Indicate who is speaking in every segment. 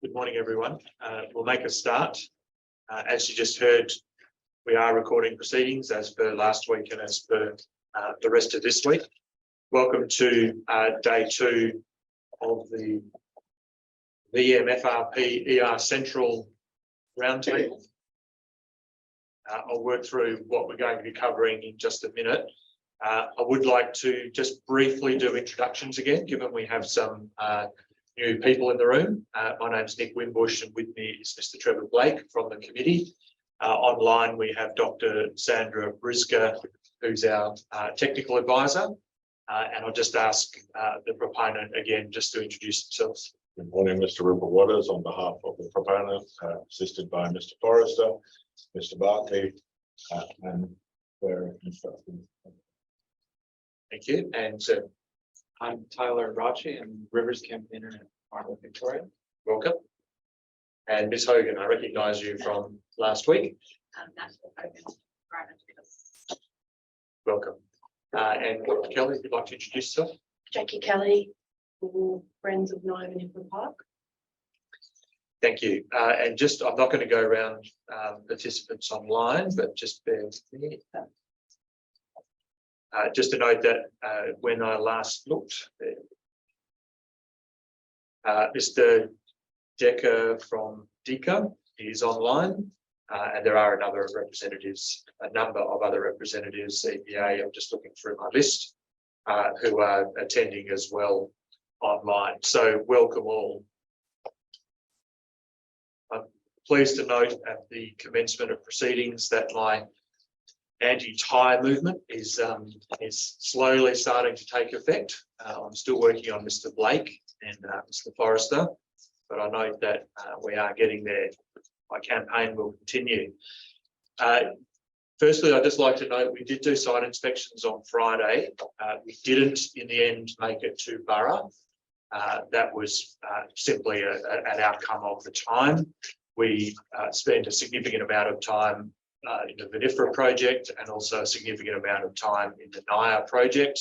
Speaker 1: Good morning, everyone. We'll make a start. As you just heard, we are recording proceedings as per last week and as per the rest of this week. Welcome to day 2 of the VMFRP ER Central Roundtable. I'll work through what we're going to be covering in just a minute. I would like to just briefly do introductions again, given we have some new people in the room. My name's Nick Wimbush, and with me is Mr. Trevor Blake from the committee. Online, we have Dr. Sandra Brisca, who's our technical advisor. And I'll just ask the proponent again just to introduce themselves.
Speaker 2: Good morning, Mr. Rupert Waters, on behalf of the proponent, assisted by Mr. Forrester, Mr. Barkley, and their instructions.
Speaker 1: Thank you. And
Speaker 3: I'm Tyler Rachi and Rivers campaigner in Marlow, Victoria.
Speaker 1: welcome. And Ms. Hogan, I recognise you from last week. Welcome. And Kelly, if you'd like to introduce yourself.
Speaker 4: Jackie Kelly, Friends of Niven Inland Park.
Speaker 1: Thank you. And just, I'm not going to go around participants online, but just bear with me. Just to note that when I last looked, Mr. Decker from DECA is online, and there are a number of representatives, EPA, I'm just looking through my list, who are attending as well online. So welcome all. I'm pleased to note at the commencement of proceedings that my anti-tie movement is slowly starting to take effect. I'm still working on Mr. Blake and Mr. Forrester, but I note that we are getting there. My campaign will continue. Firstly, I'd just like to note we did do site inspections on Friday. We didn't, in the end, make it to Borough. That was simply an outcome of the time. We spent a significant amount of time in the VMFRP project and also a significant amount of time in the NIA project.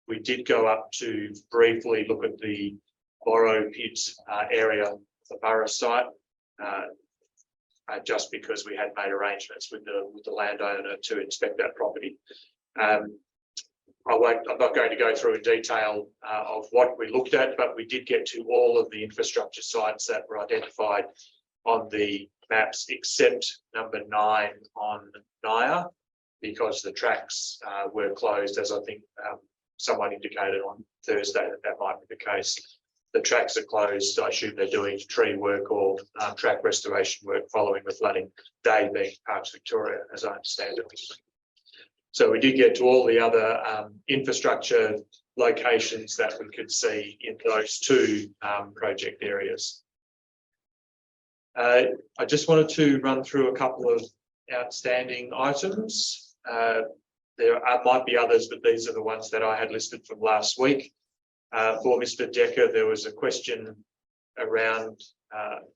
Speaker 1: We did go up to briefly look at the Borrow Pit area of the Borough site, just because we had made arrangements with the landowner to inspect that property. I'm not going to go through in detail of what we looked at, but we did get to all of the infrastructure sites that were identified on the maps, except number 9 on NIA, because the tracks were closed, as I think someone indicated on Thursday that might be the case. The tracks are closed. I assume they're doing tree work or track restoration work following the flooding, they being Parks Victoria, as I understand it. So we did get to all the other infrastructure locations that we could see in those 2 project areas. I just wanted to run through a couple of outstanding items. There might be others, but these are the ones that I had listed from last week. For Mr. Decker, there was a question around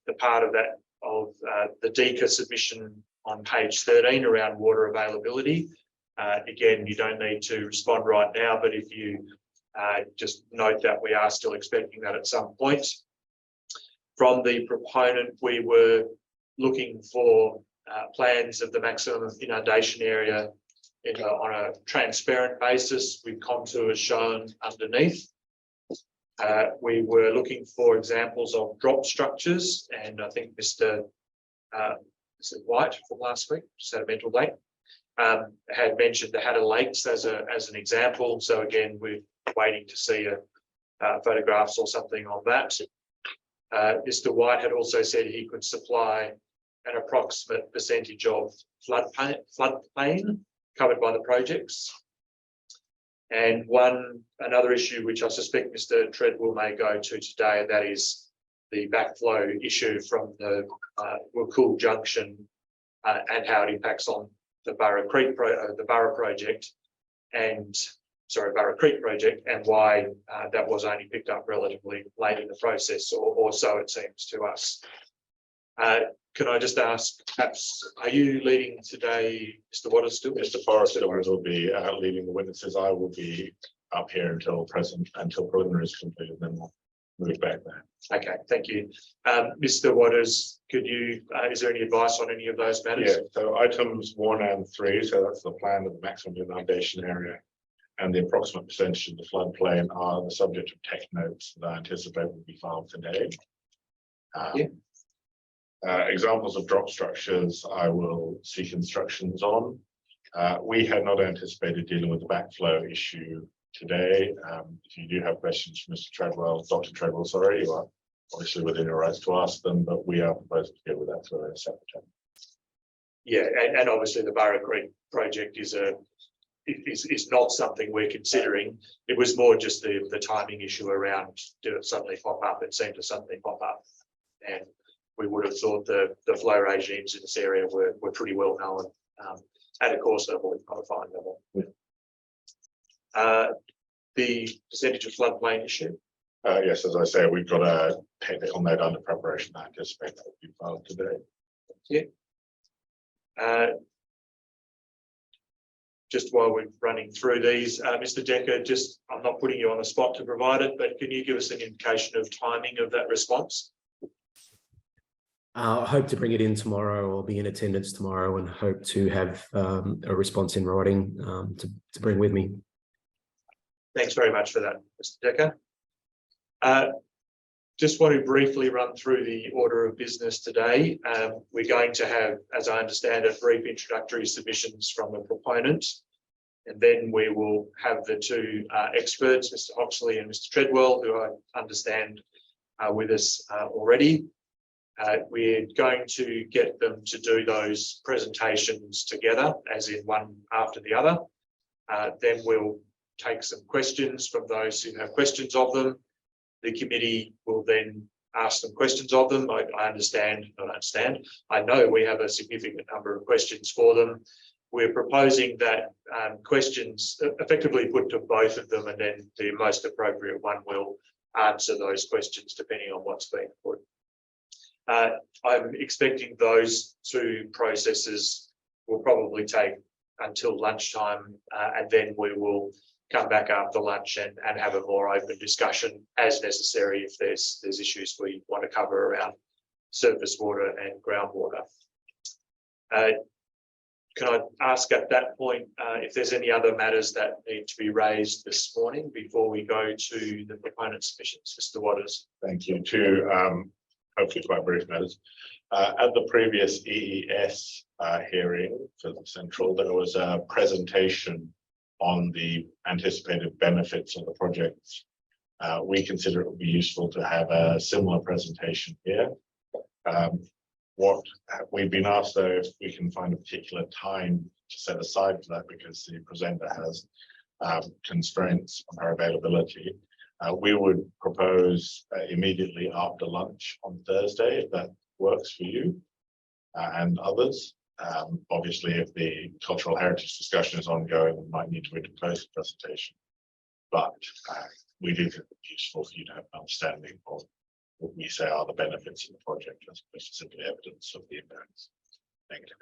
Speaker 1: the part of that of the DECA submission on page 13 around water availability. Again, you don't need to respond right now, but if you just note that we are still expecting that at some point. From the proponent, we were looking for plans of the maximum inundation area on a transparent basis with contours shown underneath. We were looking for examples of drop structures, and I think Mr. White from last week, just had a mental blank, had mentioned the Hatter Lakes as an example. So again, we're waiting to see photographs or something of that. Mr. White had also said he could supply an approximate percentage of floodplain covered by the projects. And another issue which I suspect Mr. Treadwell may go to today, and that is the backflow issue from the Wakul Junction and how it impacts on the Burra Creek project, and why that was only picked up relatively late in the process, or so it seems to us. Can I just ask, perhaps, are you leading today, Mr. Waters still?
Speaker 2: Mr. Forrester will be leading the witnesses. I will be up here until preliminary is completed. Then we'll move back there.
Speaker 1: Okay, thank you. Mr. Waters, could you, is there any advice on any of those matters?
Speaker 2: Yeah, so items 1 and 3, so that's the plan of the maximum inundation area and the approximate percentage of the floodplain are the subject of tech notes that I anticipate will be filed today. Examples of drop structures I will seek instructions on. We had not anticipated dealing with the backflow issue today. If you do have questions for Mr. Treadwell, Dr. Treadwell, sorry, you are obviously within your rights to ask them, but we are proposing to deal with that through a separate channel.
Speaker 1: Yeah, and obviously the Barra Creek project is not something we're considering. It was more just the timing issue around, did it suddenly pop up? It seemed to suddenly pop up. And we would have thought the flow regimes in this area were pretty well known at a course level, if not a fine level. The percentage of floodplain issue.
Speaker 2: Yes, as I say, we've got a technical note under preparation. I anticipate that will be filed today.
Speaker 1: Just while we're running through these, Mr. Decker, I'm not putting you on the spot to provide it, but can you give us an indication of timing of that response?
Speaker 5: I hope to bring it in tomorrow or be in attendance tomorrow and hope to have a response in writing to bring with me. Thanks
Speaker 1: very much for that, Mr. Decker. Just want to briefly run through the order of business today. We're going to have, as I understand it, brief introductory submissions from the proponent, and then we will have the two experts, Mr. Oxley and Mr. Treadwell, who I understand are with us already. We're going to get them to do those presentations together, as in one after the other. Then we'll take some questions from those who have questions of them. The committee will then ask them questions of them. I know we have a significant number of questions for them. We're proposing that questions effectively put to both of them, and then the most appropriate one will answer those questions depending on what's being put. I'm expecting those two processes will probably take until lunchtime, and then we will come back after lunch and have a more open discussion as necessary if there's issues we want to cover around surface water and groundwater. Can I ask at that point if there's any other matters that need to be raised this morning before we go to the proponent submissions? Mr. Waters.
Speaker 2: Thank you. Two hopefully quite brief matters. At the previous EES hearing for the Central, there was a presentation on the anticipated benefits of the projects. We consider it would be useful to have a similar presentation here. What we've been asked, though, if we can find a particular time to set aside for that, because the presenter has constraints on her availability. We would propose immediately after lunch on Thursday, if that works for you and others. Obviously, if the cultural heritage discussion is ongoing, we might need to interpose the presentation. But we do think it's useful for you to have an understanding of what we say are the benefits of the project, as opposed to simply evidence of the impacts. Negative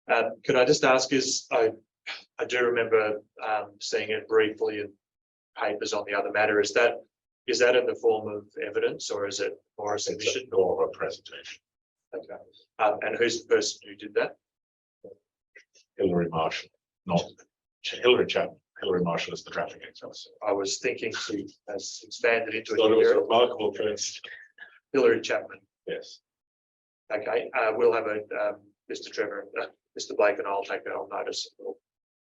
Speaker 2: effects.
Speaker 1: Could I just ask, I do remember seeing it briefly in papers on the other matter. Is that in the form of evidence, or is it more a submission?
Speaker 2: Or a presentation.
Speaker 1: Okay. And who's the person who did that?
Speaker 2: Hilary Marshall, not Hilary Chapman. Hilary Marshall is the traffic expert.
Speaker 1: I was thinking she has expanded into
Speaker 2: It was a remarkable choice.
Speaker 1: Hilary Chapman.
Speaker 2: Yes.
Speaker 1: Okay. We'll have a Mr. Trevor, Mr. Blake, and I'll take that on notice. We'll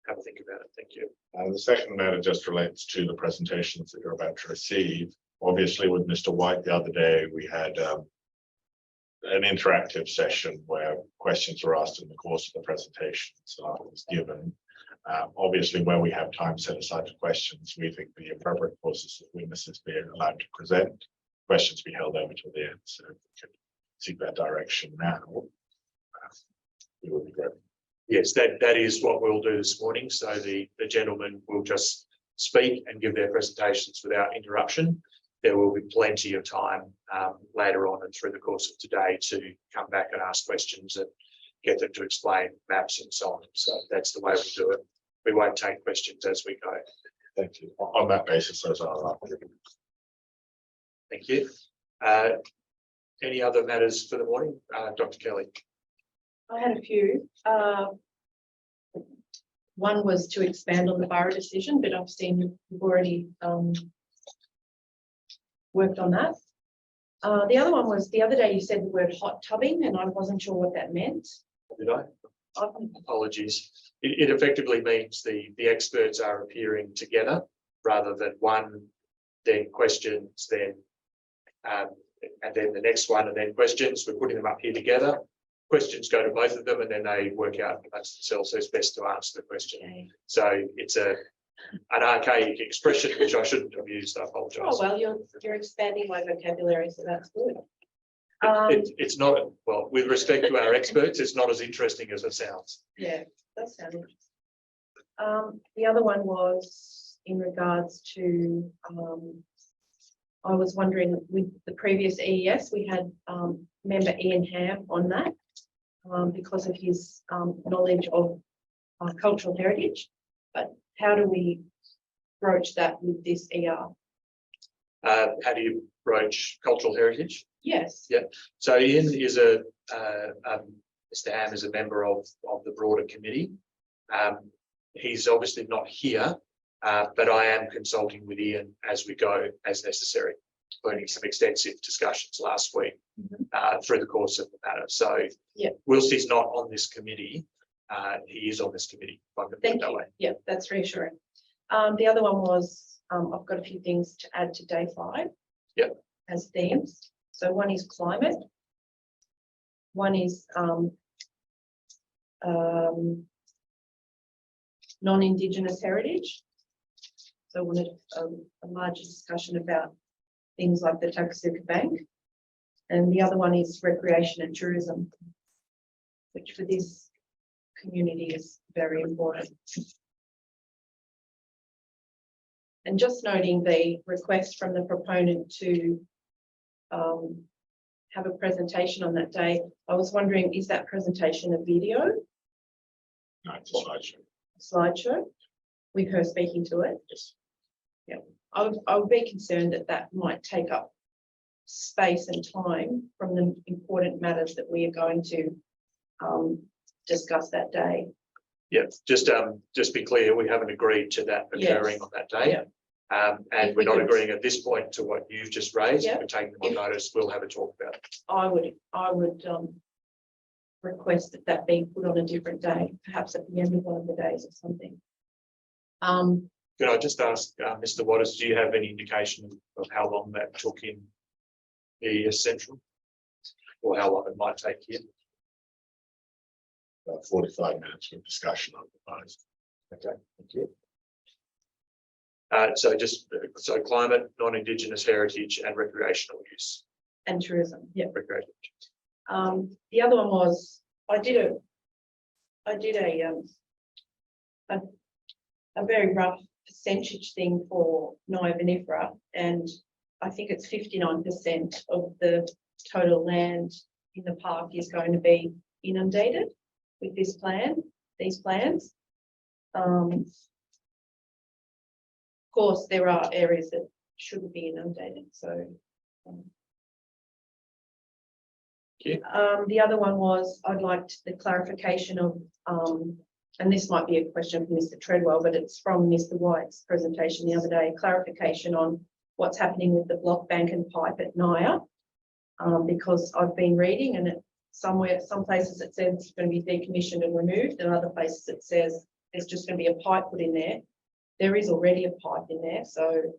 Speaker 1: have a think about it. Thank you.
Speaker 2: The second matter just relates to the presentations that you're about to receive. Obviously, with Mr. White the other day, we had an interactive session where questions were asked in the course of the presentation. So I was given. Obviously, where we have time set aside for questions, we think the appropriate course is that witnesses be allowed to present, questions be held over to the end. So if we could seek that direction now, it would be great.
Speaker 1: Yes, that is what we'll do this morning. So the gentlemen will just speak and give their presentations without interruption. There will be plenty of time later on and through the course of today to come back and ask questions and get them to explain maps and so on. So that's the way we do it. We won't take questions as we go.
Speaker 2: Thank you. On that basis, those are our arguments.
Speaker 1: Thank you. Any other matters for the morning? Dr. Kelly.
Speaker 4: I had a few. One was to expand on the borough decision, but I've seen you've already worked on that. The other one was the other day you said the word hot tubbing, and I wasn't sure what that meant.
Speaker 1: Did I? Apologies. It effectively means the experts are appearing together rather than one, then questions, then and then the next one, and then questions. We're putting them up here together. Questions go to both of them, and then they work out amongst themselves who's best to answer the question.
Speaker 4: Okay.
Speaker 1: So it's an archaic expression which I shouldn't have used. I apologise.
Speaker 4: Oh well, you're expanding my vocabulary, so that's good.
Speaker 1: It's not, well, with respect to our experts, it's not as interesting as it sounds.
Speaker 4: Yeah, that sounds interesting. The other one was in regards to, I was wondering with the previous EES, we had member Ian Ham on that because of his knowledge of cultural heritage. But how do we broach that with this ER?
Speaker 1: How do you broach cultural heritage?
Speaker 4: Yes.
Speaker 1: Yeah. So Ian is Mr. Ham is a member of the broader committee. He's obviously not here, but I am consulting with Ian as we go as necessary, including some extensive discussions last week through the course of the matter. So
Speaker 4: yeah,
Speaker 1: whilst he's not on this committee, he is on this committee.
Speaker 4: Thank you. Yeah, that's reassuring. The other one was I've got a few things to add to day 5.
Speaker 1: Yep.
Speaker 4: As themes. So one is climate. One is non-Indigenous heritage. So I wanted a larger discussion about things like the Takasuka Bank. And the other one is recreation and tourism, which for this community is very important. And just noting the request from the proponent to have a presentation on that day, I was wondering, is that presentation a video?
Speaker 2: No, it's a slideshow.
Speaker 4: Slideshow with her speaking to it?
Speaker 2: Yes.
Speaker 4: Yeah, I would be concerned that that might take up space and time from the important matters that we are going to discuss that day.
Speaker 1: Yeah, just be clear, we haven't agreed to that occurring on that day.
Speaker 4: Yeah.
Speaker 1: And we're not agreeing at this point to what you've just raised.
Speaker 4: Yeah.
Speaker 1: We're taking them on notice. We'll have a talk about it.
Speaker 4: I would request that be put on a different day, perhaps at the end of one of the days or something.
Speaker 1: Could I just ask Mr. Waters, do you have any indication of how long that took in the Central, or how long it might take here?
Speaker 2: About 45 minutes of discussion on the proposed.
Speaker 1: Okay, thank you. So climate, non-Indigenous heritage, and recreational use.
Speaker 4: And tourism, yeah.
Speaker 1: Recreational.
Speaker 4: The other one was I did a very rough percentage thing for VMFRP, and I think it's 59% of the total land in the park is going to be inundated with this plan, these plans. Of course, there are areas that shouldn't be inundated. So the other one was I'd like the clarification of, and this might be a question for Mr. Treadwell, but it's from Mr. White's presentation the other day, clarification on what's happening with the block bank and pipe at NIA, because I've been reading and some places it says it's going to be decommissioned and removed, and other places it says there's just going to be a pipe put in there. There is already a pipe in there, so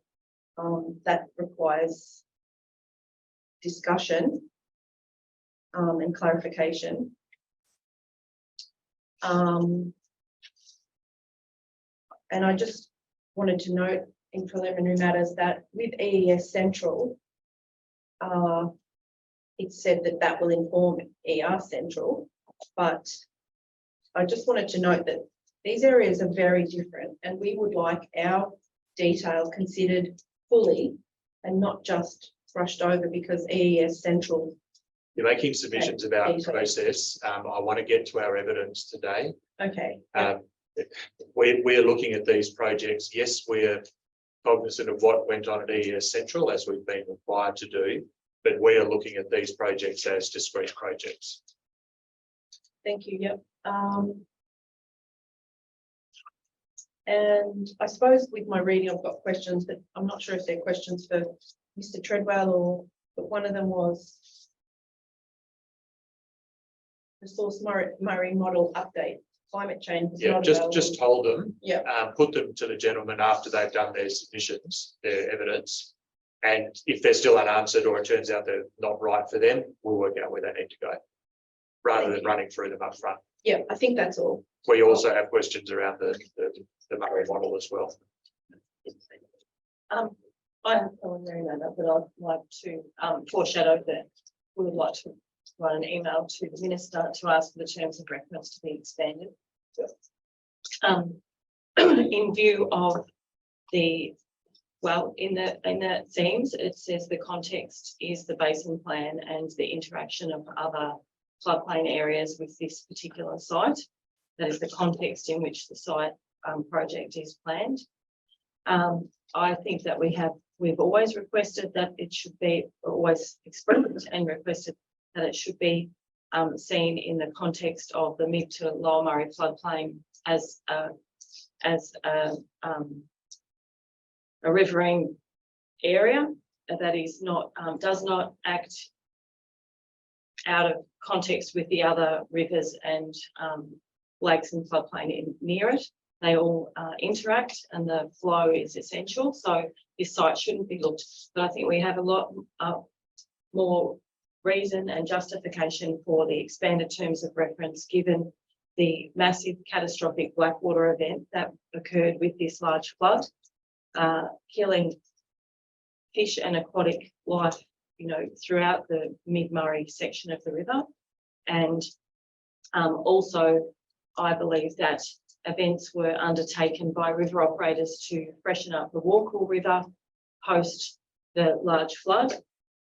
Speaker 4: that requires discussion and clarification. And I just wanted to note in preliminary matters that with EES Central, it said that will inform ER Central, but I just wanted to note that these areas are very different, and we would like our detail considered fully and not just brushed over because EES Central.
Speaker 1: You're making submissions about process. I want to get to our evidence today.
Speaker 4: Okay.
Speaker 1: We're looking at these projects. Yes, we're cognizant of what went on at EES Central, as we've been required to do, but we are looking at these projects as discrete projects.
Speaker 4: Thank you, yep. And I suppose with my reading, I've got questions, but I'm not sure if they're questions for Mr. Treadwell or, but one of them was the Source Murray model update, climate change. is
Speaker 1: Yeah,
Speaker 4: not
Speaker 1: just
Speaker 4: available.
Speaker 1: hold them.
Speaker 4: Yeah.
Speaker 1: Put them to the gentleman after they've done their submissions, their evidence. And if they're still unanswered or it turns out they're not right for them, we'll work out where they need to go. Rather than running through them up front.
Speaker 4: Yeah, I think that's all.
Speaker 1: We also have questions around the Murray model as well.
Speaker 6: I have someone doing that, but I'd like to foreshadow that we would like to write an email to the minister to ask for the terms of reference to be expanded. In view of the, well, in the themes, it says the context is the basin plan and the interaction of other floodplain areas with this particular site. That is the context in which the site project is planned. I think that we've always requested that it should be, always expressed and requested that it should be seen in the context of the mid to lower Murray floodplain as a riverine area that is not does not act out of context with the other rivers and lakes and floodplain near it. They all interact and the flow is essential. So this site shouldn't be looked, but I think we have a lot more reason and justification for the expanded terms of reference given the massive catastrophic Blackwater event that occurred with this large flood, killing fish and aquatic life, you know, throughout the mid-Murray section of the river. And also, I believe that events were undertaken by river operators to freshen up the Walkall River post the large flood.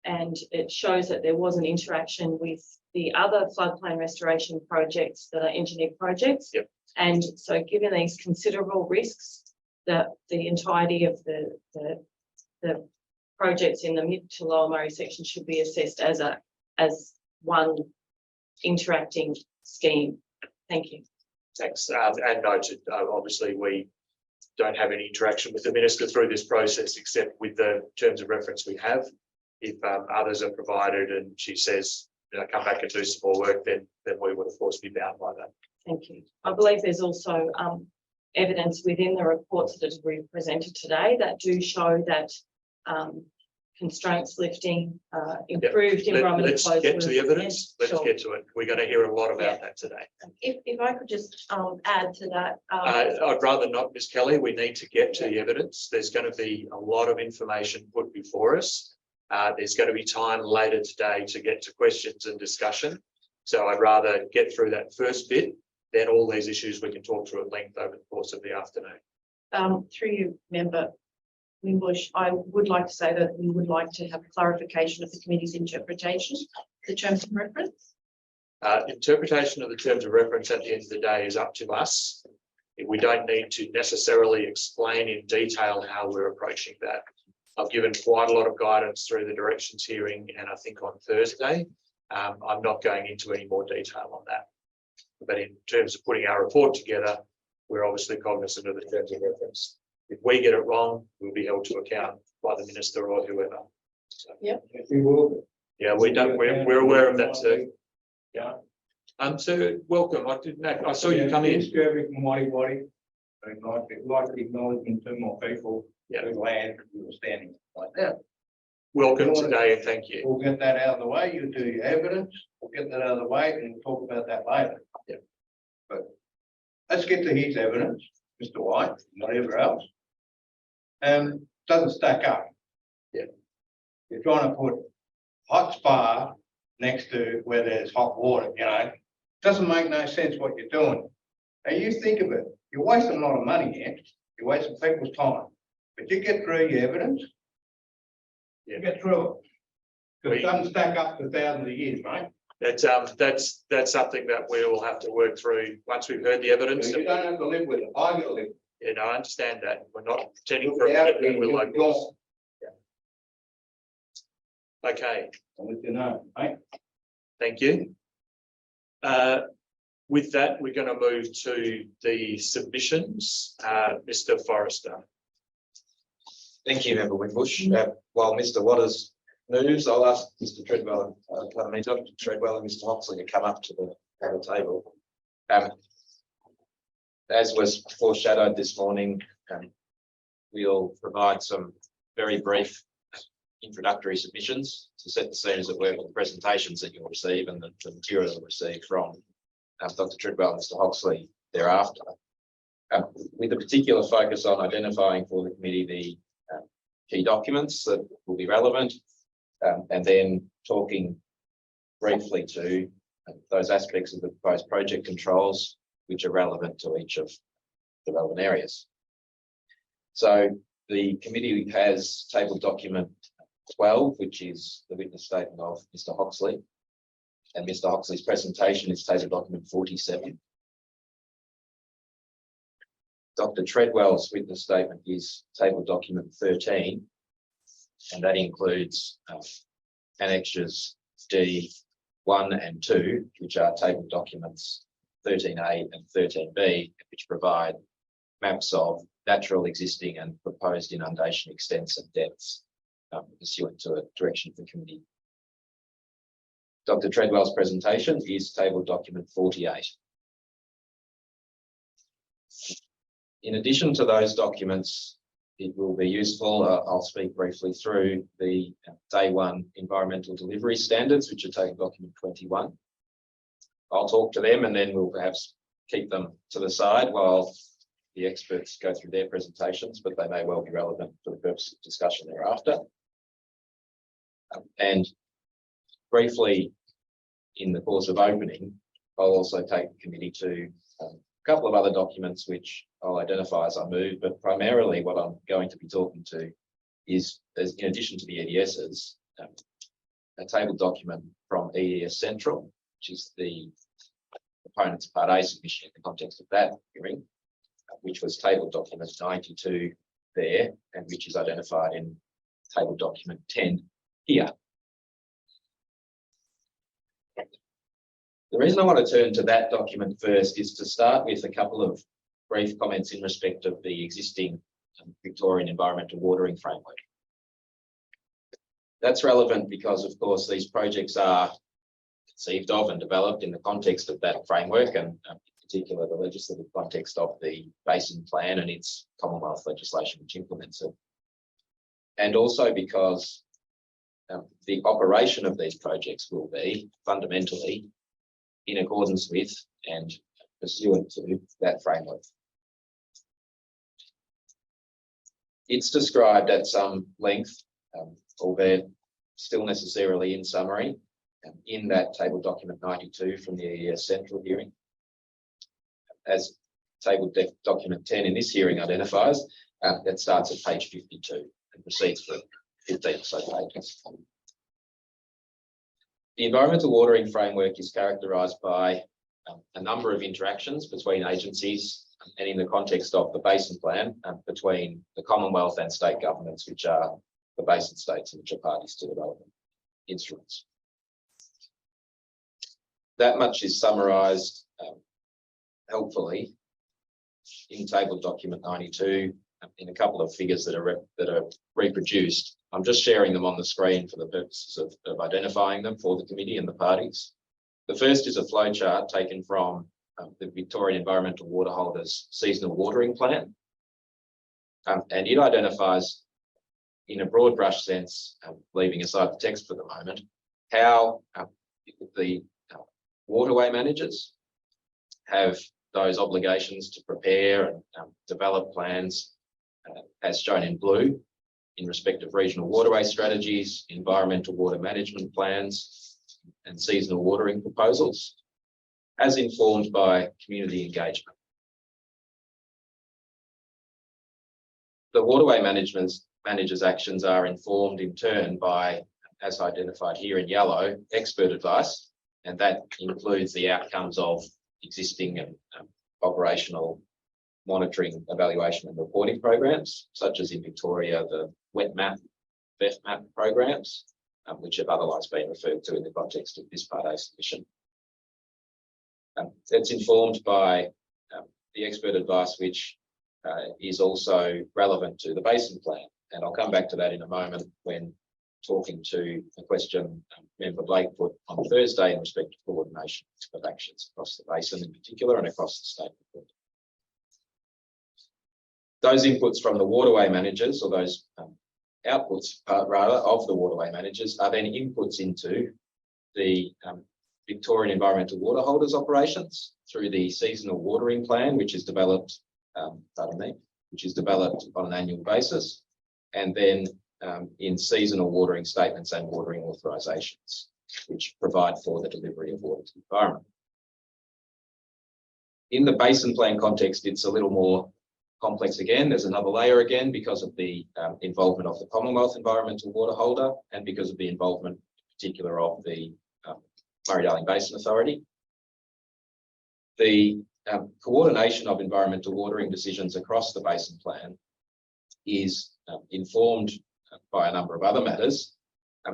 Speaker 6: And it shows that there was an interaction with the other floodplain restoration projects that are engineered projects.
Speaker 1: Yep.
Speaker 6: And so given these considerable risks, that the entirety of the projects in the mid to lower Murray section should be assessed as one interacting scheme. Thank you.
Speaker 1: Thanks. And noted, obviously we don't have any interaction with the minister through this process except with the terms of reference we have. If others are provided and she says, you know, come back and do some more work, then we would of course be bound by that.
Speaker 6: Thank you. I believe there's also evidence within the reports that we presented today that do show that constraints lifting, improved environmental
Speaker 1: Let's
Speaker 6: flows.
Speaker 1: get to the evidence. Let's
Speaker 6: Sure.
Speaker 1: get to it. We're going to hear a lot about that today.
Speaker 4: If I could just add to that.
Speaker 1: I'd rather not, Ms. Kelly. We need to get to the evidence. There's going to be a lot of information put before us. There's going to be time later today to get to questions and discussion. So I'd rather get through that first bit, then all these issues we can talk through at length over the course of the afternoon.
Speaker 4: Through you, Member Wimbush, I would like to say that we would like to have clarification of the committee's interpretation, the terms of reference.
Speaker 1: Interpretation of the terms of reference at the end of the day is up to us. We don't need to necessarily explain in detail how we're approaching that. I've given quite a lot of guidance through the directions hearing and I think on Thursday. I'm not going into any more detail on that. But in terms of putting our report together, we're obviously cognizant of the terms of reference. If we get it wrong, we'll be held to account by the minister or whoever. So,
Speaker 4: Yep.
Speaker 7: We will.
Speaker 1: yeah, we're aware of that too.
Speaker 7: Yeah.
Speaker 1: So welcome. I saw you come in.
Speaker 7: Disturbing from Mighty Body. I'd like to acknowledge in terms of people,
Speaker 1: Yeah.
Speaker 7: the land we were standing like that.
Speaker 1: Welcome today and thank you.
Speaker 7: We'll get that out of the way. You do your evidence. We'll get that out of the way and we'll talk about that later.
Speaker 1: Yeah.
Speaker 7: But let's get to his evidence, Mr. White, whatever else. Doesn't stack up.
Speaker 1: Yeah.
Speaker 7: You're trying to put hot spa next to where there's hot water, you know. Doesn't make no sense what you're doing. Now you think of it, you're wasting a lot of money here. You're wasting people's time. But you get through your evidence.
Speaker 1: Yeah.
Speaker 7: You get through it. Because it
Speaker 1: We-
Speaker 7: doesn't stack up for thousands of years, mate.
Speaker 1: That's something that we will have to work through once we've heard the evidence.
Speaker 7: You don't have to live with it. I gotta live.
Speaker 1: You know, I understand that. We're not pretending for a
Speaker 7: Without
Speaker 1: minute that
Speaker 7: being
Speaker 1: we're
Speaker 7: your
Speaker 1: locals.
Speaker 7: dog,
Speaker 1: Okay,
Speaker 7: I'll let you know, mate.
Speaker 1: thank you. With that, we're going to move to the submissions. Mr. Forrester.
Speaker 8: Thank you, Member Wimbush. While Mr. Waters moves, I'll ask Mr. Treadwell, Dr. Treadwell and Mr. Hoxley to come up to the table. As was foreshadowed this morning, we'll provide some very brief introductory submissions to set the scene, as it were, with the presentations that you'll receive and the material you'll receive from Dr. Treadwell and Mr. Hoxley thereafter, with a particular focus on identifying for the committee the key documents that will be relevant, and then talking briefly to those aspects of the proposed project controls which are relevant to each of the relevant areas. So the committee has tabled document 12, which is the witness statement of Mr. Hoxley, and Mr. Hoxley's presentation is tabled document 47. Dr. Treadwell's witness statement is table document 13, and that includes annexures D1 and 2, which are table documents 13A and 13B, which provide maps of natural, existing and proposed inundation extents and depths pursuant to a direction of the committee. Dr. Treadwell's presentation is table document 48. In addition to those documents, it will be useful, I'll speak briefly through the day one environmental delivery standards, which are table document 21. I'll talk to them and then we'll perhaps keep them to the side while the experts go through their presentations, but they may well be relevant for the purpose of discussion thereafter. And briefly, in the course of opening, I'll also take the committee to a couple of other documents which I'll identify as I move, but primarily what I'm going to be talking to is, in addition to the EDSs, a table document from EES Central, which is the components Part A submission in the context of that hearing, which was table document 92 there, and which is identified in table document 10 here. The reason I want to turn to that document first is to start with a couple of brief comments in respect of the existing Victorian environmental watering framework. That's relevant because, of course, these projects are conceived of and developed in the context of that framework, and in particular the legislative context of the Basin Plan and its Commonwealth legislation which implements it. And also because the operation of these projects will be fundamentally in accordance with and pursuant to that framework. It's described at some length, albeit still necessarily in summary, in that table document 92 from the EES Central hearing. As table document 10 in this hearing identifies, that starts at page 52 and proceeds for 15 or so pages. The environmental watering framework is characterised by a number of interactions between agencies and in the context of the Basin Plan between the Commonwealth and state governments, which are the basin states and which are parties to the relevant instruments. That much is summarised helpfully in table document 92 in a couple of figures that are reproduced. I'm just sharing them on the screen for the purposes of identifying them for the committee and the parties. The first is a flowchart taken from the Victorian Environmental Water Holders Seasonal Watering Plan. And it identifies, in a broad brush sense, leaving aside the text for the moment, how the waterway managers have those obligations to prepare and develop plans, as shown in blue, in respect of regional waterway strategies, environmental water management plans, and seasonal watering proposals, as informed by community engagement. The waterway managers' actions are informed in turn by, as identified here in yellow, expert advice, and that includes the outcomes of existing and operational monitoring, evaluation and reporting programs, such as in Victoria, the wet map, VMFRP programs, which have otherwise been referred to in the context of this Part A submission. It's informed by the expert advice, which is also relevant to the basin plan. And I'll come back to that in a moment when talking to a question Member Blake put on Thursday in respect to coordination of actions across the basin in particular and across the state. Those inputs from the waterway managers, or those outputs rather of the waterway managers, are then inputs into the Victorian Environmental Water Holders operations through the seasonal watering plan, which is developed, which is developed on an annual basis, and then in seasonal watering statements and watering authorisations, which provide for the delivery of water to the environment. In the basin plan context, it's a little more complex again. There's another layer again because of the involvement of the Commonwealth Environmental Water Holder and because of the involvement in particular of the Murray-Darling Basin Authority. The coordination of environmental watering decisions across the basin plan is informed by a number of other matters,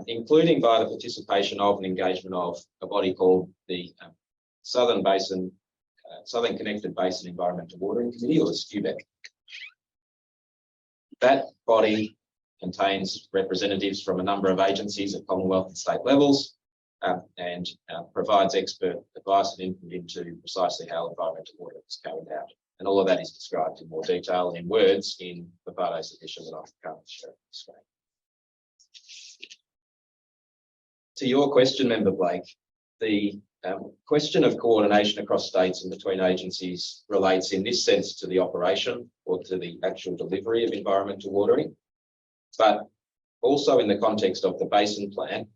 Speaker 8: including by the participation of and engagement of a body called the Southern Connected Basin Environmental Watering Committee, or the SCUBEC. That body contains representatives from a number of agencies at Commonwealth and state levels, and provides expert advice and input into precisely how environmental watering is carried out. And all of that is described in more detail and in words in the Part A submission that I'm currently sharing on the screen. To your question, Member Blake, the question of coordination across states and between agencies relates in this sense to the operation or to the actual delivery of environmental watering, but also in the context of the basin plan,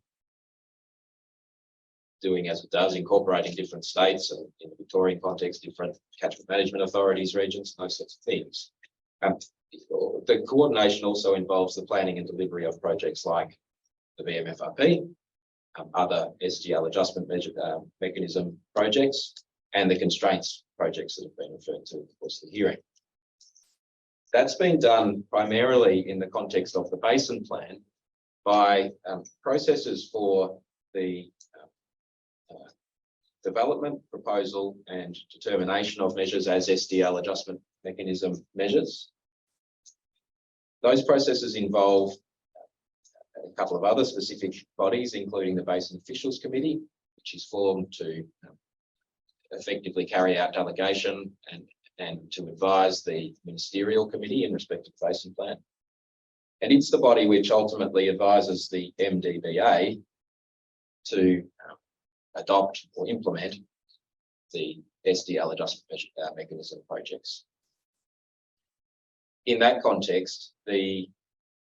Speaker 8: doing as it does, incorporating different states and in the Victorian context, different catchment management authorities, regions, those sorts of things. The coordination also involves the planning and delivery of projects like the VMFRP, other SDL adjustment mechanism projects, and the constraints projects that have been referred to in the course of the hearing. That's been done primarily in the context of the basin plan by processes for the development, proposal and determination of measures as SDL adjustment mechanism measures. Those processes involve a couple of other specific bodies, including the Basin Officials Committee, which is formed to effectively carry out delegation and to advise the Ministerial Committee in respect of the Basin Plan. And it's the body which ultimately advises the MDBA to adopt or implement the SDL adjustment mechanism projects. In that context, the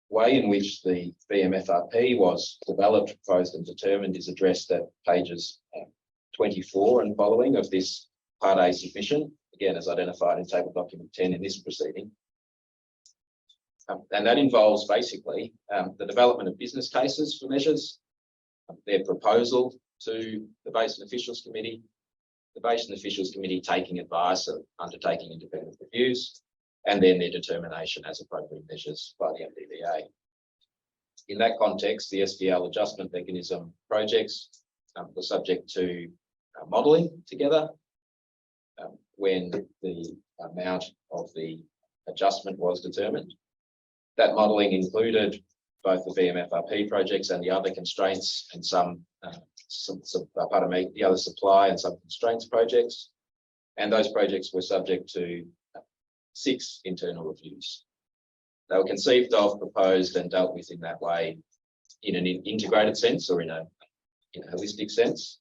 Speaker 8: way in which the VMFRP was developed, proposed and determined is addressed at pages 24 and following of this Part A submission, again as identified in table document 10 in this proceeding. And that involves basically the development of business cases for measures, their proposal to the Basin Officials Committee, the Basin Officials Committee taking advice and undertaking independent reviews, and then their determination as appropriate measures by the MDBA. In that context, the SDL adjustment mechanism projects were subject to modelling together when the amount of the adjustment was determined. That modelling included both the VMFRP projects and the other constraints and the other supply and some constraints projects. And those projects were subject to 6 internal reviews. They were conceived of, proposed and dealt with in that way in an integrated sense or in a holistic sense.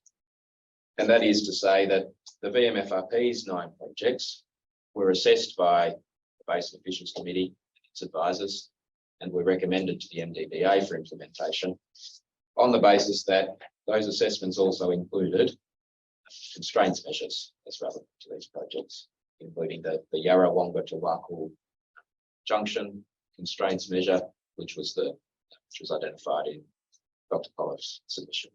Speaker 8: And that is to say that the VMFRP's 9 projects were assessed by the Basin Officials Committee, its advisors, and were recommended to the MDBA for implementation on the basis that those assessments also included constraints measures as relevant to these projects, including the Yarrawonga to Wakul junction constraints measure, which was identified in Dr. Pollock's submission.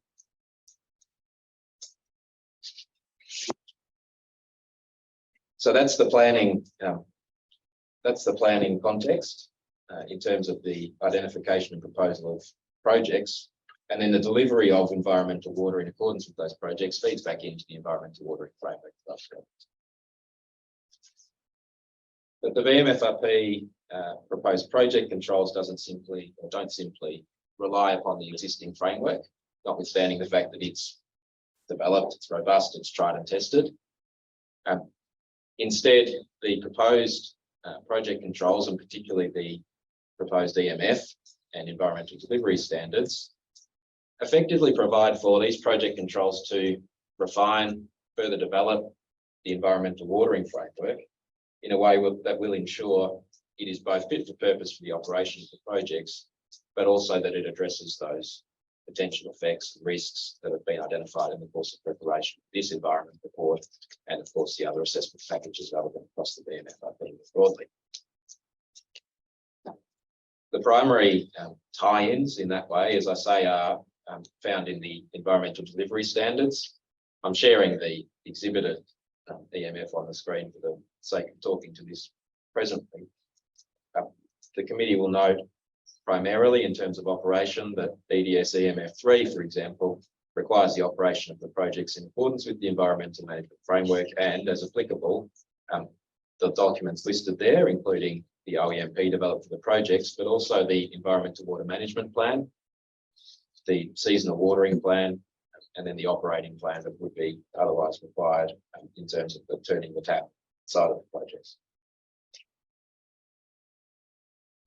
Speaker 8: So that's the planning that's the planning context in terms of the identification and proposal of projects. And then the delivery of environmental water in accordance with those projects feeds back into the environmental watering framework. But the VMFRP proposed project controls don't simply rely upon the existing framework, notwithstanding the fact that it's developed, it's robust, it's tried and tested. Instead, the proposed project controls, and particularly the proposed EMF and environmental delivery standards, effectively provide for these project controls to refine, further develop the environmental watering framework in a way that will ensure it is both fit for purpose for the operation of the projects, but also that it addresses those potential effects and risks that have been identified in the course of preparation of this environment report, and of course the other assessment packages relevant across the VMFRP broadly. The primary tie-ins in that way, as I say, are found in the environmental delivery standards. I'm sharing the exhibited EMF on the screen for the sake of talking to this presently. The committee will note primarily in terms of operation that EDS EMF3, for example, requires the operation of the projects in accordance with the environmental management framework, and as applicable, the documents listed there, including the OEMP developed for the projects, but also the environmental water management plan, the seasonal watering plan, and then the operating plan that would be otherwise required in terms of the turning the tap side of the projects.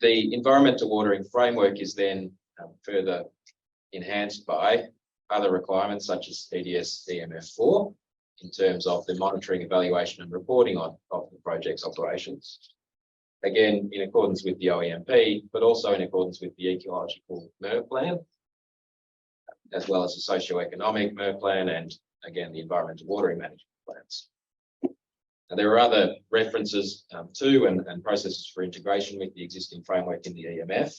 Speaker 8: The environmental watering framework is then further enhanced by other requirements such as EDS EMF4 in terms of the monitoring, evaluation and reporting of the project's operations. Again, in accordance with the OEMP, but also in accordance with the ecological MER plan, as well as the socio-economic MER plan, and again, the environmental watering management plans. And there are other references to and processes for integration with the existing framework in the EMF,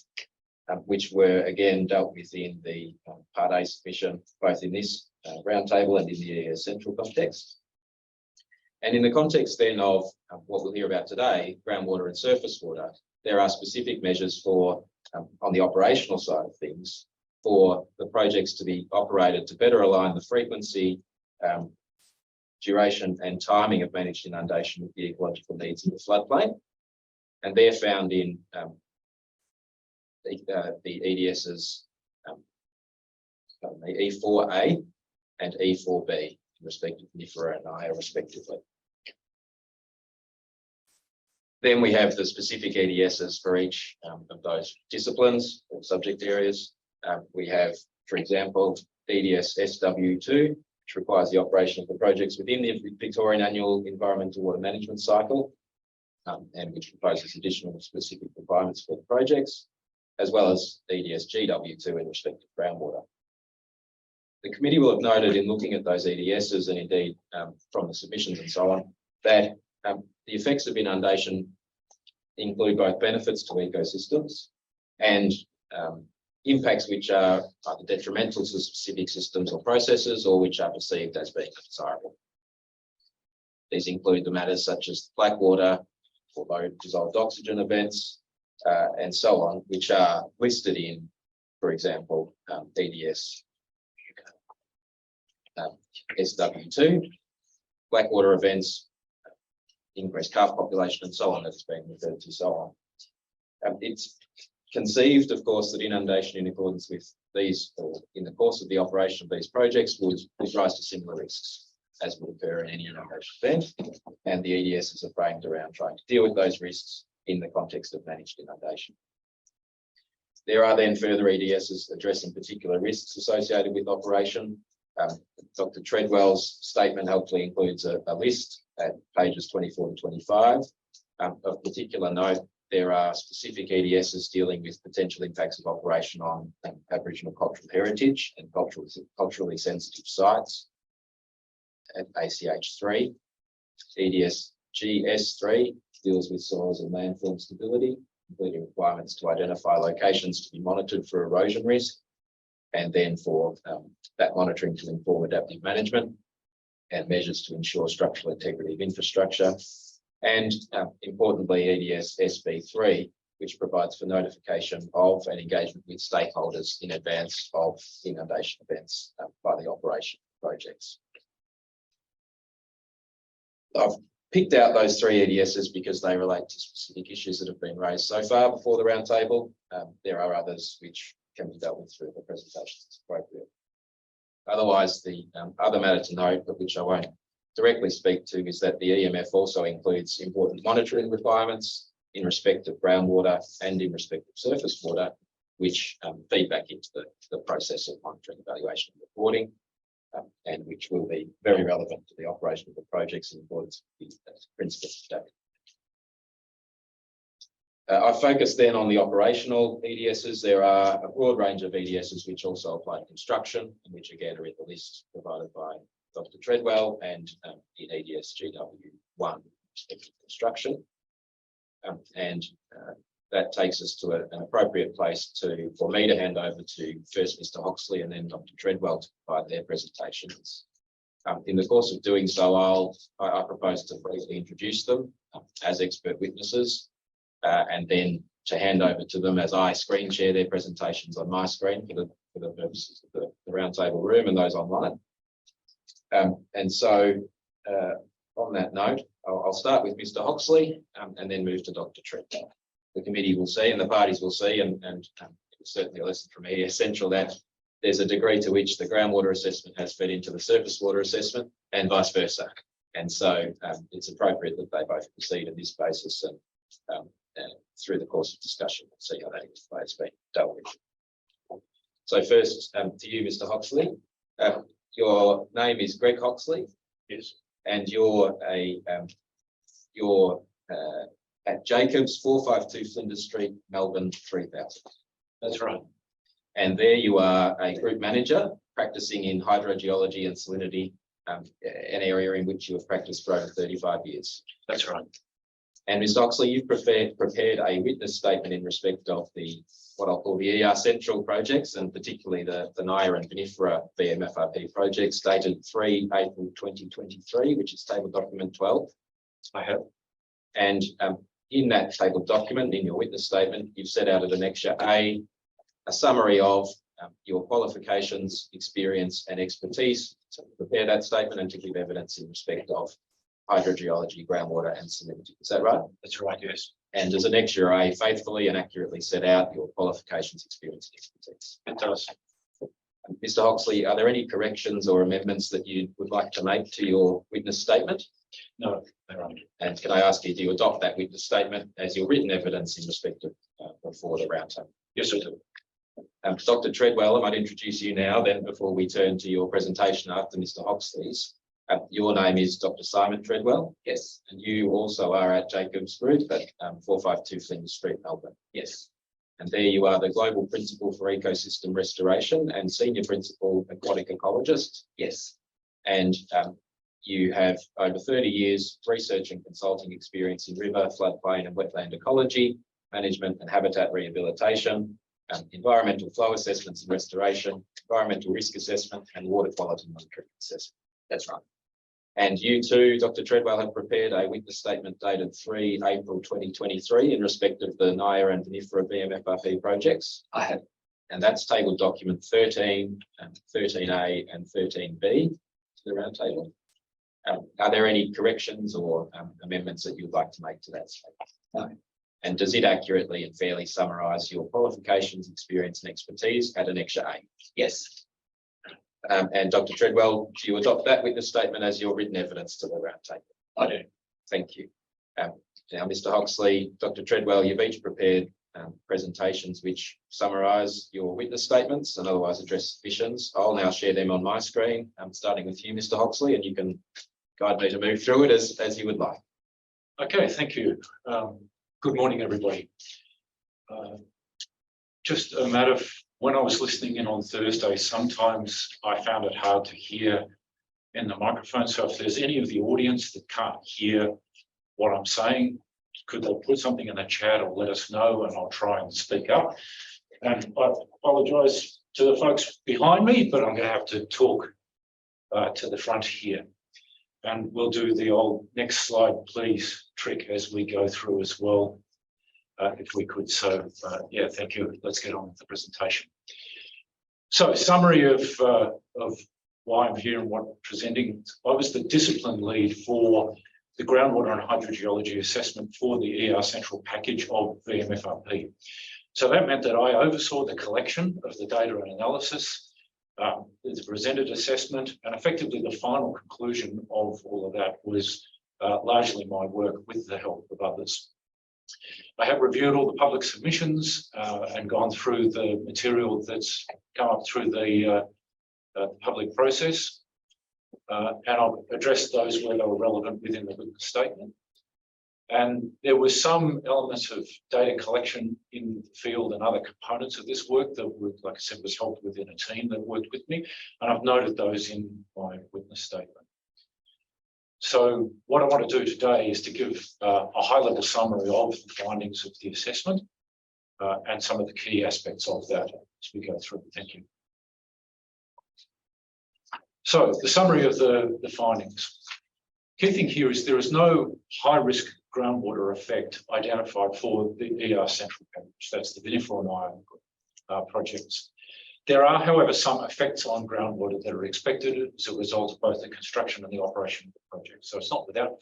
Speaker 8: which were again dealt with in the Part A submission, both in this roundtable and in the ES central context. And in the context then of what we'll hear about today, groundwater and surface water, there are specific measures for, on the operational side of things, for the projects to be operated to better align the frequency, duration and timing of managed inundation with the ecological needs of the floodplain. And they're found in the EDS's the E4A and E4B in respect of NIFRA and IA respectively. Then we have the specific EDSs for each of those disciplines or subject areas. We have, for example, EDS SW2, which requires the operation of the projects within the Victorian Annual Environmental Water Management Cycle, and which proposes additional specific requirements for the projects, as well as EDS GW2 in respect of groundwater. The committee will have noted in looking at those EDSs, and indeed from the submissions and so on, that the effects of inundation include both benefits to ecosystems and impacts which are either detrimental to specific systems or processes, or which are perceived as being undesirable. These include the matters such as black water or low dissolved oxygen events, and so on, which are listed in, for example, EDS SW2, black water events, increased calf population, and so on, that's been referred to, so on. It's conceived, of course, that inundation in accordance with these, or in the course of the operation of these projects, would rise to similar risks as would occur in any inundation event, and the EDSs are framed around trying to deal with those risks in the context of managed inundation. There are then further EDSs addressing particular risks associated with operation. Dr. Treadwell's statement helpfully includes a list at pages 24 to 25. Of particular note, there are specific EDSs dealing with potential impacts of operation on Aboriginal cultural heritage and culturally sensitive sites at ACH 3. EDS GS3 deals with soils and landform stability, including requirements to identify locations to be monitored for erosion risk, and then for that monitoring to inform adaptive management and measures to ensure structural integrity of infrastructure. And importantly, EDS SB3, which provides for notification of and engagement with stakeholders in advance of inundation events by the operation of projects. I've picked out those 3 EDSs because they relate to specific issues that have been raised so far before the roundtable. There are others which can be dealt with through the presentations as appropriate. Otherwise, the other matter to note, but which I won't directly speak to, is that the EMF also includes important monitoring requirements in respect of groundwater and in respect of surface water, which feed back into the process of monitoring, evaluation and reporting, and which will be very relevant to the operation of the projects in accordance with the principles of data. I focus then on the operational EDSs. There are a broad range of EDSs which also apply to construction, and which again are in the list provided by Dr. Treadwell and in EDS GW1 construction. That takes us to an appropriate place for me to hand over to first Mr. Hoxley and then Dr. Treadwell to provide their presentations. In the course of doing so, I propose to briefly introduce them as expert witnesses, and then to hand over to them as I screen share their presentations on my screen for the purposes of the roundtable room and those online. And so on that note, I'll start with Mr. Hoxley and then move to Dr. Treadwell. The committee will see and the parties will see, and it's certainly a lesson from me, essential that there's a degree to which the groundwater assessment has fed into the surface water assessment and vice versa. And so it's appropriate that they both proceed on this basis and through the course of discussion, we'll see how that has been dealt with. So first to you, Mr. Hoxley. Your name is Greg Hoxley.
Speaker 2: Yes.
Speaker 8: And you're at Jacobs, 452 Flinders Street, Melbourne, 3000.
Speaker 2: That's right.
Speaker 8: And there you are a group manager practicing in hydrogeology and salinity, an area in which you have practiced for over 35 years.
Speaker 2: That's right.
Speaker 8: And Ms. Oxley, you've prepared a witness statement in respect of what I'll call the ER Central projects, and particularly the Naya and Vinifera VMFRP projects, dated 3 April 2023, which is table document 12.
Speaker 2: I have.
Speaker 8: And in that table document, in your witness statement, you've set out at Annexure A a summary of your qualifications, experience and expertise to prepare that statement and to give evidence in respect of hydrogeology, groundwater and salinity. Is that right?
Speaker 2: That's right, yes.
Speaker 8: And does Annexure A faithfully and accurately set out your qualifications, experience and expertise?
Speaker 2: It does.
Speaker 8: Mr. Hoxley, are there any corrections or amendments that you would like to make to your witness statement?
Speaker 2: No, there aren't.
Speaker 8: And can I ask you, do you adopt that witness statement as your written evidence in respect of before the roundtable?
Speaker 2: Yes, I do.
Speaker 8: Dr. Treadwell, I might introduce you now, then before we turn to your presentation after Mr. Hoxley's. Your name is Dr. Simon Treadwell. Yes. And you also are at Jacobs Group at 452 Flinders Street, Melbourne. Yes. And there you are the Global Principal for Ecosystem Restoration and Senior Principal Aquatic Ecologist. Yes. And you have over 30 years research and consulting experience in river, floodplain and wetland ecology, management and habitat rehabilitation, environmental flow assessments and restoration, environmental risk assessment and water quality monitoring assessment. That's right. And you too, Dr. Treadwell, have prepared a witness statement dated 3 April 2023 in respect of the Naya and Vinifera VMFRP projects. I have. And that's table document 13, 13A and 13B to the roundtable. Are there any corrections or amendments that you'd like to make to that statement? No. And does it accurately and fairly summarise your qualifications, experience and expertise at Annexure A? Yes. And Dr. Treadwell, do you adopt that witness statement as your written evidence to the roundtable? I do. Thank you. Now, Mr. Hoxley, Dr. Treadwell, you've each prepared presentations which summarise your witness statements and otherwise address submissions. I'll now share them on my screen, starting with you, Mr. Hoxley, and you can guide me to move through it as you would like.
Speaker 9: Okay, thank you. Good morning, everybody. Just a matter of when I was listening in on Thursday, sometimes I found it hard to hear in the microphone. So if there's any of the audience that can't hear what I'm saying, could they put something in the chat or let us know, and I'll try and speak up. And I apologise to the folks behind me, but I'm going to have to talk to the front here. And we'll do the old next slide, please, trick as we go through as well, if we could. So, yeah, thank you. Let's get on with the presentation. So, summary of why I'm here and what I'm presenting. I was the discipline lead for the groundwater and hydrogeology assessment for the ER Central package of VMFRP. So that meant that I oversaw the collection of the data and analysis, the presented assessment, and effectively the final conclusion of all of that was largely my work with the help of others. I have reviewed all the public submissions and gone through the material that's come up through the public process, and I'll address those where they were relevant within the witness statement. And there was some elements of data collection in the field and other components of this work that would, like I said, was helped within a team that worked with me. And I've noted those in my witness statement. So what I want to do today is to give a high-level summary of the findings of the assessment and some of the key aspects of that as we go through. Thank you. So the summary of the findings. Key thing here is there is no high-risk groundwater effect identified for the ER Central package. That's the VMFRP and iron projects. There are, however, some effects on groundwater that are expected as a result of both the construction and the operation of the project. So it's not without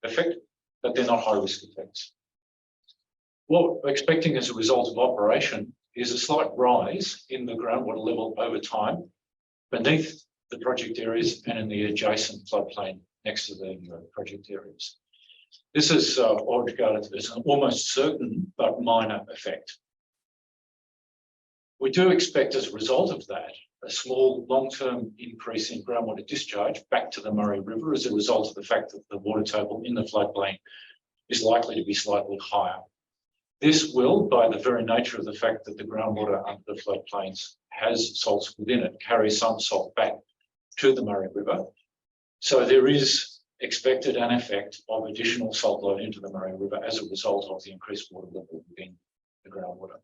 Speaker 9: effect, but they're not high-risk effects. What we're expecting as a result of operation is a slight rise in the groundwater level over time beneath the project areas and in the adjacent floodplain next to the project areas. This is regarded as an almost certain but minor effect. We do expect as a result of that, a small long-term increase in groundwater discharge back to the Murray River as a result of the fact that the water table in the floodplain is likely to be slightly higher. This will, by the very nature of the fact that the groundwater under the floodplains has salts within it, carry some salt back to the Murray River. So there is expected an effect of additional salt load into the Murray River as a result of the increased water level within the groundwater.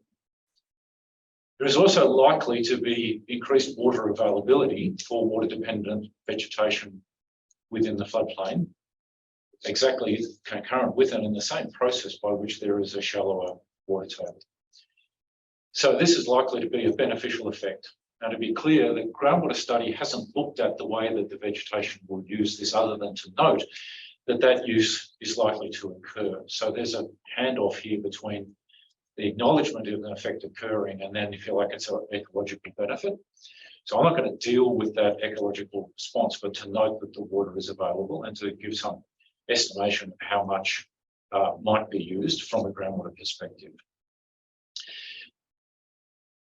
Speaker 9: There is also likely to be increased water availability for water-dependent vegetation within the floodplain, exactly concurrent with and in the same process by which there is a shallower water table. So this is likely to be a beneficial effect. Now, to be clear, the groundwater study hasn't looked at the way that the vegetation will use this other than to note that that use is likely to occur. So there's a handoff here between the acknowledgement of an effect occurring and then, if you like, it's an ecological benefit. So I'm not going to deal with that ecological response, but to note that the water is available and to give some estimation of how much might be used from a groundwater perspective.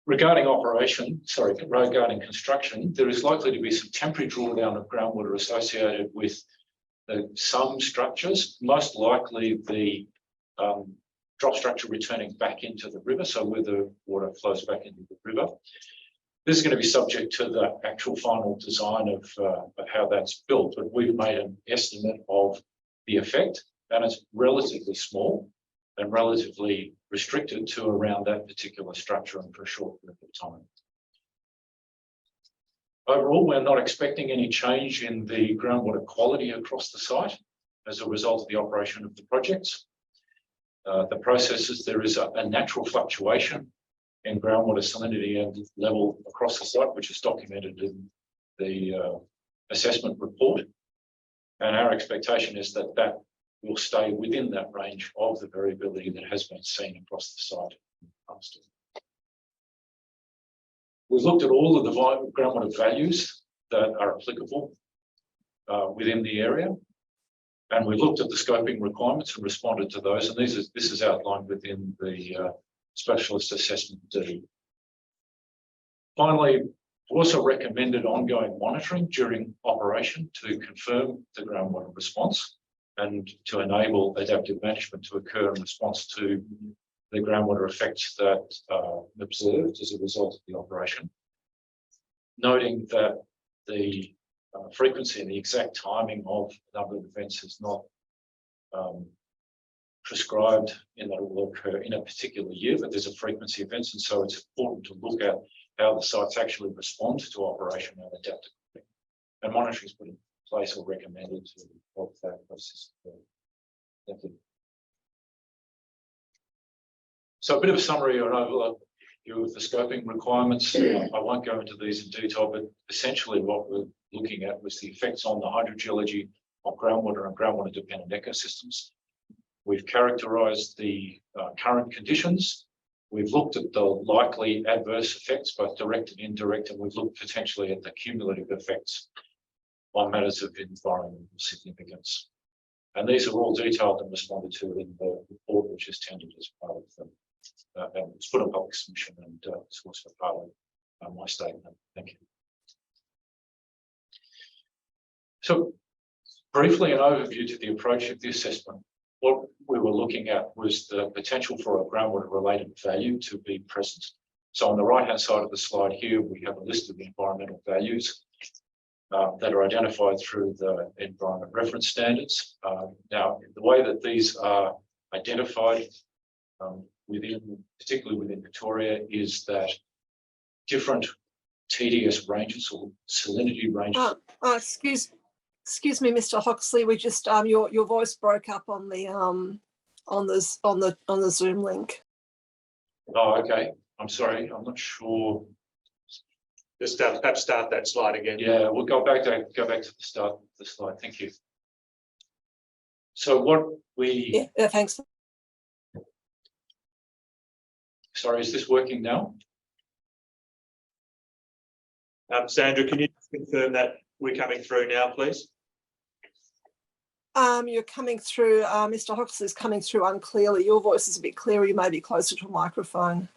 Speaker 9: Regarding construction, there is likely to be some temporary drawdown of groundwater associated with some structures, most likely the drop structure returning back into the river, so where the water flows back into the river. This is going to be subject to the actual final design of how that's built, but we've made an estimate of the effect, and it's relatively small and relatively restricted to around that particular structure and for a short period of time. Overall, we're not expecting any change in the groundwater quality across the site as a result of the operation of the projects. The process is there is a natural fluctuation in groundwater salinity and level across the site, which is documented in the assessment report. And our expectation is that that will stay within that range of the variability that has been seen across the site. We've looked at all of the groundwater values that are applicable within the area, and we looked at the scoping requirements and responded to those, and this is outlined within the specialist assessment D. Finally, we also recommended ongoing monitoring during operation to confirm the groundwater response and to enable adaptive management to occur in response to the groundwater effects that are observed as a result of the operation. Noting that the frequency and the exact timing of a number of events is not prescribed in that it will occur in a particular year, but there's a frequency of events, and so it's important to look at how the sites actually respond to operation and adapt. And monitoring is put in place or recommended to help that process. Thank you. So a bit of a summary or an overview of the scoping requirements. I won't go into these in detail, but essentially what we're looking at was the effects on the hydrogeology of groundwater and groundwater dependent ecosystems. We've characterised the current conditions. We've looked at the likely adverse effects, both direct and indirect, and we've looked potentially at the cumulative effects on matters of environmental significance. And these are all detailed and responded to in the report, which is tendered as part of the it's put on public submission and it's also part of my statement. Thank you. So briefly, an overview to the approach of the assessment. What we were looking at was the potential for a groundwater related value to be present. So on the right hand side of the slide here, we have a list of the environmental values that are identified through the environment reference standards. Now, the way that these are identified particularly within Victoria, is that different TDS ranges or salinity ranges.
Speaker 10: Excuse me, Mr. Hoxley. We just your voice broke up on the Zoom link.
Speaker 9: Oh, okay. I'm sorry. I'm not sure.
Speaker 1: Just perhaps start that slide again.
Speaker 9: Yeah, we'll go back to the start of the slide. Thank you. So what we
Speaker 10: Yeah, thanks.
Speaker 9: Sorry, is this working now?
Speaker 1: Sandra, can you confirm that we're coming through now, please?
Speaker 10: You're coming through, Mr. Hoxley is coming through unclearly. Your voice is a bit clearer. You may be closer to a microphone.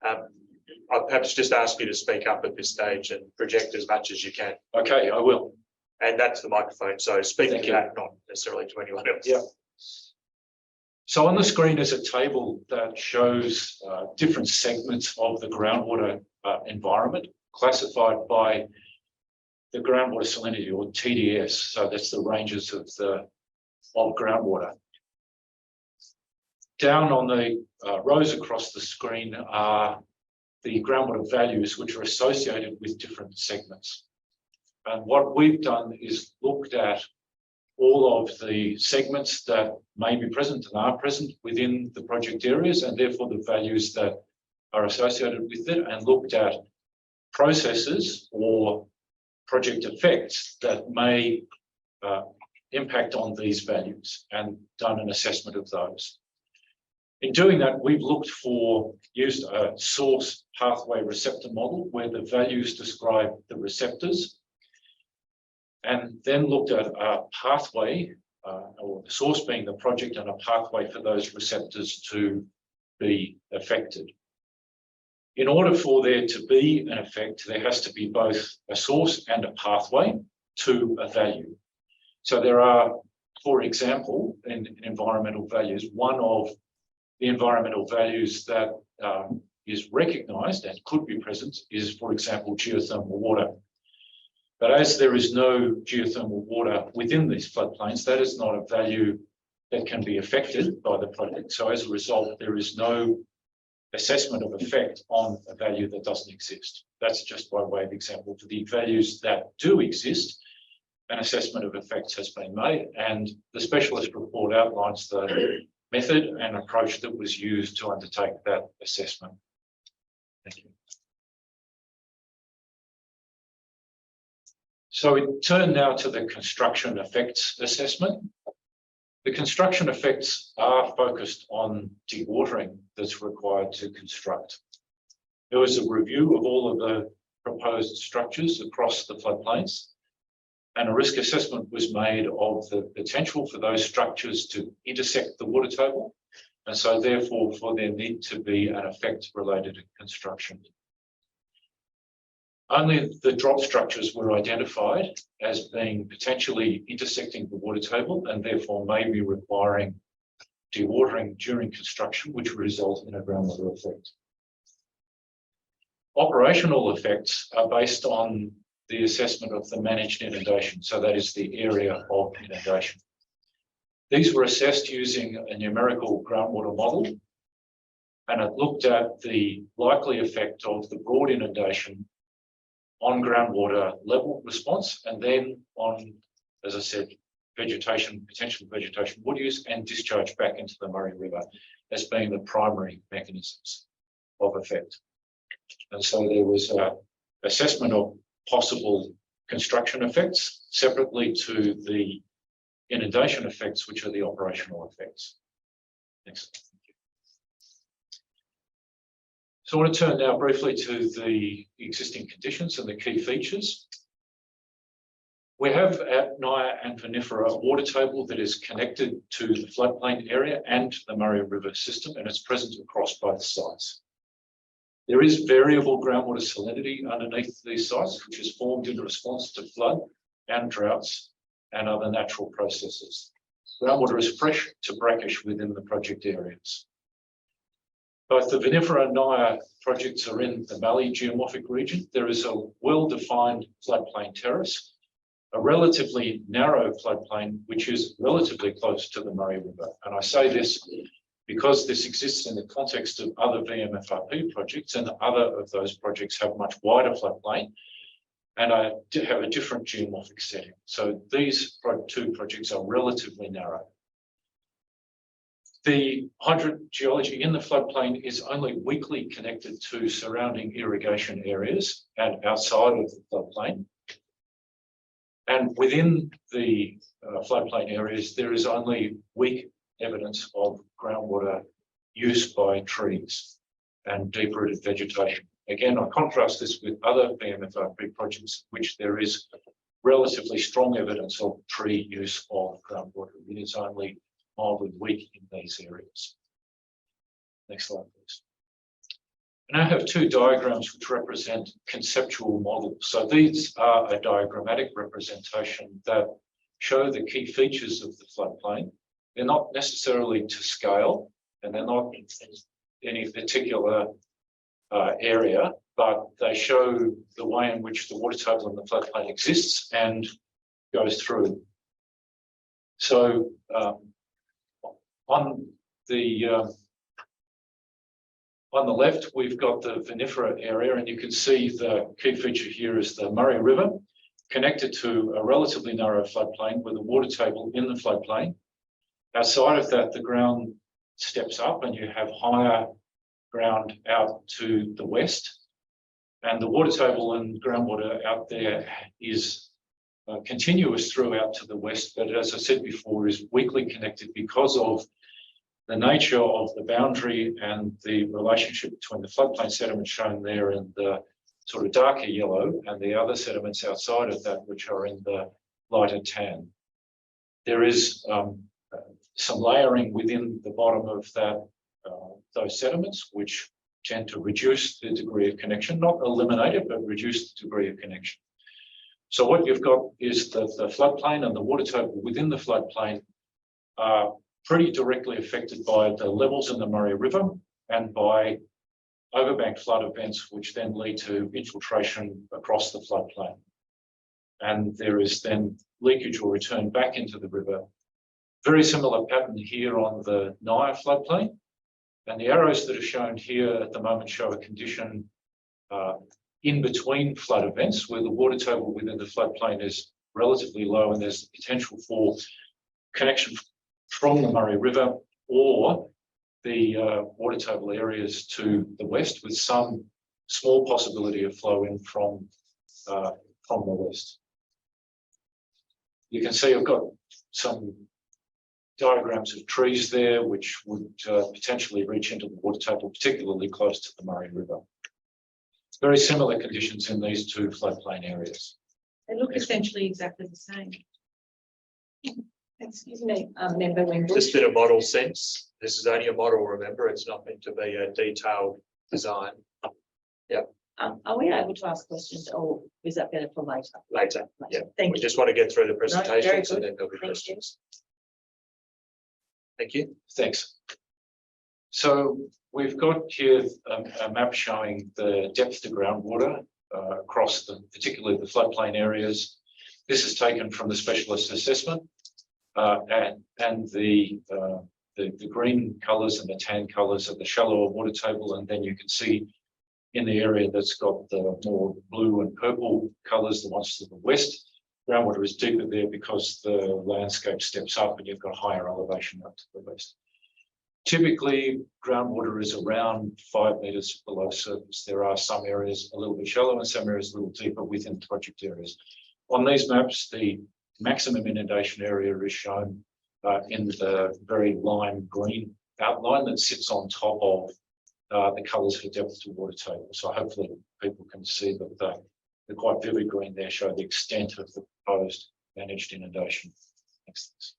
Speaker 1: I'll perhaps just ask you to speak up at this stage and project as much as you can.
Speaker 9: Okay, I will.
Speaker 1: And that's the microphone, so speak
Speaker 9: Thank
Speaker 1: to
Speaker 9: you.
Speaker 1: that, not necessarily to anyone else.
Speaker 9: Yeah. So on the screen is a table that shows different segments of the groundwater environment classified by the groundwater salinity or TDS. So that's the ranges of groundwater. Down on the rows across the screen are the groundwater values which are associated with different segments. And what we've done is looked at all of the segments that may be present and are present within the project areas, and therefore the values that are associated with it, and looked at processes or project effects that may impact on these values and done an assessment of those. In doing that, we've used a source pathway receptor model where the values describe the receptors, and then looked at a pathway, or the source being the project, and a pathway for those receptors to be affected. In order for there to be an effect, there has to be both a source and a pathway to a value. So there are, for example, in environmental values, one of the environmental values that is recognised and could be present is, for example, geothermal water. But as there is no geothermal water within these floodplains, that is not a value that can be affected by the project. So as a result, there is no assessment of effect on a value that doesn't exist. That's just by way of example. For the values that do exist, an assessment of effects has been made, and the specialist report outlines the method and approach that was used to undertake that assessment. Thank you. So we turn now to the construction effects assessment. The construction effects are focused on dewatering that's required to construct. There was a review of all of the proposed structures across the floodplains, and a risk assessment was made of the potential for those structures to intersect the water table, and so therefore for there need to be an effect related to construction. Only the drop structures were identified as being potentially intersecting the water table and therefore may be requiring dewatering during construction, which would result in a groundwater effect. Operational effects are based on the assessment of the managed inundation, so that is the area of inundation. These were assessed using a numerical groundwater model, and it looked at the likely effect of the broad inundation on groundwater level response, and then on, as I said, vegetation, potential vegetation wood use, and discharge back into the Murray River as being the primary mechanisms of effect. And so there was a assessment of possible construction effects separately to the inundation effects, which are the operational effects. Next. So I want to turn now briefly to the existing conditions and the key features. We have at Naya and Vinifera a water table that is connected to the floodplain area and the Murray River system, and it's present across both sites. There is variable groundwater salinity underneath these sites, which is formed in response to flood and droughts and other natural processes. Groundwater is fresh to brackish within the project areas. Both the Vinifera and Naya projects are in the Mallee geomorphic region. There is a well-defined floodplain terrace, a relatively narrow floodplain, which is relatively close to the Murray River. And I say this because this exists in the context of other VMFRP projects, and other of those projects have much wider floodplain and have a different geomorphic setting. So these two projects are relatively narrow. The hydrogeology in the floodplain is only weakly connected to surrounding irrigation areas and outside of the floodplain. And within the floodplain areas, there is only weak evidence of groundwater use by trees and deep-rooted vegetation. Again, I contrast this with other VMFRP projects, which there is relatively strong evidence of tree use of groundwater. It is only mildly weak in these areas. Next slide, please. And I have two diagrams which represent conceptual models. So these are a diagrammatic representation that show the key features of the floodplain. They're not necessarily to scale, and they're not in any particular area, but they show the way in which the water table in the floodplain exists and goes through. So on the left, we've got the Vinifera area, and you can see the key feature here is the Murray River, connected to a relatively narrow floodplain with a water table in the floodplain. Outside of that, the ground steps up and you have higher ground out to the west. And the water table and groundwater out there is continuous throughout to the west, but as I said before, is weakly connected because of the nature of the boundary and the relationship between the floodplain sediment shown there in the sort of darker yellow and the other sediments outside of that, which are in the lighter tan. There is some layering within the bottom of that those sediments, which tend to reduce the degree of connection, not eliminate it, but reduce the degree of connection. So what you've got is the floodplain and the water table within the floodplain are pretty directly affected by the levels in the Murray River and by overbank flood events, which then lead to infiltration across the floodplain. And there is then leakage or return back into the river. Very similar pattern here on the Naya floodplain. And the arrows that are shown here at the moment show a condition in between flood events where the water table within the floodplain is relatively low and there's the potential for connection from the Murray River or the water table areas to the west, with some small possibility of flow in from the west. You can see I've got some diagrams of trees there which would potentially reach into the water table, particularly close to the Murray River. Very similar conditions in these two floodplain areas.
Speaker 4: They look essentially exactly the same.
Speaker 6: Excuse me, Member Wimble.
Speaker 1: Just a bit of model sense. This is only a model, remember, it's not meant to be a detailed design.
Speaker 6: Are we able to ask questions, or is that better for later?
Speaker 1: Later, yeah.
Speaker 6: Thank
Speaker 1: We
Speaker 6: you.
Speaker 1: just want to get through the
Speaker 6: very
Speaker 1: presentations and
Speaker 6: good.
Speaker 1: then there'll be
Speaker 6: Thank you.
Speaker 1: questions. Thank you.
Speaker 9: Thanks. So we've got here a map showing the depth to groundwater across particularly the floodplain areas. This is taken from the specialist assessment and the green colours and the tan colours are the shallower water table, and then you can see in the area that's got the more blue and purple colours, the ones to the west. Groundwater is deeper there because the landscape steps up and you've got higher elevation up to the west. Typically, groundwater is around 5 metres below surface. There are some areas a little bit shallow and some areas a little deeper within project areas. On these maps, the maximum inundation area is shown in the very lime green outline that sits on top of the colours for depth to water table. So hopefully people can see that the quite vivid green there show the extent of the proposed managed inundation. Next.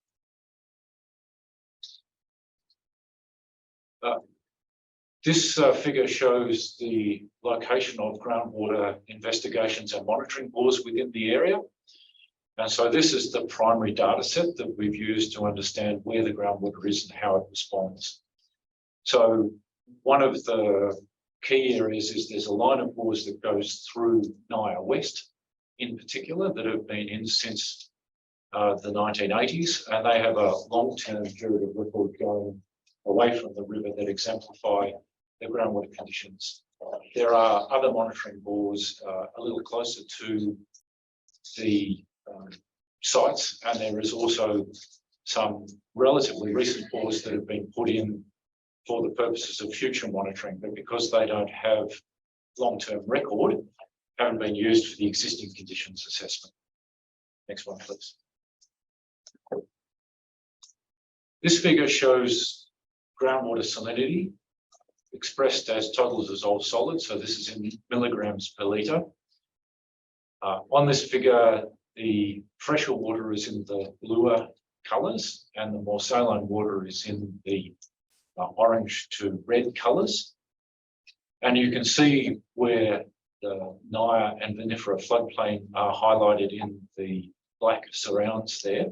Speaker 9: This figure shows the location of groundwater investigations and monitoring bores within the area. And so this is the primary data set that we've used to understand where the groundwater is and how it responds. So one of the key areas is there's a line of bores that goes through Naya West in particular that have been in since the 1980s, and they have a long-term period of record going away from the river that exemplify the groundwater conditions. There are other monitoring bores a little closer to the sites, and there is also some relatively recent bores that have been put in for the purposes of future monitoring, but because they don't have long-term record, haven't been used for the existing conditions assessment. Next one, please. This figure shows groundwater salinity expressed as total dissolved solid. So this is in milligrams per litre. On this figure, the fresher water is in the bluer colours and the more saline water is in the orange to red colours. And you can see where the Naya and Vinifera floodplain are highlighted in the black surrounds there.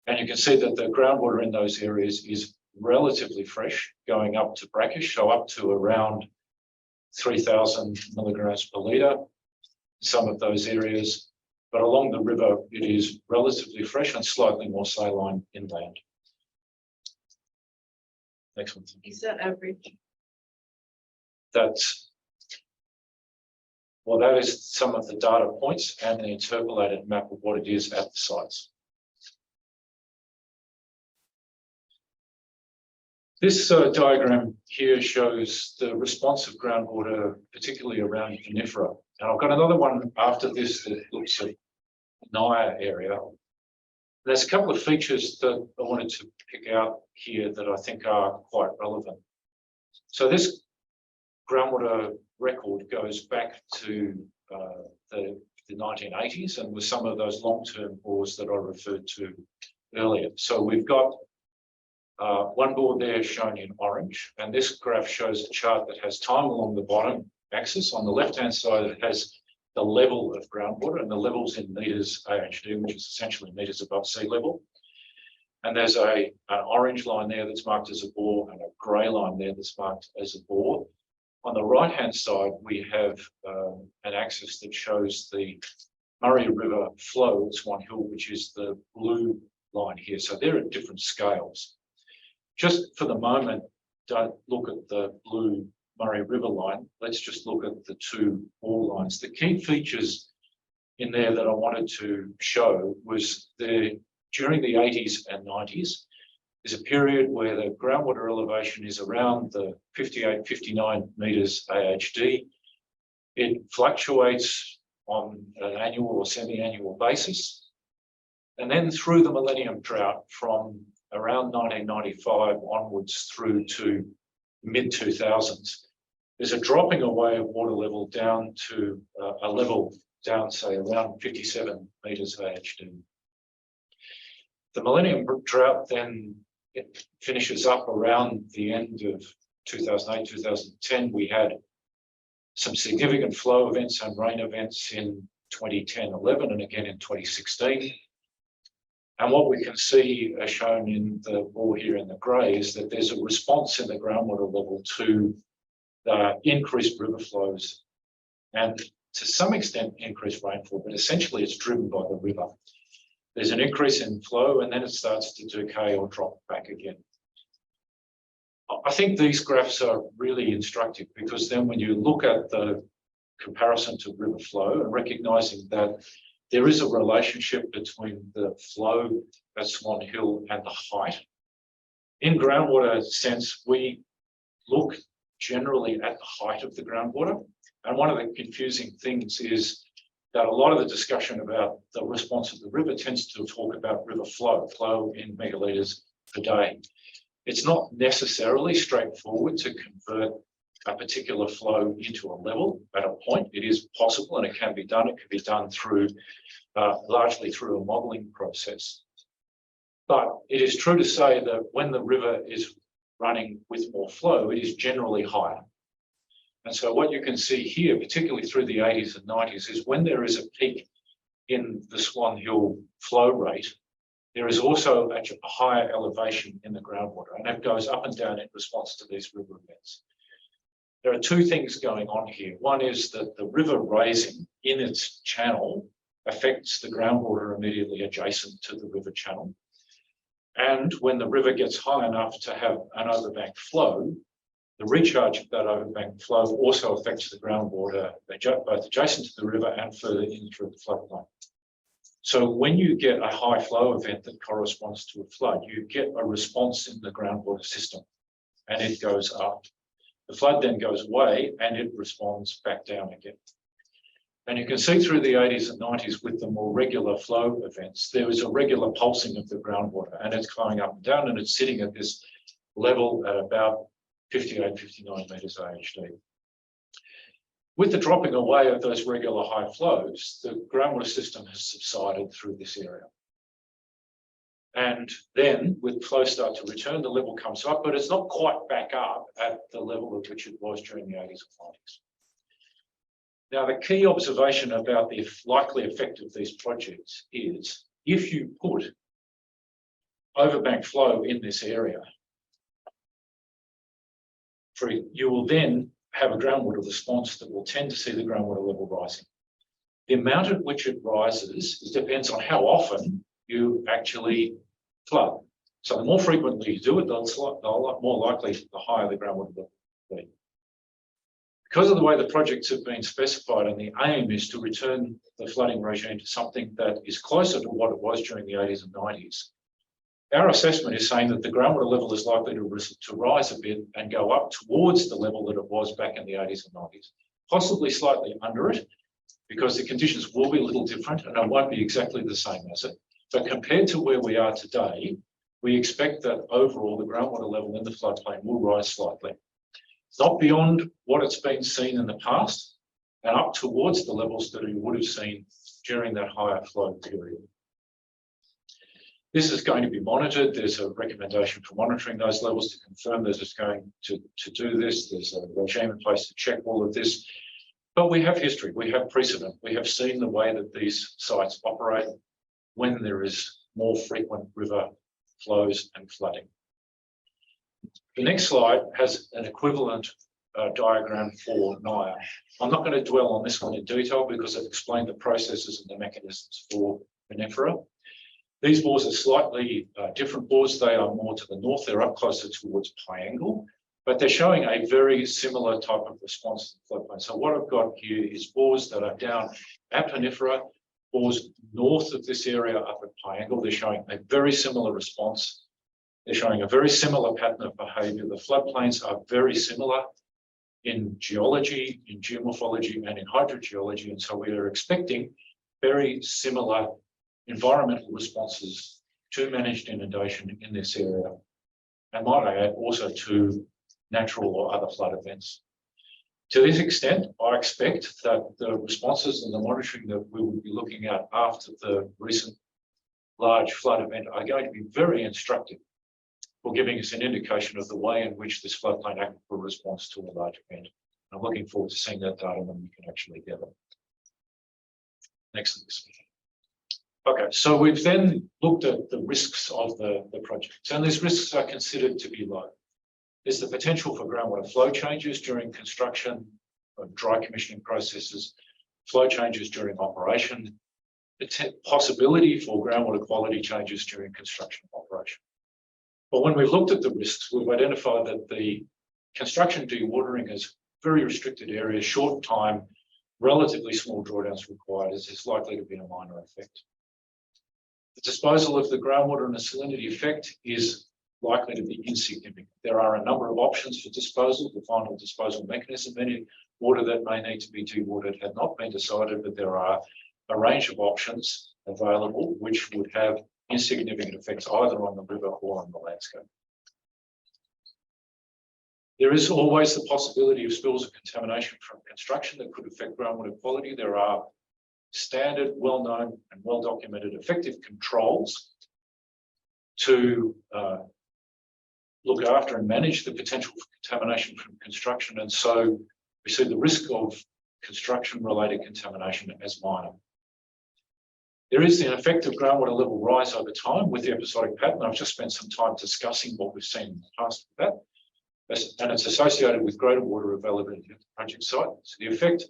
Speaker 9: And you can see that the groundwater in those areas is relatively fresh, going up to brackish, so up to around 3,000 milligrams per litre, some of those areas. But along the river, it is relatively fresh and slightly more saline inland. Next one.
Speaker 6: Is that average?
Speaker 9: That's, well, that is some of the data points and the interpolated map of what it is at the sites. This diagram here shows the response of groundwater, particularly around Vinifera. And I've got another one after this that looks at Naya area. There's a couple of features that I wanted to pick out here that I think are quite relevant. So this groundwater record goes back to the 1980s and with some of those long-term bores that I referred to earlier. So we've got one bore there shown in orange, and this graph shows a chart that has time along the bottom axis. On the left-hand side, it has the level of groundwater, and the level's in meters AHD, which is essentially meters above sea level. And there's an orange line there that's marked as a bore and a grey line there that's marked as a bore. On the right-hand side, we have an axis that shows the Murray River flow at Swan Hill, which is the blue line here. So they're at different scales. Just for the moment, don't look at the blue Murray River line. Let's just look at the two bore lines. The key features in there that I wanted to show was during the 80s and 90s, there's a period where the groundwater elevation is around the 58, 59 metres AHD. It fluctuates on an annual or semi-annual basis. And then through the millennium drought from around 1995 onwards through to mid-2000s, there's a dropping away of water level down to a level down, say, around 57 metres AHD. The millennium drought then it finishes up around the end of 2008, 2010. We had some significant flow events and rain events in 2010-11 and again in 2016. And what we can see as shown in the bore here in the grey is that there's a response in the groundwater level to increased river flows and to some extent increased rainfall, but essentially it's driven by the river. There's an increase in flow and then it starts to decay or drop back again. I think these graphs are really instructive because then when you look at the comparison to river flow and recognizing that there is a relationship between the flow at Swan Hill and the height. In groundwater sense, we look generally at the height of the groundwater. And one of the confusing things is that a lot of the discussion about the response of the river tends to talk about river flow in megalitres per day. It's not necessarily straightforward to convert a particular flow into a level at a point. It is possible and it can be done. It can be done through largely through a modelling process. But it is true to say that when the river is running with more flow, it is generally higher. And so what you can see here, particularly through the 80s and 90s, is when there is a peak in the Swan Hill flow rate, there is also a higher elevation in the groundwater, and that goes up and down in response to these river events. There are two things going on here. One is that the river raising in its channel affects the groundwater immediately adjacent to the river channel. And when the river gets high enough to have an overbank flow, the recharge of that overbank flow also affects the groundwater, both adjacent to the river and further in through the floodplain. So when you get a high flow event that corresponds to a flood, you get a response in the groundwater system and it goes up. The flood then goes away and it responds back down again. And you can see through the 80s and 90s with the more regular flow events, there is a regular pulsing of the groundwater and it's going up and down and it's sitting at this level at about 58, 59 metres AHD. With the dropping away of those regular high flows, the groundwater system has subsided through this area. And then with flow start to return, the level comes up, but it's not quite back up at the level at which it was during the 80s and 90s. Now, the key observation about the likely effect of these projects is if you put overbank flow in this area, you will then have a groundwater response that will tend to see the groundwater level rising. The amount at which it rises depends on how often you actually flood. So the more frequently you do it, the more likely the higher the groundwater level will be. Because of the way the projects have been specified, and the aim is to return the flooding regime to something that is closer to what it was during the 80s and 90s, our assessment is saying that the groundwater level is likely to rise a bit and go up towards the level that it was back in the 80s and 90s, possibly slightly under it, because the conditions will be a little different and it won't be exactly the same as it. But compared to where we are today, we expect that overall the groundwater level in the floodplain will rise slightly. It's not beyond what it's been seen in the past and up towards the levels that you would have seen during that higher flow period. This is going to be monitored. There's a recommendation for monitoring those levels to confirm that it's going to do this. There's a regime in place to check all of this. But we have history, we have precedent. We have seen the way that these sites operate when there is more frequent river flows and flooding. The next slide has an equivalent diagram for NIA. I'm not going to dwell on this one in detail because I've explained the processes and the mechanisms for VMFRP. These bores are slightly different bores. They are more to the north. They're up closer towards Piangle, but they're showing a very similar type of response to the floodplain. So what I've got here is bores that are down at VMFRP, bores north of this area up at Piangle. They're showing a very similar response. They're showing a very similar pattern of behaviour. The floodplains are very similar in geology, in geomorphology, and in hydrogeology. And so we are expecting very similar environmental responses to managed inundation in this area. And might I add also to natural or other flood events. To this extent, I expect that the responses and the monitoring that we will be looking at after the recent large flood event are going to be very instructive for giving us an indication of the way in which this floodplain aquifer responds to a large event. I'm looking forward to seeing that data when we can actually gather. Next slide. Okay, so we've then looked at the risks of the projects, and these risks are considered to be low. There's the potential for groundwater flow changes during construction of dry commissioning processes, flow changes during operation, the possibility for groundwater quality changes during construction of operation. But when we've looked at the risks, we've identified that the construction dewatering is very restricted area, short time, relatively small drawdowns required, as it's likely to be a minor effect. The disposal of the groundwater and the salinity effect is likely to be insignificant. There are a number of options for disposal. The final disposal mechanism, any water that may need to be dewatered had not been decided, but there are a range of options available which would have insignificant effects either on the river or on the landscape. There is always the possibility of spills of contamination from construction that could affect groundwater quality. There are standard, well-known and well-documented effective controls to look after and manage the potential for contamination from construction. And so we see the risk of construction-related contamination as minor. There is an effect of groundwater level rise over time with the episodic pattern. I've just spent some time discussing what we've seen in the past with that. And it's associated with greater water availability at the project site. So the effect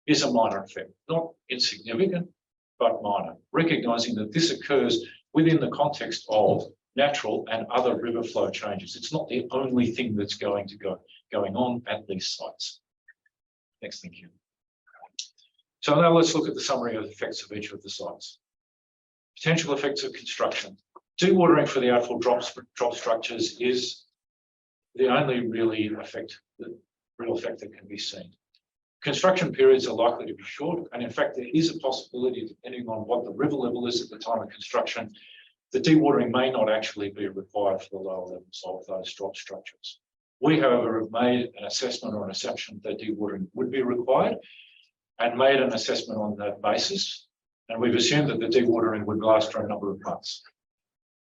Speaker 9: is a minor effect, not insignificant, but minor, recognising that this occurs within the context of natural and other river flow changes. It's not the only thing that's going on at these sites. Next, thank you. So now let's look at the summary of the effects of each of the sites. Potential effects of construction. Dewatering for the outfall drop structures is the only real effect that can be seen. Construction periods are likely to be short, and in fact, there is a possibility, depending on what the river level is at the time of construction, the dewatering may not actually be required for the lower levels of those drop structures. We, however, have made an assessment or an assumption that dewatering would be required and made an assessment on that basis, and we've assumed that the dewatering would last for a number of months.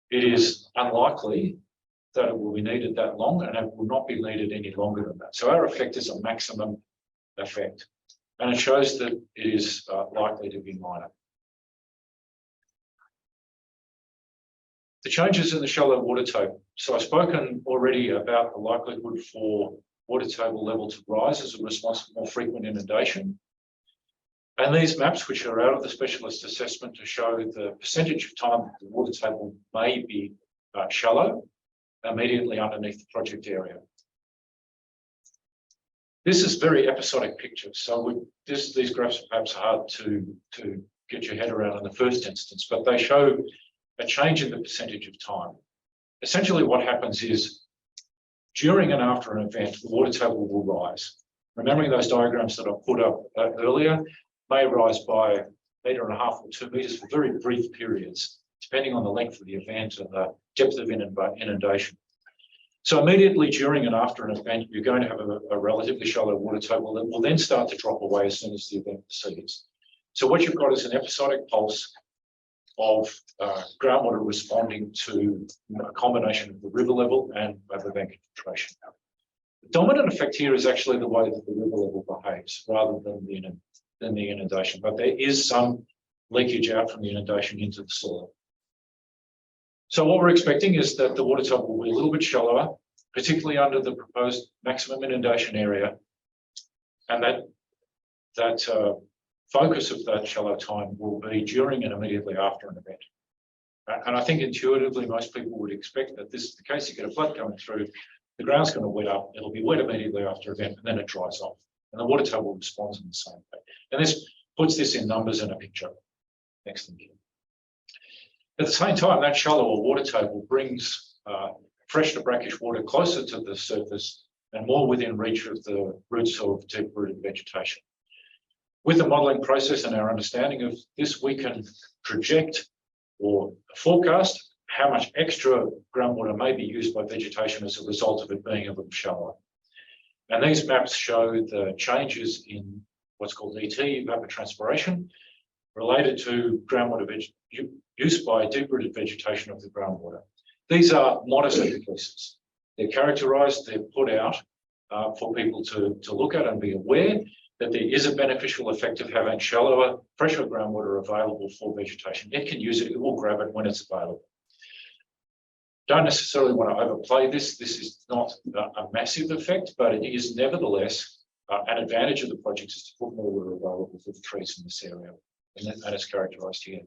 Speaker 9: It is unlikely that it will be needed that long, and it will not be needed any longer than that. So our effect is a maximum effect, and it shows that it is likely to be minor. The changes in the shallow water table. So I've spoken already about the likelihood for water table level to rise as a response to more frequent inundation. And these maps, which are out of the specialist assessment, to show the percentage of time that the water table may be shallow immediately underneath the project area. This is very episodic pictures. So these graphs are perhaps hard to get your head around in the first instance, but they show a change in the percentage of time. Essentially what happens is during and after an event, the water table will rise. Remembering those diagrams that I put up earlier, may rise by 1.5 meters or 2 meters for very brief periods, depending on the length of the event and the depth of inundation. So immediately during and after an event, you're going to have a relatively shallow water table that will then start to drop away as soon as the event proceeds. So what you've got is an episodic pulse of groundwater responding to a combination of the river level and of event infiltration. The dominant effect here is actually the way that the river level behaves rather than the inundation, but there is some leakage out from the inundation into the soil. So what we're expecting is that the water table will be a little bit shallower, particularly under the proposed maximum inundation area, and that focus of that shallow time will be during and immediately after an event. And I think intuitively most people would expect that this is the case. You get a flood coming through, the ground's going to wet up, it'll be wet immediately after an event, and then it dries off. And the water table responds in the same way. And this puts this in numbers in a picture. Next thing. At the same time, that shallower water table brings fresh to brackish water closer to the surface and more within reach of the roots of deep-rooted vegetation. With the modelling process and our understanding of this, we can project or forecast how much extra groundwater may be used by vegetation as a result of it being a little shallower. And these maps show the changes in what's called ET, evapotranspiration, related to groundwater use by deep-rooted vegetation of the groundwater. These are modest increases. They're characterised, they're put out for people to look at and be aware that there is a beneficial effect of having shallower, fresher groundwater available for vegetation. It can use it, it will grab it when it's available. Don't necessarily want to overplay this. This is not a massive effect, but it is nevertheless an advantage of the project is to put more water available for the trees in this area, and it's characterised here.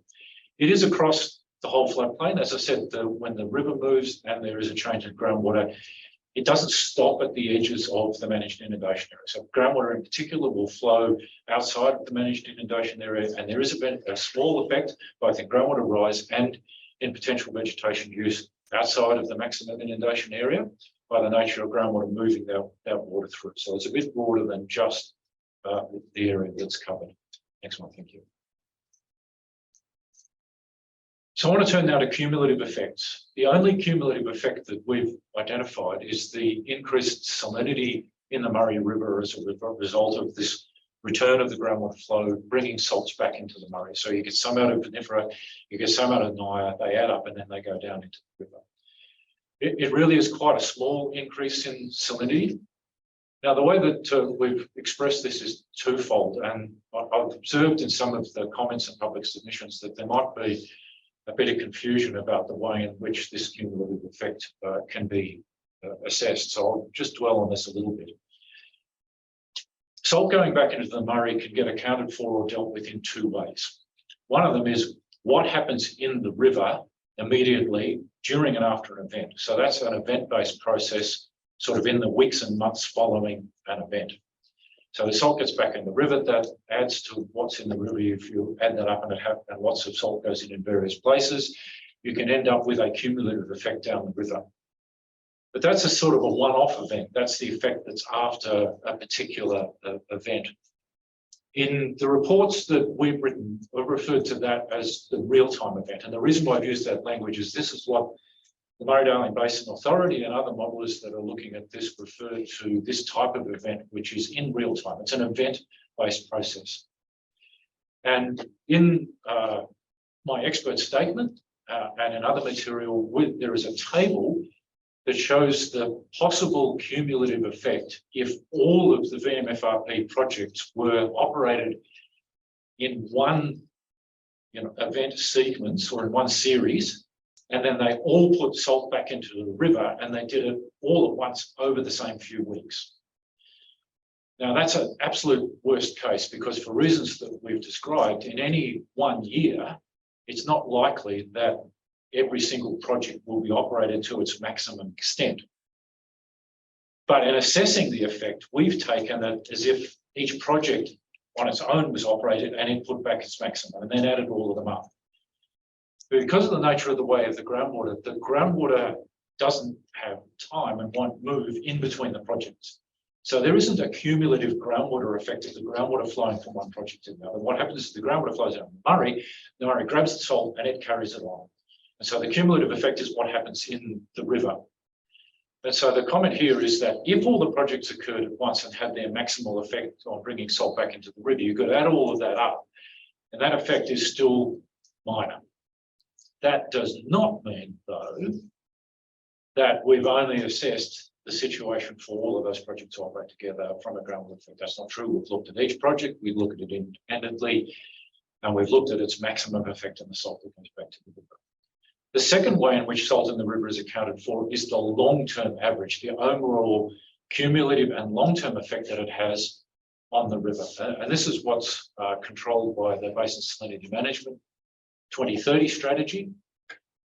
Speaker 9: It is across the whole floodplain. As I said, when the river moves and there is a change in groundwater, it doesn't stop at the edges of the managed inundation area. So groundwater in particular will flow outside of the managed inundation area, and there is a small effect both in groundwater rise and in potential vegetation use outside of the maximum inundation area by the nature of groundwater moving that water through. So it's a bit broader than just the area that's covered. Next one, thank you. So I want to turn now to cumulative effects. The only cumulative effect that we've identified is the increased salinity in the Murray River as a result of this return of the groundwater flow, bringing salts back into the Murray. So you get some out of VMFRP, you get some out of NIA, they add up and then they go down into the river. It really is quite a small increase in salinity. Now, the way that we've expressed this is twofold, and I've observed in some of the comments and public submissions that there might be a bit of confusion about the way in which this cumulative effect can be assessed. So I'll just dwell on this a little bit. Salt going back into the Murray can get accounted for or dealt with in two ways. One of them is what happens in the river immediately during and after an event. So that's an event-based process, sort of in the weeks and months following an event. So the salt gets back in the river, that adds to what's in the river. If you add that up and lots of salt goes in various places, you can end up with a cumulative effect down the river. But that's a sort of a one-off event. That's the effect that's after a particular event. In the reports that we've written, we've referred to that as the real-time event. And the reason why I've used that language is this is what the Murray-Darling Basin Authority and other modelers that are looking at this refer to this type of event, which is in real time. It's an event-based process. And in my expert statement and in other material, there is a table that shows the possible cumulative effect if all of the VMFRP projects were operated in one event sequence or in one series, and then they all put salt back into the river and they did it all at once over the same few weeks. Now that's an absolute worst case because for reasons that we've described, in any 1 year, it's not likely that every single project will be operated to its maximum extent. But in assessing the effect, we've taken it as if each project on its own was operated and it put back its maximum and then added all of them up. But because of the nature of the way of the groundwater doesn't have time and won't move in between the projects. So there isn't a cumulative groundwater effect of the groundwater flowing from one project to another. What happens is the groundwater flows out of the Murray grabs the salt and it carries it on. And so the cumulative effect is what happens in the river. And so the comment here is that if all the projects occurred at once and had their maximal effect on bringing salt back into the river, you could add all of that up. And that effect is still minor. That does not mean, though, that we've only assessed the situation for all of those projects to operate together from a groundwater effect. That's not true. We've looked at each project, we look at it independently, and we've looked at its maximum effect on the salt that comes back to the river. The second way in which salt in the river is accounted for is the long-term average, the overall cumulative and long-term effect that it has on the river. And this is what's controlled by the Basin Salinity Management 2030 strategy.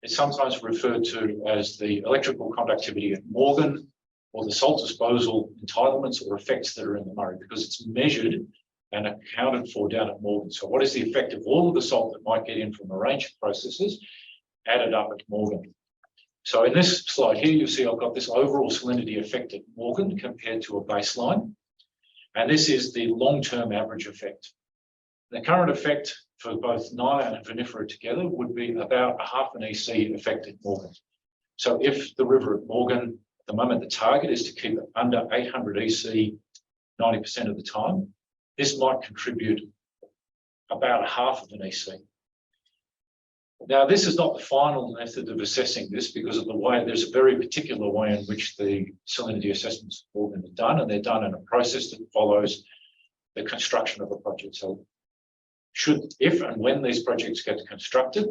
Speaker 9: It's sometimes referred to as the electrical conductivity at Morgan or the salt disposal entitlements or effects that are in the Murray because it's measured and accounted for down at Morgan. So what is the effect of all of the salt that might get in from a range of processes added up at Morgan? So in this slide here, you see I've got this overall salinity effect at Morgan compared to a baseline. And this is the long-term average effect. The current effect for both NIA and VMFRP together would be about a half an EC effect at Morgan. So if the river at Morgan, at the moment, the target is to keep it under 800 EC 90% of the time, this might contribute about a half of an EC. Now, this is not the final method of assessing this because of the way, there's a very particular way in which the salinity assessments are done, and they're done in a process that follows the construction of a project. So if and when these projects get constructed,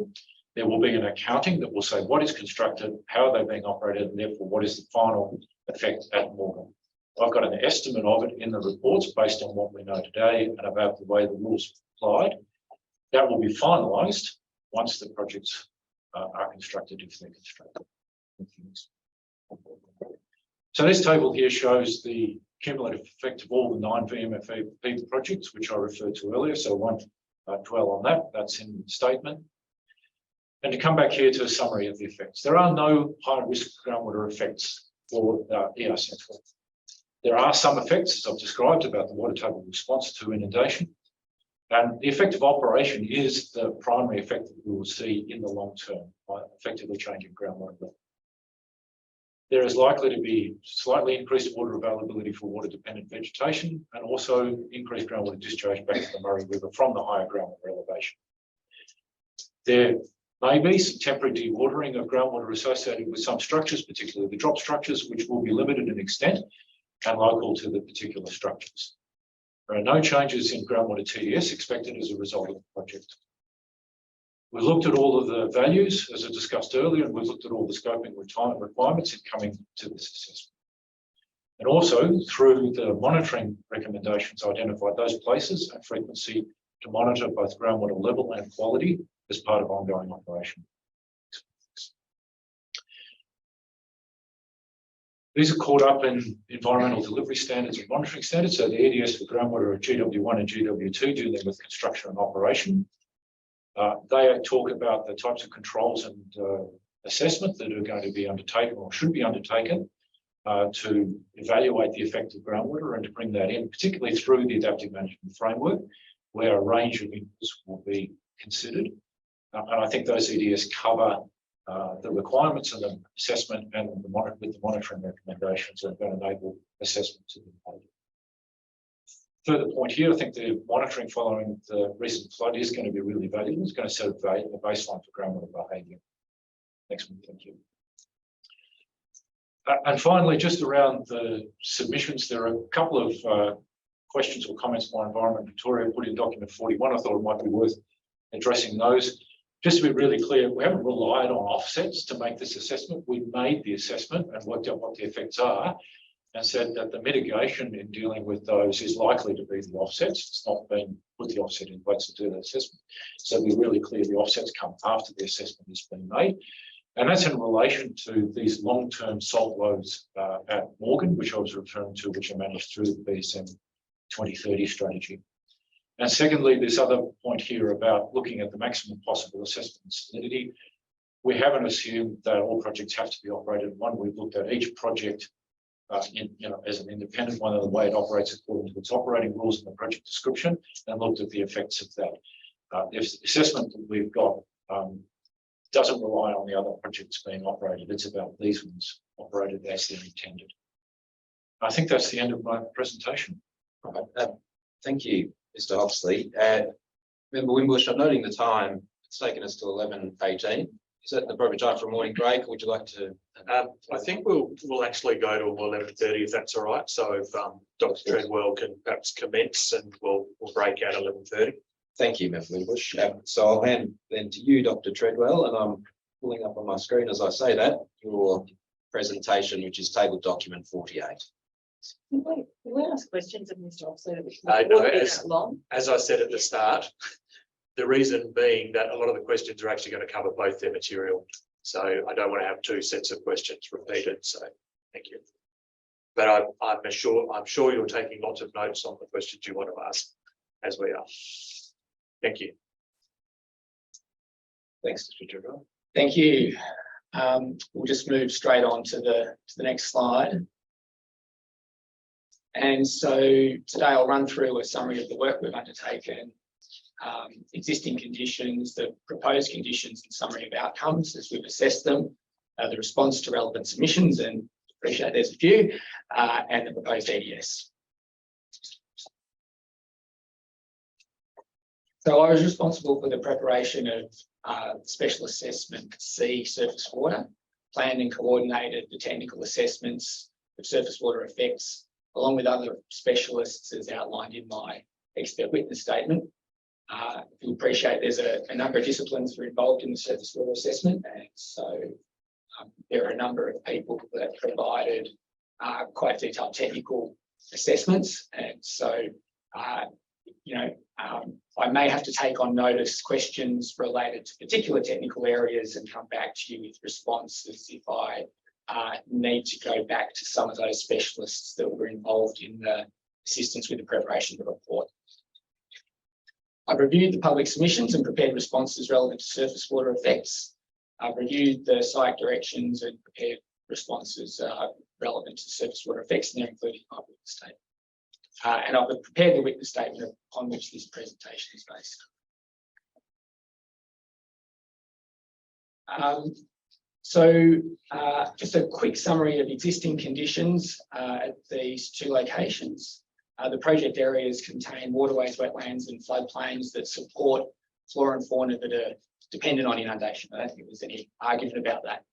Speaker 9: there will be an accounting that will say what is constructed, how are they being operated, and therefore what is the final effect at Morgan. I've got an estimate of it in the reports based on what we know today and about the way the rules are applied. That will be finalised once the projects are constructed if they're constructed. So this table here shows the cumulative effect of all the 9 VMFRP projects, which I referred to earlier, so I won't dwell on that. That's in the statement. And to come back here to a summary of the effects. There are no high-risk groundwater effects for ER Central. There are some effects, as I've described, about the water table response to inundation. And the effect of operation is the primary effect that we will see in the long term by effectively changing groundwater level. There is likely to be slightly increased water availability for water-dependent vegetation and also increased groundwater discharge back to the Murray River from the higher groundwater elevation. There may be some temporary dewatering of groundwater associated with some structures, particularly the drop structures, which will be limited in extent and local to the particular structures. There are no changes in groundwater TDS expected as a result of the project. We looked at all of the values, as I discussed earlier, and we've looked at all the scoping requirements in coming to this assessment. And also, through the monitoring recommendations, identified those places and frequency to monitor both groundwater level and quality as part of ongoing operation. These are caught up in environmental delivery standards and monitoring standards. So the EDS for groundwater are GW1 and GW2, dealing with construction and operation. They talk about the types of controls and assessment that are going to be undertaken or should be undertaken to evaluate the effect of groundwater and to bring that in, particularly through the adaptive management framework, where a range of inputs will be considered. And I think those EDS cover the requirements and the assessment and with the monitoring recommendations that are going to enable assessment to be made. Further point here, I think the monitoring following the recent flood is going to be really valuable. It's going to set a baseline for groundwater behaviour. Next one, thank you. And finally, just around the submissions, there are a couple of questions or comments by Environment Victoria put in document 41. I thought it might be worth addressing those. Just to be really clear, we haven't relied on offsets to make this assessment. We made the assessment and worked out what the effects are and said that the mitigation in dealing with those is likely to be the offsets. It's not been put the offset in place to do that assessment. So we're really clear the offsets come after the assessment has been made. And that's in relation to these long-term salt loads at Morgan, which I was referring to, which are managed through the BSM 2030 strategy. And secondly, this other point here about looking at the maximum possible assessment and salinity. We haven't assumed that all projects have to be operated. One, we've looked at each project as an independent one of the way it operates according to its operating rules in the project description and looked at the effects of that. The assessment that we've got doesn't rely on the other projects being operated. It's about these ones operated as they're intended. I think that's the end of my presentation.
Speaker 8: Right. Thank you, Mr. Hopsley. Member Wimbush, I'm noting the time. It's taken us to 11:18. Is that the appropriate time for a morning break, or would you like to?
Speaker 1: I think we'll actually go to 11:30 if that's all right. So if Dr. Treadwell can perhaps commence, and we'll break out 11:30.
Speaker 8: Thank you, Member Wimbush. So I'll hand then to you, Dr. Treadwell, and I'm pulling up on my screen as I say that your presentation, which is table document 48.
Speaker 6: Can we ask questions of Mr. Hopsley?
Speaker 1: No, as I said at the start, the reason being that a lot of the questions are actually going to cover both their material. So I don't want to have two sets of questions repeated. So thank you. But I'm sure you're taking lots of notes on the questions you want to ask, as we are. Thank you.
Speaker 8: Thanks, Mr. Treadwell.
Speaker 11: Thank you. We'll just move straight on to the next slide. And so today I'll run through a summary of the work we've undertaken, existing conditions, the proposed conditions, and summary of outcomes as we've assessed them, the response to relevant submissions, and appreciate there's a few, and the proposed EDS. So I was responsible for the preparation of Special Assessment C surface water, planned and coordinated the technical assessments of surface water effects, along with other specialists as outlined in my expert witness statement. You appreciate there's a number of disciplines that are involved in the surface water assessment, and so there are a number of people that provided quite detailed technical assessments, and so I may have to take on notice questions related to particular technical areas and come back to you with responses if I need to go back to some of those specialists that were involved in the assistance with the preparation of the report. I've reviewed the public submissions and prepared responses relevant to surface water effects. I've reviewed the SIAC directions and prepared responses relevant to surface water effects, and they're included in my witness statement. And I've prepared the witness statement on which this presentation is based. Just a quick summary of existing conditions at these two locations. The project areas contain waterways, wetlands and floodplains that support flora and fauna that are dependent on inundation. I don't think there's any argument about that.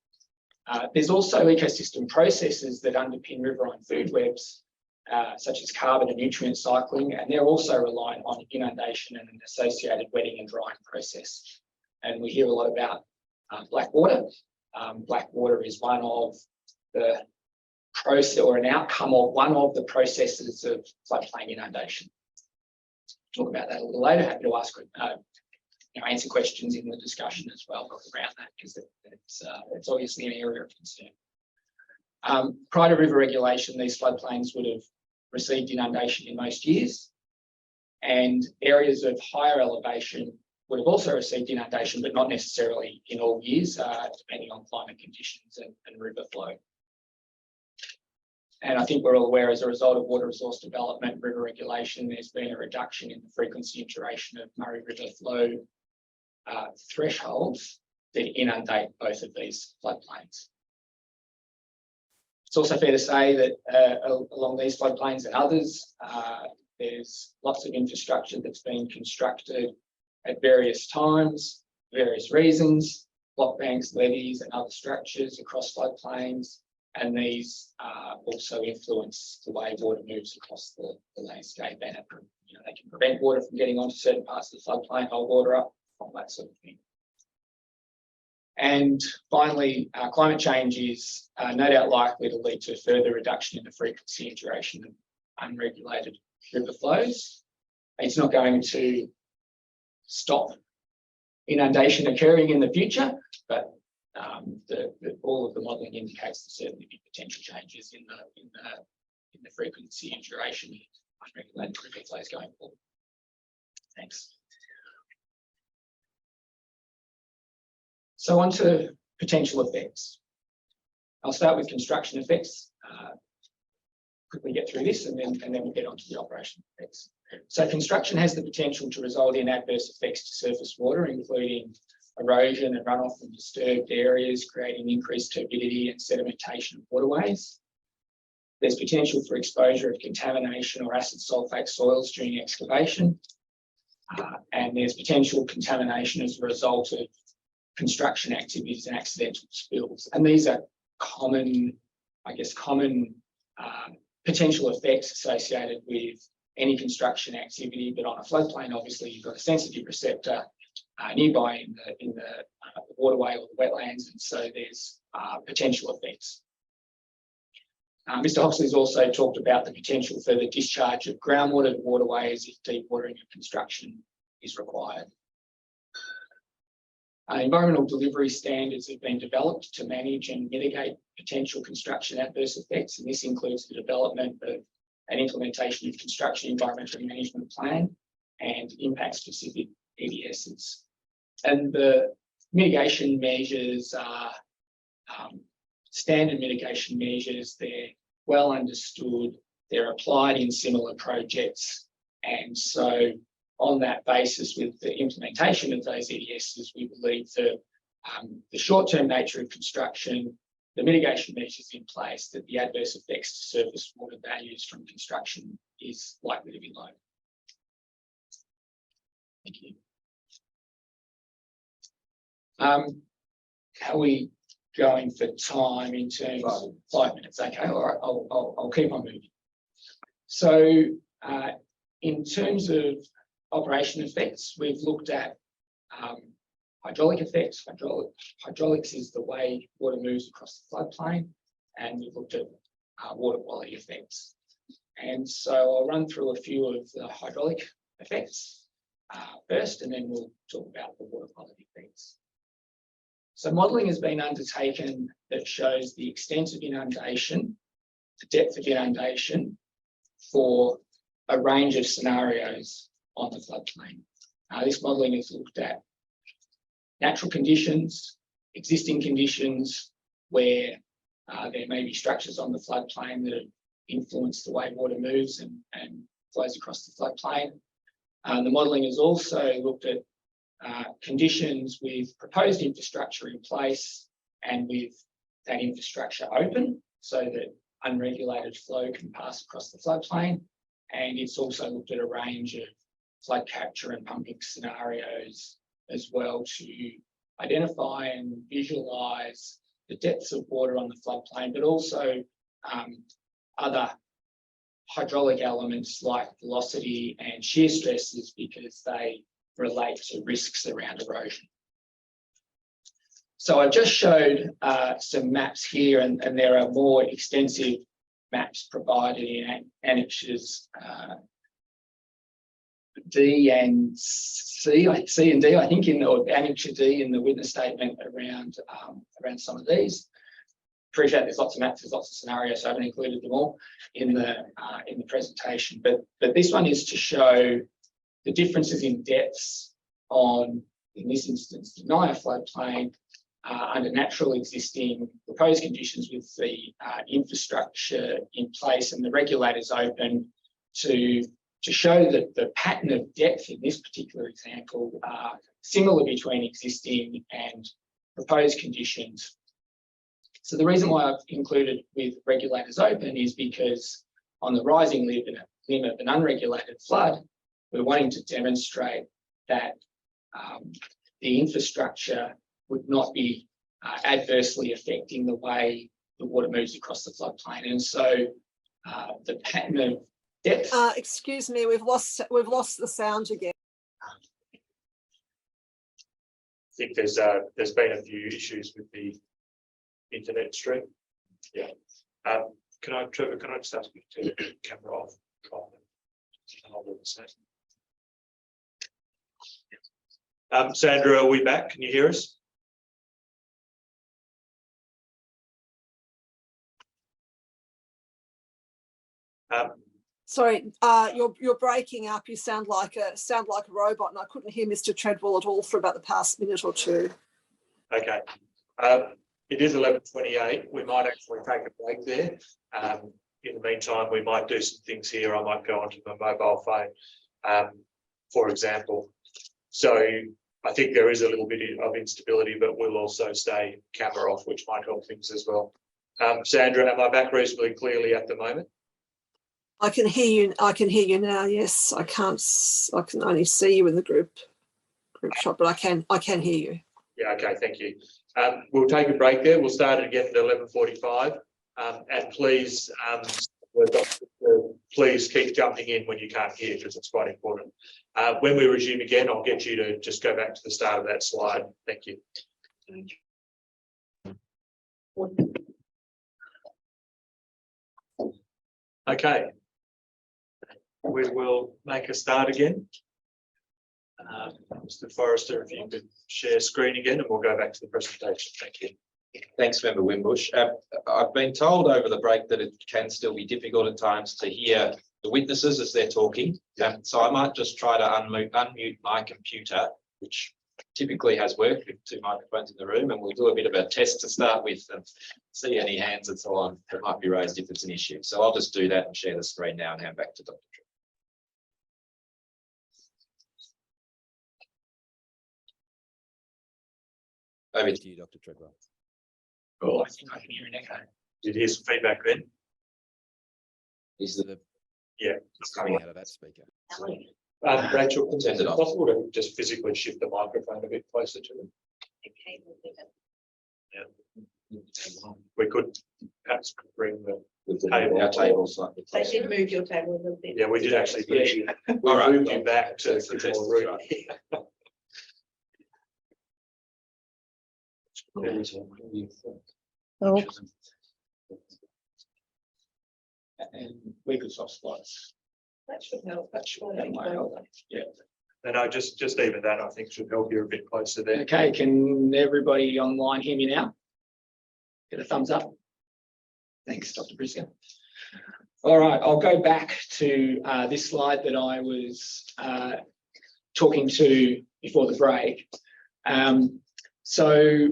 Speaker 11: There's also ecosystem processes that underpin riverine food webs, such as carbon and nutrient cycling, and they're also reliant on inundation and an associated wetting and drying process. And we hear a lot about black water. Black water is one of the process or an outcome of one of the processes of floodplain inundation. Talk about that a little later. Happy to ask, answer questions in the discussion as well around that, because it's obviously an area of concern. Prior to river regulation, these floodplains would have received inundation in most years, and areas of higher elevation would have also received inundation, but not necessarily in all years, depending on climate conditions and river flow. And I think we're all aware, as a result of water resource development, river regulation, there's been a reduction in the frequency and duration of Murray River flow thresholds that inundate both of these floodplains. It's also fair to say that along these floodplains and others, there's lots of infrastructure that's been constructed at various times, various reasons, block banks, levees and other structures across floodplains, and these also influence the way water moves across the landscape, and they can prevent water from getting onto certain parts of the floodplain, hold water up, all that sort of thing. And finally, climate change is no doubt likely to lead to a further reduction in the frequency and duration of unregulated river flows. It's not going to stop inundation occurring in the future, but all of the modelling indicates there certainly be potential changes in the frequency and duration of unregulated river flows going forward. Thanks. So on to potential effects. I'll start with construction effects. Quickly get through this and then we'll get on to the operation effects. So construction has the potential to result in adverse effects to surface water, including erosion and runoff from disturbed areas, creating increased turbidity and sedimentation of waterways. There's potential for exposure of contamination or acid sulfate soils during excavation. And there's potential contamination as a result of construction activities and accidental spills. And these are common potential effects associated with any construction activity, but on a floodplain, obviously you've got a sensitive receptor nearby in the waterway or the wetlands, and so there's potential effects. Mr. Hoxley's also talked about the potential for the discharge of groundwater to waterways if deep watering of construction is required. Environmental delivery standards have been developed to manage and mitigate potential construction adverse effects, and this includes the development of an implementation of construction environmental management plan and impact-specific EDSs. And the mitigation measures are standard mitigation measures. They're well understood. They're applied in similar projects, and so on that basis, with the implementation of those EDSs, we believe that the short-term nature of construction, the mitigation measures in place, that the adverse effects to surface water values from construction is likely to be low. Thank you. How are we going for time in terms of 5 minutes? Okay, all right, I'll keep on moving. So in terms of operation effects, we've looked at hydraulic effects. Hydraulics is the way water moves across the floodplain, and we've looked at water quality effects. And so I'll run through a few of the hydraulic effects first, and then we'll talk about the water quality piece. So modelling has been undertaken that shows the extent of inundation, the depth of inundation for a range of scenarios on the floodplain. This modelling has looked at natural conditions, existing conditions where there may be structures on the floodplain that influence the way water moves and flows across the floodplain. The modelling has also looked at conditions with proposed infrastructure in place and with that infrastructure open so that unregulated flow can pass across the floodplain. And it's also looked at a range of flood capture and pumping scenarios as well to identify and visualise the depths of water on the floodplain, but also other hydraulic elements like velocity and shear stresses because they relate to risks around erosion. So I've just showed some maps here, and there are more extensive maps provided in annexes D and C and D, I think, or annexure D in the witness statement around some of these. Appreciate there's lots of maps, there's lots of scenarios, so I haven't included them all in the presentation. But this one is to show the differences in depths on, in this instance, the Naya floodplain under natural existing proposed conditions with the infrastructure in place and the regulators open to show that the pattern of depth in this particular example are similar between existing and proposed conditions. So the reason why I've included with regulators open is because on the rising limit of an unregulated flood, we're wanting to demonstrate that the infrastructure would not be adversely affecting the way the water moves across the floodplain. And so the pattern of depth.
Speaker 10: Excuse me, we've lost the sound again.
Speaker 1: I think there's been a few issues with the internet stream. Yeah. Trevor, can I just ask you to turn the camera off? Sandra, are we back? Can you hear us?
Speaker 10: Sorry, you're breaking up. You sound like a robot, and I couldn't hear Mr. Treadwell at all for about the past minute or two.
Speaker 1: Okay. It is 11:28. We might actually take a break there. In the meantime, we might do some things here. I might go onto my mobile phone, for example. So I think there is a little bit of instability, but we'll also stay camera off, which might help things as well. Sandra, am I back reasonably clearly at the moment?
Speaker 10: I can hear you. I can hear you now. Yes, I can't. I can only see you in the group shot, but I can hear you.
Speaker 1: Yeah. Okay. Thank you. We'll take a break there. We'll start it again at 11:45. And please, please keep jumping in when you can't hear, because it's quite important. When we resume again, I'll get you to just go back to the start of that slide. Thank you. Okay. We will make a start again. Mr. Forrester, if you could share screen again, and we'll go back to the presentation. Thank you.
Speaker 8: Thanks, Member Wimbush. I've been told over the break that it can still be difficult at times to hear the witnesses as they're talking. So I might just try to unmute my computer, which typically has worked with 2 microphones in the room, and we'll do a bit of a test to start with and see any hands and so on that might be raised if it's an issue. So I'll just do that and share the screen now and hand back to Dr. Over to you, Dr. Treadwell.
Speaker 11: Oh, I think I can hear an echo.
Speaker 1: Did you hear some feedback then?
Speaker 8: Is the
Speaker 1: It's
Speaker 8: coming out of that speaker?
Speaker 1: Rachel, is
Speaker 8: Turn
Speaker 1: it
Speaker 8: it off.
Speaker 1: possible to just physically shift the microphone a bit closer to them? Yeah. We could perhaps bring the
Speaker 8: Our table slightly
Speaker 4: They
Speaker 8: closer.
Speaker 4: did move your table a little bit.
Speaker 1: Yeah, we did actually.
Speaker 8: Yeah.
Speaker 1: We
Speaker 8: All right.
Speaker 1: moved you back to
Speaker 8: That's the
Speaker 1: the
Speaker 8: test,
Speaker 1: more room.
Speaker 8: right.
Speaker 10: Oh.
Speaker 11: And we could soft spots.
Speaker 4: That should help.
Speaker 11: That might help. Yeah.
Speaker 1: And I just even that I think should help you a bit closer there.
Speaker 11: Okay, can everybody online hear me now? Get a thumbs up. Thanks, Dr. Briscoe. All right, I'll go back to this slide that I was talking to before the break. So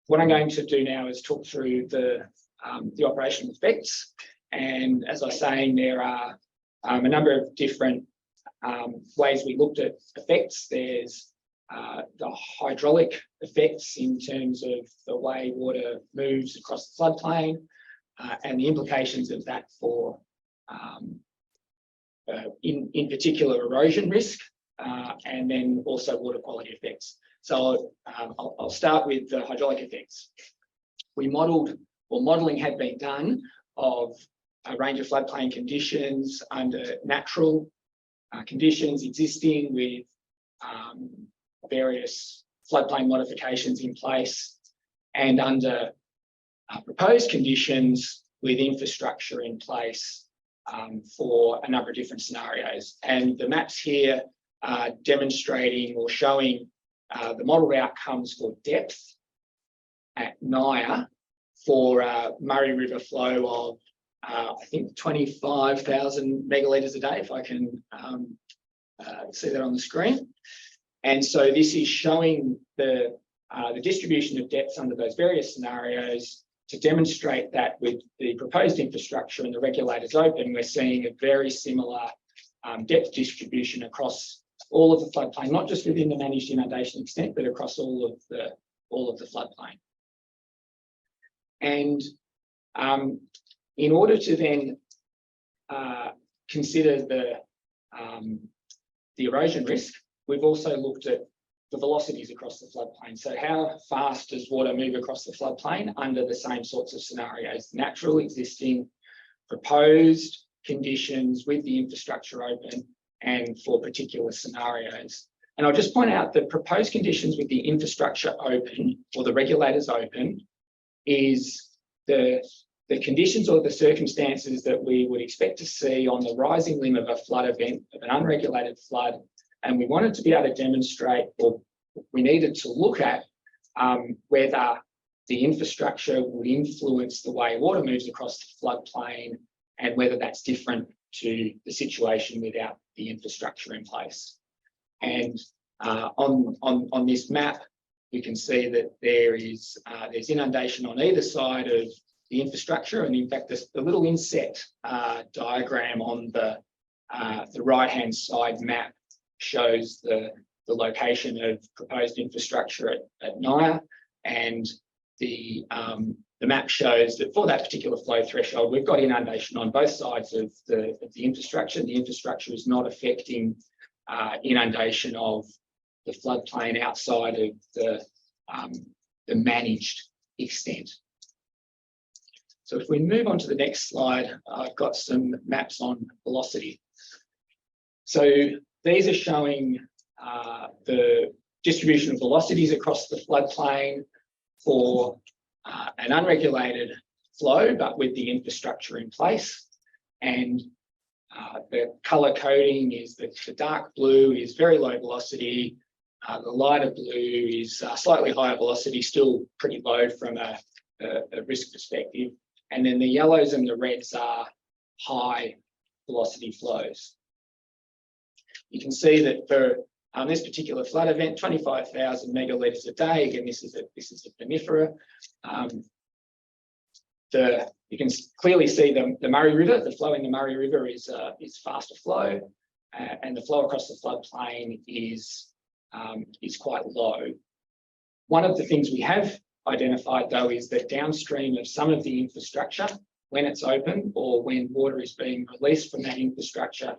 Speaker 11: what I'm going to do now is talk through the operational effects. And as I was saying, there are a number of different ways we looked at effects. There's the hydraulic effects in terms of the way water moves across the floodplain and the implications of that for, in particular, erosion risk, and then also water quality effects. So I'll start with the hydraulic effects. We modelled, or modelling had been done of a range of floodplain conditions under natural conditions existing with various floodplain modifications in place, and under proposed conditions with infrastructure in place for a number of different scenarios. And the maps here are demonstrating or showing the modelled outcomes for depth at NIA for Murray River flow of I think 25,000 megalitres a day, if I can see that on the screen. And so this is showing the distribution of depths under those various scenarios to demonstrate that with the proposed infrastructure and the regulators open, we're seeing a very similar depth distribution across all of the floodplain, not just within the managed inundation extent, but across all of the floodplain. And in order to then consider the erosion risk, we've also looked at the velocities across the floodplain. So how fast does water move across the floodplain under the same sorts of scenarios? Natural, existing, proposed conditions with the infrastructure open, and for particular scenarios. And I'll just point out that proposed conditions with the infrastructure open, or the regulators open, is the conditions or the circumstances that we would expect to see on the rising limb of a flood event, of an unregulated flood. And we wanted to be able to demonstrate, or we needed to look at whether the infrastructure would influence the way water moves across the floodplain, and whether that's different to the situation without the infrastructure in place. And on this map, we can see that there's inundation on either side of the infrastructure. And in fact, the little inset diagram on the right-hand side map shows the location of proposed infrastructure at NIA, and the map shows that for that particular flow threshold, we've got inundation on both sides of the infrastructure. The infrastructure is not affecting inundation of the floodplain outside of the managed extent. So if we move on to the next slide, I've got some maps on velocity. So these are showing the distribution of velocities across the floodplain for an unregulated flow, but with the infrastructure in place. And the colour coding is that the dark blue is very low velocity, the lighter blue is slightly higher velocity, still pretty low from a risk perspective. And then the yellows and the reds are high velocity flows. You can see that for this particular flood event, 25,000 megalitres a day. Again, this is a vinifera. You can clearly see the Murray River. The flow in the Murray River is faster flow, and the flow across the floodplain is quite low. One of the things we have identified, though, is that downstream of some of the infrastructure, when it's open or when water is being released from that infrastructure,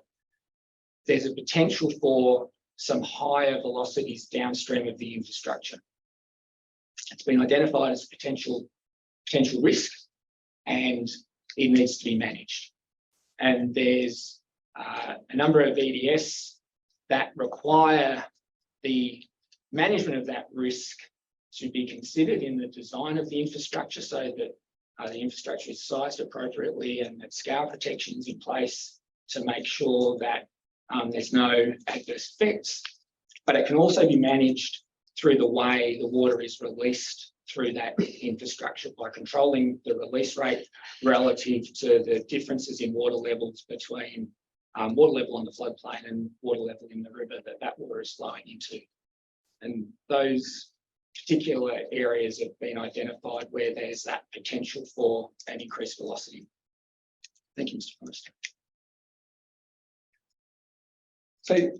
Speaker 11: there's a potential for some higher velocities downstream of the infrastructure. It's been identified as a potential risk, and it needs to be managed. And there's a number of EDS that require the management of that risk to be considered in the design of the infrastructure, so that the infrastructure is sized appropriately and that scour protection is in place to make sure that there's no adverse effects, but it can also be managed through the way the water is released through that infrastructure by controlling the release rate relative to the differences in water levels between water level on the floodplain and water level in the river that water is flowing into. And those particular areas have been identified where there's that potential for an increased velocity. Thank you, Mr. Forrester. So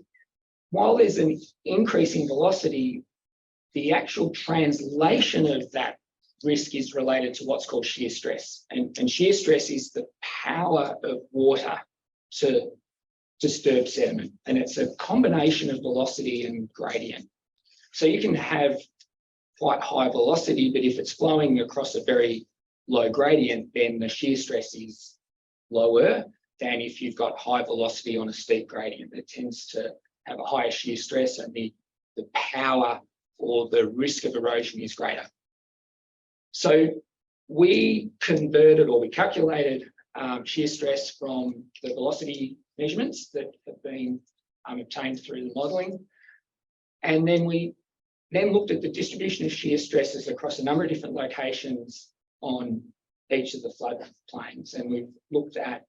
Speaker 11: while there's an increase in velocity, the actual translation of that risk is related to what's called shear stress. And shear stress is the power of water to disturb sediment. And it's a combination of velocity and gradient. So you can have quite high velocity, but if it's flowing across a very low gradient, then the shear stress is lower than if you've got high velocity on a steep gradient. It tends to have a higher shear stress, and the power or the risk of erosion is greater. So we converted, or we calculated shear stress from the velocity measurements that have been obtained through the modelling. And then we looked at the distribution of shear stresses across a number of different locations on each of the floodplains. And we've looked at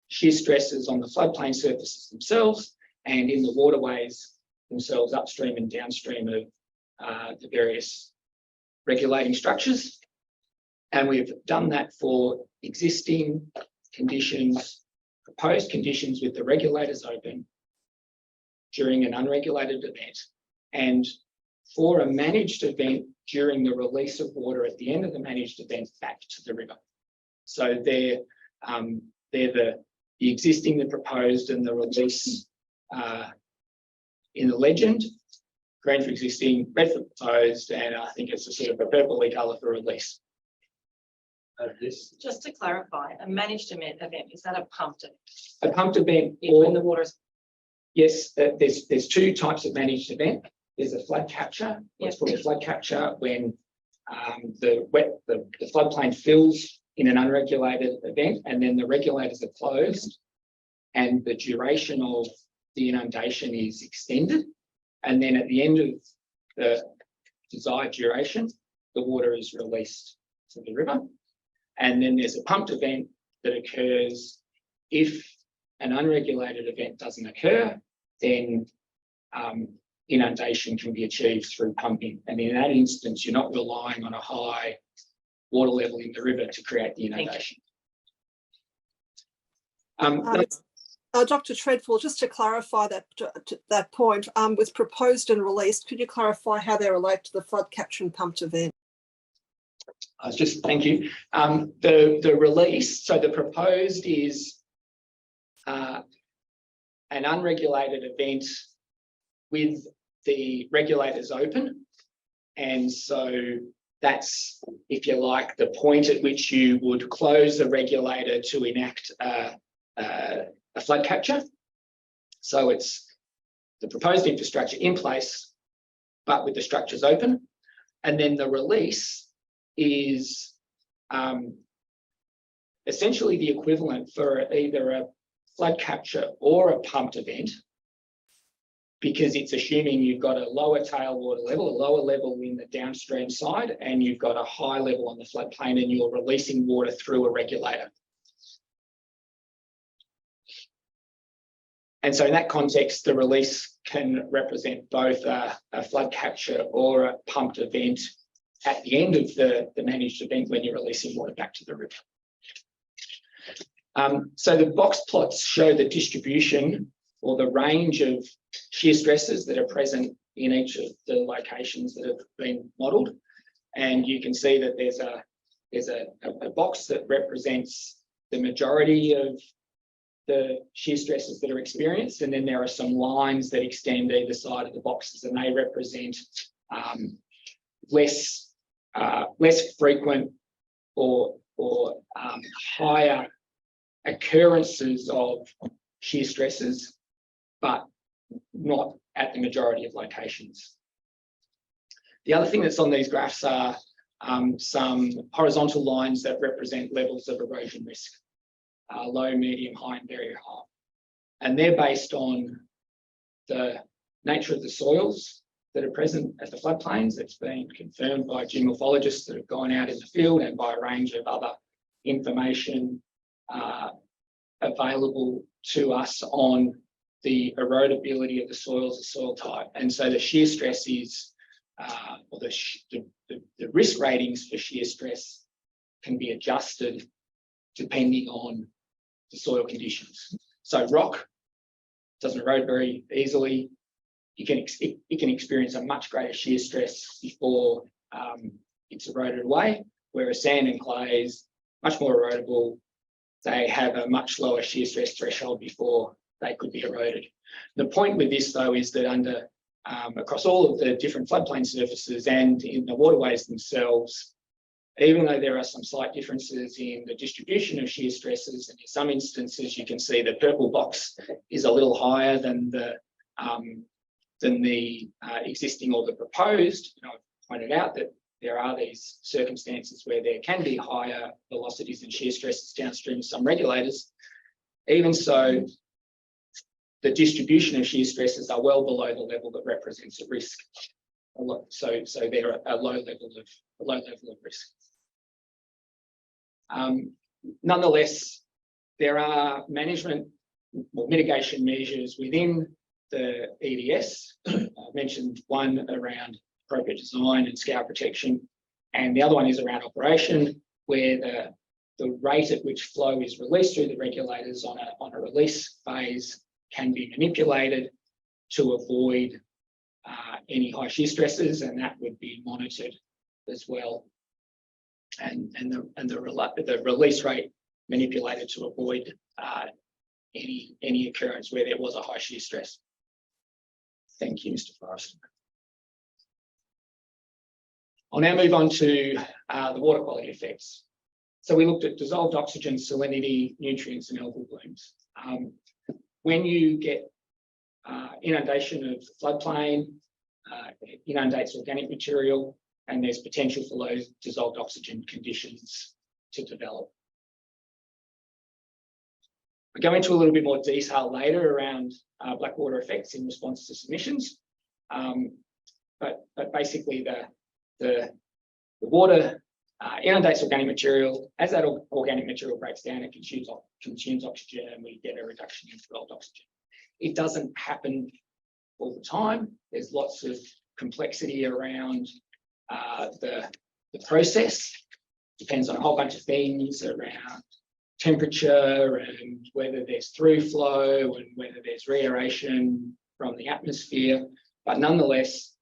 Speaker 11: shear stresses on the floodplain surfaces themselves and in the waterways themselves upstream and downstream of the various regulating structures. And we've done that for existing conditions, proposed conditions with the regulators open during an unregulated event, and for a managed event during the release of water at the end of the managed event back to the river. So they're the existing, the proposed, and the release in the legend. Green for existing, red for proposed, and I think it's a sort of a purpley colour for release.
Speaker 6: Just to clarify, a managed event, is that a pumped event?
Speaker 11: A pumped event,
Speaker 6: When the water is,
Speaker 11: yes, there's two types of managed event. There's a flood capture. What's called a flood capture when the floodplain fills in an unregulated event, and then the regulators are closed, and the duration of the inundation is extended. And then at the end of the desired duration, the water is released to the river. And then there's a pumped event that occurs if an unregulated event doesn't occur, then inundation can be achieved through pumping. And in that instance, you're not relying on a high water level in the river to create the inundation.
Speaker 10: Dr. Treadful, just to clarify that point, with proposed and released, could you clarify how they relate to the flood capture and pumped event?
Speaker 11: Thank you. The release, so the proposed is an unregulated event with the regulators open. And so that's, if you like, the point at which you would close the regulator to enact a flood capture. So it's the proposed infrastructure in place, but with the structures open. And then the release is essentially the equivalent for either a flood capture or a pumped event, because it's assuming you've got a lower tailwater level, a lower level in the downstream side, and you've got a high level on the floodplain, and you're releasing water through a regulator. And so in that context, the release can represent both a flood capture or a pumped event at the end of the managed event when you're releasing water back to the river. So the box plots show the distribution or the range of shear stresses that are present in each of the locations that have been modelled. And you can see that there's a box that represents the majority of the shear stresses that are experienced, and then there are some lines that extend either side of the boxes, and they represent less frequent or higher occurrences of shear stresses, but not at the majority of locations. The other thing that's on these graphs are some horizontal lines that represent levels of erosion risk. low, medium, high, and very high. And they're based on the nature of the soils that are present at the floodplains. That's been confirmed by geomorphologists that have gone out in the field and by a range of other information available to us on the erodibility of the soils, the soil type. And so the shear stress is, or the risk ratings for shear stress can be adjusted depending on the soil conditions. So rock doesn't erode very easily. It can experience a much greater shear stress before it's eroded away, whereas sand and clay is much more erodible. They have a much lower shear stress threshold before they could be eroded. The point with this, though, is that under across all of the different floodplain surfaces and in the waterways themselves, even though there are some slight differences in the distribution of shear stresses, and in some instances you can see the purple box is a little higher than the existing or the proposed. I've pointed out that there are these circumstances where there can be higher velocities and shear stresses downstream of some regulators. Even so, the distribution of shear stresses are well below the level that represents a risk. So they're a low level of risk. Nonetheless, there are management or mitigation measures within the EDS. I mentioned one around appropriate design and scour protection, and the other one is around operation, where the rate at which flow is released through the regulators on a release phase can be manipulated to avoid any high shear stresses, and that would be monitored as well. And the release rate manipulated to avoid any occurrence where there was a high shear stress. Thank you, Mr. Forrest. I'll now move on to the water quality effects. So we looked at dissolved oxygen, salinity, nutrients, and algal blooms. When you get inundation of the floodplain, it inundates organic material, and there's potential for low dissolved oxygen conditions to develop. I'll go into a little bit more detail later around black water effects in response to submissions. But basically the water inundates organic material. As that organic material breaks down, it consumes oxygen, and we get a reduction in dissolved oxygen. It doesn't happen all the time. There's lots of complexity around the process. Depends on a whole bunch of things around temperature and whether there's through flow and whether there's re-aeration from the atmosphere. But nonetheless,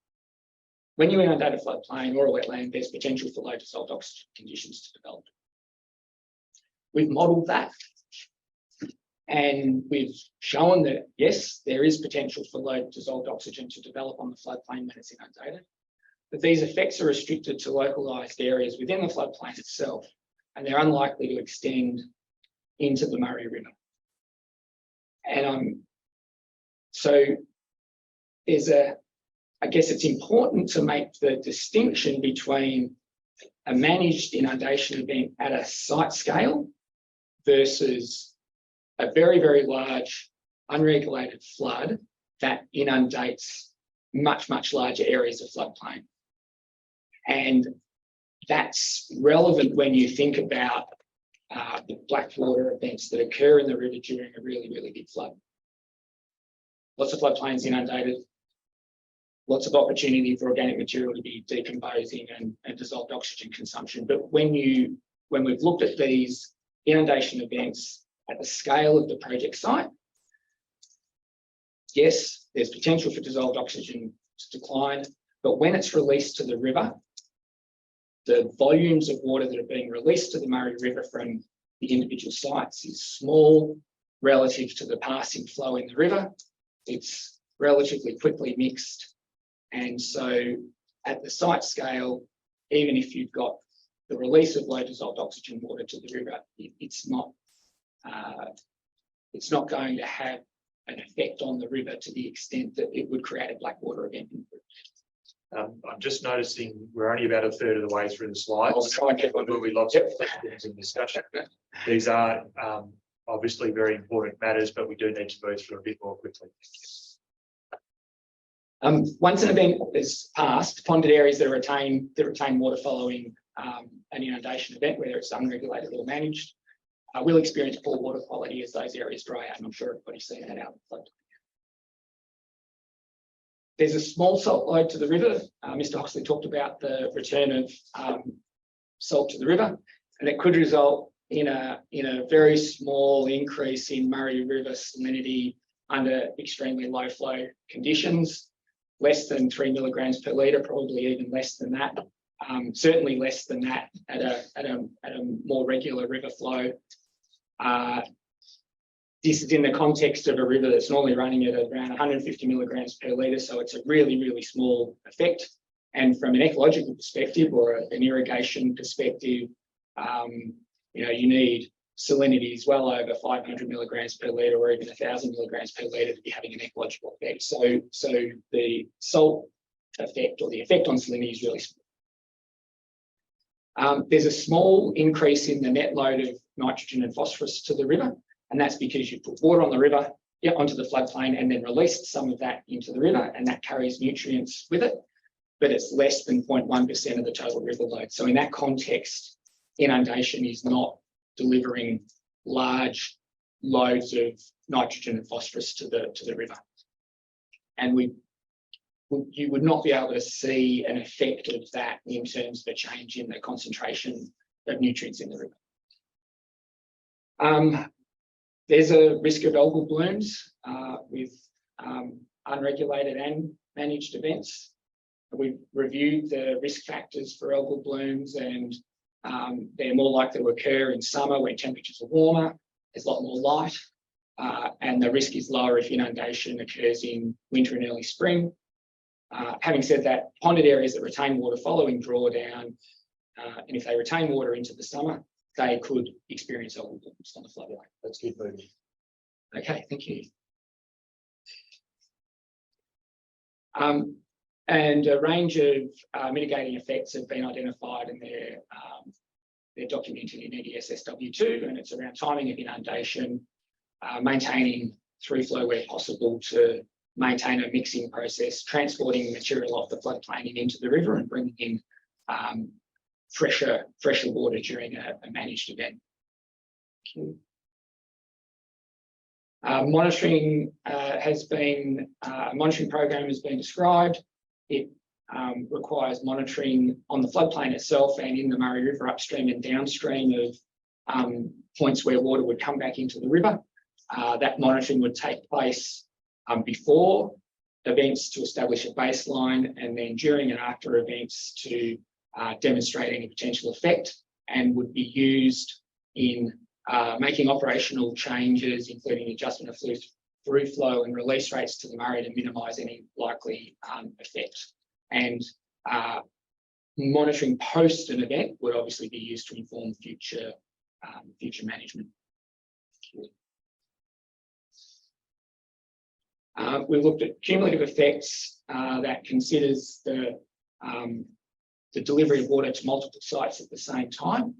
Speaker 11: when you inundate a floodplain or a wetland, there's potential for low dissolved oxygen conditions to develop. We've modelled that, and we've shown that, yes, there is potential for low dissolved oxygen to develop on the floodplain when it's inundated. But these effects are restricted to localised areas within the floodplain itself, and they're unlikely to extend into the Murray River. And so I guess it's important to make the distinction between a managed inundation event at a site scale versus a very, very large unregulated flood that inundates much, much larger areas of floodplain. And that's relevant when you think about the black water events that occur in the river during a really, really big flood. Lots of floodplains inundated, lots of opportunity for organic material to be decomposing and dissolved oxygen consumption. But when we've looked at these inundation events at the scale of the project site, yes, there's potential for dissolved oxygen to decline, but when it's released to the river, the volumes of water that are being released to the Murray River from the individual sites is small relative to the passing flow in the river. It's relatively quickly mixed. And so at the site scale, even if you've got the release of low dissolved oxygen water to the river, it's not going to have an effect on the river to the extent that it would create a black water event.
Speaker 1: I'm just noticing we're only about a third of the way through the slides.
Speaker 11: I'll try and get one.
Speaker 1: There will be lots of questions and discussion. These are, obviously very important matters, but we do need to move through a bit more quickly.
Speaker 11: Once an event is passed, ponded areas that retain water following an inundation event, whether it's unregulated or managed, will experience poor water quality as those areas dry out. And I'm sure everybody's seen that out in the flood. There's a small salt load to the river. Mr. Hoxley talked about the return of salt to the river, and it could result in a very small increase in Murray River salinity under extremely low flow conditions, less than 3 milligrams per litre, probably even less than that. Certainly less than that at a more regular river flow. This is in the context of a river that's normally running at around 150 milligrams per litre, so it's a really, really small effect. And from an ecological perspective or an irrigation perspective, you need salinities well over 500 milligrams per litre or even 1,000 milligrams per litre to be having an ecological effect. So the salt effect or the effect on salinity is really small. There's a small increase in the net load of nitrogen and phosphorus to the river, and that's because you put water on the river, onto the floodplain, and then released some of that into the river, and that carries nutrients with it, but it's less than 0.1% of the total river load. So in that context, inundation is not delivering large loads of nitrogen and phosphorus to the river, and you would not be able to see an effect of that in terms of a change in the concentration of nutrients in the river. There's a risk of algal blooms with unregulated and managed events. We've reviewed the risk factors for algal blooms, and they're more likely to occur in summer when temperatures are warmer, there's a lot more light, and the risk is lower if inundation occurs in winter and early spring. Having said that, ponded areas that retain water following drawdown, and if they retain water into the summer, they could experience algal blooms on the floodway.
Speaker 1: Let's keep moving.
Speaker 11: Okay, thank you. And a range of mitigating effects have been identified, and they're documented in EDSSW2, and it's around timing of inundation, maintaining through flow where possible to maintain a mixing process, transporting material off the floodplain and into the river, and bringing in fresher water during a managed event. Thank you. Monitoring monitoring program has been described. It requires monitoring on the floodplain itself and in the Murray River upstream and downstream of points where water would come back into the river. That monitoring would take place before events to establish a baseline, and then during and after events to demonstrate any potential effect, and would be used in making operational changes, including adjustment of through flow and release rates to the Murray to minimise any likely effect. And monitoring post an event would obviously be used to inform future management. We've looked at cumulative effects that considers the delivery of water to multiple sites at the same time.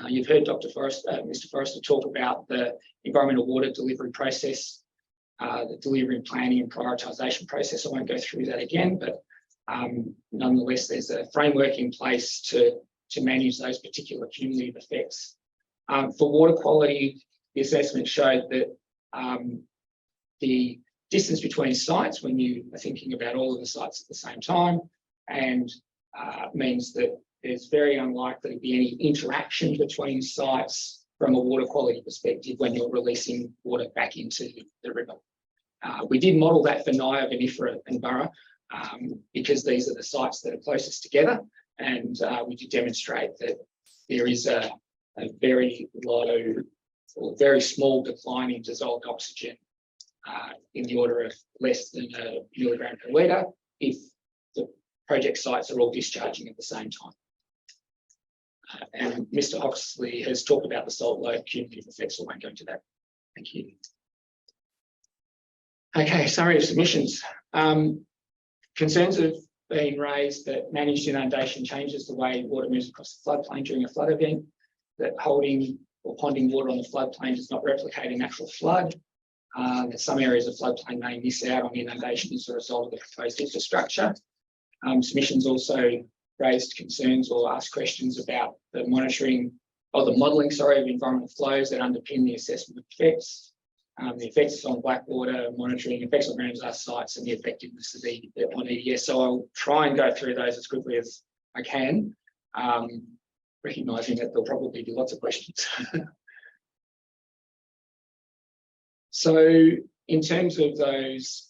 Speaker 11: You've heard Mr. Forrester talk about the environmental water delivery process, the delivery and planning and prioritisation process. I won't go through that again, but nonetheless, there's a framework in place to manage those particular cumulative effects. For water quality, the assessment showed that the distance between sites, when you are thinking about all of the sites at the same time, and means that there's very unlikely to be any interaction between sites from a water quality perspective when you're releasing water back into the river. We did model that for Naya, Vinifera and Burra because these are the sites that are closest together, and we did demonstrate that there is a very low or very small decline in dissolved oxygen in the order of less than a milligram per litre if the project sites are all discharging at the same time. And Mr. Hoxley has talked about the salt load cumulative effects, so I won't go into that. Thank you. Okay, summary of submissions. Concerns have been raised that managed inundation changes the way water moves across the floodplain during a flood event, that holding or ponding water on the floodplain does not replicate a natural flood. That some areas of floodplain may miss out on inundation as a result of the proposed infrastructure. Submissions also raised concerns or asked questions about the monitoring or the modelling, sorry, of environmental flows that underpin the assessment of effects, the effects on blackwater, monitoring effects on groundwater sites, and the effectiveness of the on EDS. So I'll try and go through those as quickly as I can, recognising that there'll probably be lots of questions. So in terms of those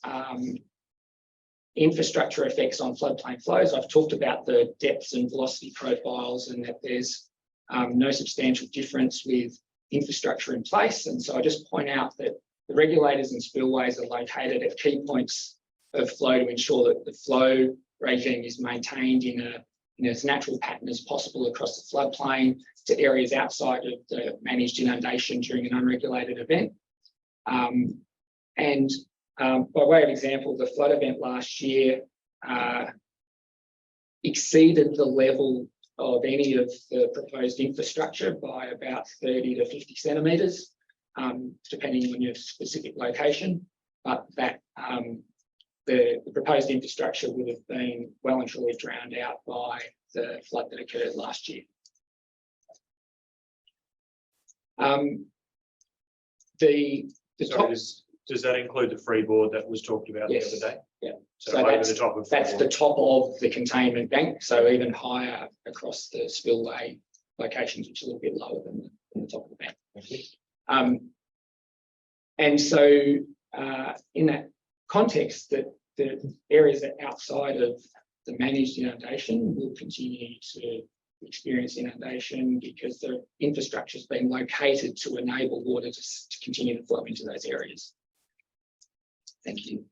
Speaker 11: infrastructure effects on floodplain flows, I've talked about the depths and velocity profiles and that there's no substantial difference with infrastructure in place. And so I just point out that the regulators and spillways are located at key points of flow to ensure that the flow regime is maintained in as natural pattern as possible across the floodplain to areas outside of the managed inundation during an unregulated event. By way of example, the flood event last year exceeded the level of any of the proposed infrastructure by about 30 to 50 centimetres, depending on your specific location. But that the proposed infrastructure would have been well and truly drowned out by the flood that occurred last year.
Speaker 1: Does that include the freeboard that was talked about the other day?
Speaker 11: Yeah.
Speaker 1: So over the top of
Speaker 11: that's the top of the containment bank, so even higher across the spillway locations, which are a little bit lower than the top of the bank. And so in that context, that the areas that outside of the managed inundation will continue to experience inundation because the infrastructure has been located to enable water to continue to flow into those areas. Thank you.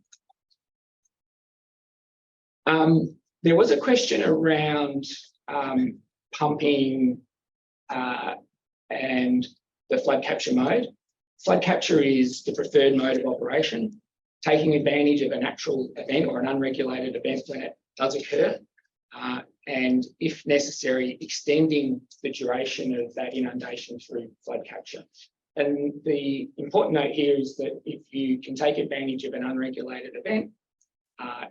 Speaker 11: There was a question around pumping and the flood capture mode. Flood capture is the preferred mode of operation, taking advantage of a natural event or an unregulated event when it does occur, and if necessary, extending the duration of that inundation through flood capture. And the important note here is that if you can take advantage of an unregulated event,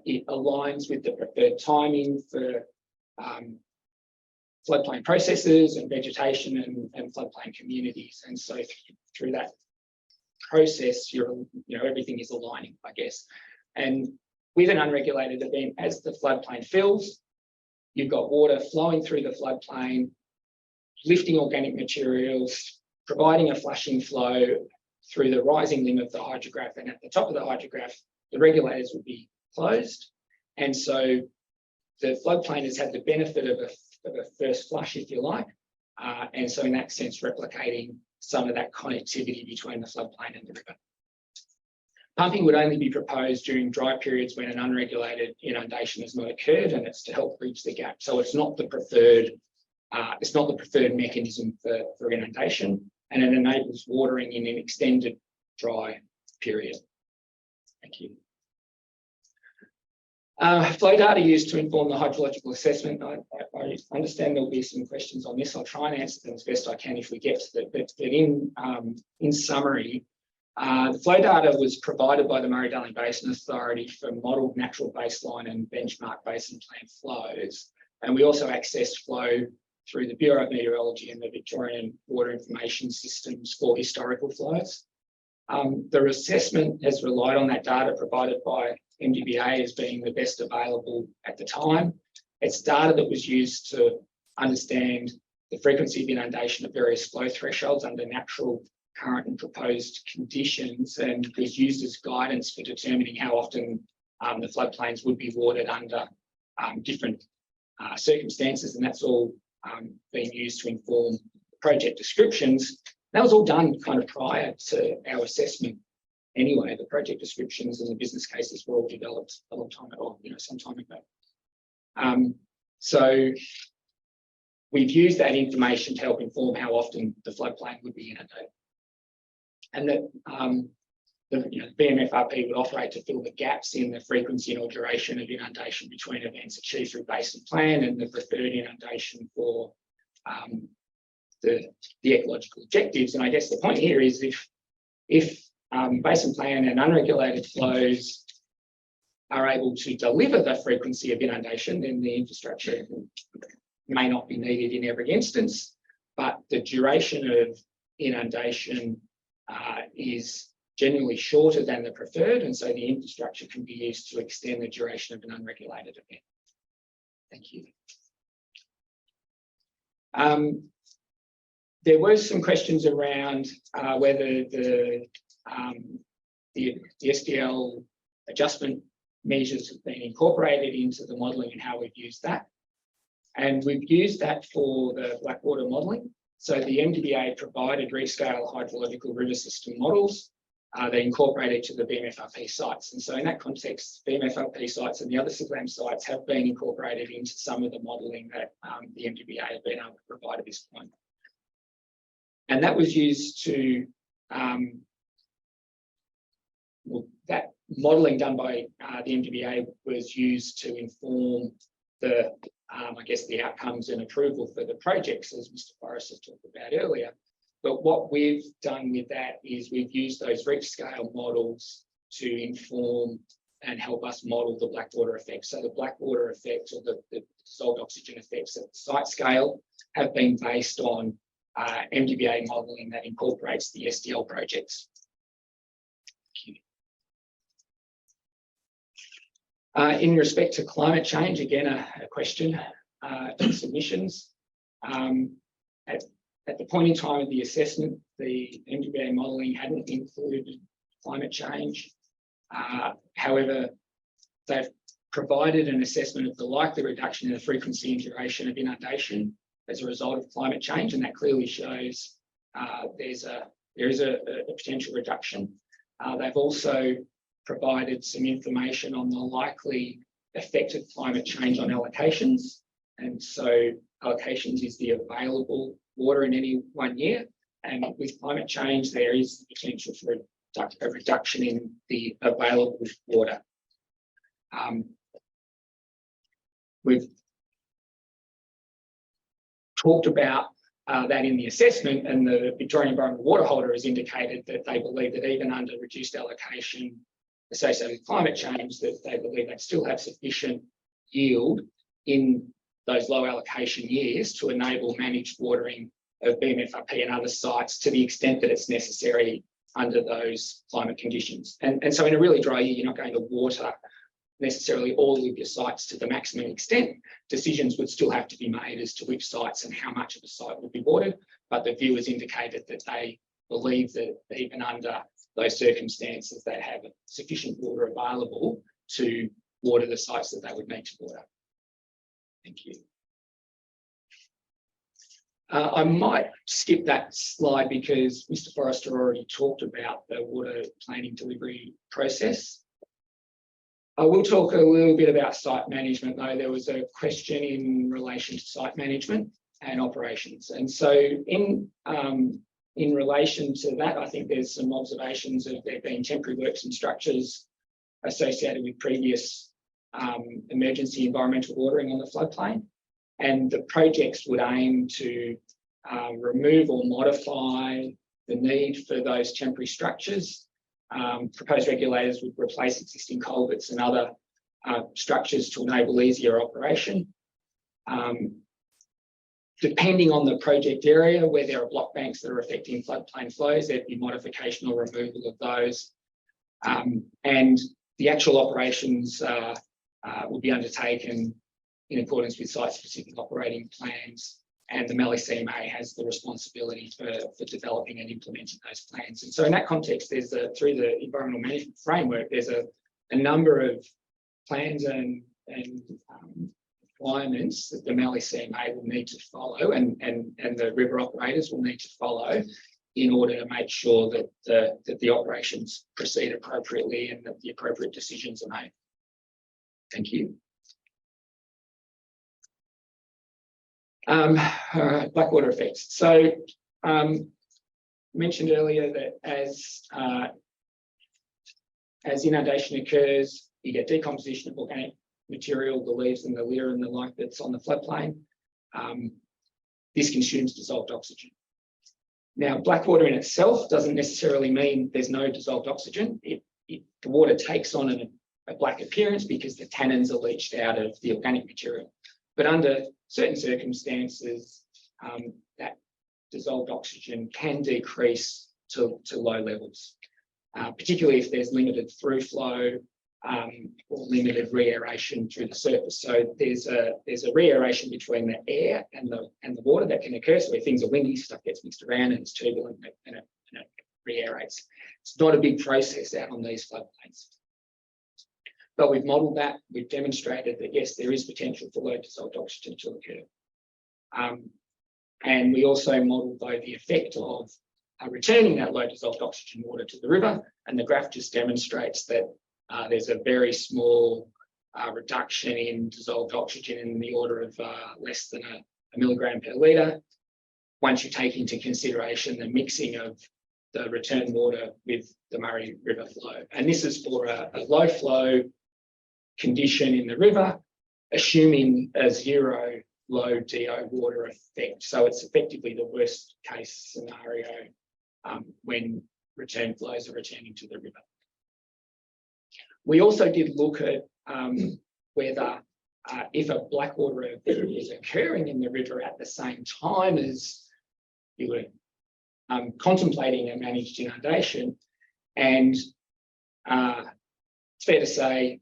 Speaker 11: it aligns with the preferred timing for floodplain processes and vegetation and floodplain communities. And so through that process, everything is aligning, I guess. And with an unregulated event, as the floodplain fills, you've got water flowing through the floodplain, lifting organic materials, providing a flushing flow through the rising limb of the hydrograph, and at the top of the hydrograph, the regulators would be closed. And so the floodplain has had the benefit of a first flush, if you like, and so in that sense, replicating some of that connectivity between the floodplain and the river. Pumping would only be proposed during dry periods when an unregulated inundation has not occurred, and it's to help bridge the gap. So it's not the preferred mechanism for inundation, and it enables watering in an extended dry period. Thank you. Flow data used to inform the hydrological assessment. I understand there'll be some questions on this. I'll try and answer them as best I can if we get to that. But in summary, the flow data was provided by the Murray-Darling Basin Authority for modelled natural baseline and benchmark basin plan flows. And we also accessed flow through the Bureau of Meteorology and the Victorian Water Information Systems for historical flows. The assessment has relied on that data provided by MDBA as being the best available at the time. It's data that was used to understand the frequency of inundation at various flow thresholds under natural, current and proposed conditions, and was used as guidance for determining how often the floodplains would be watered under different circumstances, and that's all being used to inform project descriptions. That was all done kind of prior to our assessment anyway. The project descriptions and the business cases were all developed a long time ago, some time ago. So we've used that information to help inform how often the floodplain would be inundated. And that the VMFRP would operate to fill the gaps in the frequency or duration of inundation between events achieved through basin plan and the preferred inundation for the ecological objectives. And I guess the point here is if basin plan and unregulated flows are able to deliver the frequency of inundation, then the infrastructure may not be needed in every instance, but the duration of inundation is generally shorter than the preferred, and so the infrastructure can be used to extend the duration of an unregulated event. Thank you. There were some questions around whether the SDL adjustment measures have been incorporated into the modelling and how we've used that. And we've used that for the Blackwater modelling. So the MDBA provided reef-scale hydrological river system models. They incorporated to the VMFRP sites. And so in that context, VMFRP sites and the other SIAC sites have been incorporated into some of the modelling that the MDBA have been able to provide at this point. And that was used to, well, that modelling done by the MDBA was used to inform the, I guess, the outcomes and approval for the projects, as Mr. Forrester talked about earlier. But what we've done with that is we've used those reef scale models to inform and help us model the Blackwater effect. So the Blackwater effect, or the dissolved oxygen effects at the site scale, have been based on MDBA modelling that incorporates the SDL projects. In respect to climate change, again, a question in submissions. At the point in time of the assessment, the MDBA modelling hadn't included climate change. However, they've provided an assessment of the likely reduction in the frequency and duration of inundation as a result of climate change, and that clearly shows there is a potential reduction. They've also provided some information on the likely effect of climate change on allocations, and so allocations is the available water in any 1 year, and with climate change there is the potential for a reduction in the available water. We've talked about that in the assessment, and the Victorian Environmental Water Holder has indicated that they believe that even under reduced allocation associated with climate change, that they believe they still have sufficient yield in those low allocation years to enable managed watering of VMFRP and other sites to the extent that it's necessary under those climate conditions. And so in a really dry year, you're not going to water necessarily all of your sites to the maximum extent. Decisions would still have to be made as to which sites and how much of the site would be watered, but the viewers indicated that they believe that even under those circumstances, they have sufficient water available to water the sites that they would need to water. Thank you. I might skip that slide because Mr. Forrester already talked about the water planning delivery process. I will talk a little bit about site management, though. There was a question in relation to site management and operations. And so in relation to that, I think there's some observations of there being temporary works and structures associated with previous emergency environmental watering on the floodplain. And the projects would aim to remove or modify the need for those temporary structures. Proposed regulators would replace existing culverts and other structures to enable easier operation. Depending on the project area, where there are block banks that are affecting floodplain flows, there'd be modification or removal of those. And the actual operations will be undertaken in accordance with site-specific operating plans, and the Mallee CMA has the responsibility for developing and implementing those plans. And so in that context, there's through the environmental management framework, there's a number of plans and requirements that the Mallee CMA will need to follow, and the river operators will need to follow in order to make sure that the operations proceed appropriately and that the appropriate decisions are made. Thank you. All right, Blackwater effects. So mentioned earlier that as inundation occurs, you get decomposition of organic material, the leaves and the litter and the like that's on the floodplain. this consumes dissolved oxygen. Now, black water in itself doesn't necessarily mean there's no dissolved oxygen. The water takes on a black appearance because the tannins are leached out of the organic material. But under certain circumstances, that dissolved oxygen can decrease to low levels, particularly if there's limited through flow or limited re-aeration through the surface. So there's a re-aeration between the air and the water that can occur. So if things are windy, stuff gets mixed around and it's turbulent and it re-aerates. It's not a big process out on these floodplains. But we've modelled that. We've demonstrated that, yes, there is potential for low dissolved oxygen to occur. And we also modelled, though, the effect of returning that low dissolved oxygen water to the river. And the graph just demonstrates that there's a very small reduction in dissolved oxygen in the order of less than a milligram per litre, once you take into consideration the mixing of the return water with the Murray River flow. And this is for a low flow condition in the river, assuming a zero low DO water effect. So it's effectively the worst case scenario when return flows are returning to the river. We also did look at whether if a black water event is occurring in the river at the same time as you were contemplating a managed inundation, and it's fair to say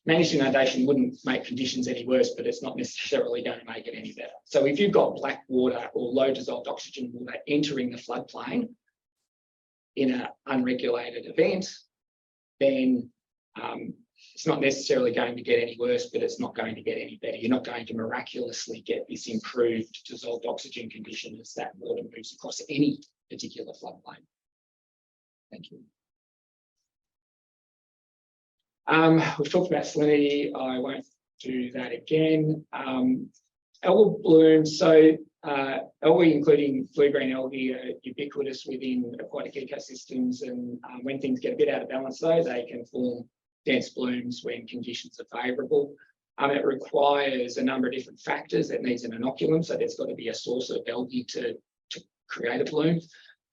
Speaker 11: managed inundation wouldn't make conditions any worse, but it's not necessarily going to make it any better. So if you've got black water or low dissolved oxygen water entering the floodplain in an unregulated event, then it's not necessarily going to get any worse, but it's not going to get any better. You're not going to miraculously get this improved dissolved oxygen condition as that water moves across any particular floodplain. Thank you. We've talked about salinity. I won't do that again. Algal blooms. So algae, including blue-green algae, are ubiquitous within aquatic ecosystems, and when things get a bit out of balance, though, they can form dense blooms when conditions are favourable. It requires a number of different factors. It needs an inoculum, so there's got to be a source of algae to create a bloom.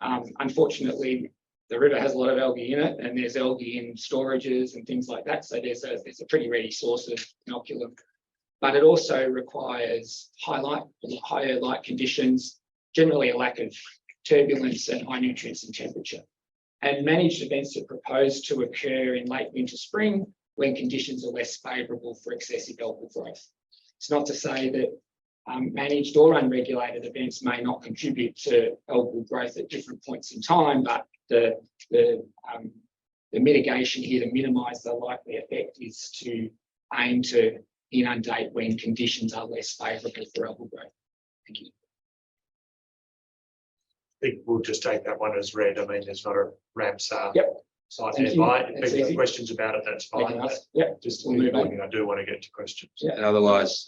Speaker 11: Unfortunately, the river has a lot of algae in it, and there's algae in storages and things like that. So there's a pretty ready source of inoculum. But it also requires higher light conditions, generally a lack of turbulence and high nutrients and temperature. And managed events are proposed to occur in late winter, spring, when conditions are less favourable for excessive algal growth. It's not to say that managed or unregulated events may not contribute to algal growth at different points in time, but the mitigation here to minimise the likely effect is to aim to inundate when conditions are less favourable for algal growth. Thank you.
Speaker 1: I think we'll just take that one as read. I mean, there's not a Ramsar site
Speaker 11: Thank
Speaker 1: nearby.
Speaker 11: you.
Speaker 1: If
Speaker 11: That's
Speaker 1: people have
Speaker 11: easy.
Speaker 1: questions about it, that's fine.
Speaker 11: Yep.
Speaker 1: Just
Speaker 11: We'll move on.
Speaker 1: I do want to get to questions.
Speaker 11: Yeah.
Speaker 8: And otherwise,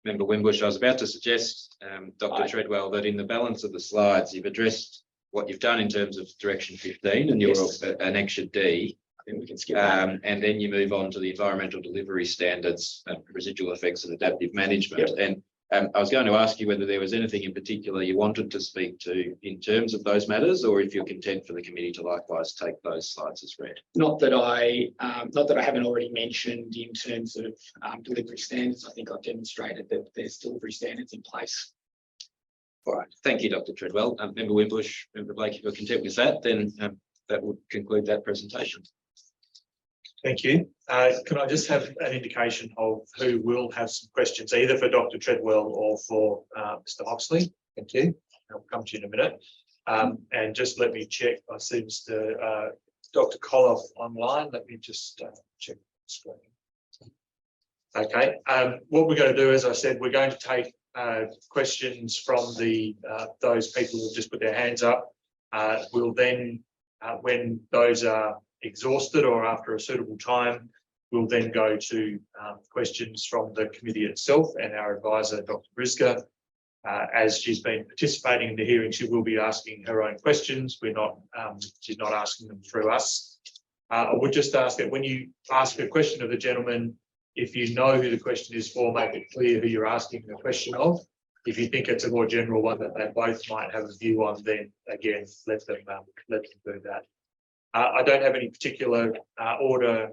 Speaker 8: Member Wimbush, I was about to suggest, Dr.
Speaker 11: Aye.
Speaker 8: Treadwell, that in the balance of the slides, you've addressed what you've done in terms of direction 15 and your
Speaker 11: Yes.
Speaker 8: annexure D.
Speaker 11: I think we can skip that.
Speaker 8: And then you move on to the environmental delivery standards, residual effects and adaptive management.
Speaker 11: Yep.
Speaker 8: And I was going to ask you whether there was anything in particular you wanted to speak to in terms of those matters, or if you're content for the committee to likewise take those slides as read.
Speaker 11: Not that I haven't already mentioned in terms of delivery standards. I think I've demonstrated that there's delivery standards in place.
Speaker 8: All right. Thank you, Dr. Treadwell. Member Wimbush, Member Blake, if you're content with that, then that would conclude that presentation.
Speaker 1: Thank you. Can I just have an indication of who will have some questions, either for Dr. Treadwell or for Mr. Oxley? Thank you. I'll come to you in a minute. And just let me check. I see Mr. Dr. Koloff online. Let me just check the screen. Okay. What we're going to do, as I said, we're going to take questions from those people who just put their hands up. We'll then, when those are exhausted or after a suitable time, we'll then go to questions from the committee itself and our advisor, Dr. Briscoe. As she's been participating in the hearing, she will be asking her own questions. She's not asking them through us. I would just ask that when you ask a question of the gentleman, if you know who the question is for, make it clear who you're asking the question of. if you think it's a more general one that they both might have a view on, then again, let them do that. I don't have any particular order.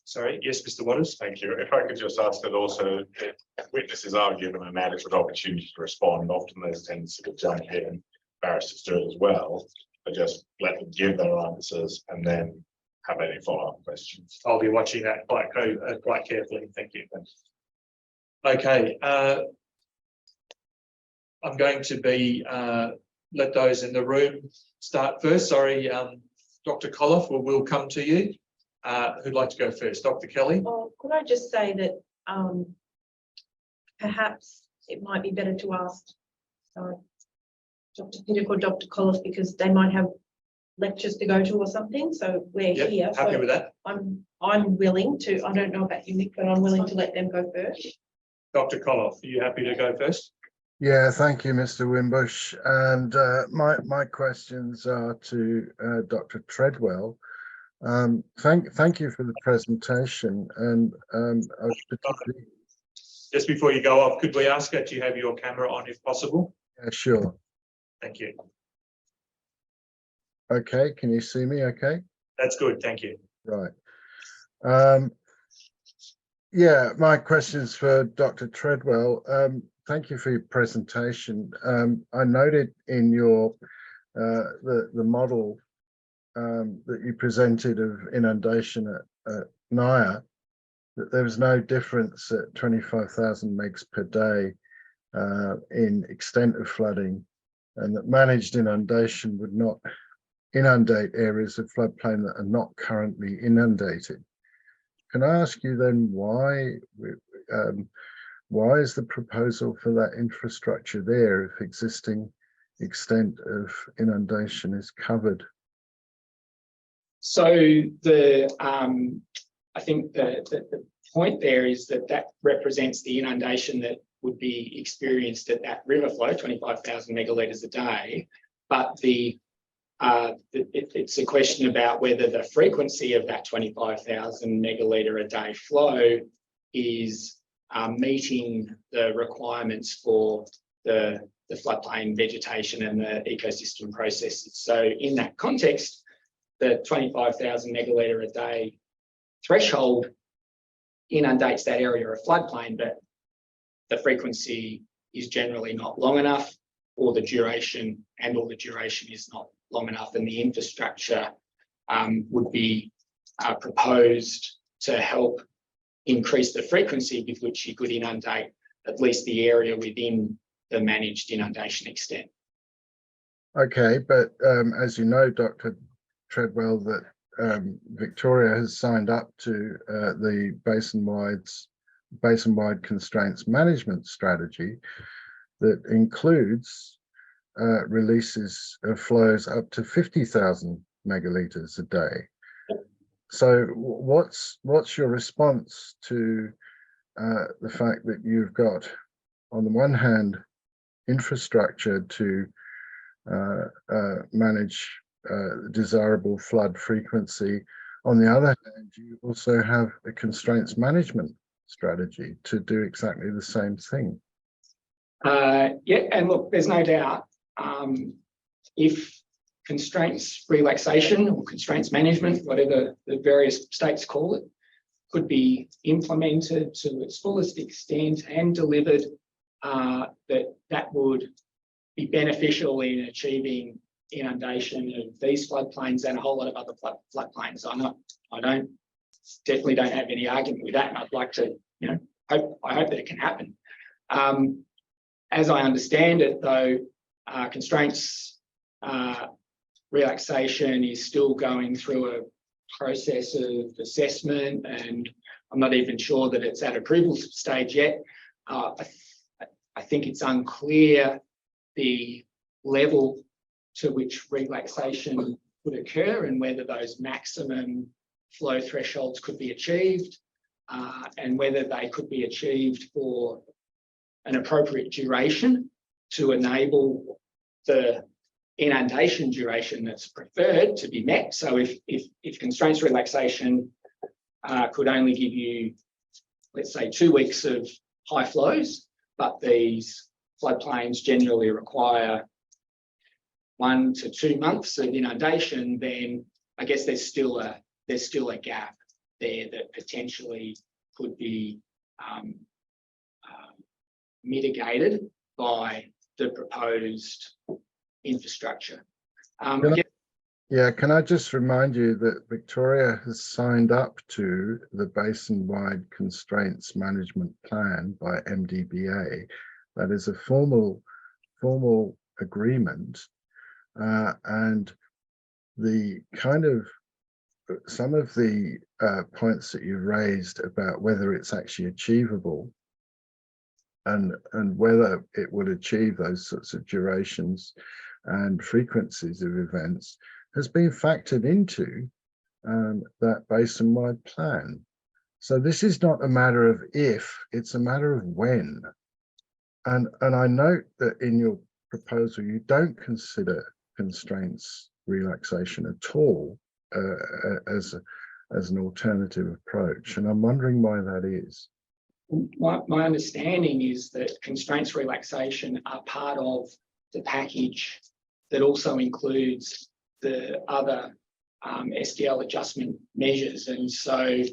Speaker 1: Sorry, yes, Mr. Waters.
Speaker 2: Thank you. If I could just ask that also, if witnesses are given an adequate opportunity to respond, often there's a tendency to jump in, barristers do it as well, but just let them give their answers and then have any follow-up questions.
Speaker 1: I'll be watching that quite carefully. Thank you. Okay. I'm going to be let those in the room start first. Sorry, Dr. Koloff, we'll come to you. Who'd like to go first? Dr. Kelly?
Speaker 4: Oh, could I just say that perhaps it might be better to ask Dr. Piddock or Dr. Collis, because they might have lectures to go to or something. So we're
Speaker 1: Yep,
Speaker 4: here.
Speaker 1: happy
Speaker 4: So
Speaker 1: with that.
Speaker 4: I'm willing to. I don't know about you, Nick, but I'm willing to let them go first.
Speaker 1: Dr. Koloff, are you happy to go first?
Speaker 12: Yeah, thank you, Mr. Wimbush. And my questions are to Dr. Treadwell. Thank you for the presentation, and I was particularly.
Speaker 1: Just before you go off, could we ask that you have your camera on if possible?
Speaker 12: Yeah, sure.
Speaker 1: Thank you.
Speaker 12: Okay, can you see me okay?
Speaker 1: That's good, thank you.
Speaker 12: Right. Yeah, my questions for Dr. Treadwell. Thank you for your presentation. I noted in your the model that you presented of inundation at Naya that there was no difference at 25,000 megs per day in extent of flooding, and that managed inundation would not inundate areas of floodplain that are not currently inundated. Can I ask you then why is the proposal for that infrastructure there if existing extent of inundation is covered?
Speaker 11: So I think the point there is that represents the inundation that would be experienced at that river flow, 25,000 megalitres a day. But it's a question about whether the frequency of that 25,000 megalitre a day flow is meeting the requirements for the floodplain vegetation and the ecosystem processes. So in that context, the 25,000 megalitre a day threshold inundates that area of floodplain, but the frequency is generally not long enough, or the duration is not long enough, and the infrastructure would be proposed to help increase the frequency with which you could inundate at least the area within the managed inundation extent.
Speaker 12: Okay, but as you know, Dr. Treadwell, that Victoria has signed up to the basin-wide constraints management strategy that includes releases of flows up to 50,000 megalitres a day. So what's your response to the fact that you've got, on the one hand, infrastructure to manage desirable flood frequency. On the other hand, you also have a constraints management strategy to do exactly the same thing.
Speaker 11: Yeah, and look, there's no doubt if constraints relaxation or constraints management, whatever the various states call it, could be implemented to its fullest extent and delivered, that would be beneficial in achieving inundation of these floodplains and a whole lot of other floodplains. I definitely don't have any argument with that, and I'd like to, I hope that it can happen. As I understand it, though, constraints relaxation is still going through a process of assessment, and I'm not even sure that it's at approval stage yet. I think it's unclear the level to which relaxation would occur and whether those maximum flow thresholds could be achieved, and whether they could be achieved for an appropriate duration to enable the inundation duration that's preferred to be met. So if constraints relaxation could only give you, let's say, 2 weeks of high flows, but these floodplains generally require 1 to 2 months of inundation, then I guess there's still a gap there that potentially could be mitigated by the proposed infrastructure.
Speaker 12: Can I just remind you that Victoria has signed up to the basin-wide constraints management plan by MDBA. That is a formal agreement, and the kind of some of the points that you've raised about whether it's actually achievable and whether it would achieve those sorts of durations and frequencies of events has been factored into that basin-wide plan. So this is not a matter of if, it's a matter of when. And I note that in your proposal, you don't consider constraints relaxation at all as an alternative approach. And I'm wondering why that is.
Speaker 11: My understanding is that constraints relaxation are part of the package that also includes the other SDL adjustment measures, and so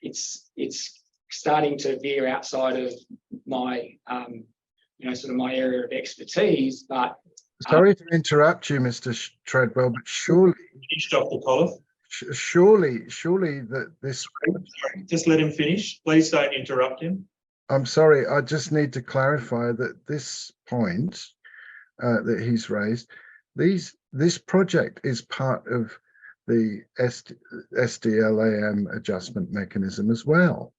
Speaker 11: it's starting to veer outside of my sort of my area of expertise. But
Speaker 12: sorry to interrupt you, Mr. Treadwell, but surely,
Speaker 1: Dr. Colliff.
Speaker 12: Surely that this.
Speaker 1: Just let him finish. Please don't interrupt him.
Speaker 12: I'm sorry. I just need to clarify that this point that he's raised, this project is part of the SDLAM adjustment mechanism as well.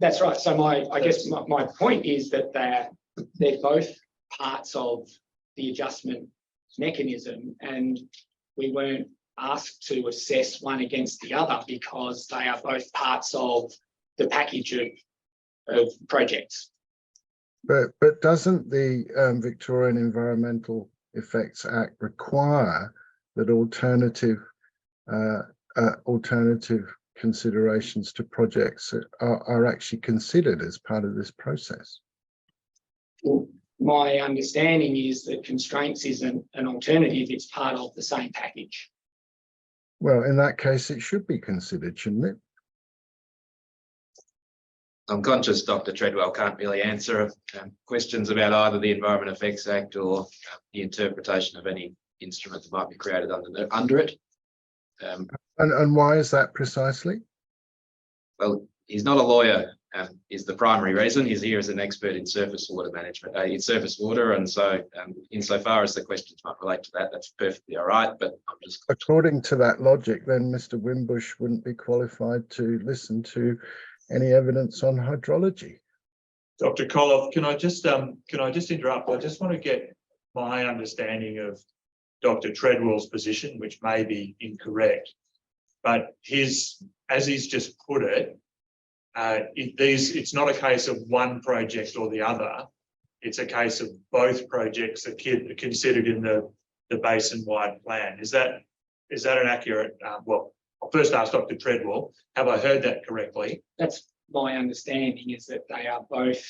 Speaker 11: That's right. So I guess my point is that they're both parts of the adjustment mechanism, and we weren't asked to assess one against the other because they are both parts of the package of projects.
Speaker 12: But doesn't the Victorian Environmental Effects Act require that alternative considerations to projects are actually considered as part of this process?
Speaker 11: Well, my understanding is that constraints isn't an alternative, it's part of the same package.
Speaker 12: Well, in that case, it should be considered, shouldn't it?
Speaker 8: I'm conscious Dr. Treadwell can't really answer questions about either the Environment Effects Act or the interpretation of any instrument that might be created under it.
Speaker 12: And why is that precisely?
Speaker 8: Well, he's not a lawyer, is the primary reason. He's here as an expert in surface water management, in surface water, and so insofar as the questions might relate to that, that's perfectly all right. But I'm just
Speaker 12: according to that logic, then Mr. Wimbush wouldn't be qualified to listen to any evidence on hydrology.
Speaker 1: Dr. Koloff, can I just interrupt? I just want to get my understanding of Dr. Treadwell's position, which may be incorrect, but as he's just put it, it's not a case of one project or the other. It's a case of both projects are considered in the basin-wide plan. Is that an accurate? Well, I'll first ask Dr. Treadwell. Have I heard that correctly?
Speaker 11: That's my understanding, is that they are both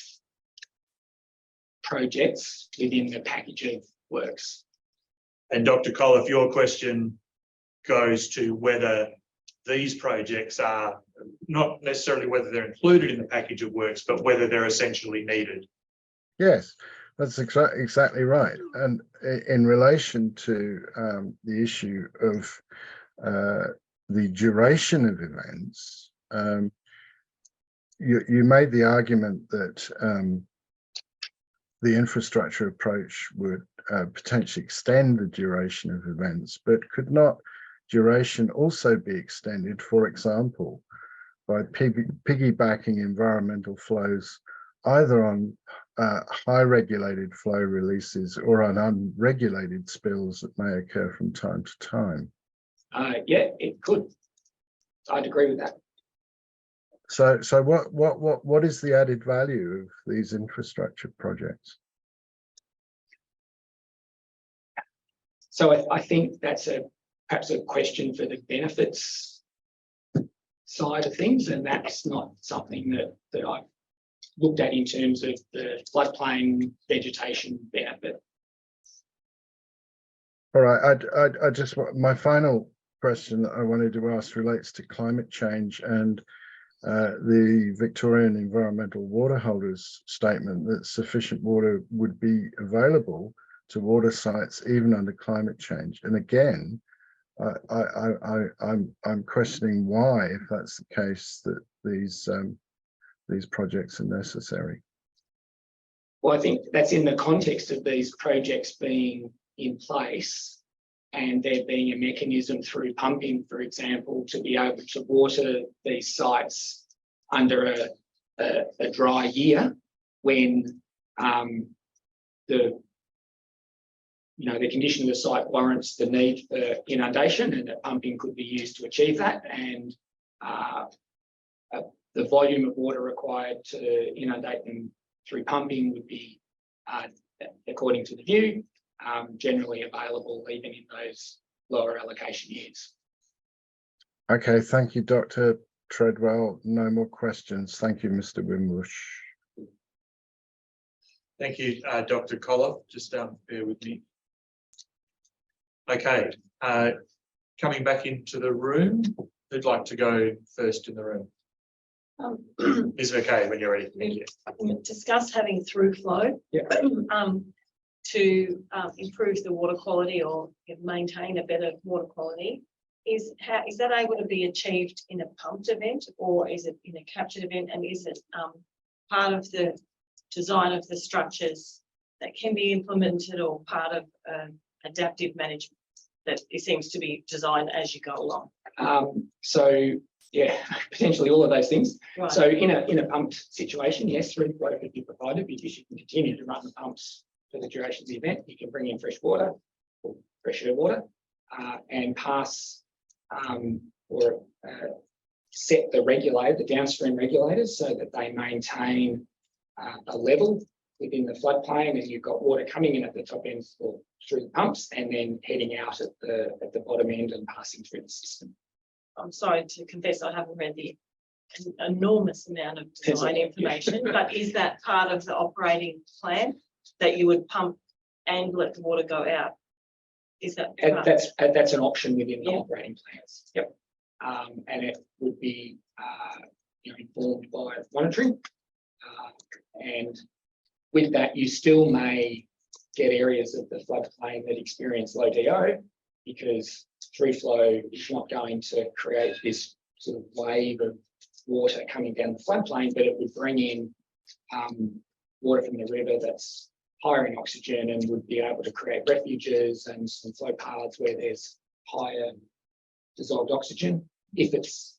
Speaker 11: projects within the package of works.
Speaker 1: And Dr. Koloff, your question goes to whether these projects are not necessarily whether they're included in the package of works, but whether they're essentially needed.
Speaker 12: Yes, that's exactly right. And in relation to the issue of the duration of events, you made the argument that the infrastructure approach would potentially extend the duration of events, but could not duration also be extended, for example, by piggybacking environmental flows either on high regulated flow releases or on unregulated spills that may occur from time to time?
Speaker 11: Yeah, it could. I'd agree with that.
Speaker 12: So what is the added value of these infrastructure projects?
Speaker 11: So I think that's perhaps a question for the benefits side of things, and that's not something that I've looked at in terms of the floodplain vegetation benefit.
Speaker 12: All right, I just want, my final question that I wanted to ask relates to climate change and the Victorian Environmental Water Holders statement that sufficient water would be available to water sites even under climate change. And again, I'm questioning why, if that's the case, that these projects are necessary.
Speaker 11: Well, I think that's in the context of these projects being in place and there being a mechanism through pumping, for example, to be able to water these sites under a dry year when the condition of the site warrants the need for inundation, and that pumping could be used to achieve that. And the volume of water required to inundate them through pumping would be, according to the view, generally available even in those lower allocation years.
Speaker 12: Okay, thank you, Dr. Treadwell. No more questions. Thank you, Mr. Wimbush.
Speaker 1: Thank you, Dr. Collar. Just bear with me. Okay, coming back into the room, who'd like to go first in the room? Ms. McKay, when you're ready. Thank you.
Speaker 6: Discuss having through flow.
Speaker 11: Yeah.
Speaker 6: To improve the water quality or maintain a better water quality. Is that able to be achieved in a pumped event, or is it in a captured event? And is it part of the design of the structures that can be implemented, or part of adaptive management that it seems to be designed as you go along?
Speaker 11: So yeah, potentially all of those things.
Speaker 6: Right.
Speaker 11: So in a pumped situation, yes, through flow could be provided because you can continue to run the pumps for the duration of the event. You can bring in fresh water or fresher water and pass or set the downstream regulators so that they maintain a level within the floodplain, and you've got water coming in at the top end through the pumps and then heading out at the bottom end and passing through the system.
Speaker 6: I'm sorry to confess, I haven't read the enormous amount of design information, but is that part of the operating plan that you would pump and let the water go out? Is that
Speaker 11: that's an option within the operating plans?
Speaker 6: Yep.
Speaker 11: And it would be informed by monitoring, and with that, you still may get areas of the floodplain that experience low DO, because through flow is not going to create this sort of wave of water coming down the floodplain, but it would bring in water from the river that's higher in oxygen and would be able to create refuges and some flow paths where there's higher dissolved oxygen if it's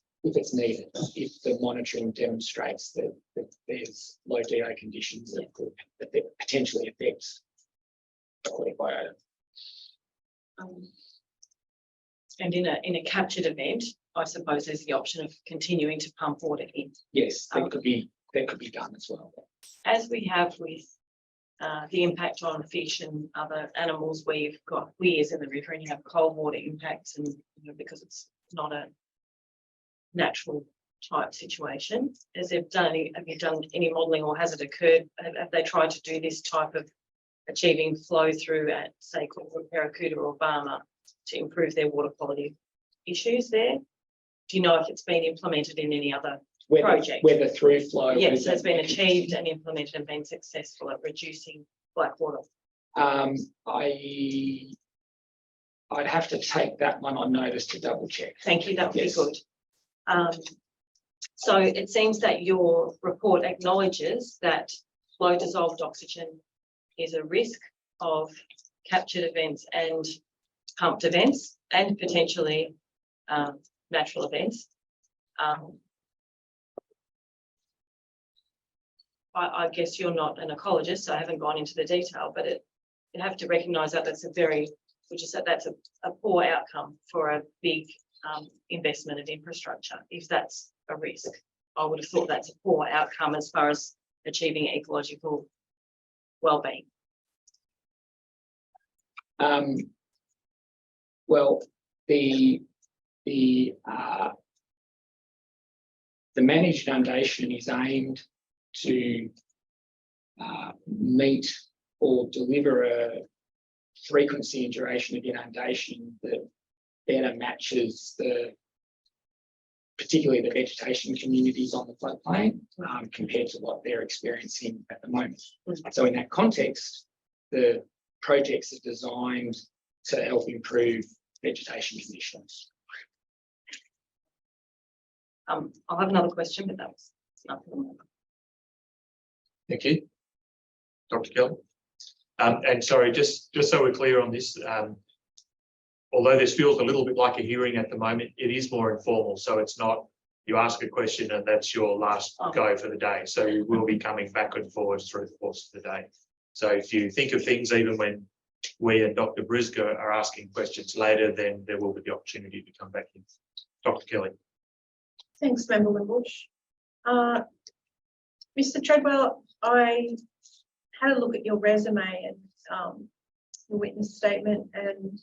Speaker 11: needed, if the monitoring demonstrates that there's low DO conditions that potentially affects aquatic biota.
Speaker 6: And in a captured event, I suppose there's the option of continuing to pump water in.
Speaker 11: Yes, that could be done as well.
Speaker 6: As we have with the impact on fish and other animals, where you've got weirs in the river and you have cold water impacts, and because it's not a natural type situation. Have you done any modelling, or has it occurred? Have they tried to do this type of achieving flow through at, say, Paracuta or Barma to improve their water quality issues there? Do you know if it's been implemented in any other project?
Speaker 11: Whether through flow.
Speaker 6: Yes, has been achieved and implemented and been successful at reducing black water.
Speaker 11: I'd have to take that one on notice to double check.
Speaker 6: Thank you, that would be good. So it seems that your report acknowledges that low dissolved oxygen is a risk of captured events and pumped events and potentially natural events. I guess you're not an ecologist, so I haven't gone into the detail, but you have to recognise that that's that's a poor outcome for a big investment of infrastructure. If that's a risk, I would have thought that's a poor outcome as far as achieving ecological well-being.
Speaker 11: Well, the managed inundation is aimed to meet or deliver a frequency and duration of inundation that better matches particularly the vegetation communities on the floodplain compared to what they're experiencing at the moment. So in that context, the projects are designed to help improve vegetation conditions.
Speaker 6: I'll have another question, but that was nothing.
Speaker 1: Thank you. Dr. Kelly. And sorry, just so we're clear on this, although this feels a little bit like a hearing at the moment, it is more informal. So it's not you ask a question and that's your last go for the day. So you will be coming back and forwards through the course of the day. So if you think of things, even when we and Dr. Briscoe are asking questions later, then there will be the opportunity to come back in. Dr. Kelly.
Speaker 4: Thanks, Member Bush. Mr. Treadwell, I had a look at your resume and your witness statement, and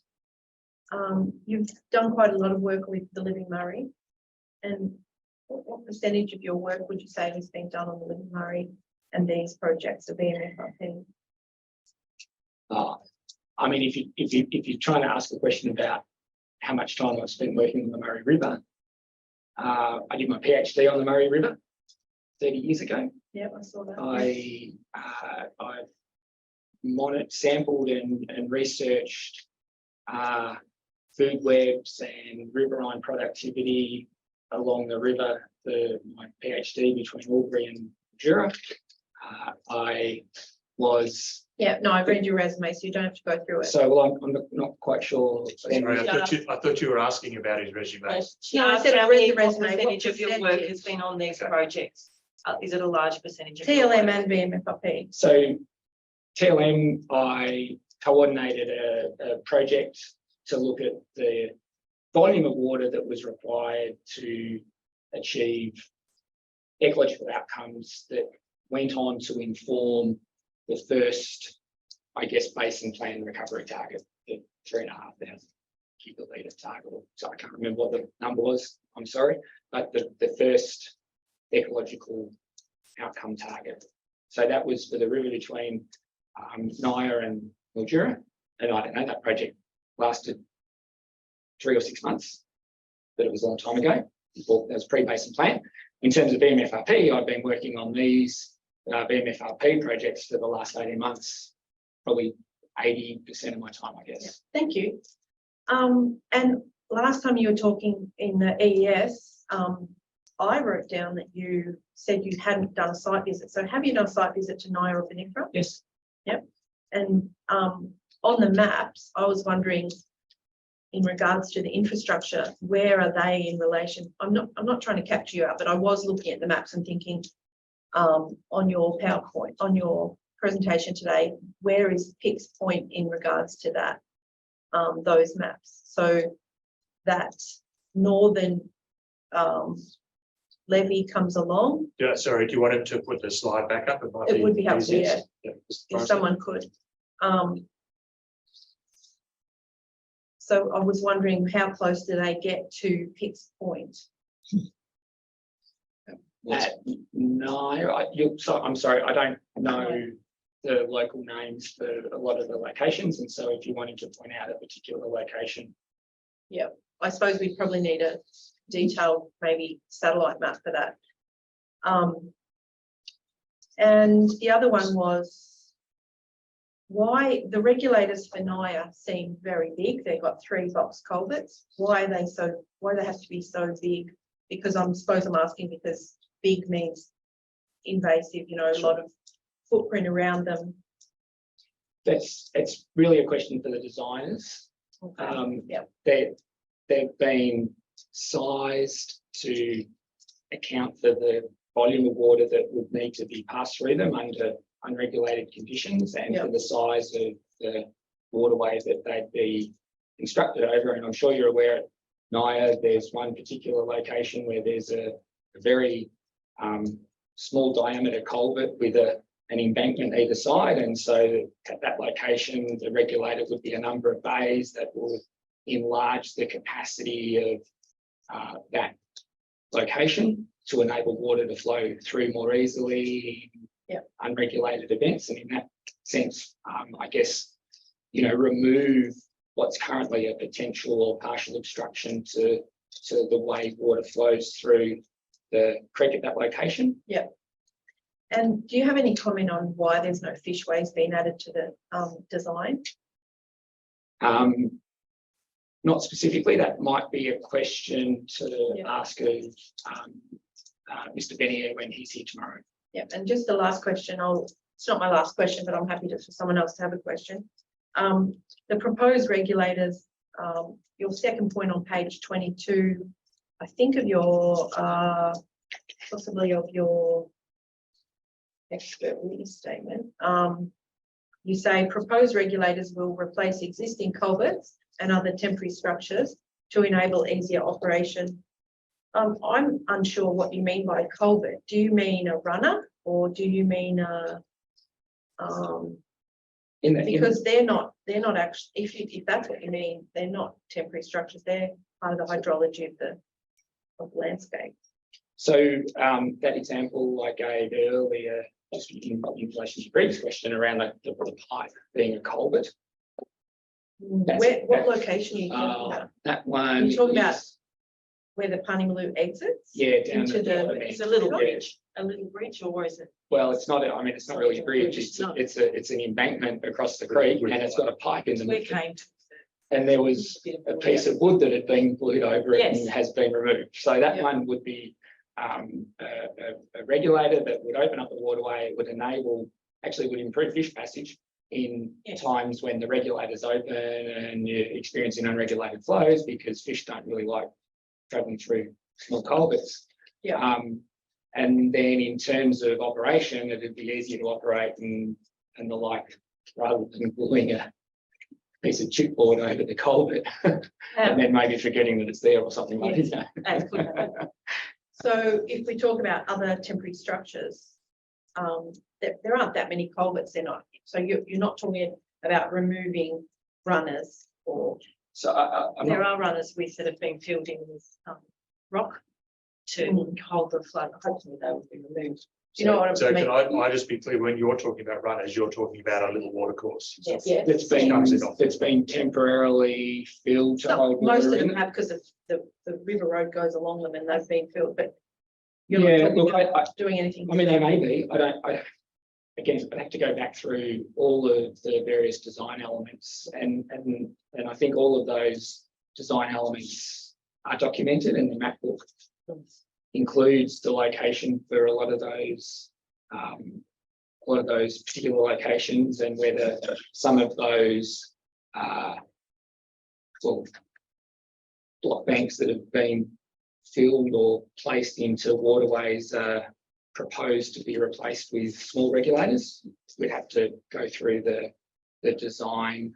Speaker 4: you've done quite a lot of work with the Living Murray. And what percentage of your work would you say has been done on the Living Murray and these projects of VMFRP?
Speaker 11: I mean, if you're trying to ask a question about how much time I've spent working on the Murray River, I did my PhD on the Murray River 30 years ago.
Speaker 4: Yeah, I saw that.
Speaker 11: I've sampled and researched food webs and riverine productivity along the river for my PhD between Albury and Jura. I was...
Speaker 4: Yeah, no, I've read your resume, so you don't have to go through it.
Speaker 11: So, well, I'm not quite sure.
Speaker 1: Sorry, I thought you were asking about his resume.
Speaker 6: She
Speaker 4: No, I
Speaker 6: asked
Speaker 4: said I
Speaker 6: how
Speaker 4: read
Speaker 6: many
Speaker 4: the resume.
Speaker 6: percentage
Speaker 4: What
Speaker 6: of your work
Speaker 4: percentage?
Speaker 6: has been on these projects? Is it a large percentage? Of your
Speaker 4: TLM
Speaker 6: work?
Speaker 4: and VMFRP.
Speaker 11: So TLM, I coordinated a project to look at the volume of water that was required to achieve ecological outcomes that went on to inform the first, I guess, basin plan recovery target, the 3,500 gigalitre target. So I can't remember what the number was, I'm sorry, but the first ecological outcome target. So that was for the river between Naya and Mildura. And I don't know, that project lasted 3 or 6 months, but it was a long time ago. That was pre-basin plan. In terms of VMFRP, I've been working on these VMFRP projects for the last 18 months, probably 80% of my time, I guess.
Speaker 4: Yeah, thank you. And last time you were talking in the EES, I wrote down that you said you hadn't done a site visit. So have you done a site visit to Naya or Benifra?
Speaker 11: Yes.
Speaker 4: Yep. And on the maps, I was wondering, in regards to the infrastructure, where are they in relation? I'm not trying to capture you out, but I was looking at the maps and thinking, on your PowerPoint, on your presentation today, where is Pick's Point in regards to that, those maps? So that northern levee comes along.
Speaker 1: Yeah, sorry, do you want him to put the slide back up?
Speaker 4: It would be helpful, yeah,
Speaker 1: Yeah,
Speaker 4: if someone could. So I was wondering, how close do they get to Pick's Point?
Speaker 11: No, I'm sorry, I don't know the local names for a lot of the locations, and so if you wanted to point out a particular location.
Speaker 4: Yeah, I suppose we probably need a detailed, maybe satellite map for that. And the other one was, why the regulators for Naya seem very big. They've got 3 box culverts. Why they have to be so big? Because I suppose I'm asking because big means invasive, you know, a lot of footprint around them.
Speaker 11: It's really a question for the designers.
Speaker 4: Okay. Yeah.
Speaker 11: They've been sized to account for the volume of water that would need to be passed through them under unregulated conditions, and for the size of the waterway that they'd be constructed over. And I'm sure you're aware at Naya, there's one particular location where there's a very small diameter culvert with an embankment either side. And so at that location, the regulator would be a number of bays that will enlarge the capacity of that location to enable water to flow through more easily.
Speaker 4: Yeah.
Speaker 11: Unregulated events, and in that sense, I guess, remove what's currently a potential or partial obstruction to the way water flows through the creek at that location.
Speaker 4: And do you have any comment on why there's no fishways being added to the design?
Speaker 11: Not specifically, that might be a question to ask of Mr. Bennier when he's here tomorrow.
Speaker 4: Yeah, and just the last question, it's not my last question, but I'm happy for someone else to have a question. The proposed regulators, your second point on page 22, I think of your, possibly of your expert witness statement. You say proposed regulators will replace existing culverts and other temporary structures to enable easier operation. I'm unsure what you mean by culvert. Do you mean a runner or do you mean a because they're not actually, if that's what you mean, they're not temporary structures, they're part of the hydrology of the landscape.
Speaker 11: So that example I gave earlier, just in relation to the previous question around the pipe being a culvert.
Speaker 4: What location are you talking about?
Speaker 11: That one.
Speaker 4: You're talking about where the Panimaloo exits?
Speaker 11: Yeah, down
Speaker 4: into the,
Speaker 6: It's a little bridge, or is it?
Speaker 11: Well, it's not. I mean, it's not really a bridge. It's an embankment across the creek, and it's got a pipe in the
Speaker 6: We
Speaker 11: middle.
Speaker 6: came to.
Speaker 11: And there was a piece of wood that had been glued over it
Speaker 6: Yes.
Speaker 11: and has been removed. So that one would be a regulator that would open up the waterway. It would enable, actually would improve fish passage in times when the regulator's open and you're experiencing unregulated flows, because fish don't really like traveling through small culverts. And then in terms of operation, it'd be easier to operate and the like, rather than gluing a piece of chipboard over the culvert and then maybe forgetting that it's there or something like that.
Speaker 4: So if we talk about other temporary structures, there aren't that many culverts. They're not. So you're not talking about removing runners or.
Speaker 11: So
Speaker 6: there are runners that have been filled in with rock to hold the flood. Hopefully they will be removed.
Speaker 4: Do you know what
Speaker 1: So
Speaker 4: I mean?
Speaker 1: can I just be clear, when you're talking about runners, you're talking about a little water course?
Speaker 4: Yes.
Speaker 11: That's been temporarily filled to hold
Speaker 4: Most of
Speaker 11: water
Speaker 4: them
Speaker 11: in it.
Speaker 4: have, because the river road goes along them and they've been filled, but you're
Speaker 11: Yeah,
Speaker 4: not talking
Speaker 11: look,
Speaker 4: about doing anything.
Speaker 11: I mean, they may be. Again, I'd have to go back through all of the various design elements, and I think all of those design elements are documented, and the map book includes the location for a lot of those particular locations, and whether some of those block banks that have been filled or placed into waterways proposed to be replaced with small regulators. We'd have to go through the design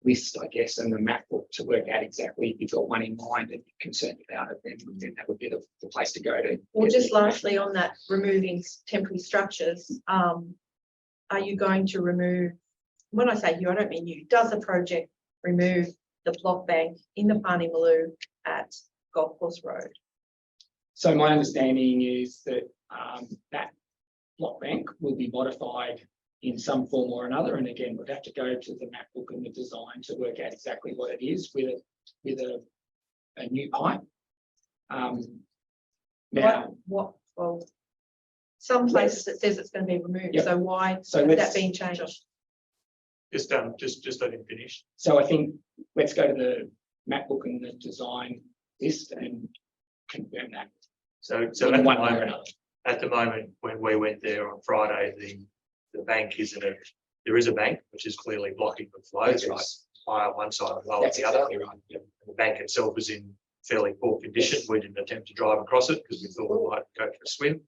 Speaker 11: list, I guess, and the map book to work out exactly if you've got one in mind and you're concerned about it, then that would be the place to go to.
Speaker 4: Well, just lastly on that, removing temporary structures, are you going to remove, when I say you, I don't mean you, does the project remove the block bank in the Panimaloo at Golf Course Road?
Speaker 11: So my understanding is that that block bank will be modified in some form or another, and again, we'd have to go to the map book and the design to work out exactly what it is with a new pipe. Now,
Speaker 4: Well, some places it says it's going to be removed.
Speaker 11: Yep.
Speaker 4: So why
Speaker 11: So
Speaker 4: is
Speaker 11: let's-
Speaker 4: that being changed?
Speaker 1: Just let him finish.
Speaker 11: so I think let's go to the map book and the design list and confirm that.
Speaker 1: So
Speaker 11: in
Speaker 1: at
Speaker 11: one way or another.
Speaker 1: the moment, when we went there on Friday, the bank isn't there is a bank which is clearly blocking the flow. It's like high on one side and low on
Speaker 11: That's
Speaker 1: the other.
Speaker 11: exactly right. Yep.
Speaker 1: The bank itself was in fairly poor condition. We didn't attempt to drive across it because we thought we might go for a swim.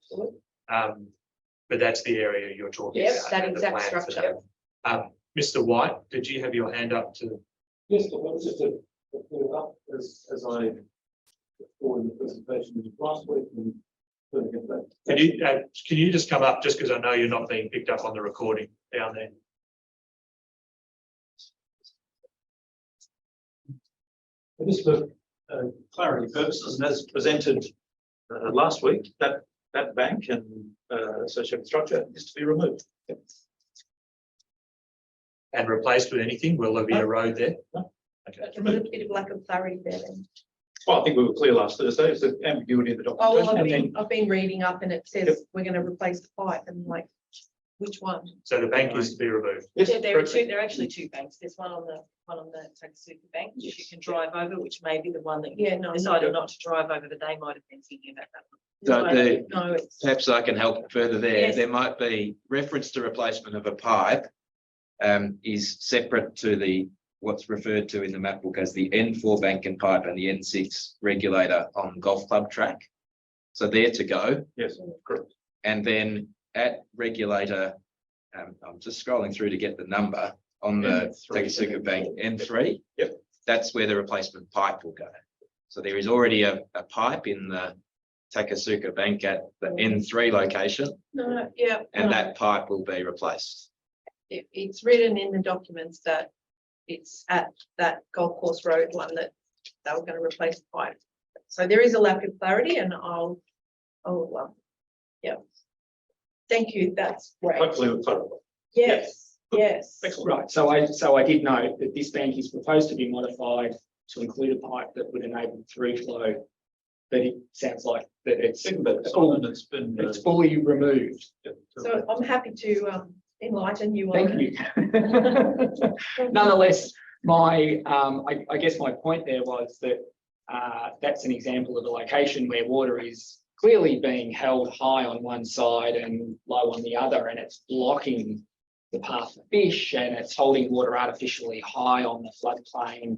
Speaker 1: But that's the area you're talking
Speaker 4: Yes,
Speaker 1: about.
Speaker 4: that
Speaker 1: and the
Speaker 4: exact
Speaker 1: plan for
Speaker 4: structure.
Speaker 1: that. Mr. White, did you have your hand up to?
Speaker 13: Yes, but that was just a clear up as I forward in the presentation last week. And
Speaker 1: Can you just come up, just because I know you're not being picked up on the recording down there?
Speaker 13: just for clarity purposes, and as presented last week, that bank and associated structure is to be removed.
Speaker 1: And replaced with anything? Will there be a road there? Okay.
Speaker 4: A little bit of lack of clarity there then.
Speaker 13: Well, I think we were clear last Thursday. It's the ambiguity of the
Speaker 4: Oh, well,
Speaker 13: documentation. And then
Speaker 4: I've been reading up and it says we're going to replace the pipe and like, which one?
Speaker 1: So the bank is to be removed.
Speaker 13: yes,
Speaker 6: Yeah, there are
Speaker 13: correct.
Speaker 6: two, there are actually two banks. There's one on the Takasuka Bank, which you can drive over, which may be the one that you
Speaker 4: Yeah, no.
Speaker 6: decided not to drive over, but they might have been thinking about that one.
Speaker 8: So the,
Speaker 4: No, it's,
Speaker 8: perhaps I can help further there.
Speaker 6: Yes.
Speaker 8: There might be reference to replacement of a pipe is separate to the what's referred to in the map book as the N4 bank and pipe and the N6 regulator on golf club track. So they're to go.
Speaker 13: Yes, correct.
Speaker 8: And then at regulator, I'm just scrolling through to get the number on the Takasuka Bank N3.
Speaker 13: Yep.
Speaker 8: That's where the replacement pipe will go. So there is already a pipe in the Takasuka Bank at the N3 location,
Speaker 4: no, yeah.
Speaker 8: and
Speaker 4: no.
Speaker 8: that pipe will be replaced.
Speaker 4: It's written in the documents that it's at that golf course road one that they were going to replace the pipe. So there is a lack of clarity and yeah. Thank you, that's great.
Speaker 13: Hopefully we'll clarify.
Speaker 4: Yes, yes.
Speaker 11: Right, so I did note that this bank is proposed to be modified to include a pipe that would enable through flow. But it sounds like that it's
Speaker 13: Been
Speaker 11: fully removed.
Speaker 4: So I'm happy to enlighten you on
Speaker 11: Thank
Speaker 4: that.
Speaker 11: you. Nonetheless, my I guess my point there was that that's an example of a location where water is clearly being held high on one side and low on the other, and it's blocking the path of fish, and it's holding water artificially high on the floodplain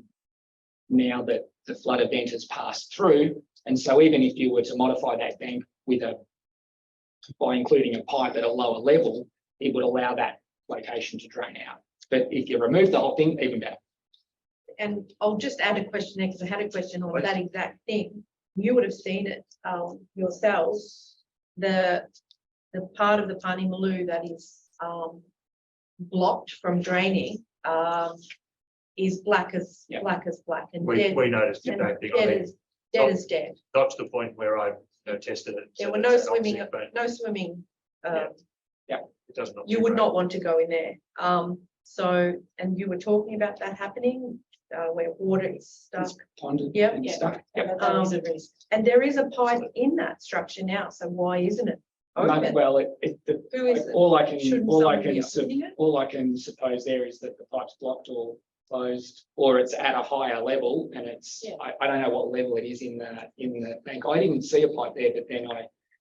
Speaker 11: now that the flood event has passed through. And so even if you were to modify that bank by including a pipe at a lower level, it would allow that location to drain out. But if you remove the whole thing, even better.
Speaker 4: And I'll just add a question there because I had a question on that exact thing. You would have seen it yourselves. The part of the Panimaloo that is blocked from draining is black as black and dead.
Speaker 1: We noticed it,
Speaker 4: and
Speaker 1: don't think.
Speaker 4: dead as dead.
Speaker 1: Not to the point where I tested it.
Speaker 4: There
Speaker 1: so
Speaker 4: were
Speaker 1: that's
Speaker 4: no
Speaker 1: an
Speaker 4: swimming.
Speaker 1: opposite, but
Speaker 4: No swimming.
Speaker 1: it does not.
Speaker 4: You would not want to go in there. So, and you were talking about that happening where water is stuck.
Speaker 11: Ponded
Speaker 4: Yep,
Speaker 11: and
Speaker 4: yeah.
Speaker 11: stuff. Yep.
Speaker 6: That is a risk.
Speaker 4: And there is a pipe in that structure now. So why isn't it
Speaker 11: No,
Speaker 4: open?
Speaker 11: well,
Speaker 4: Who is it?
Speaker 11: all I can
Speaker 4: Shouldn't someone be
Speaker 11: all
Speaker 4: opening
Speaker 11: I can suppose there is that the pipe's blocked or closed, or it's at a higher level, and it's
Speaker 4: Yeah.
Speaker 11: I don't know what level it is in the bank. I didn't see a pipe there, but then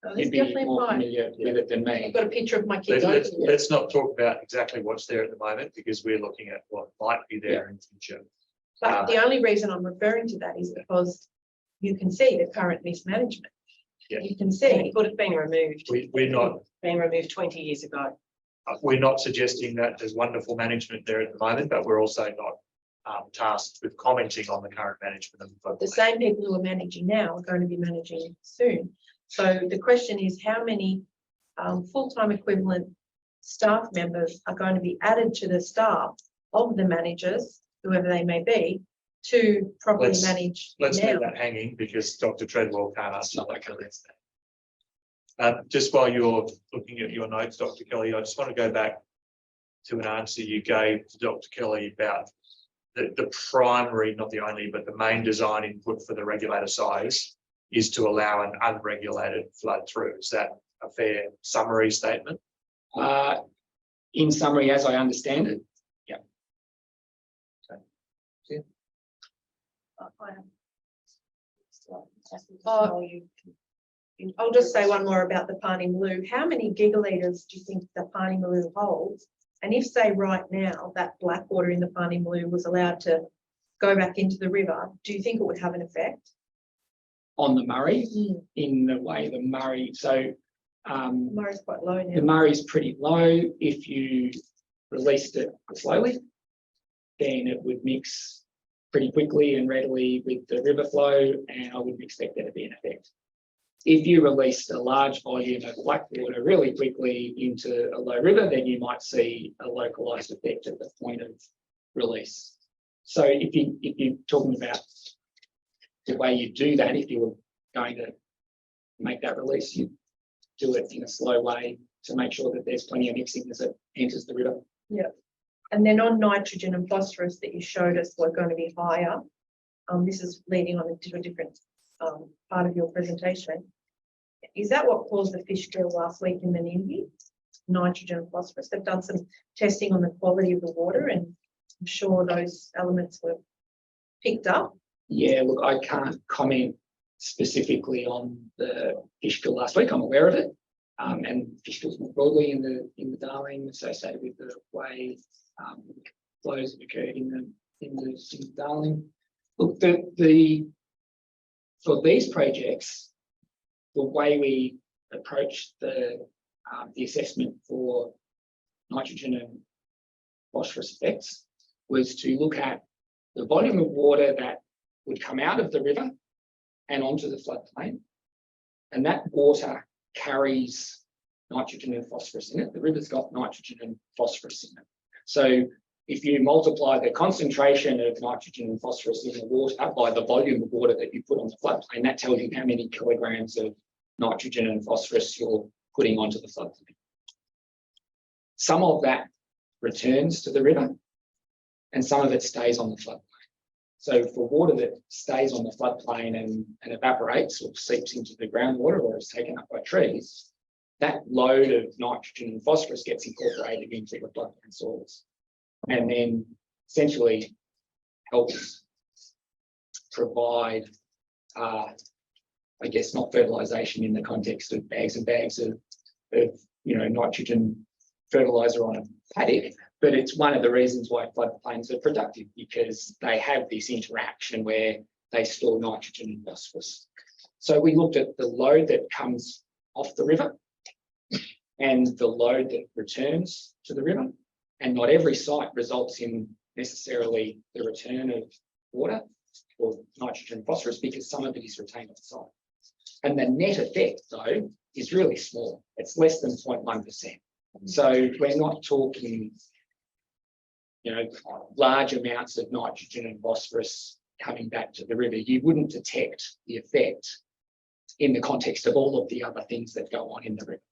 Speaker 4: Oh, there's
Speaker 11: you'd be
Speaker 4: definitely a
Speaker 11: more
Speaker 4: pipe.
Speaker 11: familiar with it than me.
Speaker 4: I've got a picture of my kids.
Speaker 1: Let's not talk about exactly what's there at the moment because we're looking at what might be there in the future.
Speaker 4: But the only reason I'm referring to that is because you can see the current mismanagement.
Speaker 1: Yeah.
Speaker 4: You can
Speaker 6: It
Speaker 4: see.
Speaker 6: could have been removed.
Speaker 1: We're not.
Speaker 6: Been removed 20 years ago.
Speaker 1: We're not suggesting that there's wonderful management there at the moment, but we're also not tasked with commenting on the current management of the floodplain.
Speaker 4: The same people who are managing now are going to be managing soon. So the question is how many full-time equivalent staff members are going to be added to the staff of the managers, whoever they may be, to properly manage
Speaker 1: Let's
Speaker 4: now.
Speaker 1: leave that hanging because Dr. Treadwell can't answer that. Just while you're looking at your notes, Dr. Kelly, I just want to go back to an answer you gave to Dr. Kelly about the primary, not the only, but the main design input for the regulator size is to allow an unregulated flood through. Is that a fair summary statement?
Speaker 11: In summary, as I understand it, yeah.
Speaker 4: I'll just say one more about the Panimaloo. How many gigalitres do you think the Panimaloo holds? And if, say, right now, that black water in the Panimaloo was allowed to go back into the river, do you think it would have an effect?
Speaker 11: On the Murray, in the way the Murray, so
Speaker 4: Murray's quite low now.
Speaker 11: the Murray's pretty low. If you released it slowly, then it would mix pretty quickly and readily with the river flow, and I wouldn't expect there to be an effect. If you released a large volume of black water really quickly into a low river, then you might see a localized effect at the point of release. So if you're talking about the way you do that, if you were going to make that release, you do it in a slow way to make sure that there's plenty of mixing as it enters the river.
Speaker 4: And then on nitrogen and phosphorus that you showed us were going to be higher. This is leading on to a different part of your presentation. Is that what caused the fish kill last week in the NIMBY? Nitrogen and phosphorus. They've done some testing on the quality of the water, and I'm sure those elements were picked up.
Speaker 11: Yeah, look, I can't comment specifically on the fish kill last week. I'm aware of it, and fish kills more broadly in the Darling associated with the way flows have occurred in the Darling. Look, for these projects, the way we approach the assessment for nitrogen and phosphorus effects was to look at the volume of water that would come out of the river and onto the floodplain. And that water carries nitrogen and phosphorus in it. The river's got nitrogen and phosphorus in it. So if you multiply the concentration of nitrogen and phosphorus in the water by the volume of water that you put on the floodplain, that tells you how many kilograms of nitrogen and phosphorus you're putting onto the floodplain. Some of that returns to the river and some of it stays on the floodplain. So for water that stays on the floodplain and evaporates or seeps into the groundwater or is taken up by trees, that load of nitrogen and phosphorus gets incorporated into the floodplain soils and then essentially helps provide, I guess, not fertilization in the context of bags and bags of nitrogen fertilizer on a paddock, but it's one of the reasons why floodplains are productive, because they have this interaction where they store nitrogen and phosphorus. So we looked at the load that comes off the river and the load that returns to the river, and not every site results in necessarily the return of water or nitrogen and phosphorus, because some of it is retained on site. And the net effect, though, is really small. It's less than 0.1%. So we're not talking, large amounts of nitrogen and phosphorus coming back to the river. You wouldn't detect the effect in the context of all of the other things that go on in the river.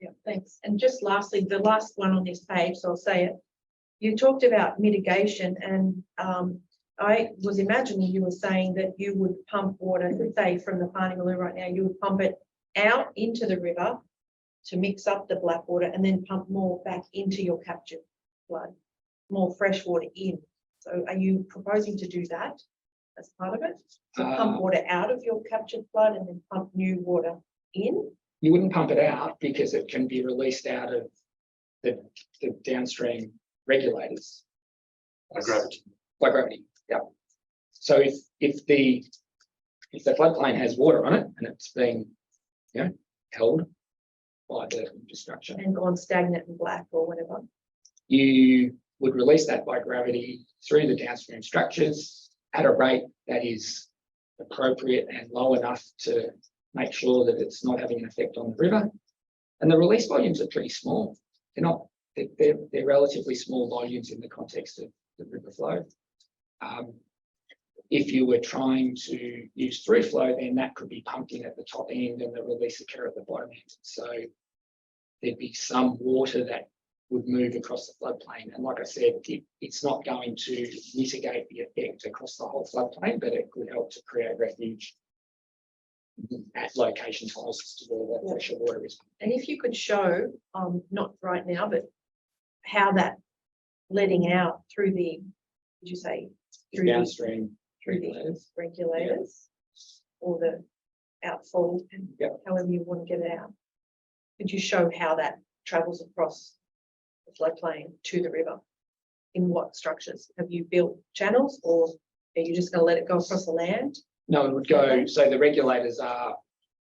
Speaker 4: Yeah, thanks. And just lastly, the last one on this page, so I'll say it. You talked about mitigation, and I was imagining you were saying that you would pump water, say from the Parnaloo right now, you would pump it out into the river to mix up the black water and then pump more back into your captured flood, more fresh water in. So are you proposing to do that as part of it? To pump water out of your captured flood and then pump new water in?
Speaker 11: You wouldn't pump it out because it can be released out of the downstream regulators.
Speaker 9: By gravity.
Speaker 11: By gravity, yeah. So if the floodplain has water on it and it's being held by the infrastructure
Speaker 4: and gone stagnant and black or whatever,
Speaker 11: you would release that by gravity through the downstream structures at a rate that is appropriate and low enough to make sure that it's not having an effect on the river. And the release volumes are pretty small. They're relatively small volumes in the context of the river flow. If you were trying to use through flow, then that could be pumped in at the top end and the release occur at the bottom end. So there'd be some water that would move across the floodplain. And like I said, it's not going to mitigate the effect across the whole floodplain, but it could help to create refuge at locations closest to where that fresher water is.
Speaker 4: and if you could show, not right now, but how that letting out through the, did you say? Through
Speaker 11: Downstream
Speaker 4: through the regulators or the outfall, and however you want to get it out. Could you show how that travels across the floodplain to the river? In what structures? Have you built channels, or are you just going to let it go across the land?
Speaker 11: No, it would go, so the regulators are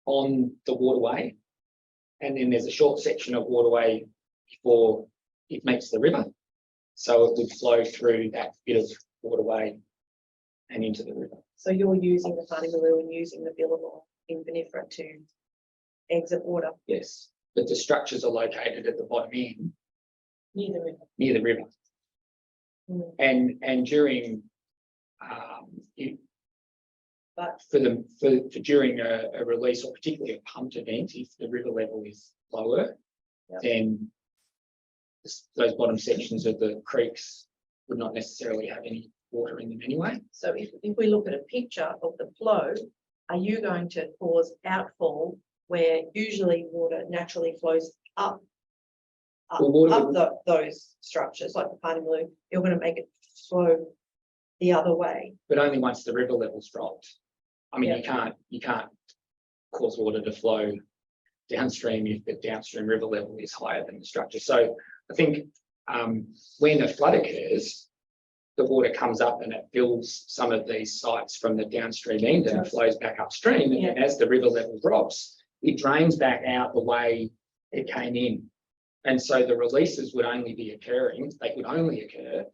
Speaker 11: on the waterway, and then there's a short section of waterway before it meets the river. So it would flow through that bit of waterway and into the river.
Speaker 4: So you're using the Parnaloo and using the Billabong in VMFRP to exit water?
Speaker 11: Yes, but the structures are located at the bottom end.
Speaker 4: Near the river.
Speaker 11: Near the river. And during
Speaker 4: But
Speaker 11: for during a release or particularly a pumped event, if the river level is lower,
Speaker 4: Yep.
Speaker 11: then those bottom sections of the creeks would not necessarily have any water in them anyway.
Speaker 4: so if we look at a picture of the flow, are you going to cause outfall where usually water naturally flows up?
Speaker 11: Well, water
Speaker 4: Up
Speaker 11: would-
Speaker 4: those structures like the Parnimmaloo, you're going to make it flow the other way.
Speaker 11: But only once the river level's dropped. I mean,
Speaker 4: Yeah.
Speaker 11: you can't cause water to flow downstream if the downstream river level is higher than the structure. So I think when a flood occurs, the water comes up and it fills some of these sites from the downstream end and it flows back upstream. And then as the river level drops, it drains back out the way it came in. And so the releases would only be occurring, they could only occur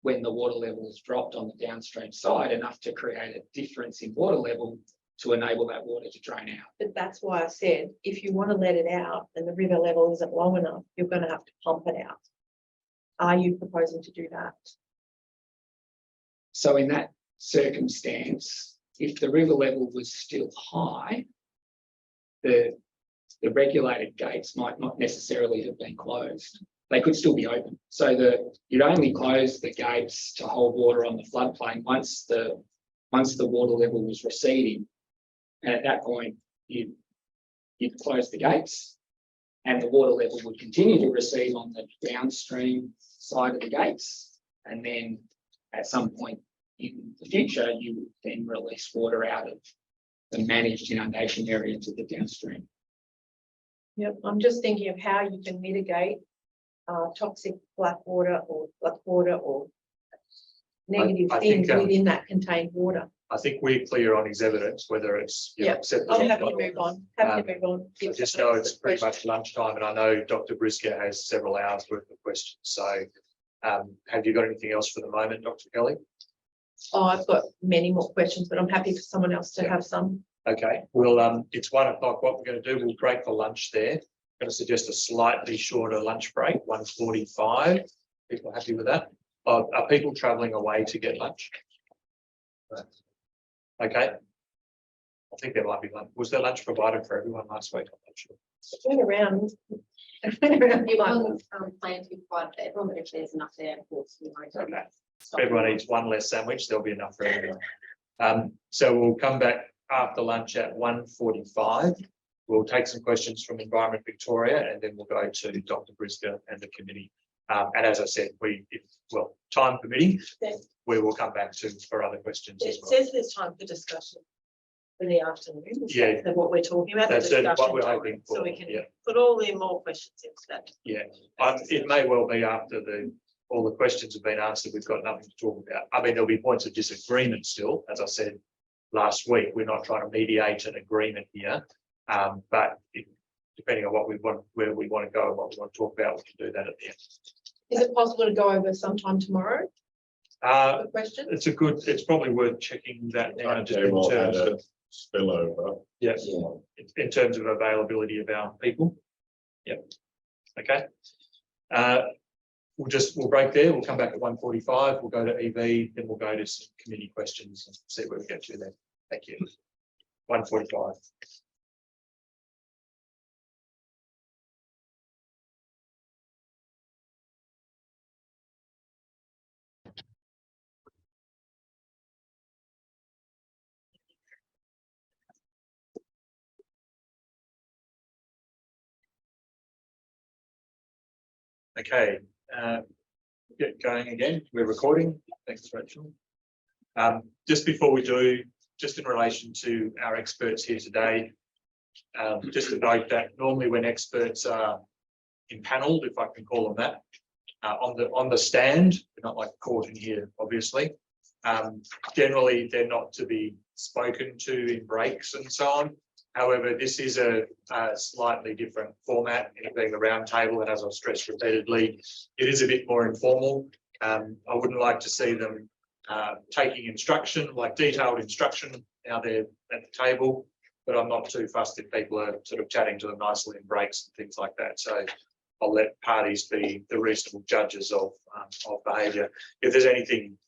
Speaker 11: when the water level is dropped on the downstream side enough to create a difference in water level to enable that water to drain out.
Speaker 4: But that's why I said, if you want to let it out and the river level isn't long enough, you're going to have to pump it out. Are you proposing to do that?
Speaker 11: So in that circumstance, if the river level was still high, the regulated gates might not necessarily have been closed. They could still be open. So you'd only close the gates to hold water on the floodplain once the water level was receding. And at that point, you'd close the gates and the water level would continue to recede on the downstream side of the gates. And then at some point in the future, you would then release water out of the managed inundation area to the downstream.
Speaker 4: Yep, I'm just thinking of how you can mitigate toxic black water or negative
Speaker 1: I think,
Speaker 4: things within that contained water.
Speaker 1: I think we're clear on his evidence, whether it's. you know,
Speaker 4: Yeah,
Speaker 1: acceptable
Speaker 4: I'm
Speaker 1: or
Speaker 4: happy
Speaker 1: not.
Speaker 4: to move on. Happy to move on.
Speaker 1: I just know it's pretty much lunchtime and I know Dr. Briscoe has several hours worth of questions. So have you got anything else for the moment, Dr. Kelly?
Speaker 4: Oh, I've got many more questions, but I'm happy for someone else to have some.
Speaker 1: Okay, well, it's 1 o'clock. What we're going to do, we'll break for lunch there. I'm going to suggest a slightly shorter lunch break, 1:45. People happy with that? Are people travelling away to get lunch? Okay. I think there might be lunch. Was there lunch provided for everyone last week? I'm not sure.
Speaker 4: Went around.
Speaker 14: You might plan to be provided for everyone, but if there's enough there, of course, we won't.
Speaker 1: Okay. If everyone eats one less sandwich, there'll be enough for everyone. So we'll come back after lunch at 1:45. We'll take some questions from Environment Victoria and then we'll go to Dr. Briscoe and the committee. And as I said, time permitting, we will come back for other questions as
Speaker 6: It
Speaker 1: well.
Speaker 6: says there's time for discussion for the afternoon. Is
Speaker 1: Yeah.
Speaker 6: that what we're talking about? the
Speaker 1: That's what
Speaker 6: discussion
Speaker 1: we're
Speaker 6: time,
Speaker 1: hoping
Speaker 6: So
Speaker 1: for,
Speaker 6: we can
Speaker 1: yeah.
Speaker 6: put all the more questions into that.
Speaker 1: Yeah, it may well be after all the questions have been answered, we've got nothing to talk about. I mean, there'll be points of disagreement still, as I said last week, we're not trying to mediate an agreement here. But depending on what we want, where we want to go and what we want to talk about, we can do that at the end.
Speaker 4: Is it possible to go over sometime tomorrow? The question?
Speaker 1: It's probably worth checking that now just in
Speaker 2: Timetable and
Speaker 1: terms
Speaker 2: a
Speaker 1: of,
Speaker 2: spillover.
Speaker 1: yes, in terms of availability of our people. Yep. Okay. We'll break there. We'll come back at 1:45. We'll go to EV, then we'll go to some committee questions and see where we get to then. Thank you. 1:45. Okay, get going again. We're recording. Thanks, Rachel. Just before we do, just in relation to our experts here today, just to note that normally when experts are impaneled, if I can call them that, on the stand, they're not like court in here, obviously. Generally, they're not to be spoken to in breaks and so on. However, this is a slightly different format, it being a roundtable, and as I've stressed repeatedly, it is a bit more informal. I wouldn't like to see them taking instruction, like detailed instruction, now they're at the table, but I'm not too fussed if people are sort of chatting to them nicely in breaks and things like that. So I'll let parties be the reasonable judges of behaviour. If there's anything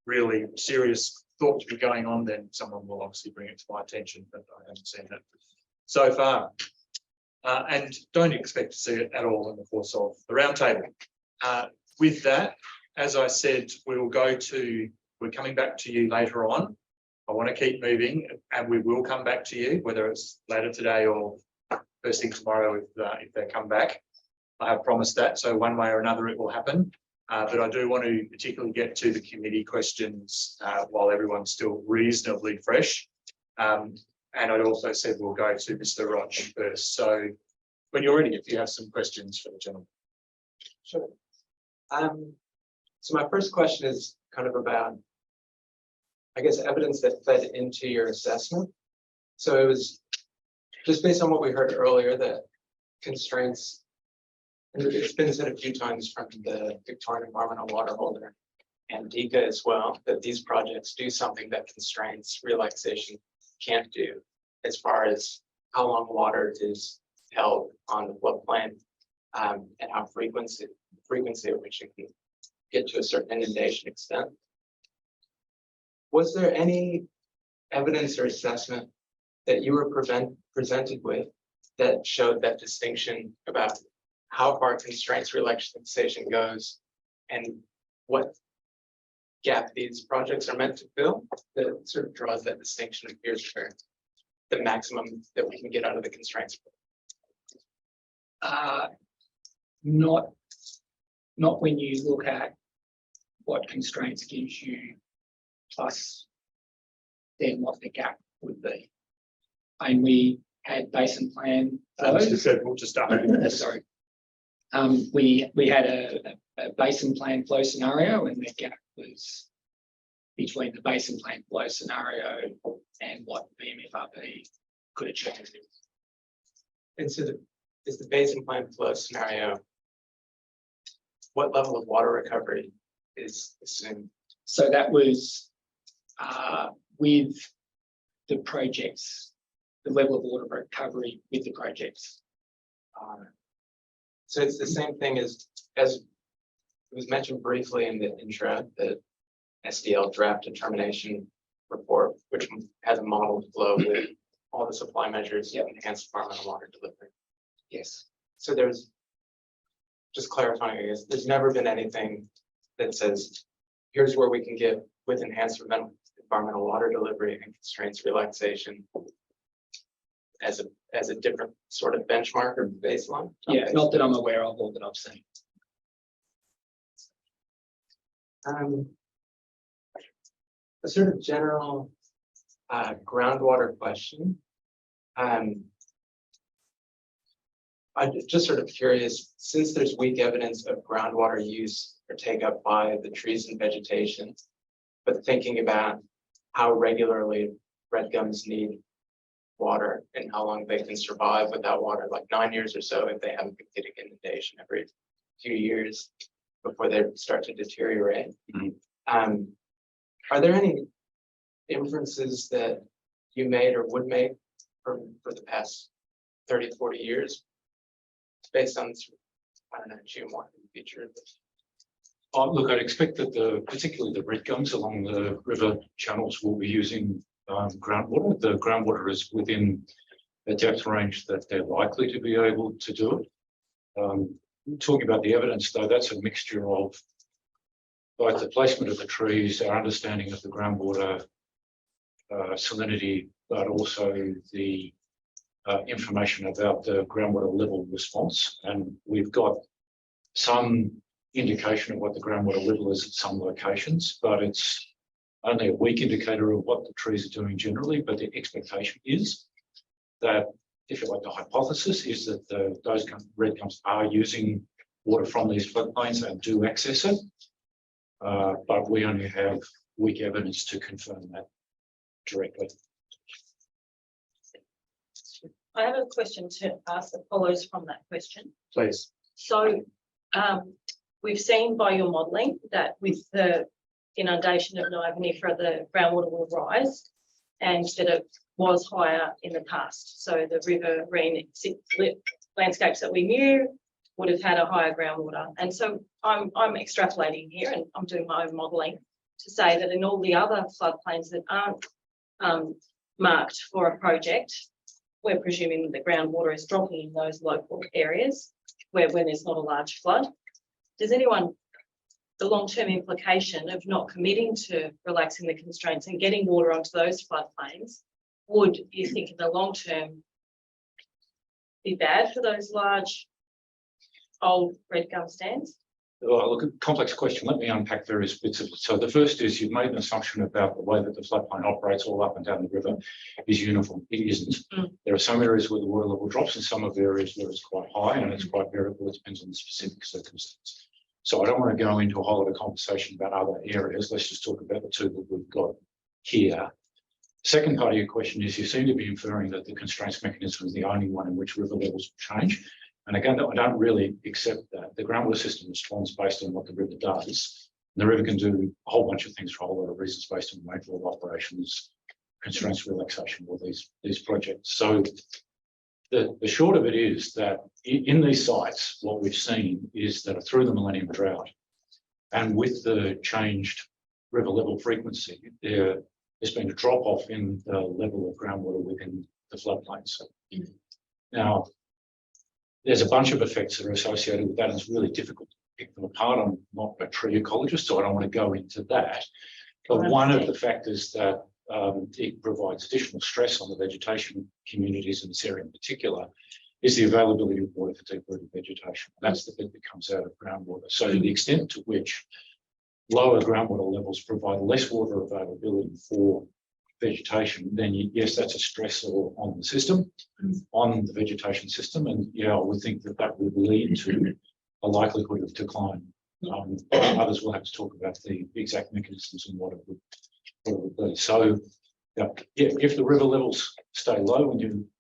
Speaker 1: really serious thought to be going on, then someone will obviously bring it to my attention, but I haven't seen it so far. And don't expect to see it at all in the course of the roundtable. With that, as I said, we're coming back to you later on. I want to keep moving, and we will come back to you, whether it's later today or first thing tomorrow if they come back. I have promised that, so one way or another it will happen. But I do want to particularly get to the committee questions while everyone's still reasonably fresh. And I'd also said we'll go to Mr. Roch first. So when you're ready, if you have some questions for the gentleman.
Speaker 3: Sure. So my first question is kind of about, I guess, evidence that fed into your assessment. So it was just based on what we heard earlier, that constraints, and it's been said a few times from the Victorian Environmental Water Holder and DECA as well, that these projects do something that constraints relaxation can't do, as far as how long water is held on the floodplain, and how frequency at which it can get to a certain inundation extent. Was there any evidence or assessment that you were presented with that showed that distinction about how far constraints relaxation goes and what gap these projects are meant to fill, that sort of draws that distinction of here's where the maximum that we can get out of the constraints?
Speaker 11: Not when you look at what constraints gives you, plus then what the gap would be. And we had basin plan.
Speaker 1: Mr. Said, we'll just start.
Speaker 11: Sorry. We had a basin plan flow scenario, and the gap was between the basin plan flow scenario and what VMFRP could achieve.
Speaker 3: And so is the basin plan flow scenario, what level of water recovery is assumed?
Speaker 11: So that was with the projects, the level of water recovery with the projects.
Speaker 3: So it's the same thing as it was mentioned briefly in the intro, the SDL draft determination report, which has a modeled flow with all the supply measures to enhance environmental water delivery.
Speaker 11: Yes.
Speaker 3: So there's, just clarifying, I guess, there's never been anything that says, here's where we can get with enhanced environmental water delivery and constraints relaxation as a different sort of benchmark or baseline?
Speaker 11: Yeah, not that I'm aware of or that I've seen.
Speaker 3: A sort of general groundwater question. I'm just sort of curious, since there's weak evidence of groundwater use or take up by the trees and vegetation, but thinking about how regularly red gums need water and how long they can survive without water, like 9 years or so if they haven't been getting inundation every few years before they start to deteriorate. Are there any inferences that you made or would make for the past 30, 40 years based on, I don't know, geomorphic feature?
Speaker 9: Look, I'd expect that particularly the red gums along the river channels will be using groundwater. The groundwater is within a depth range that they're likely to be able to do it. Talking about the evidence, though, that's a mixture of both the placement of the trees, our understanding of the groundwater salinity, but also the information about the groundwater level response. And we've got some indication of what the groundwater level is at some locations, but it's only a weak indicator of what the trees are doing generally. But the expectation is that, if you like, the hypothesis is that those red gums are using water from these floodplains and do access it. But we only have weak evidence to confirm that directly.
Speaker 6: I have a question to ask that follows from that question.
Speaker 1: Please.
Speaker 6: So we've seen by your modelling that with the inundation of Niagara, the groundwater will rise and that it was higher in the past. So the riverine landscapes that we knew would have had a higher groundwater. And so I'm extrapolating here and I'm doing my own modelling. to say that in all the other floodplains that aren't marked for a project, we're presuming that the groundwater is dropping in those local areas when there's not a large flood. Does anyone, the long-term implication of not committing to relaxing the constraints and getting water onto those floodplains, would you think in the long term be bad for those large old red gum stands?
Speaker 9: Oh, look, a complex question. Let me unpack various bits of it. So the first is you've made an assumption about the way that the floodplain operates all up and down the river is uniform. It isn't. There are some areas where the water level drops and some of the areas where it's quite high and it's quite variable. It depends on the specific circumstance. So I don't want to go into a whole lot of conversation about other areas. Let's just talk about the two that we've got here. Second part of your question is you seem to be inferring that the constraints mechanism is the only one in which river levels change. And again, I don't really accept that. The groundwater system responds based on what the river does. And the river can do a whole bunch of things for a whole lot of reasons based on rainfall operations, constraints relaxation, or these projects. So the short of it is that in these sites, what we've seen is that through the millennium drought and with the changed river level frequency, there's been a drop off in the level of groundwater within the floodplain. So now, there's a bunch of effects that are associated with that, and it's really difficult to pick them apart. I'm not a tree ecologist, so I don't want to go into that. But one of the factors that it provides additional stress on the vegetation communities in this area in particular is the availability of water for deep-rooted vegetation. That's the bit that comes out of groundwater. So to the extent to which lower groundwater levels provide less water availability for vegetation, then yes, that's a stressor on the system, on the vegetation system, and yeah, I would think that that would lead to a likelihood of decline. Others will have to talk about the exact mechanisms and what it would be. So, yeah, if the river levels stay low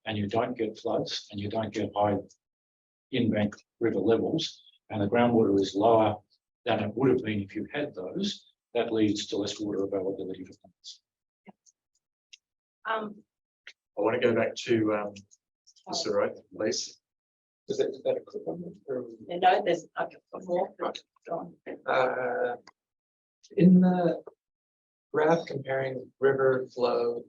Speaker 9: and you don't get floods and you don't get high in-bank river levels, and the groundwater is lower than it would have been if you had those, that leads to less water availability for plants.
Speaker 1: I want to go back to Mr. Rowe, please.
Speaker 3: Is that a quick one?
Speaker 6: No, there's I've got more. Go on.
Speaker 3: In the graph comparing river flow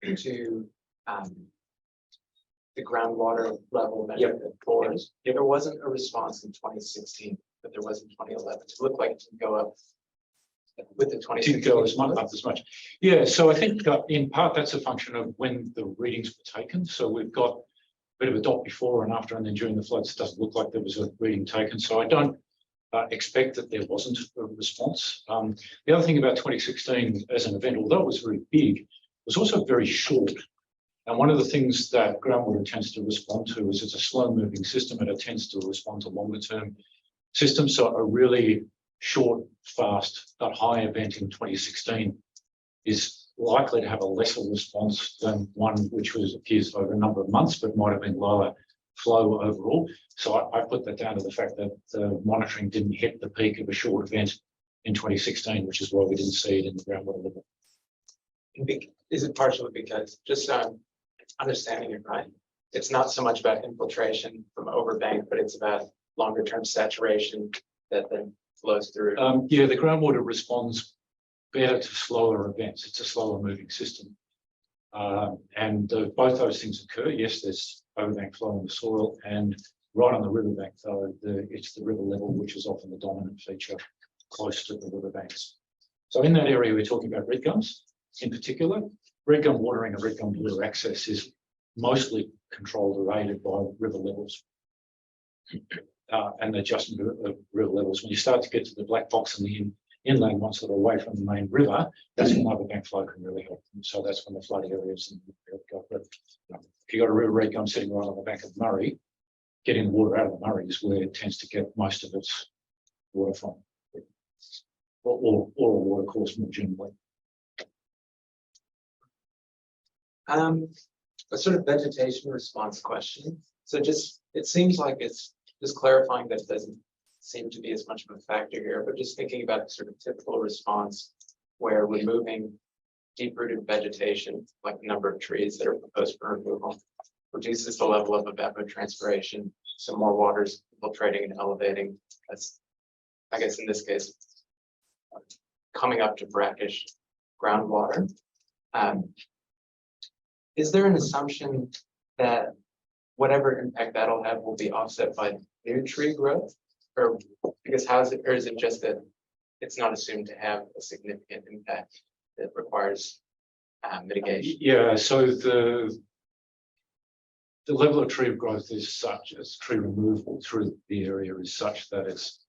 Speaker 3: to the groundwater level measured at bores, there wasn't a response in 2016, but there was in 2011. It looked like it didn't go up with the 2016.
Speaker 9: Didn't go as much. Yeah, so I think in part that's a function of when the readings were taken. So we've got a bit of a dot before and after, and then during the floods, it doesn't look like there was a reading taken. So I don't expect that there wasn't a response. The other thing about 2016 as an event, although it was very big, was also very short. And one of the things that groundwater tends to respond to is it's a slow moving system and it tends to respond to longer term systems. So a really short, fast, but high event in 2016 is likely to have a lesser response than one which appears over a number of months, but might have been lower flow overall. So I put that down to the fact that the monitoring didn't hit the peak of a short event in 2016, which is why we didn't see it in the groundwater level.
Speaker 3: Is it partially because, just understanding it right, it's not so much about infiltration from overbank, but it's about longer term saturation that then flows through?
Speaker 9: Yeah, the groundwater responds better to slower events. It's a slower moving system. And both those things occur. Yes, there's overbank flow in the soil, and right on the riverbank, though, it's the river level which is often the dominant feature close to the riverbanks. So in that area, we're talking about red gums in particular. Red gum watering and red gum blue access is mostly controlled or aided by river levels and the adjustment of river levels. When you start to get to the black box and the inland ones that are away from the main river, that's when overbank flow can really help them. So that's when the flood areas and but, if you've got a river red gum sitting right on the bank of the Murray, getting the water out of the Murray is where it tends to get most of its water from, or a water course more generally.
Speaker 3: A sort of vegetation response question. So just, it seems like it's just clarifying that it doesn't seem to be as much of a factor here, but just thinking about a sort of typical response where removing deep-rooted vegetation, like the number of trees that are proposed for removal, reduces the level of evapotranspiration, so more water's infiltrating and elevating. That's, I guess in this case, coming up to brackish groundwater. Is there an assumption that whatever impact that'll have will be offset by new tree growth? Or because or is it just that it's not assumed to have a significant impact that requires mitigation?
Speaker 9: Yeah, so the level of tree growth is such, as tree removal through the area is such that it's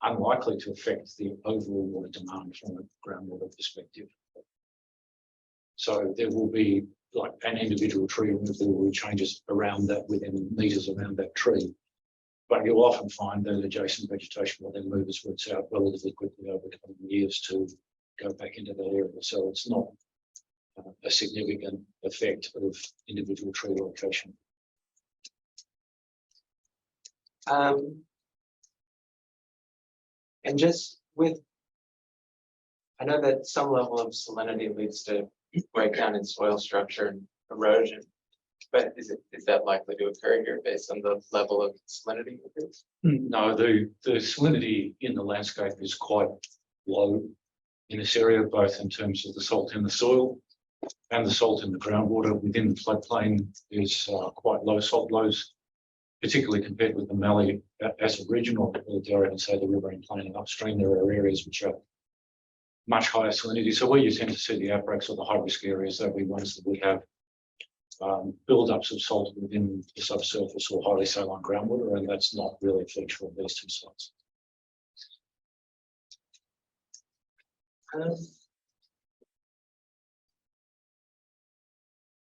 Speaker 9: unlikely to affect the overall water demand from a groundwater perspective. So there will be like an individual tree removal will be changes around that within meters around that tree. But you'll often find that adjacent vegetation will then move its roots out relatively quickly over the coming years to go back into that area. So it's not a significant effect of individual tree location.
Speaker 3: And just with, I know that some level of salinity leads to breakdown in soil structure and erosion, but is that likely to occur here based on the level of salinity?
Speaker 9: No, the salinity in the landscape is quite low in this area, both in terms of the salt in the soil and the salt in the groundwater. Within the floodplain is quite low salt lows, particularly compared with the Mallee as a regional, dare I even say the riverine plain and upstream. There are areas which are much higher salinity. So where you tend to see the outbreaks or the high risk areas, they'll be ones that we have build-ups of salt within the subsurface or highly saline groundwater, and that's not really a feature of these two sites.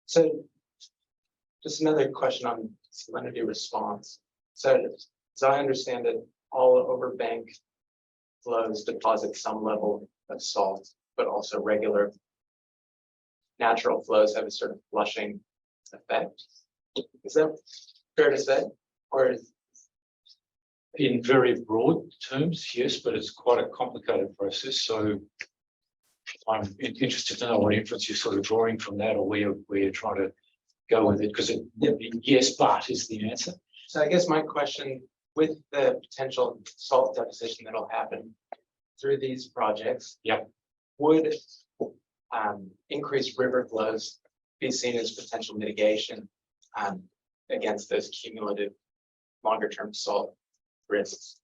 Speaker 3: So just another question on salinity response. So as I understand it, all overbank flows deposit some level of salt, but also regular natural flows have a sort of flushing effect. Is that fair to say? Or is...
Speaker 9: In very broad terms, yes, but it's quite a complicated process. So I'm interested to know what inference you're sort of drawing from that, or where you're trying to go with it, because yes, but is the answer.
Speaker 3: So I guess my question, with the potential salt deposition that'll happen through these projects, would increased river flows be seen as potential mitigation against those cumulative longer-term salt risks?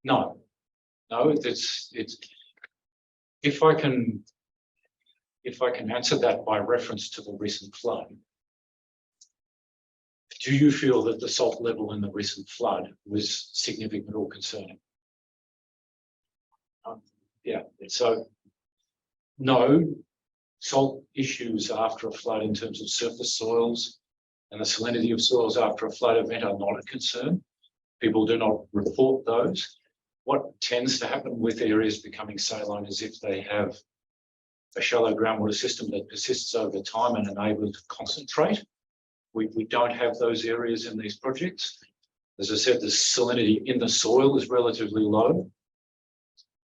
Speaker 9: No, it's if I can answer that by reference to the recent flood. Do you feel that the salt level in the recent flood was significant or concerning? Yeah, so no, salt issues after a flood in terms of surface soils and the salinity of soils after a flood event are not a concern. People do not report those. What tends to happen with areas becoming saline is if they have a shallow groundwater system that persists over time and enables to concentrate. We don't have those areas in these projects. As I said, the salinity in the soil is relatively low.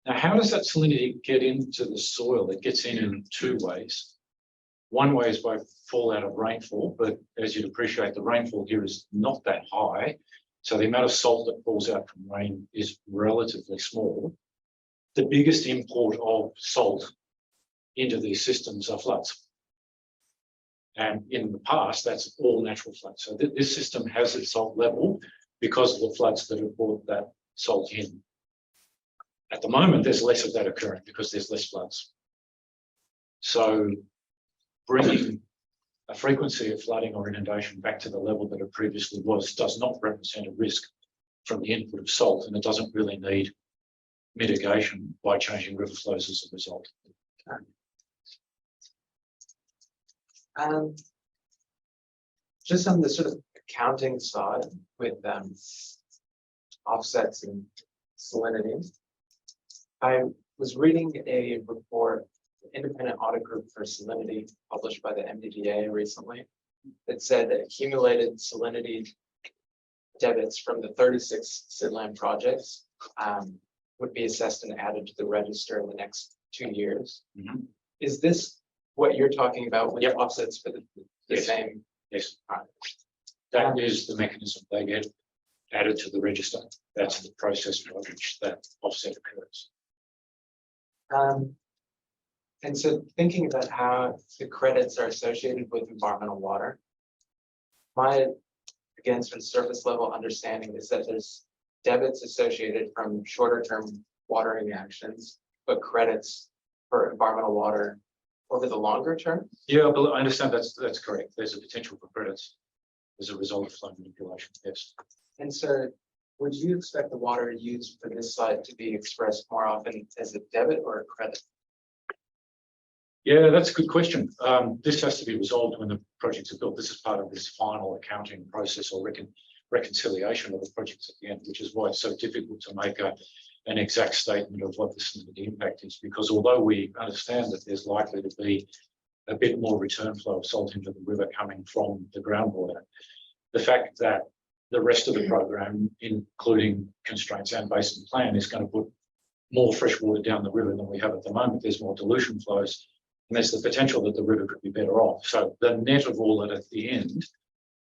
Speaker 9: Now, how does that salinity get into the soil? It gets in two ways. One way is by fallout of rainfall, but as you'd appreciate, the rainfall here is not that high. So the amount of salt that falls out from rain is relatively small. The biggest import of salt into these systems are floods. And in the past, that's all natural floods. So this system has its salt level because of the floods that have brought that salt in. At the moment, there's less of that occurring because there's less floods. So bringing a frequency of flooding or inundation back to the level that it previously was does not represent a risk from the input of salt, and it doesn't really need mitigation by changing river flows as a result.
Speaker 3: Just on the sort of accounting side with offsets and salinity, I was reading a report, independent audit group for salinity, published by the MDDA recently, that said that accumulated salinity debits from the 36 SIDLAM projects would be assessed and added to the register in the next 2 years.
Speaker 9: Mm-hmm.
Speaker 3: Is this what you're talking about with offsets for the
Speaker 9: Yes.
Speaker 3: same?
Speaker 9: Yes. That is the mechanism. They get added to the register. That's the process by which that offset occurs.
Speaker 3: And so thinking about how the credits are associated with environmental water, my, again, sort of surface level understanding is that there's debits associated from shorter term watering actions, but credits for environmental water over the longer term.
Speaker 9: Yeah, but I understand that's correct. There's a potential for credits as a result of flow manipulation, yes.
Speaker 3: And so would you expect the water used for this site to be expressed more often as a debit or a credit?
Speaker 9: Yeah, that's a good question. This has to be resolved when the projects are built. This is part of this final accounting process or reconciliation of the projects at the end, which is why it's so difficult to make an exact statement of what the salinity impact is, because although we understand that there's likely to be a bit more return flow of salt into the river coming from the groundwater, the fact that the rest of the program, including constraints and basin plan, is going to put more fresh water down the river than we have at the moment. There's more dilution flows, and there's the potential that the river could be better off. So the net of all that at the end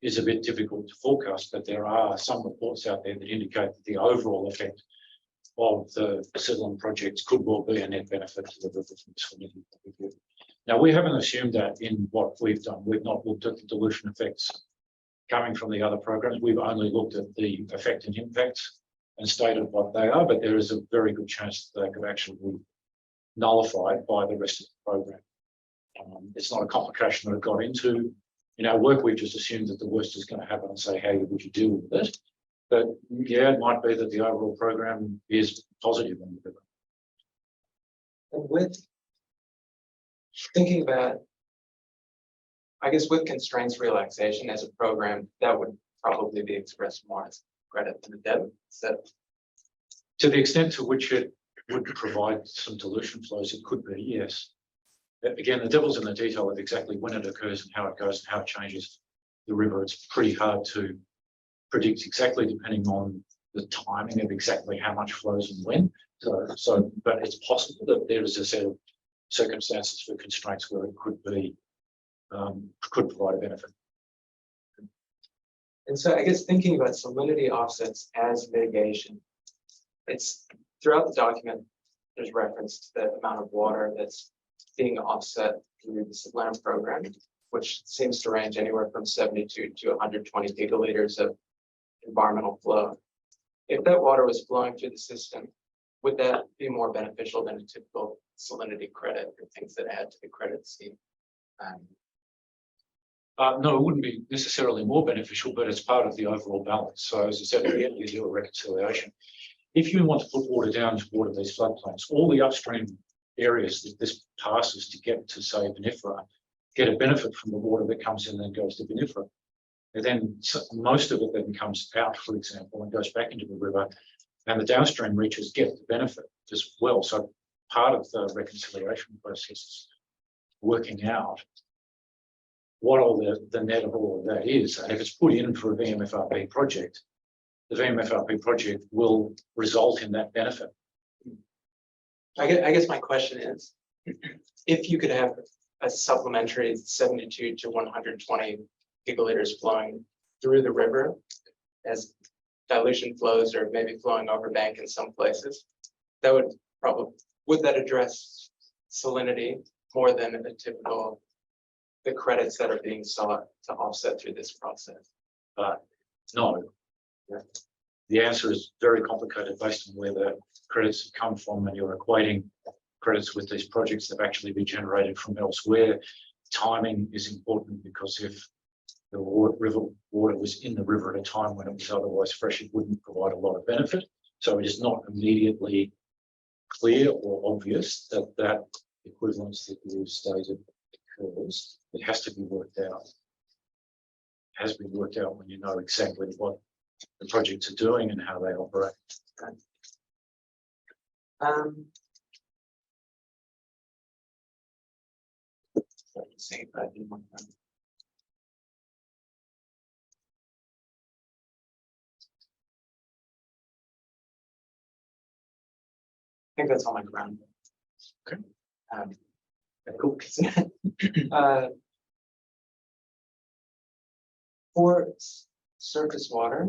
Speaker 9: is a bit difficult to forecast, but there are some reports out there that indicate that the overall effect of the settlement projects could well be a net benefit to the river from this salinity point of view. Now, we haven't assumed that in what we've done. We've not looked at the dilution effects coming from the other programs. We've only looked at the effect and impacts and stated what they are, but there is a very good chance that they could actually be nullified by the rest of the program. It's not a complication that it got into. In our work, we've just assumed that the worst is going to happen and say, how would you deal with it? But yeah, it might be that the overall program is positive on the river.
Speaker 3: And with thinking about, I guess with constraints relaxation as a program, that would probably be expressed more as credit than a debit. So
Speaker 9: to the extent to which it would provide some dilution flows, it could be, yes. Again, the devil's in the detail of exactly when it occurs and how it goes and how it changes the river. It's pretty hard to predict exactly depending on the timing of exactly how much flows and when. So, but it's possible that there is a set of circumstances for constraints where it could be, could provide a benefit.
Speaker 3: And so I guess thinking about salinity offsets as mitigation, it's throughout the document, there's reference to the amount of water that's being offset through the salinity program, which seems to range anywhere from 72 to 120 gigaliters of environmental flow. If that water was flowing through the system, would that be more beneficial than a typical salinity credit or things that add to the credit scheme?
Speaker 9: No, it wouldn't be necessarily more beneficial, but it's part of the overall balance. So as I said, at the end, you do a reconciliation. If you want to put water down to water these floodplains, all the upstream areas that this passes to get to, say, VMFRP, get a benefit from the water that comes in and goes to VMFRP. And then most of it then comes out, for example, and goes back into the river, and the downstream reaches get the benefit as well. So part of the reconciliation process is working out what all the net of all of that is. And if it's put in for a VMFRP project, the VMFRP project will result in that benefit.
Speaker 3: I guess my question is, if you could have a supplementary 72 to 120 gigaliters flowing through the river as dilution flows or maybe flowing over bank in some places, that would probably, would that address salinity more than a typical, the credits that are being sought to offset through this process?
Speaker 9: No.
Speaker 3: Yeah.
Speaker 9: The answer is very complicated based on where the credits have come from, and you're equating credits with these projects that have actually been generated from elsewhere. Timing is important because if the river water was in the river at a time when it was otherwise fresh, it wouldn't provide a lot of benefit. So it is not immediately clear or obvious that that equivalence that you stated occurs. It has to be worked out. It has been worked out when you know exactly what the projects are doing and how they operate.
Speaker 3: See if I do one thing. I think that's all my ground.
Speaker 9: Okay.
Speaker 3: Cool. For surface water,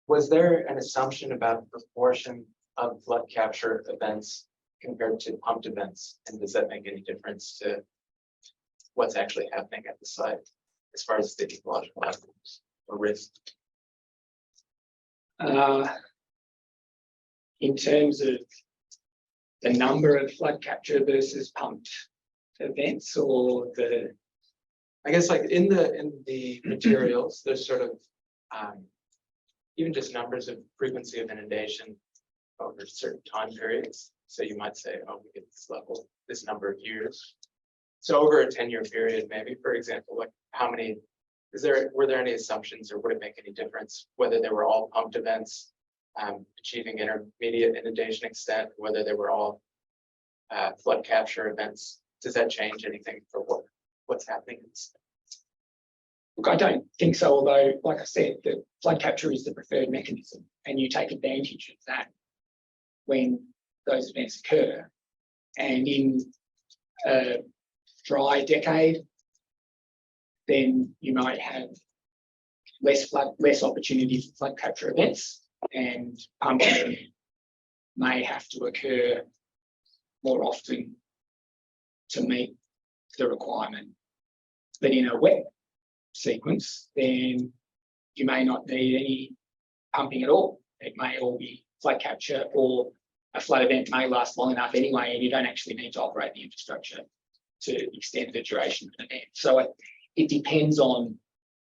Speaker 3: Was there an assumption about the proportion of flood capture events compared to pumped events? And does that make any difference to what's actually happening at the site as far as the ecological outcomes or risk?
Speaker 11: In terms of the number of flood capture versus pumped events, or the,
Speaker 3: I guess like in the materials, there's sort of even just numbers of frequency of inundation over certain time periods. So you might say, oh, we get this level, this number of years. So over a 10-year period, maybe, for example, like how many, were there any assumptions, or would it make any difference whether they were all pumped events achieving intermediate inundation extent, whether they were all flood capture events? Does that change anything for what's happening?
Speaker 11: look, I don't think so, although, like I said, the flood capture is the preferred mechanism, and you take advantage of that when those events occur. And in a dry decade, then you might have less opportunity for flood capture events, and pumping may have to occur more often to meet the requirement. But in a wet sequence, then you may not need any pumping at all. It may all be flood capture, or a flood event may last long enough anyway, and you don't actually need to operate the infrastructure to extend the duration of an event. So it depends on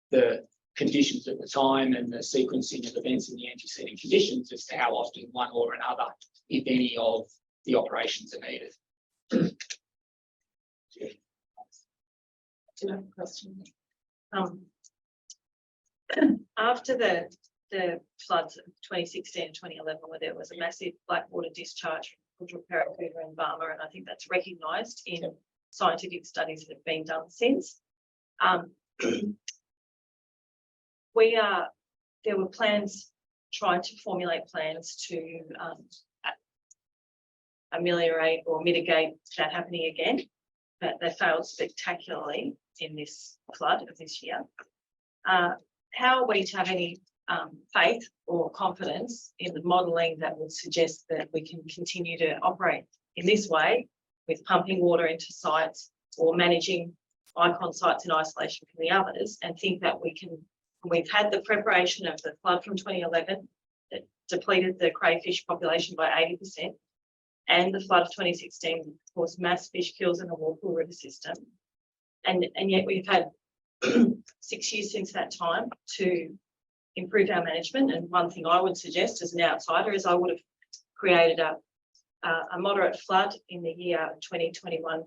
Speaker 11: the conditions at the time and the sequencing of events in the antecedent conditions as to how often one or another, if any, of the operations are needed.
Speaker 6: Question. After the floods of 2016 and 2011, where there was a massive blackwater discharge from Paracuda and Barmer, and I think that's recognised in scientific studies that have been done since. There were plans, trying to formulate plans to ameliorate or mitigate that happening again, but they failed spectacularly in this flood of this year. How are we to have any faith or confidence in the modelling that would suggest that we can continue to operate in this way with pumping water into sites or managing icon sites in isolation from the others, and think that we can? We've had the preparation of the flood from 2011 that depleted the crayfish population by 80%, and the flood of 2016 caused mass fish kills in the Walpole River system. And yet we've had 6 years since that time to improve our management. And one thing I would suggest as an outsider is I would have created a moderate flood in the year 2021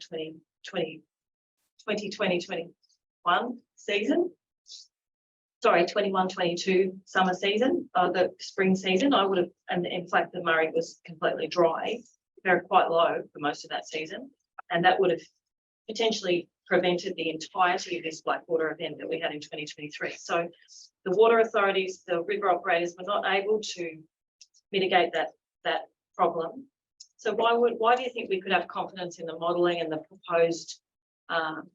Speaker 6: season. Sorry, 21-22 summer season, the spring season. I would have, and in fact the Murray was completely dry, very quite low for most of that season, and that would have potentially prevented the entirety of this blackwater event that we had in 2023. So the water authorities, the river operators were not able to mitigate that problem. So why do you think we could have confidence in the modelling and the proposed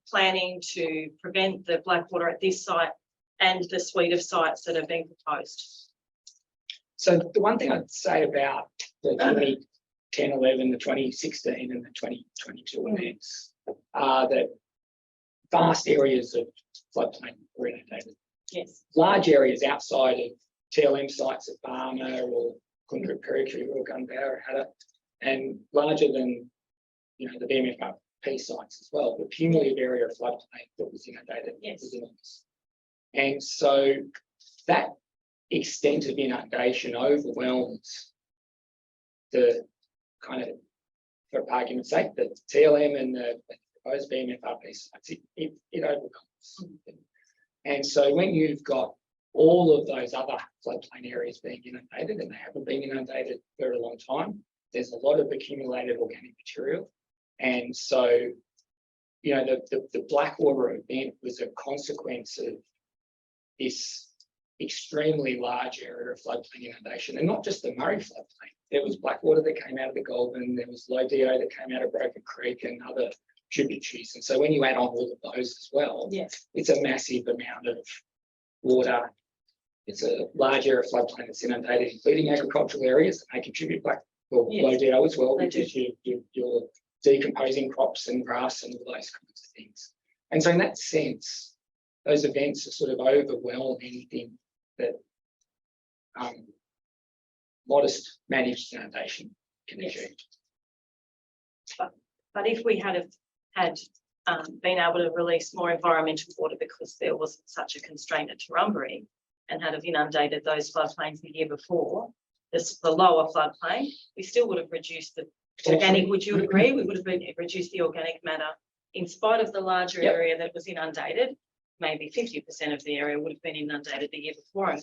Speaker 6: planning to prevent the blackwater at this site and the suite of sites that are being proposed?
Speaker 11: So the one thing I'd say about the 2010, 11, the 2016 and the 2022 events are that vast areas of floodplain were inundated.
Speaker 6: Yes. Large
Speaker 11: areas outside of TLM sites at Barmer or Kundra, Paracuda or Gunbower had it, and larger than the VMFRP sites as well. The cumulative area of floodplain that was inundated was enormous. And so that extent of inundation overwhelms the kind of, for argument's sake, the TLM and the proposed VMFRP sites, it overcomes. And so when you've got all of those other floodplain areas being inundated, and they haven't been inundated for a long time, there's a lot of accumulated organic material. And so, the Blackwater event was a consequence of this extremely large area of floodplain inundation, and not just the Murray floodplain. There was Blackwater that came out of the Goulburn, there was Low DO that came out of Broken Creek and other tributaries. And so when you add on all of those as well, it's a massive amount of water it's a large area of floodplain that's inundated, including agricultural areas that may contribute back or
Speaker 6: Yes.
Speaker 11: low DO as well,
Speaker 6: They
Speaker 11: because you're decomposing crops and grass and all those kinds of things. And so in that sense, those events are sort of overwhelm anything that modest managed inundation can achieve.
Speaker 6: But if we had been able to release more environmental water because there wasn't such a constraint at Turrumbary and had have inundated those floodplains the year before, the lower floodplain, we still would have reduced the organic, would you agree? We would have reduced the organic matter in spite of the larger
Speaker 11: Yep.
Speaker 6: area that was inundated. Maybe 50% of the area would have been inundated the year before and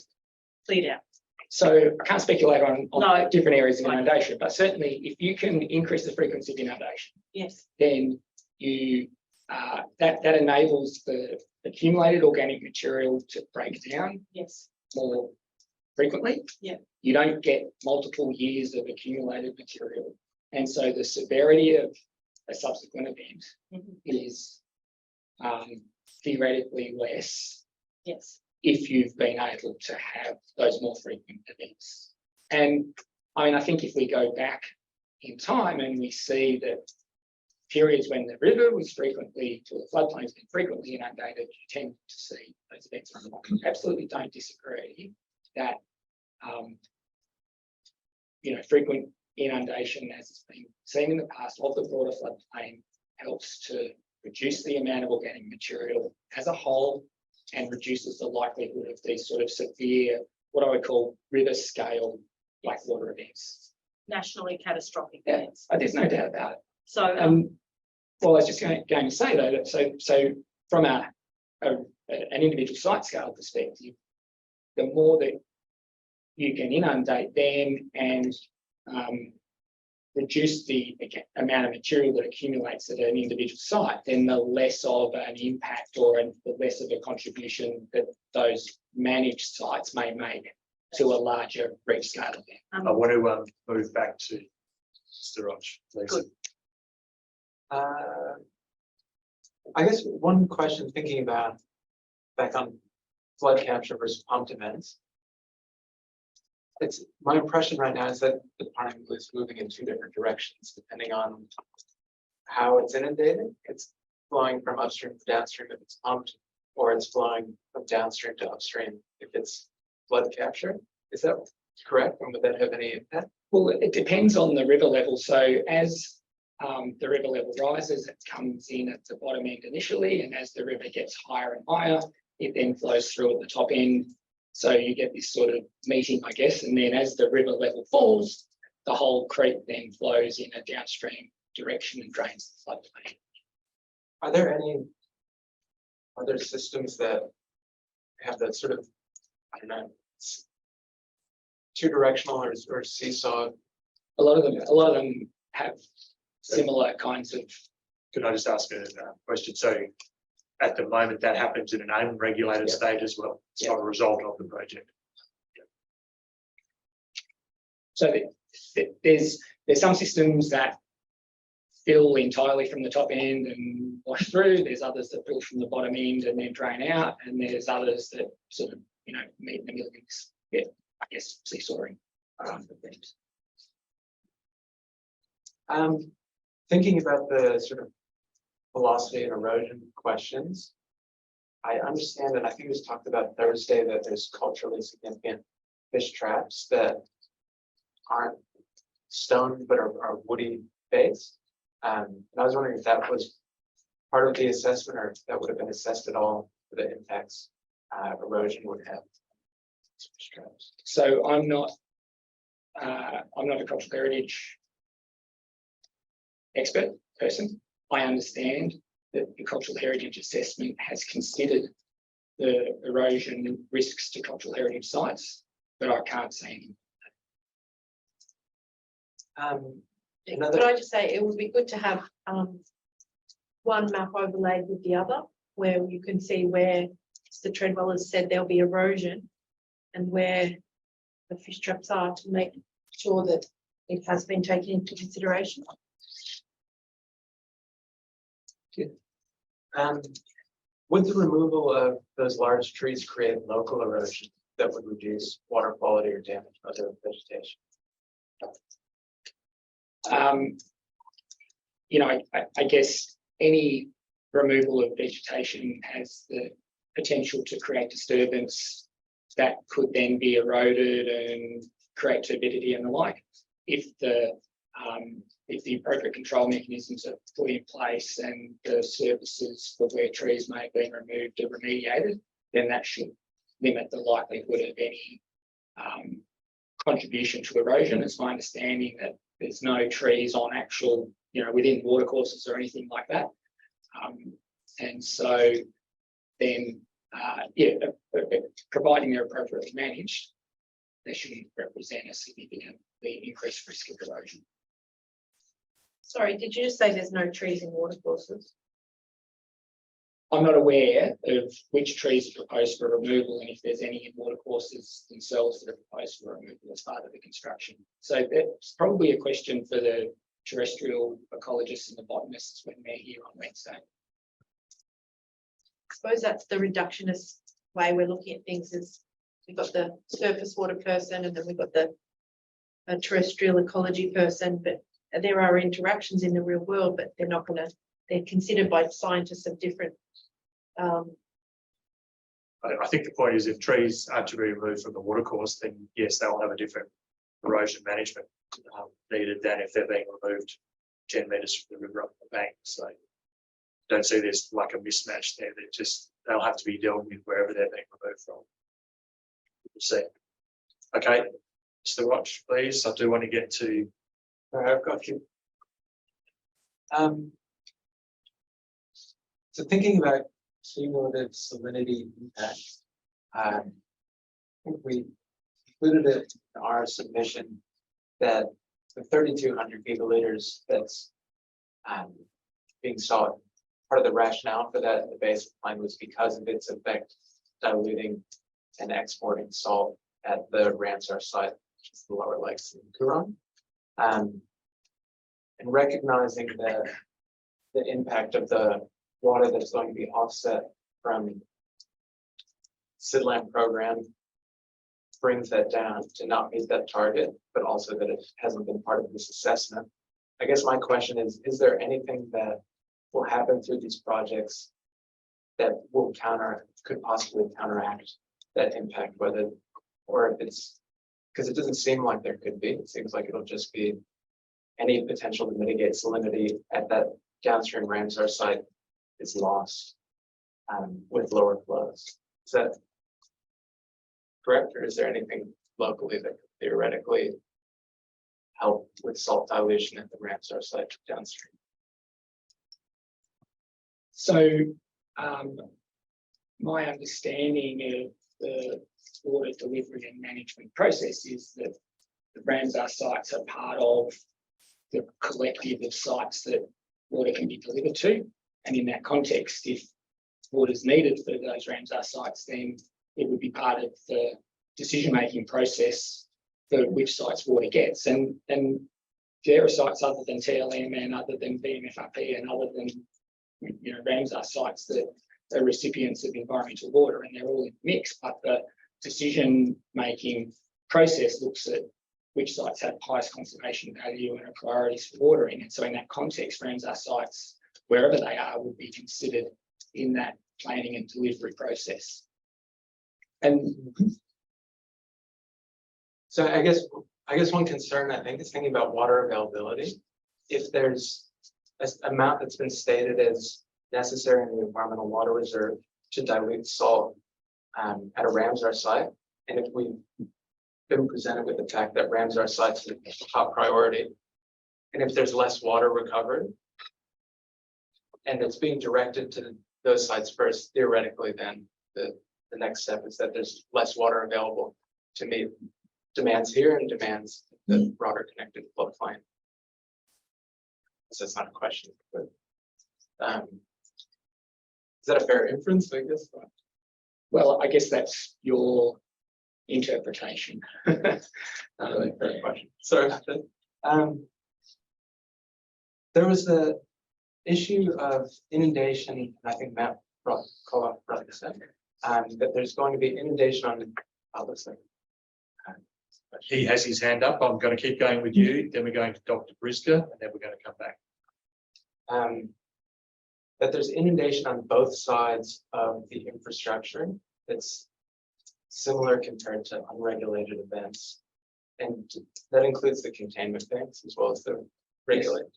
Speaker 6: cleared out.
Speaker 11: So I can't speculate on
Speaker 6: No.
Speaker 11: different areas of
Speaker 6: Right.
Speaker 11: inundation, but certainly if you can increase the frequency of inundation,
Speaker 6: Yes,
Speaker 11: then you that enables the accumulated organic material to break down
Speaker 6: yes,
Speaker 11: more frequently.
Speaker 6: Yeah.
Speaker 11: You don't get multiple years of accumulated material. And so the severity of a subsequent event
Speaker 6: Mhm.
Speaker 11: is theoretically less
Speaker 6: yes.
Speaker 11: if you've been able to have those more frequent events. And I mean, I think if we go back in time and we see that periods when the river was frequently, or the floodplain's been frequently inundated, you tend to see those events run along. Absolutely don't disagree that, frequent inundation, as it's been seen in the past of the broader floodplain, helps to reduce the amount of organic material as a whole and reduces the likelihood of these sort of severe, what I would call river scale blackwater events.
Speaker 6: Nationally catastrophic
Speaker 11: Yeah,
Speaker 6: events.
Speaker 11: there's no doubt about it.
Speaker 6: So,
Speaker 11: Well, I was just going to say though, that so from an individual site scale perspective, the more that you can inundate them and reduce the amount of material that accumulates at an individual site, then the less of an impact or the less of a contribution that those managed sites may make to a larger reef scale event.
Speaker 1: I want to move back to Mr. Roch, please.
Speaker 3: Good. I guess one question thinking about back on flood capture versus pumped events. It's my impression right now is that the parting is moving in two different directions depending on how it's inundated. It's flowing from upstream to downstream if it's pumped, or it's flowing from downstream to upstream if it's flood capture. Is that correct? And would that have any impact?
Speaker 11: Well, it depends on the river level. So as the river level rises, it comes in at the bottom end initially, and as the river gets higher and higher, it then flows through at the top end. So you get this sort of meeting, I guess, and then as the river level falls, the whole creek then flows in a downstream direction and drains the floodplain.
Speaker 3: Are there any other systems that have that sort of, I don't know, two directional or seesaw?
Speaker 11: A lot of them have similar kinds of.
Speaker 1: Could I just ask a question? So at the moment, that happens in an unregulated state as well. It's not a result of the project.
Speaker 11: So there's some systems that fill entirely from the top end and wash through. There's others that fill from the bottom end and then drain out, and there's others that sort of meet in the middle. Yeah, I guess seesawing.
Speaker 3: Thinking about the sort of velocity and erosion questions, I understand, and I think it was talked about Thursday, that there's culturally significant fish traps that aren't stone but are woody based. And I was wondering if that was part of the assessment, or if that would have been assessed at all for the impacts erosion would have. Fish traps.
Speaker 11: So I'm not a cultural heritage expert person. I understand that the cultural heritage assessment has considered the erosion risks to cultural heritage sites, but I can't say anything.
Speaker 4: Could I just say, it would be good to have one map overlaid with the other, where you can see where the Treadwell has said there'll be erosion and where the fish traps are, to make sure that it has been taken into consideration.
Speaker 3: Would the removal of those large trees create local erosion that would reduce water quality or damage other vegetation?
Speaker 11: You know, I guess any removal of vegetation has the potential to create disturbance that could then be eroded and create turbidity and the like. If the appropriate control mechanisms are put in place and the services for where trees may have been removed are remediated, then that should limit the likelihood of any contribution to erosion. It's my understanding that there's no trees on actual, you know, within watercourses or anything like that. And so then, providing they're appropriately managed, they shouldn't represent a significantly increased risk of erosion.
Speaker 4: Sorry, did you just say there's no trees in watercourses?
Speaker 11: I'm not aware of which trees are proposed for removal and if there's any in watercourses themselves that are proposed for removal as part of the construction. So that's probably a question for the terrestrial ecologists and the botanists when they're here on Wednesday.
Speaker 4: I suppose that's the reductionist way we're looking at things is we've got the surface water person and then we've got the terrestrial ecology person, but there are interactions in the real world, but they're not going to, they're considered by scientists of different.
Speaker 1: I think the point is if trees are to be removed from the watercourse, then yes, they'll have a different erosion management needed than if they're being removed 10 metres from the river up the bank. So don't see there's like a mismatch there. They're just, they'll have to be dealt with wherever they're being removed from. We'll see. Okay, Mr. Roch, please. I do want to get to.
Speaker 3: I've got you. So thinking about cumulative salinity impact, I think we included it in our submission that the 3,200 gigaliters that's being sought, part of the rationale for that in the base plan was because of its effect diluting and exporting salt at the Ramsar site, which is the lower lakes in Coorong. And recognizing the impact of the water that's going to be offset from SIDLAM program brings that down to not meet that target, but also that it hasn't been part of this assessment. I guess my question is there anything that will happen through these projects that will could possibly counteract that impact, whether, or if it's, because it doesn't seem like there could be, it seems like it'll just be any potential to mitigate salinity at that downstream Ramsar site is lost with lower flows. Is that correct, or is there anything locally that could theoretically help with salt dilution at the Ramsar site downstream?
Speaker 11: So my understanding of the water delivery and management process is that the Ramsar sites are part of the collective of sites that water can be delivered to. And in that context, if water is needed for those Ramsar sites, then it would be part of the decision-making process for which sites water gets. And there are sites other than TLM and other than VMFRP and other than Ramsar sites that are recipients of environmental water, and they're all in the mix, but the decision-making process looks at which sites have highest conservation value and are priorities for watering. And so in that context, Ramsar sites, wherever they are, would be considered in that planning and delivery process. And
Speaker 3: so I guess one concern I think is thinking about water availability. If there's an amount that's been stated as necessary in the environmental water reserve to dilute salt at a Ramsar site, and if we've been presented with the fact that Ramsar sites are the top priority, and if there's less water recovered, and it's being directed to those sites first, theoretically, then the next step is that there's less water available to meet demands here and demands the broader connected floodplain. So it's not a question, but is that a fair inference, I guess?
Speaker 11: well, I guess that's your interpretation.
Speaker 3: Fair question. Sorry about that. There was the issue of inundation, and I think Matt brought this up, that there's going to be inundation Looks like.
Speaker 1: He has his hand up. I'm going to keep going with you. Then we're going to Dr. Brisker, and then we're going to come back.
Speaker 3: That there's inundation on both sides of the infrastructure. That's similar compared to unregulated events. And that includes the containment banks as well as the regulated.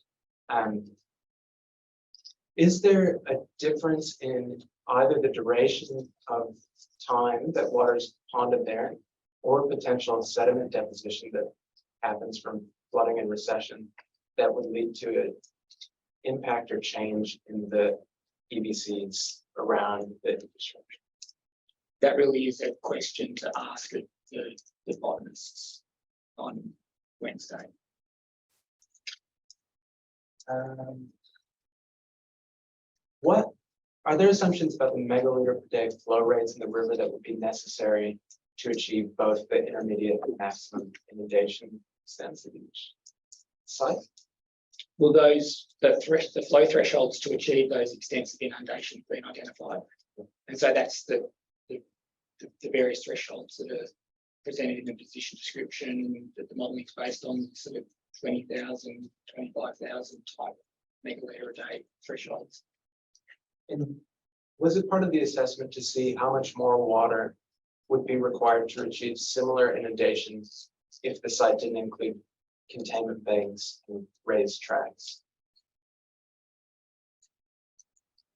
Speaker 3: Is there a difference in either the duration of time that water's ponded there or potential sediment deposition that happens from flooding and recession that would lead to an impact or change in the EBCs around the infrastructure?
Speaker 11: That really is a question to ask the botanists on Wednesday.
Speaker 3: What are there assumptions about the megaliter per day flow rates in the river that would be necessary to achieve both the intermediate and maximum inundation extents of each site?
Speaker 11: Well, the flow thresholds to achieve those extensive inundations been identified. And so that's the various thresholds that are presented in the position description that the modelling is based on, sort of 20,000, 25,000 type megaliter a day thresholds.
Speaker 3: And was it part of the assessment to see how much more water would be required to achieve similar inundations if the site didn't include containment banks and raised tracks?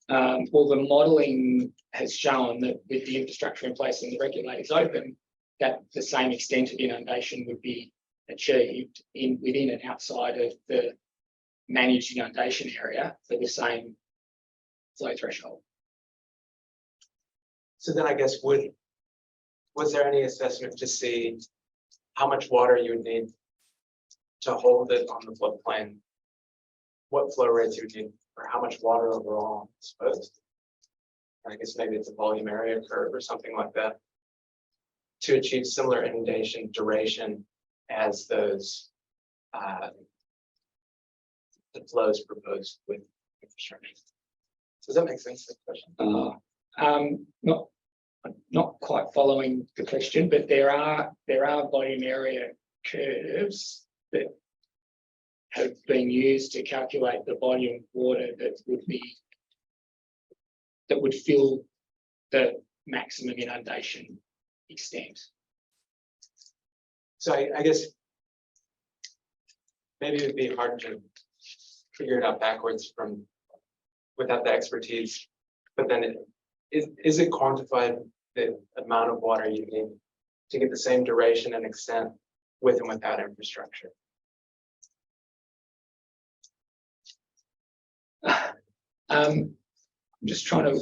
Speaker 11: Well, the modelling has shown that with the infrastructure in place and the regulators open, that the same extent of inundation would be achieved within and outside of the managed inundation area for the same flow threshold.
Speaker 3: So then I guess was there any assessment to see how much water you would need to hold it on the floodplain? What flow rates you would need, or how much water overall, I suppose? I guess maybe it's a volume area curve or something like that to achieve similar inundation duration as those the flows proposed with infrastructure. Does that make sense? The question?
Speaker 11: Not quite following the question, but there are volume area curves that have been used to calculate the volume of water that would fill the maximum inundation extent.
Speaker 3: So I guess maybe it would be hard to figure it out backwards from without the expertise, but then is it quantified the amount of water you need to get the same duration and extent with and without infrastructure?
Speaker 11: I'm just trying to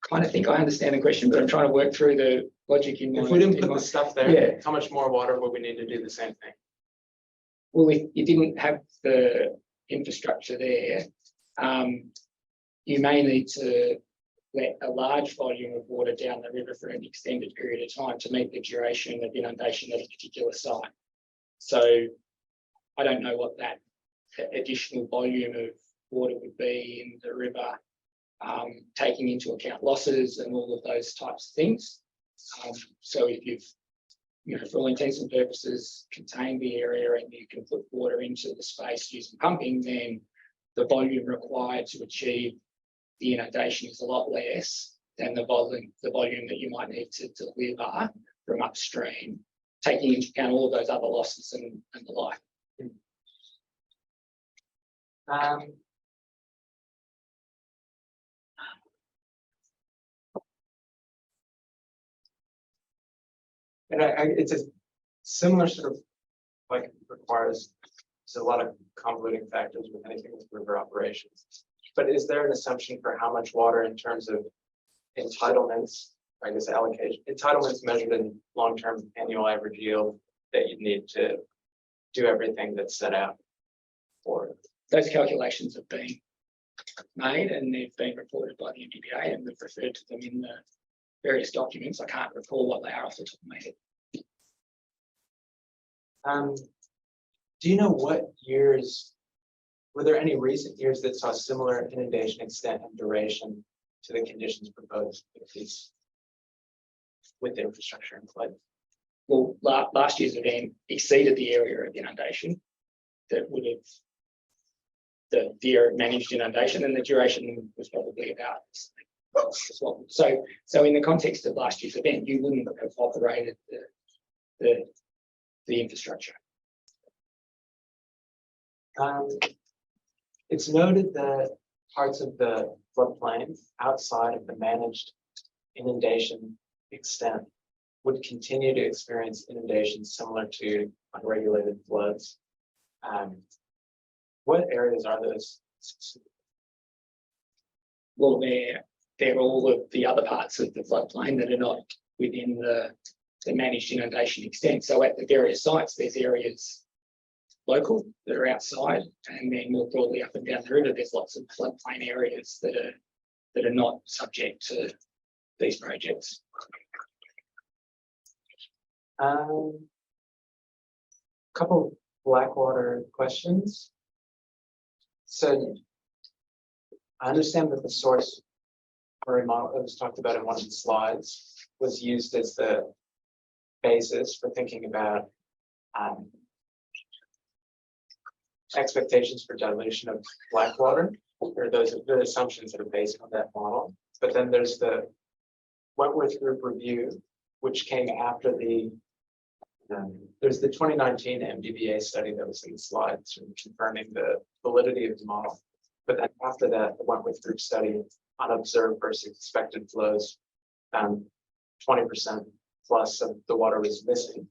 Speaker 11: kind of think I understand the question, but I'm trying to work through the logic in my.
Speaker 3: If we didn't put the stuff there,
Speaker 11: yeah.
Speaker 3: How much more water would we need to do the same thing?
Speaker 11: Well, if you didn't have the infrastructure there, you may need to let a large volume of water down the river for an extended period of time to meet the duration of inundation at a particular site. So I don't know what that additional volume of water would be in the river, taking into account losses and all of those types of things. So if you've, for all intents and purposes, contained the area and you can put water into the space using pumping, then the volume required to achieve the inundation is a lot less than the volume that you might need to deliver from upstream, taking into account all of those other losses and the like.
Speaker 3: And it's a similar sort of like requires a lot of convoluting factors with anything with river operations. But is there an assumption for how much water in terms of entitlements, I guess allocation, entitlements measured in long-term annual average yield that you need to do everything that's set out for?
Speaker 11: Those calculations have been made and they've been reported by the NPPA and we've referred to them in the various documents. I can't recall what they are off the top of my head.
Speaker 3: Do you know what years, were there any recent years that saw similar inundation extent and duration to the conditions proposed with these?
Speaker 11: with the infrastructure in place. Well, last year's event exceeded the area of inundation that would have the area of managed inundation, and the duration was probably about as well. So in the context of last year's event, you wouldn't have operated the infrastructure.
Speaker 3: It's noted that parts of the floodplain outside of the managed inundation extent would continue to experience inundations similar to unregulated floods. What areas are those?
Speaker 11: Well, they're all of the other parts of the floodplain that are not within the managed inundation extent. So at the various sites, there's areas local that are outside, and then more broadly up and down the river, there's lots of floodplain areas that are not subject to these projects.
Speaker 3: Couple Blackwater questions. So I understand that the source for a model that was talked about in one of the slides was used as the basis for thinking about expectations for dilution of Blackwater, or those are the assumptions that are based on that model. But then there's the Wentworth Group review, which came after there's the 2019 MDBA study that was in the slides confirming the validity of the model. But then after that, the Wentworth Group study on observed versus expected flows found 20% plus of the water was missing.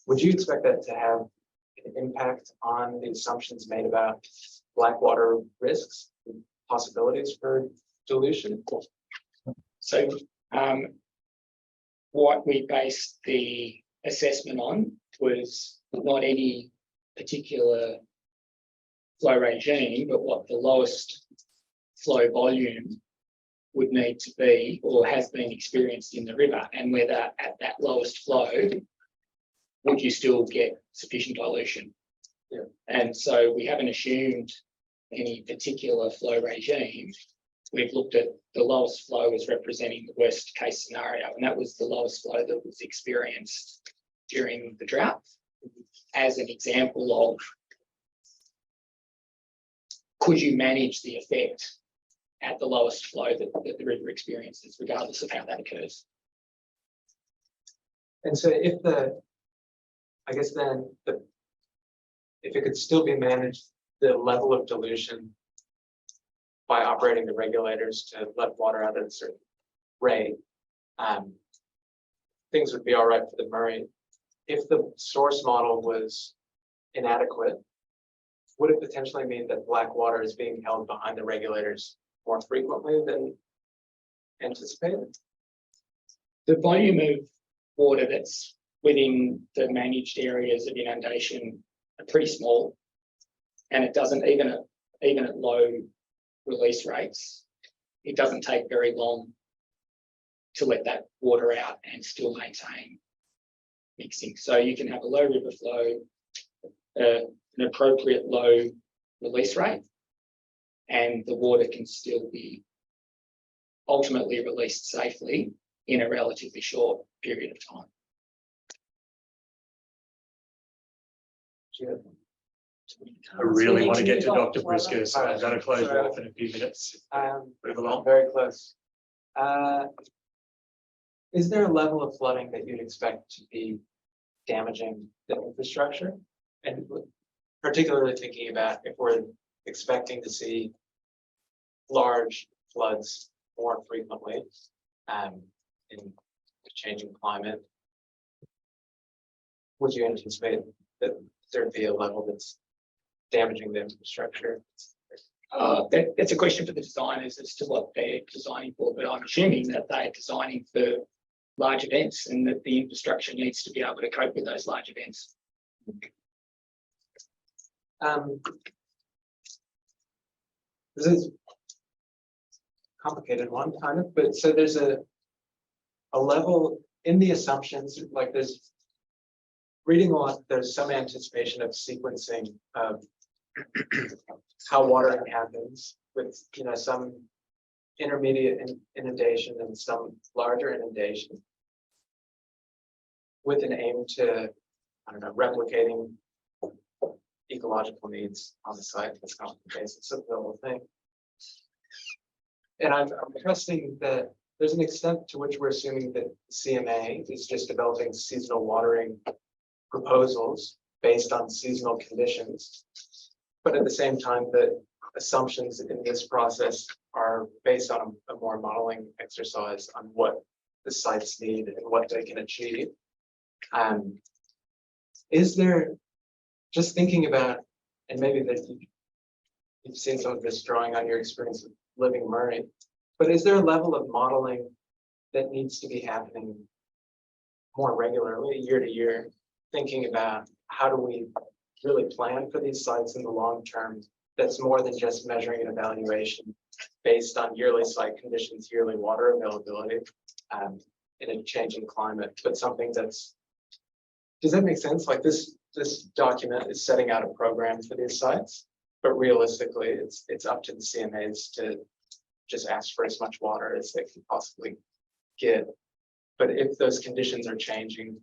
Speaker 3: Would you expect that to have an impact on the assumptions made about Blackwater risks, possibilities for dilution?
Speaker 11: So what we based the assessment on was not any particular flow regime, but what the lowest flow volume would need to be or has been experienced in the river, and whether at that lowest flow would you still get sufficient dilution.
Speaker 3: Yeah.
Speaker 11: And so we haven't assumed any particular flow regime. We've looked at the lowest flow as representing the worst case scenario, and that was the lowest flow that was experienced during the drought as an example of could you manage the effect at the lowest flow that the river experiences, regardless of how that occurs.
Speaker 3: And so if if it could still be managed, the level of dilution by operating the regulators to let water out at a certain rate, things would be all right for the Murray. If the source model was inadequate, would it potentially mean that Blackwater is being held behind the regulators more frequently than anticipated?
Speaker 11: The volume of water that's within the managed areas of inundation are pretty small, and it doesn't even at low release rates, it doesn't take very long to let that water out and still maintain mixing. So you can have a low river flow, an appropriate low release rate, and the water can still be ultimately released safely in a relatively short period of time.
Speaker 1: I really want to get to Dr. Briscoe, so I'm going to close you off in a few minutes. Move along.
Speaker 3: Very close. Is there a level of flooding that you'd expect to be damaging the infrastructure? And particularly thinking about if we're expecting to see large floods more frequently in the changing climate, would you anticipate that there'd be a level that's damaging the infrastructure?
Speaker 11: That's a question for the designers as to what they're designing for, but I'm assuming that they're designing for large events and that the infrastructure needs to be able to cope with those large events.
Speaker 3: This is a complicated one, kind of, but so there's a level in the assumptions, like there's reading a lot, there's some anticipation of sequencing of how watering happens with, some intermediate inundation and some larger inundation with an aim to, I don't know, replicating ecological needs on the site. That's not the basis of the whole thing. And I'm trusting that there's an extent to which we're assuming that CMA is just developing seasonal watering proposals based on seasonal conditions. But at the same time, the assumptions in this process are based on a more modeling exercise on what the sites need and what they can achieve. Is there, just thinking about, and maybe that you've seen some of this drawing on your experience with living Murray, but is there a level of modeling that needs to be happening more regularly, year to year, thinking about how do we really plan for these sites in the long term? That's more than just measuring an evaluation based on yearly site conditions, yearly water availability in a changing climate, but something that's, does that make sense? Like this document is setting out a program for these sites, but realistically, it's up to the CMAs to just ask for as much water as they can possibly get. But if those conditions are changing,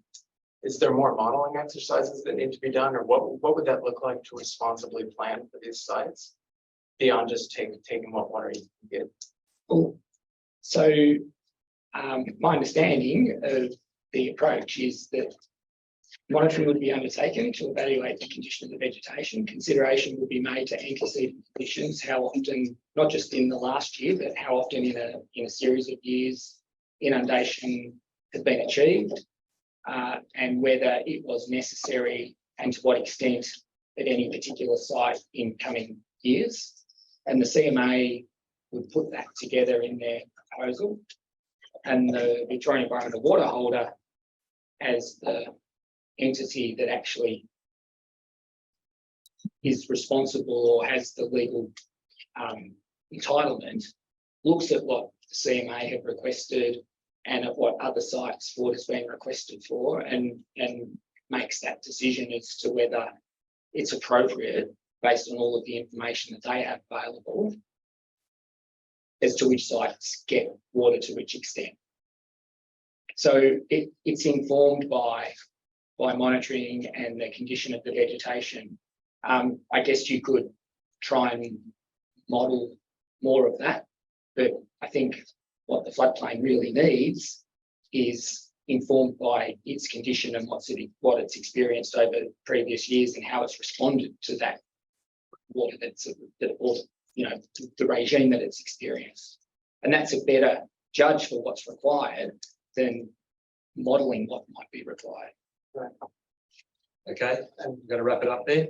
Speaker 3: is there more modeling exercises that need to be done, or what would that look like to responsibly plan for these sites beyond just taking what water you can get?
Speaker 11: Cool. So my understanding of the approach is that monitoring would be undertaken to evaluate the condition of the vegetation. Consideration would be made to antecedent conditions, how often, not just in the last year, but how often in a series of years inundation has been achieved, and whether it was necessary and to what extent at any particular site in coming years. And the CMA would put that together in their proposal, and the Victorian Environmental Water Holder, as the entity that actually is responsible or has the legal entitlement, looks at what the CMA have requested and at what other sites water has been requested for, and makes that decision as to whether it's appropriate based on all of the information that they have available as to which sites get water to which extent. So it's informed by monitoring and the condition of the vegetation. I guess you could try and model more of that, but I think what the floodplain really needs is informed by its condition and what it's experienced over previous years and how it's responded to that water the regime that it's experienced. And that's a better judge for what's required than modelling what might be required.
Speaker 3: Right.
Speaker 1: Okay, I'm going to wrap it up there.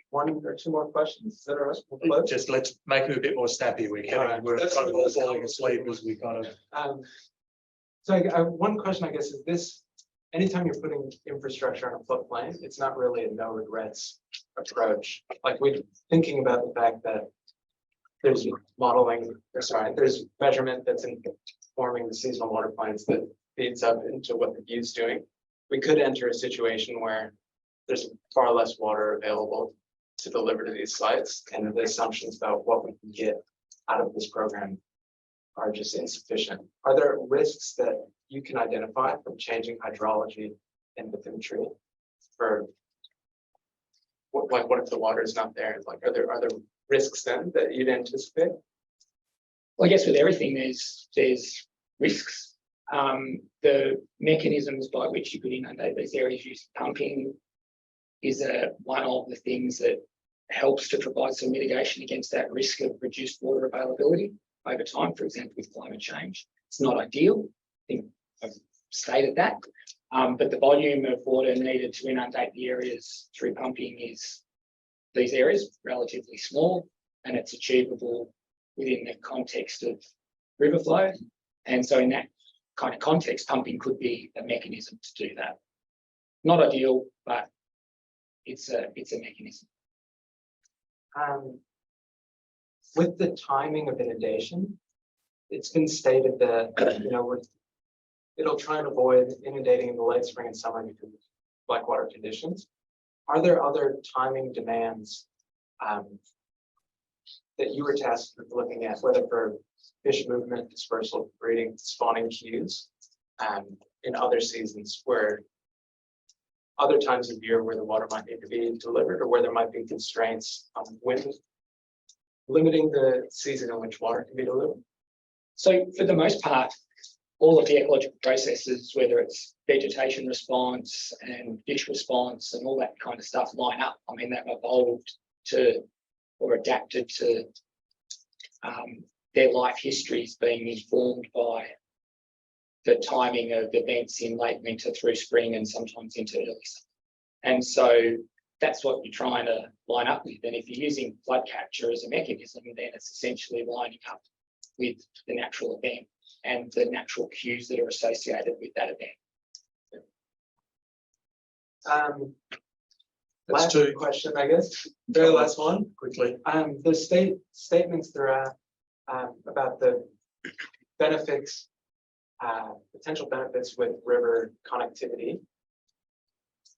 Speaker 3: One or two more questions. Is that all right? We'll close.
Speaker 1: Just let's make it a bit more snappy. We're kind of all falling asleep as we kind of.
Speaker 3: So one question, I guess, is this: anytime you're putting infrastructure on a floodplain, it's not really a no regrets approach. Like we're thinking about the fact that there's modeling, or sorry, there's measurement that's informing the seasonal water plans that feeds up into what the view's doing. We could enter a situation where there's far less water available to deliver to these sites, and the assumptions about what we can get out of this program are just insufficient. Are there risks that you can identify from changing hydrology in the tree? For what if the water is not there? Like, are there risks then that you'd anticipate?
Speaker 11: Well, I guess with everything there's risks. The mechanisms by which you could inundate these areas using pumping is one of the things that helps to provide some mitigation against that risk of reduced water availability over time, for example, with climate change. It's not ideal, I think I've stated that, but the volume of water needed to inundate the areas through pumping is, these areas, relatively small, and it's achievable within the context of river flow. And so in that kind of context, pumping could be a mechanism to do that. Not ideal, but it's a mechanism.
Speaker 3: With the timing of inundation, it's been stated that it'll try and avoid inundating in the late spring and summer because of blackwater conditions. Are there other timing demands that that you were tasked with looking at, whether for fish movement, dispersal, breeding, spawning cues, in other seasons where other times of year where the water might need to be delivered or where there might be constraints on wind, limiting the season in which water can be delivered?
Speaker 11: So for the most part, all of the ecological processes, whether it's vegetation response and fish response and all that kind of stuff line up. I mean, they've evolved to or adapted to their life histories being informed by the timing of events in late winter through spring and sometimes into early summer. And so that's what you're trying to line up with. And if you're using flood capture as a mechanism, then it's essentially lining up with the natural event and the natural cues that are associated with that event.
Speaker 3: Last question, I guess. Very last one,
Speaker 1: quickly.
Speaker 3: The statements throughout about the benefits, potential benefits with river connectivity.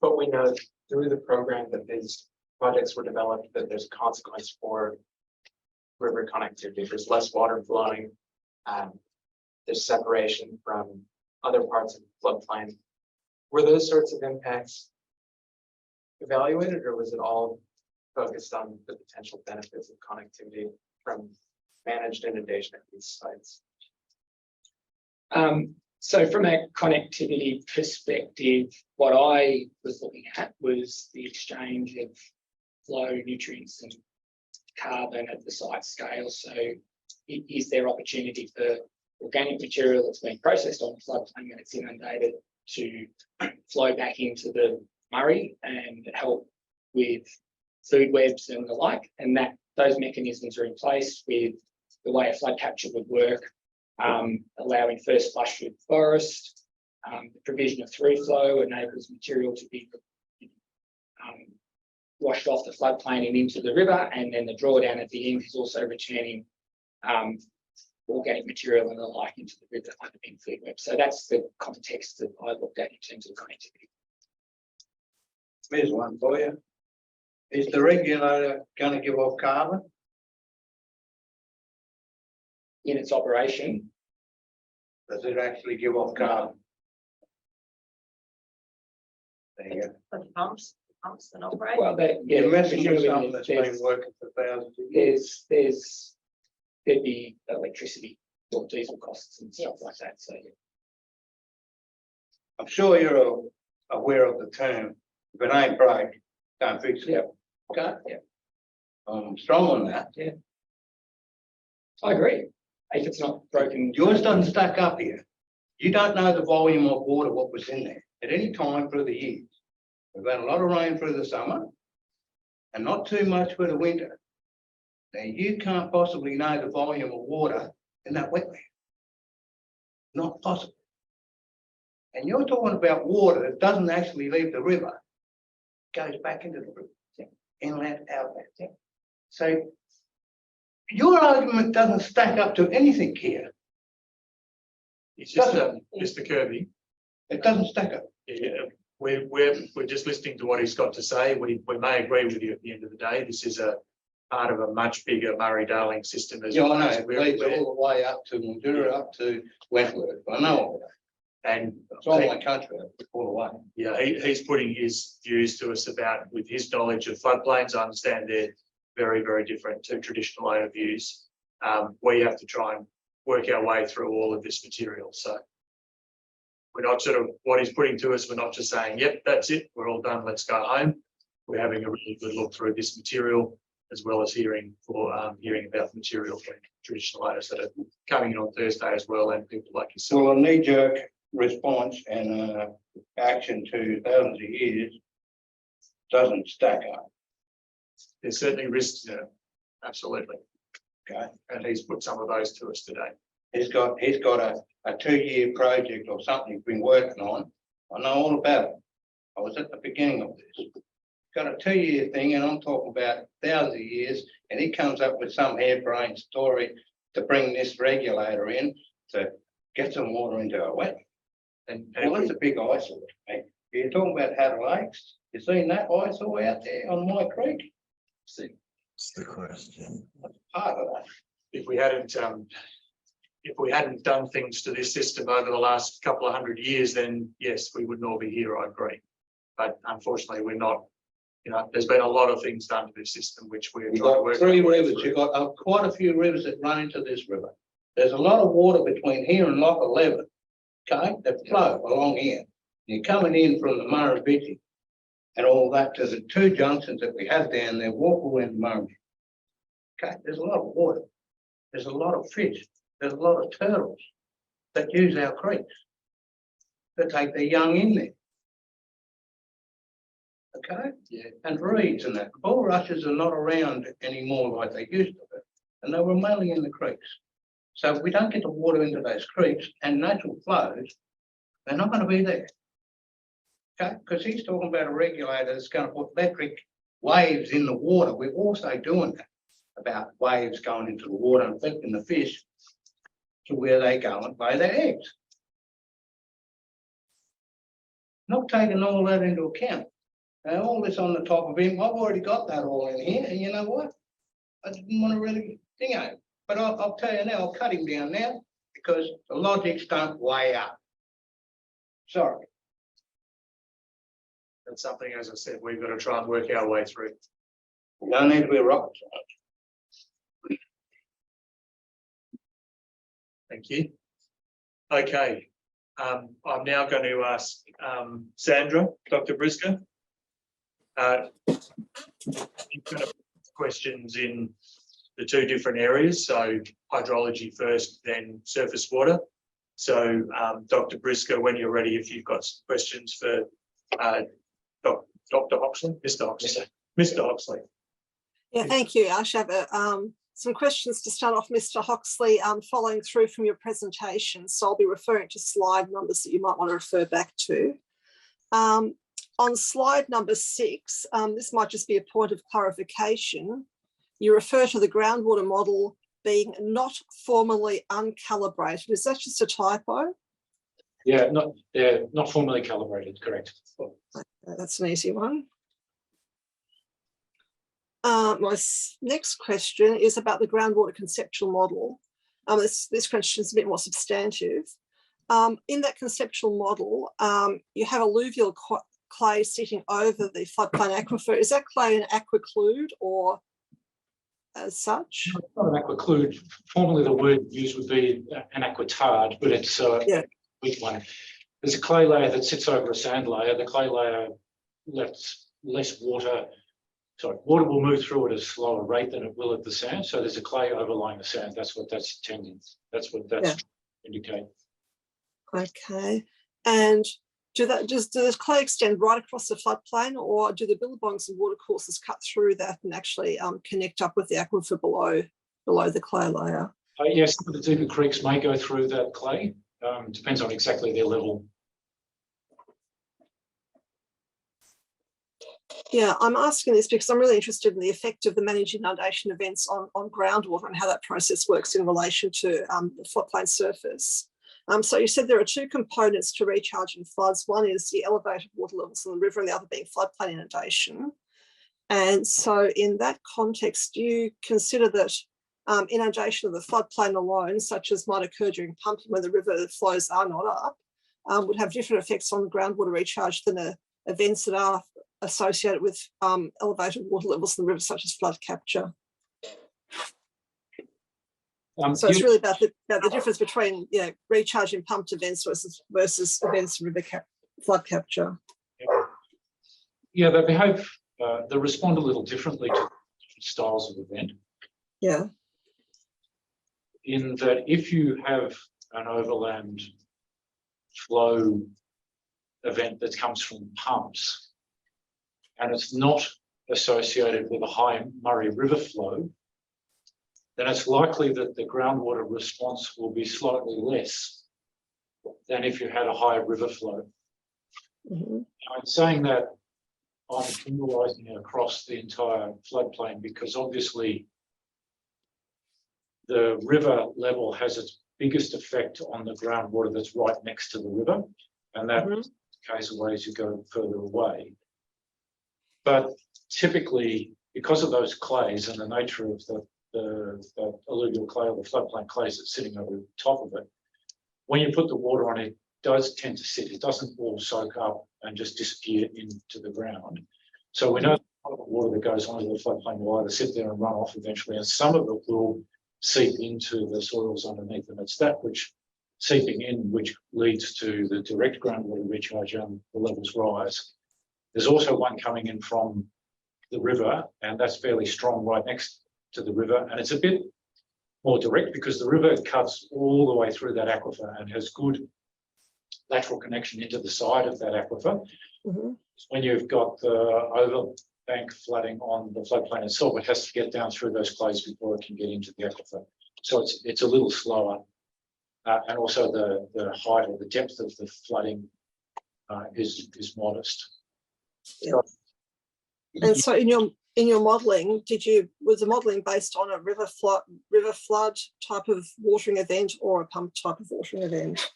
Speaker 3: But we know through the program that these projects were developed that there's a consequence for river connectivity. There's less water flowing. There's separation from other parts of the floodplain. Were those sorts of impacts evaluated, or was it all focused on the potential benefits of connectivity from managed inundation at these sites?
Speaker 11: So from a connectivity perspective, what I was looking at was the exchange of flow, nutrients and carbon at the site scale. So is there opportunity for organic material that's been processed on the floodplain when it's inundated to flow back into the Murray and help with food webs and the like? And that those mechanisms are in place with the way a flood capture would work, allowing first flush through the forest. The provision of through flow enables material to be washed off the floodplain and into the river, and then the drawdown at the end is also returning organic material and the like into the river underneath food web. So that's the context that I looked at in terms of connectivity.
Speaker 7: Here's one for you. Is the regulator going to give off carbon?
Speaker 11: In its operation.
Speaker 7: Does it actually give off carbon? There you go.
Speaker 6: For the pumps and operate.
Speaker 11: Well,
Speaker 7: You're messing with something that's been working for thousands of years.
Speaker 11: There'd be electricity or diesel costs and stuff like that. So
Speaker 7: I'm sure you're aware of the term. If it ain't broke, don't fix it.
Speaker 11: Yeah.
Speaker 7: Okay.
Speaker 11: Yeah.
Speaker 7: I'm strong on that.
Speaker 11: Yeah. I agree. If it's not broken.
Speaker 7: Yours doesn't stack up here. You don't know the volume of water, what was in there at any time through the years. We've had a lot of rain through the summer and not too much for the winter. Now you can't possibly know the volume of water in that wetland. Not possible. And you're talking about water that doesn't actually leave the river, goes back into the river, inlet, outlet. So your argument doesn't stack up to anything here.
Speaker 1: It's just Mr. Kirby.
Speaker 7: It doesn't stack up.
Speaker 1: Yeah, we're just listening to what he's got to say. We may agree with you at the end of the day. This is a part of a much bigger Murray-Darling system. As
Speaker 7: Yeah,
Speaker 1: well,
Speaker 7: I know.
Speaker 1: as
Speaker 7: It
Speaker 1: we're
Speaker 7: leads
Speaker 1: aware.
Speaker 7: all the way up to Mildura, up to Wentworth. I know all that.
Speaker 1: And
Speaker 7: It's all my country, all the way.
Speaker 1: yeah, he's putting his views to us about with his knowledge of floodplains. I understand they're very, very different to traditional owner views. We have to try and work our way through all of this material. So we're not sort of what he's putting to us. We're not just saying, yep, that's it. We're all done. Let's go home. We're having a really good look through this material, as well as hearing about the material from traditional owners that are coming in on Thursday as well, and people like yourself.
Speaker 7: Well, a knee-jerk response and action to thousands of years doesn't stack up.
Speaker 1: There's certainly risks in it. Absolutely.
Speaker 7: Okay.
Speaker 1: And he's put some of those to us today.
Speaker 7: He's got a 2-year project or something he's been working on. I know all about it. I was at the beginning of this. Got a 2-year thing, and I'm talking about thousands of years, and he comes up with some harebrained story to bring this regulator in to get some water into our wet.
Speaker 1: And
Speaker 7: Well, that's a big eyesore. Mate. You're talking about Hatter Lakes. You seen that eyesore out there on my creek?
Speaker 11: See.
Speaker 12: That's the question.
Speaker 7: Part of that.
Speaker 1: If we hadn't done things to this system over the last couple of 100 years, then yes, we wouldn't all be here, I agree. But unfortunately, we're not, you know, there's been a lot of things done to this system, which we're
Speaker 7: You've
Speaker 1: trying to
Speaker 7: got
Speaker 1: work.
Speaker 7: three
Speaker 1: our way
Speaker 7: rivers,
Speaker 1: through.
Speaker 7: you've got quite a few rivers that run into this river. There's a lot of water between here and Loch 11, okay, that flow along here. You're coming in from the Murrumbidgee and all that to the two junctions that we have down there, Walker and Murrumbidgee. Okay, there's a lot of water. There's a lot of fish. There's a lot of turtles that use our creeks. That take their young in there. Okay?
Speaker 1: Yeah.
Speaker 7: And reeds and that. Bulrushes are not around anymore like they used to be. And they were mainly in the creeks. So if we don't get the water into those creeks and natural flows, they're not going to be there. Okay? Because he's talking about a regulator that's going to put electric waves in the water. We're also doing that, about waves going into the water and affecting the fish to where they go and lay their eggs. Not taking all that into account. And all this on the top of him, I've already got that all in here, and you know what? I didn't want to really think it. But I'll tell you now, I'll cut him down now because the logics don't weigh up. Sorry.
Speaker 1: That's something, as I said, we've got to try and work our way through.
Speaker 7: You don't need to be a rocket scientist.
Speaker 1: Thank you. Okay, I'm now going to ask Sandra, Dr. Brisker. You've got questions in the two different areas, so hydrology first, then surface water. So Dr. Brisker, when you're ready, if you've got some questions for Dr. Hoxley, Mr. Hoxley.
Speaker 10: Yeah, thank you. I should have some questions to start off, Mr. Hoxley, following through from your presentation. So I'll be referring to slide numbers that you might want to refer back to. On slide number 6, this might just be a point of clarification. You refer to the groundwater model being not formally uncalibrated. Is that just a typo?
Speaker 9: Yeah, not formally calibrated, correct.
Speaker 10: That's an easy one. My next question is about the groundwater conceptual model. This question is a bit more substantive. In that conceptual model, you have alluvial clay sitting over the floodplain aquifer. Is that clay an aquiclude or as such?
Speaker 9: No, it's not an aquiclude. Formally, the word used would be an aquitard, but it's a weak one. There's a clay layer that sits over a sand layer. The clay layer lets less water. Sorry, water will move through at a slower rate than it will at the sand. So there's a clay overlying the sand. That's what that's intending. That's what that's indicating.
Speaker 10: Okay. And does the clay extend right across the floodplain, or do the billabongs and watercourses cut through that and actually connect up with the aquifer below the clay layer?
Speaker 9: Yes, some of the deeper creeks may go through that clay. Depends on exactly their level.
Speaker 10: Yeah, I'm asking this because I'm really interested in the effect of the managed inundation events on groundwater and how that process works in relation to the floodplain surface. So you said there are two components to recharging floods. One is the elevated water levels in the river and the other being floodplain inundation. And so in that context, do you consider that inundation of the floodplain alone, such as might occur during pumping when the river flows are not up, would have different effects on groundwater recharge than events that are associated with elevated water levels in the river, such as flood capture? So it's really about the difference between recharging pumped events versus events in river flood capture.
Speaker 9: Yeah, they behave, they respond a little differently to different styles of event.
Speaker 10: Yeah.
Speaker 9: In that if you have an overland flow event that comes from pumps and it's not associated with a high Murray River flow, then it's likely that the groundwater response will be slightly less than if you had a higher river flow.
Speaker 10: Mm-hmm.
Speaker 9: I'm saying that I'm generalizing it across the entire floodplain because obviously the river level has its biggest effect on the groundwater that's right next to the river, and that is the case away as you go further away. But typically, because of those clays and the nature of the alluvial clay or the floodplain clays that's sitting over the top of it, when you put the water on, it does tend to sit. It doesn't all soak up and just disappear into the ground. So we know a lot of the water that goes onto the floodplain will either sit there and run off eventually, and some of it will seep into the soils underneath. And it's that which seeping in which leads to the direct groundwater recharge and the levels rise. There's also one coming in from the river, and that's fairly strong right next to the river, and it's a bit more direct because the river cuts all the way through that aquifer and has good lateral connection into the side of that aquifer.
Speaker 10: Mhm.
Speaker 9: When you've got the overbank flooding on the floodplain itself, it has to get down through those clays before it can get into the aquifer. So it's a little slower, and also the height or the depth of the flooding is modest.
Speaker 10: Yeah. And so in your modelling, was the modelling based on a river flood type of watering event or a pump type of watering event?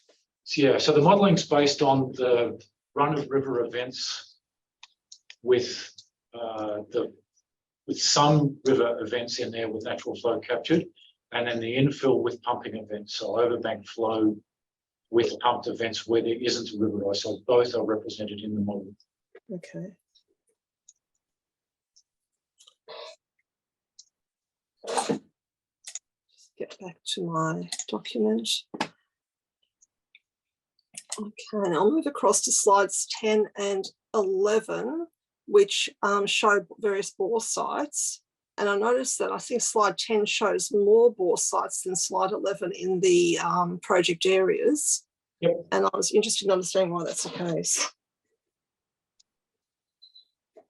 Speaker 9: Yeah, so the modelling's based on the run of river events with some river events in there with natural flow captured, and then the infill with pumping events. So overbank flow with pumped events where there isn't a river rise. So both are represented in the model.
Speaker 10: Okay. Just get back to my document. Okay, I'll move across to slides 10 and 11, which show various bore sites. And I noticed that I think slide 10 shows more bore sites than slide 11 in the project areas.
Speaker 9: Yep.
Speaker 10: And I was interested in understanding why that's the case.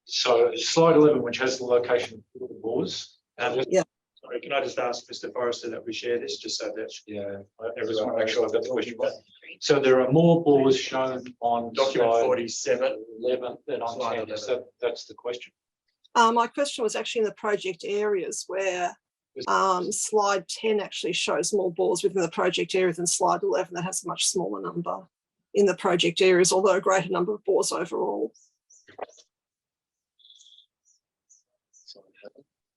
Speaker 9: So slide 11, which has the location of the bores.
Speaker 10: Yeah.
Speaker 1: Sorry, can I just ask Mr. Forrester that we share this just so that
Speaker 9: I just want to make sure I've got the question right. So there are more bores shown on
Speaker 1: document
Speaker 9: slide
Speaker 1: 47
Speaker 9: 11 than on
Speaker 1: Slide
Speaker 9: 10.
Speaker 1: 11.
Speaker 9: That's the question.
Speaker 10: My question was actually in the project areas where slide 10 actually shows more bores within the project area than slide 11 that has a much smaller number in the project areas, although a greater number of bores overall.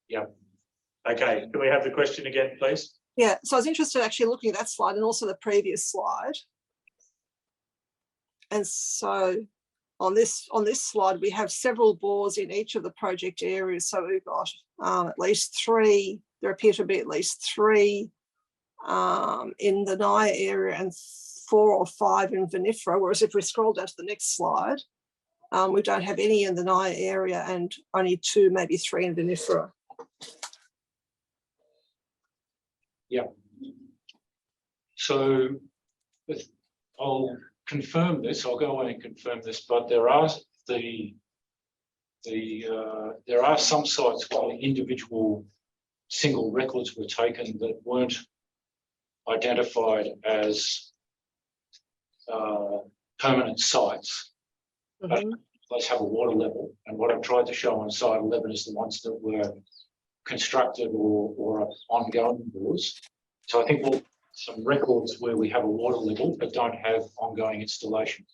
Speaker 9: Yeah.
Speaker 1: Okay, can we have the question again, please?
Speaker 10: Yeah, so I was interested actually looking at that slide and also the previous slide. And so on this slide, we have several bores in each of the project areas. So we've got at least 3, there appear to be at least 3 in the Naya area and 4 or 5 in VMFRP, whereas if we scroll down to the next slide, we don't have any in the Naya area and only 2, maybe 3 in VMFRP.
Speaker 9: Yeah. So I'll confirm this. I'll go away and confirm this, but there are there are some sites where individual single records were taken that weren't identified as permanent sites.
Speaker 10: Mm-hmm.
Speaker 9: Let's have a water level. And what I've tried to show on slide 11 is the ones that were constructed or ongoing bores. So I think we'll some records where we have a water level but don't have ongoing installation.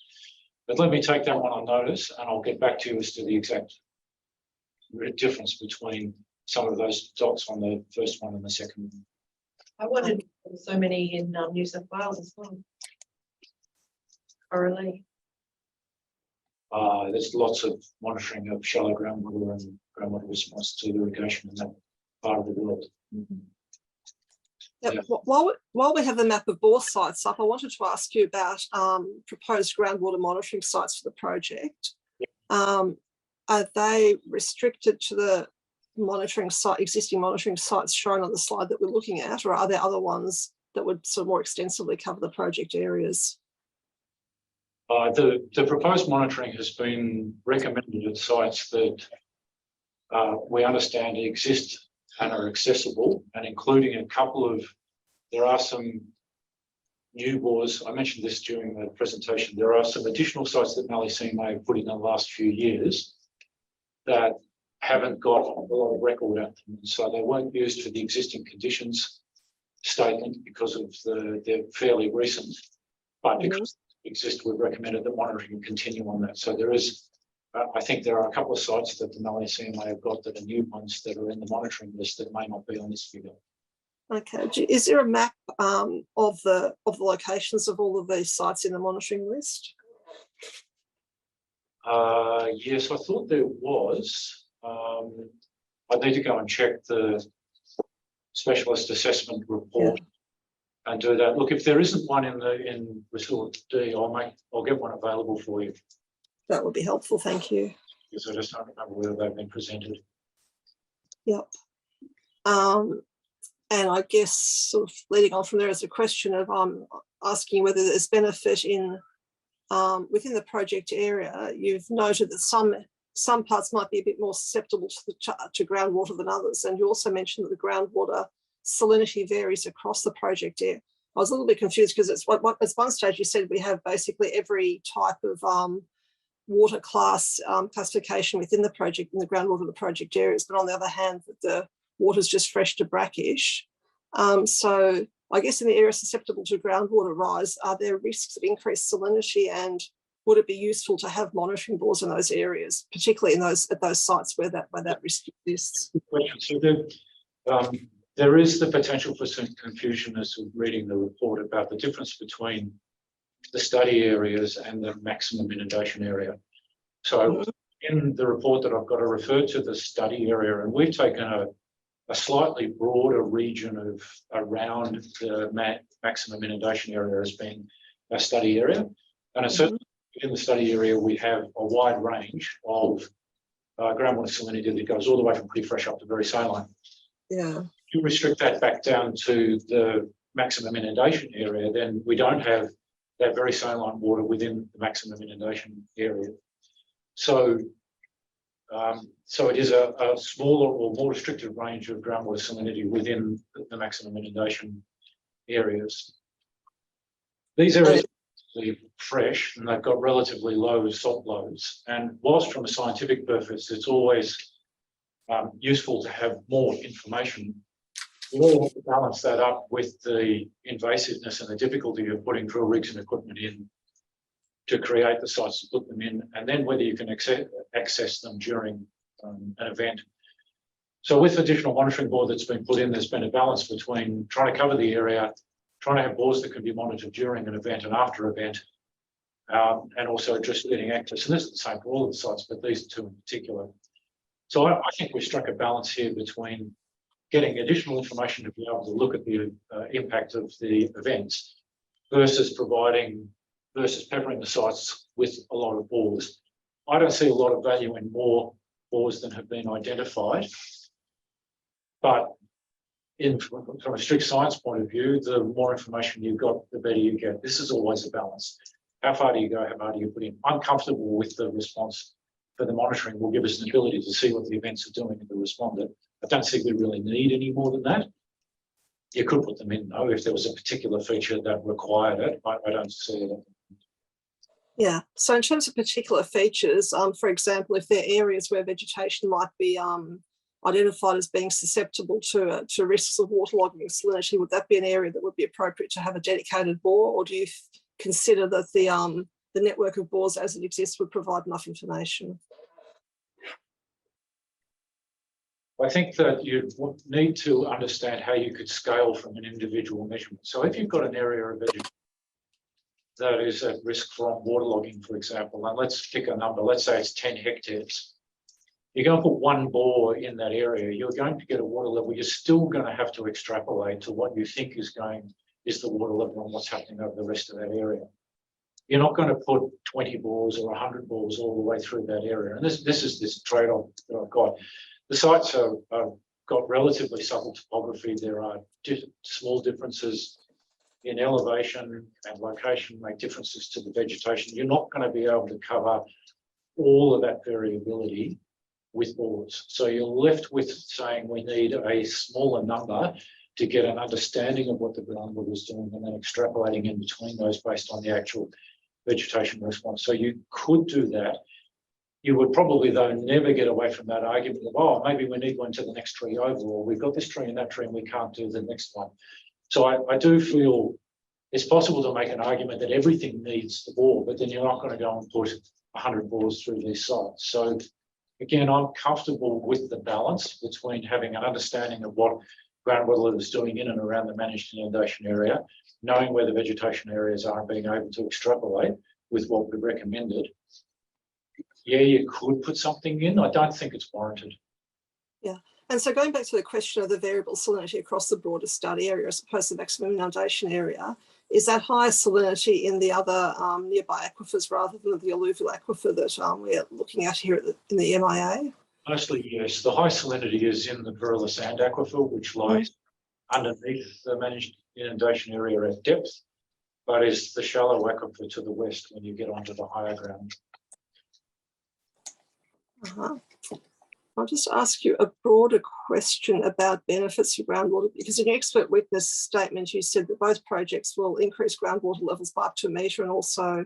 Speaker 9: But let me take that one on notice and I'll get back to you as to the exact difference between some of those dots on the first one and the second one.
Speaker 4: I wondered there were so many in New South Wales as well. Orally.
Speaker 9: There's lots of monitoring of shallow groundwater and groundwater response to irrigation in that part of the world.
Speaker 10: Mm-hmm. Yep. While we have the map of bore sites up, I wanted to ask you about proposed groundwater monitoring sites for the project. Yep. Are they restricted to the monitoring site, existing monitoring sites shown on the slide that we're looking at, or are there other ones that would sort of more extensively cover the project areas?
Speaker 9: The proposed monitoring has been recommended at sites that we understand exist and are accessible, and including a couple of, there are some new bores. I mentioned this during the presentation. There are some additional sites that Mallee may have put in the last few years that haven't got a lot of record at them. So they weren't used for the existing conditions statement because of they're fairly recent, but because they exist, we've recommended that monitoring and continue on that. So there is I think there are a couple of sites that the NISM may have got that are new ones that are in the monitoring list that may not be on this figure.
Speaker 10: Okay, is there a map of the locations of all of these sites in the monitoring list?
Speaker 9: Yes, I thought there was. I'd need to go and check the specialist assessment report and do that. Look, if there isn't one in Resort D, I'll get one available for you.
Speaker 10: That would be helpful, thank you.
Speaker 9: Because I just don't remember whether they've been presented.
Speaker 10: Yep. And I guess sort of leading on from there is a question of asking whether there's benefit in within the project area. You've noted that some parts might be a bit more susceptible to groundwater than others, and you also mentioned that the groundwater salinity varies across the project area. I was a little bit confused because at one stage you said we have basically every type of water class classification within the project in the groundwater of the project areas, but on the other hand, that the water's just fresh to brackish. So I guess in the area susceptible to groundwater rise, are there risks of increased salinity, and would it be useful to have monitoring bores in those areas, particularly in at those sites where that risk exists?
Speaker 9: Good question. So there is the potential for some confusion as to reading the report about the difference between the study areas and the maximum inundation area. So in the report that I've got, I referred to the study area, and we've taken a slightly broader region of around the maximum inundation area as being a study area. And certainly in the study area, we have a wide range of groundwater salinity that goes all the way from pretty fresh up to very saline.
Speaker 10: Yeah.
Speaker 9: If you restrict that back down to the maximum inundation area, then we don't have that very saline water within the maximum inundation area. So, so it is a smaller or more restricted range of groundwater salinity within the maximum inundation areas. These areas are fresh and they've got relatively low salt loads. And whilst from a scientific purpose, it's always useful to have more information, you really have to balance that up with the invasiveness and the difficulty of putting drill rigs and equipment in to create the sites to put them in, and then whether you can access them during an event. So with additional monitoring board that's been put in, there's been a balance between trying to cover the area, trying to have bores that can be monitored during an event and after event, and also just getting access. And this is the same for all of the sites, but these two in particular. So I think we struck a balance here between getting additional information to be able to look at the impact of the events versus peppering the sites with a lot of bores. I don't see a lot of value in more bores than have been identified, but from a strict science point of view, the more information you've got, the better you get. This is always a balance. How far do you go? How far do you put in? I'm comfortable with the response for the monitoring. Will give us an ability to see what the events are doing and to respond. I don't think we really need any more than that. You could put them in though if there was a particular feature that required it. I don't see it.
Speaker 10: Yeah, so in terms of particular features, for example, if there are areas where vegetation might be identified as being susceptible to risks of waterlogging and salinity, would that be an area that would be appropriate to have a dedicated bore, or do you consider that the network of bores as it exists would provide enough information?
Speaker 9: I think that you need to understand how you could scale from an individual measurement. So if you've got an area of vegetation that is at risk from waterlogging, for example, and let's pick a number, let's say it's 10 hectares. You're going to put one bore in that area, you're going to get a water level. You're still going to have to extrapolate to what you think is the water level and what's happening over the rest of that area. You're not going to put 20 bores or 100 bores all the way through that area. And this is this trade-off that I've got. The sites have got relatively subtle topography. There are small differences in elevation and location, make differences to the vegetation. You're not going to be able to cover all of that variability with bores. So you're left with saying we need a smaller number to get an understanding of what the groundwater is doing and then extrapolating in between those based on the actual vegetation response. So you could do that. You would probably, though, never get away from that argument of, oh, maybe we need one to the next tree over, or we've got this tree and that tree and we can't do the next one. So I do feel it's possible to make an argument that everything needs the bore, but then you're not going to go and put 100 bores through these sites. So again, I'm comfortable with the balance between having an understanding of what groundwater level is doing in and around the managed inundation area, knowing where the vegetation areas are and being able to extrapolate with what we recommended. Yeah, you could put something in. I don't think it's warranted.
Speaker 10: Yeah. And so going back to the question of the variable salinity across the broader study area as opposed to the maximum inundation area, is that higher salinity in the other nearby aquifers rather than the alluvial aquifer that we're looking at here in the MIA?
Speaker 9: Mostly, yes. The high salinity is in the Varilla Sand Aquifer, which lies underneath the managed inundation area at depth, but is the shallow aquifer to the west when you get onto the higher ground.
Speaker 10: I'll just ask you a broader question about benefits for groundwater, because in your expert witness statement, you said that both projects will increase groundwater levels by up to a metre, and also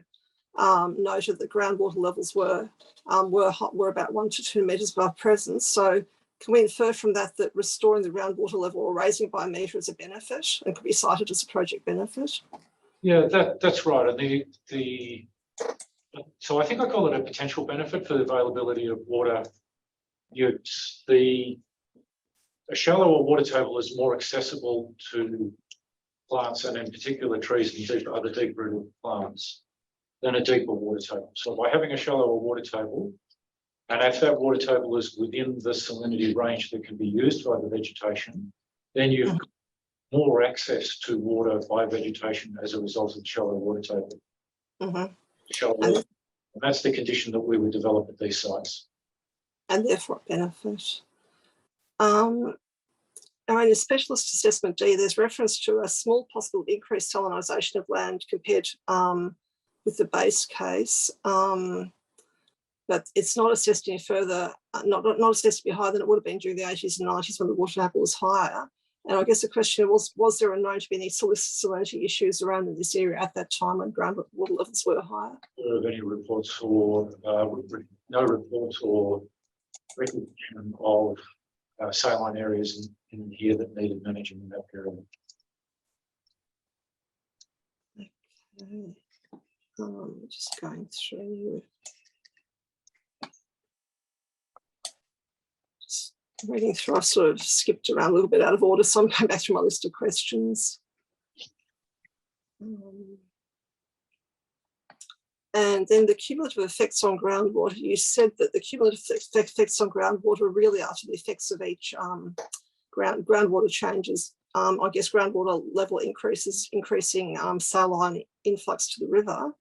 Speaker 10: noted that groundwater levels were about 1 to 2 metres above present. So can we infer from that that restoring the groundwater level or raising it by a metre is a benefit and could be cited as a project benefit?
Speaker 9: Yeah, that's right. And so I think I call it a potential benefit for the availability of water use. A shallower water table is more accessible to plants, and in particular trees and other deep-rooted plants, than a deeper water table. So by having a shallower water table, and if that water table is within the salinity range that can be used by the vegetation, then you've got more access to water by vegetation as a result of the shallow water table. Shallow water. And that's the condition that we would develop at these sites.
Speaker 10: And therefore benefit. In the specialist assessment D, there's reference to a small possible increased salinisation of land compared with the base case, but it's not assessed any further, not assessed to be higher than it would have been during the 80s and 90s when the water table was higher. And I guess the question was there known to be any salinity issues around in this area at that time when groundwater levels were higher?
Speaker 9: There are any reports or no reports or recognition of saline areas in here that needed managing in that period.
Speaker 10: Okay. Just going through. Just reading through, I've sort of skipped around a little bit out of order, so I'm going back through my list of questions. And then the cumulative effects on groundwater, you said that the cumulative effects on groundwater really are to the effects of each groundwater changes. I guess groundwater level increasing saline influx to the river.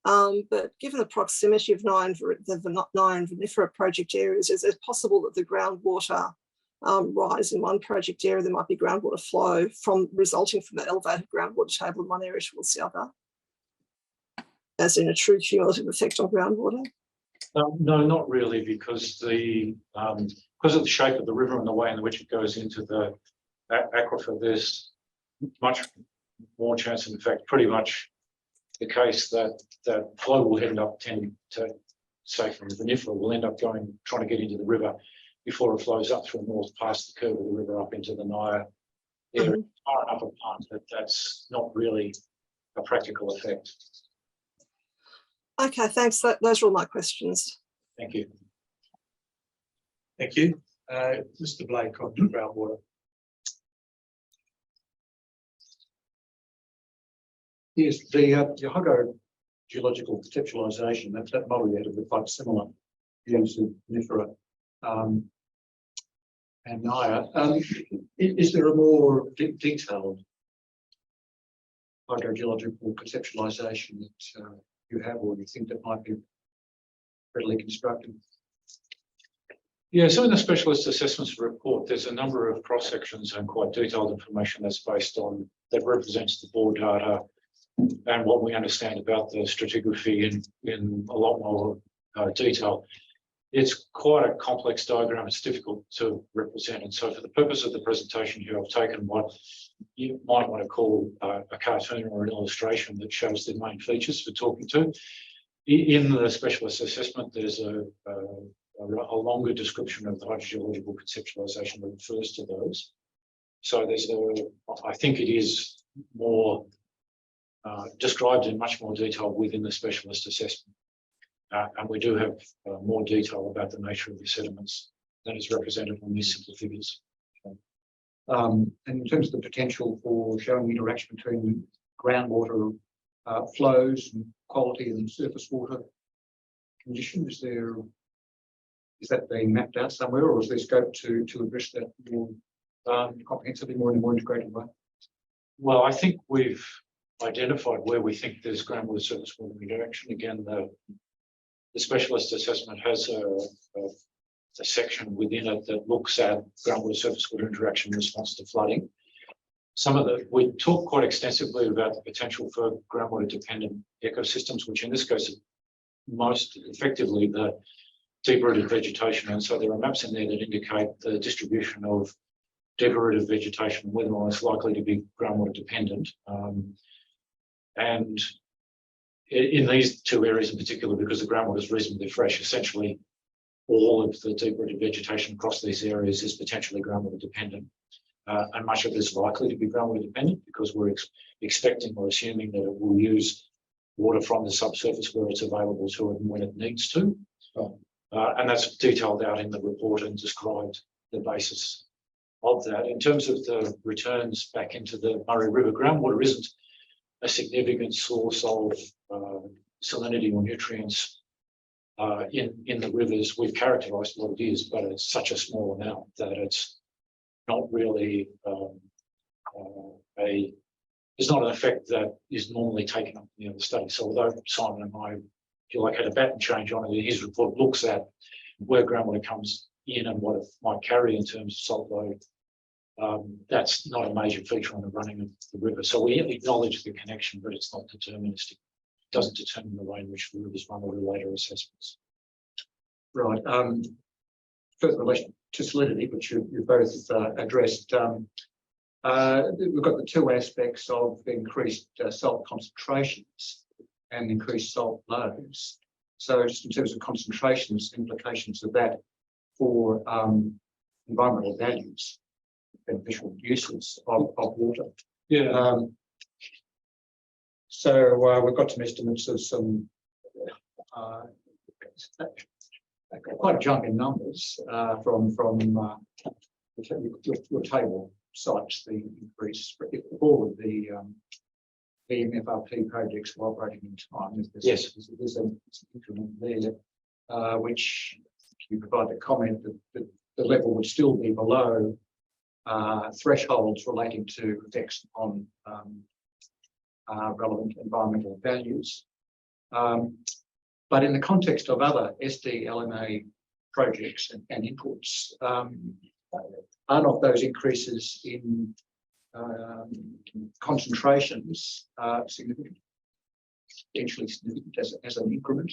Speaker 10: But given the proximity of the 9 vinifera project areas, is it possible that the groundwater rise in one project area, there might be groundwater flow resulting from the elevated groundwater table in one area towards the other? As in a true cumulative effect on groundwater?
Speaker 9: No, not really, because of the shape of the river and the way in which it goes into the aquifer, there's much more chance, in fact, pretty much the case that flow will end up tending to, say from the vinifera, will end up trying to get into the river before it flows up through north past the curve of the river up into the Naya area, far enough apart that that's not really a practical effect.
Speaker 10: Okay, thanks. Those are all my questions.
Speaker 9: Thank you.
Speaker 1: Thank you. Mr. Blake on groundwater.
Speaker 13: Yes, the hydrogeological conceptualisation, that model you had would be quite similar use of vinifera and Naya. Is there a more detailed hydrogeological conceptualisation that you have, or you think that might be readily constructed?
Speaker 9: Yeah, so in the specialist assessments report, there's a number of cross sections and quite detailed information that represents the bore data and what we understand about the stratigraphy in a lot more detail. It's quite a complex diagram. It's difficult to represent. And so for the purpose of the presentation here, I've taken what you might want to call a cartoon or an illustration that shows the main features for talking to. In the specialist assessment, there's a longer description of the hydrogeological conceptualisation that refers to those. So I think it is more described in much more detail within the specialist assessment. And we do have more detail about the nature of the sediments that is represented on these simple figures.
Speaker 13: And in terms of the potential for showing interaction between groundwater flows and quality and surface water conditions, is that being mapped out somewhere, or is there scope to address that more comprehensively, more in a more integrated way?
Speaker 9: Well, I think we've identified where we think there's groundwater surface water interaction. Again, the specialist assessment has a section within it that looks at groundwater surface water interaction in response to flooding. We talk quite extensively about the potential for groundwater dependent ecosystems, which in this case are most effectively the deep-rooted vegetation. And so there are maps in there that indicate the distribution of deep-rooted vegetation, whether or not it's likely to be groundwater dependent. And in these two areas in particular, because the groundwater is reasonably fresh, essentially all of the deep-rooted vegetation across these areas is potentially groundwater dependent. And much of it is likely to be groundwater dependent because we're expecting or assuming that it will use water from the subsurface where it's available to it and when it needs to. And that's detailed out in the report and described the basis of that. In terms of the returns back into the Murray River, groundwater isn't a significant source of salinity or nutrients in the rivers. We've characterised what it is, but it's such a small amount that it's not really it's not an effect that is normally taken up in the study. So although Simon and I, if you like, had a baton change on it, his report looks at where groundwater comes in and what it might carry in terms of salt load. That's not a major feature on the running of the river. So we acknowledge the connection, but it's not deterministic. It doesn't determine the way in which the rivers run or later assessments.
Speaker 13: Right. Further relation to salinity, which you both addressed. We've got the two aspects of increased salt concentrations and increased salt loads. So just in terms of concentrations, implications of that for environmental values, beneficial uses of water.
Speaker 9: Yeah.
Speaker 13: So we've got some estimates of some quite a jump in numbers from your table cites the increase if all of the VMFRP projects were operating in time.
Speaker 9: Yes.
Speaker 13: There's an increment there, which you provide the comment that the level would still be below thresholds relating to effects on relevant environmental values. But in the context of other SD-LMA projects and inputs, are not those increases in concentrations significant, potentially significant as an increment?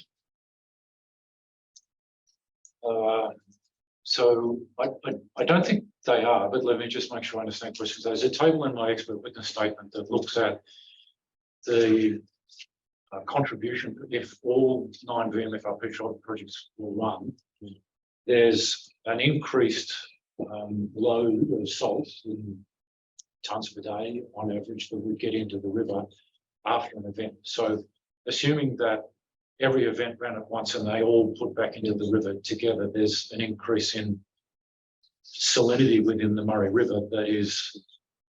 Speaker 9: So I don't think they are, but let me just make sure I understand questions. There's a table in my expert witness statement that looks at the contribution if all 9 VMFRP projects were run. There's an increased load of salt in tonnes per day on average that would get into the river after an event. So assuming that every event ran at once and they all put back into the river together, there's an increase in salinity within the Murray River that is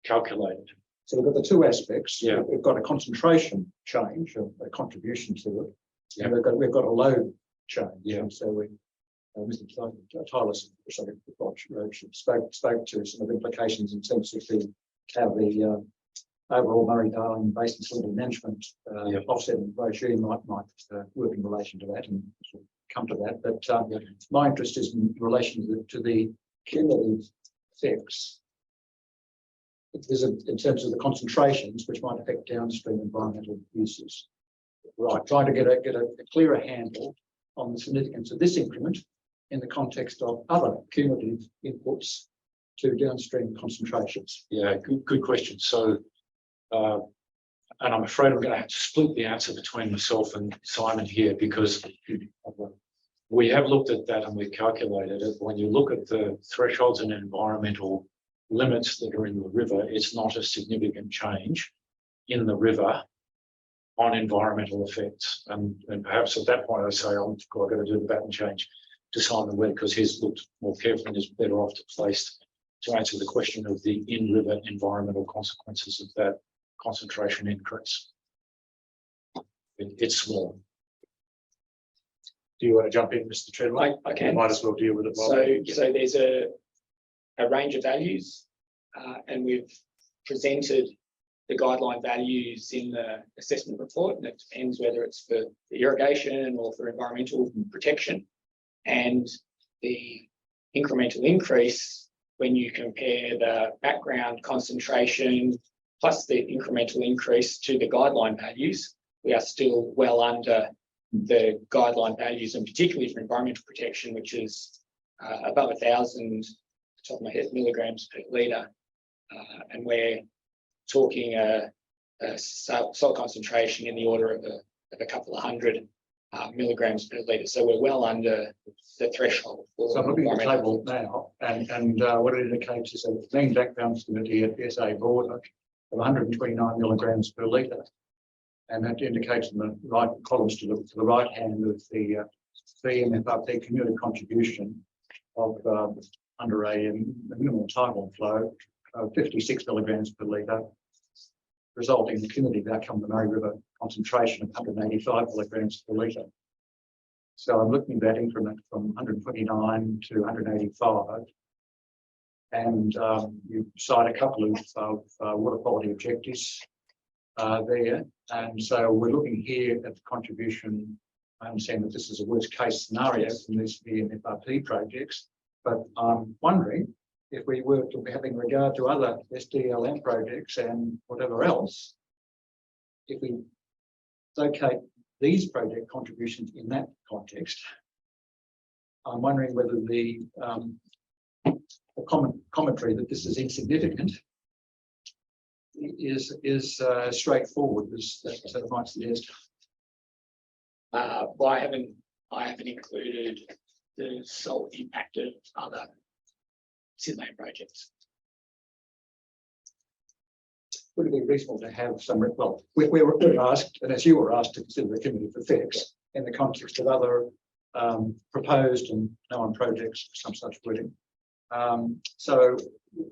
Speaker 9: calculated.
Speaker 13: So we've got the two aspects.
Speaker 9: Yeah.
Speaker 13: We've got a concentration change, a contribution to it,
Speaker 9: Yeah.
Speaker 13: and we've got a load change.
Speaker 9: Yeah.
Speaker 13: And so we, Mr. Tyler spoke to some of the implications in terms of how the overall Murray-Darling Basin salinity management offsetting regime might work in relation to that, and we'll come to that. But my interest is in relation to the cumulative effects. In terms of the concentrations, which might affect downstream environmental uses. Right, trying to get a clearer handle on the significance of this increment in the context of other cumulative inputs to downstream concentrations.
Speaker 9: Yeah, good question. So, and I'm afraid I'm going to have to split the answer between myself and Simon here, because we have looked at that and we've calculated it. When you look at the thresholds and environmental limits that are in the river, it's not a significant change in the river on environmental effects. And perhaps at that point I say, I've got to do the baton change to Simon Webb, because he's looked more carefully and is better off placed to answer the question of the in-river environmental consequences of that concentration increase. It's small.
Speaker 1: Do you want to jump in, Mr. Treadwell?
Speaker 11: I
Speaker 1: You
Speaker 11: can.
Speaker 1: might as well deal with it. while
Speaker 11: So,
Speaker 1: we-
Speaker 11: so there's a range of values, and we've presented the guideline values in the assessment report, and it depends whether it's for the irrigation or for environmental protection. And the incremental increase, when you compare the background concentration plus the incremental increase to the guideline values, we are still well under the guideline values, and particularly for environmental protection, which is above 1,000, top of my head, milligrams per litre. And we're talking a salt concentration in the order of a couple of hundred milligrams per litre. So we're well under the threshold. For
Speaker 13: So I'm looking at the
Speaker 11: environmental-
Speaker 13: table now, and what it indicates is a mean background stability at SA border of 129 milligrams per litre. And that indicates in the right columns to the right hand of the VMFRP cumulative contribution of under a minimal tidal flow of 56 milligrams per litre, resulting in the cumulative outcome of the Murray River concentration of 185 milligrams per litre. So I'm looking at that increment from 129 to 185. And you cite a couple of water quality objectives there. And so we're looking here at the contribution. I understand that this is a worst case scenario from these VMFRP projects, but I'm wondering if we were to be having regard to other SDLM projects and whatever else, if we locate these project contributions in that context, I'm wondering whether the commentary that this is insignificant is straightforward, as that might suggest.
Speaker 11: Well, I haven't included the salt impact of other Sydney projects.
Speaker 13: Would it be reasonable to have some, well, we were asked, and as you were asked, to consider the cumulative effects in the context of other proposed and known projects, some such wording. So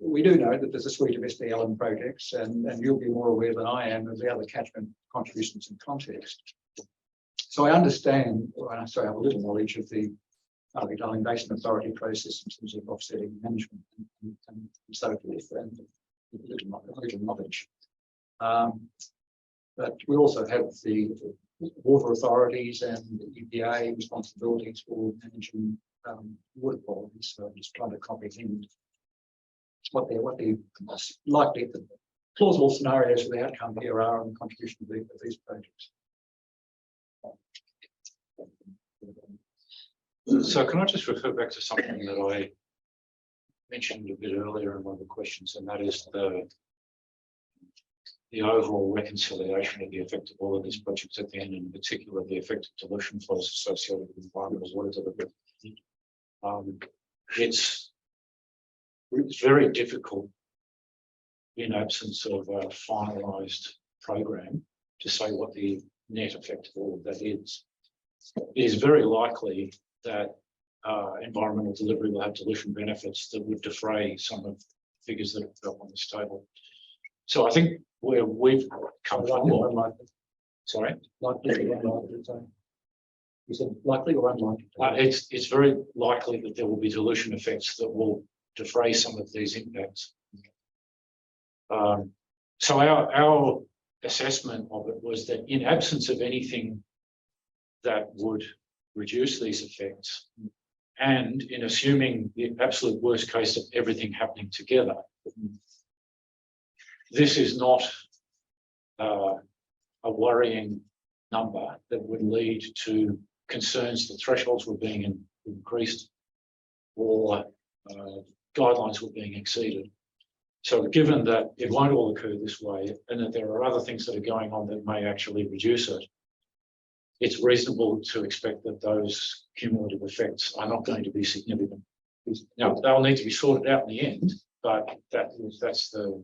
Speaker 13: we do know that there's a suite of SDLM projects, and you'll be more aware than I am of the other catchment contributions and context. So I understand, or sorry, I have a little knowledge of the Darling Basin Authority process in terms of offsetting management and so forth, and a little knowledge. But we also have the water authorities and the EPA responsibilities for managing water quality. So I'm just trying to comprehend what the likely, the plausible scenarios for the outcome here are and the contribution of these projects.
Speaker 9: So can I just refer back to something that I mentioned a bit earlier in one of the questions, and that is the overall reconciliation of the effect of all of these projects at the end, and in particular the effect of dilution flows associated with environmental water delivery. It's very difficult in absence of a finalised program to say what the net effect of all of that is. It is very likely that environmental delivery will have dilution benefits that would defray some of the figures that are up on this table. So I think where we've come from, sorry,
Speaker 13: Likely or unlikely? You said likely or unlikely?
Speaker 9: it's very likely that there will be dilution effects that will defray some of these impacts. So our assessment of it was that in absence of anything that would reduce these effects, and in assuming the absolute worst case of everything happening together, this is not a worrying number that would lead to concerns that thresholds were being increased or guidelines were being exceeded. So given that it won't all occur this way, and that there are other things that are going on that may actually reduce it, it's reasonable to expect that those cumulative effects are not going to be significant. Now, they'll need to be sorted out in the end, but that's the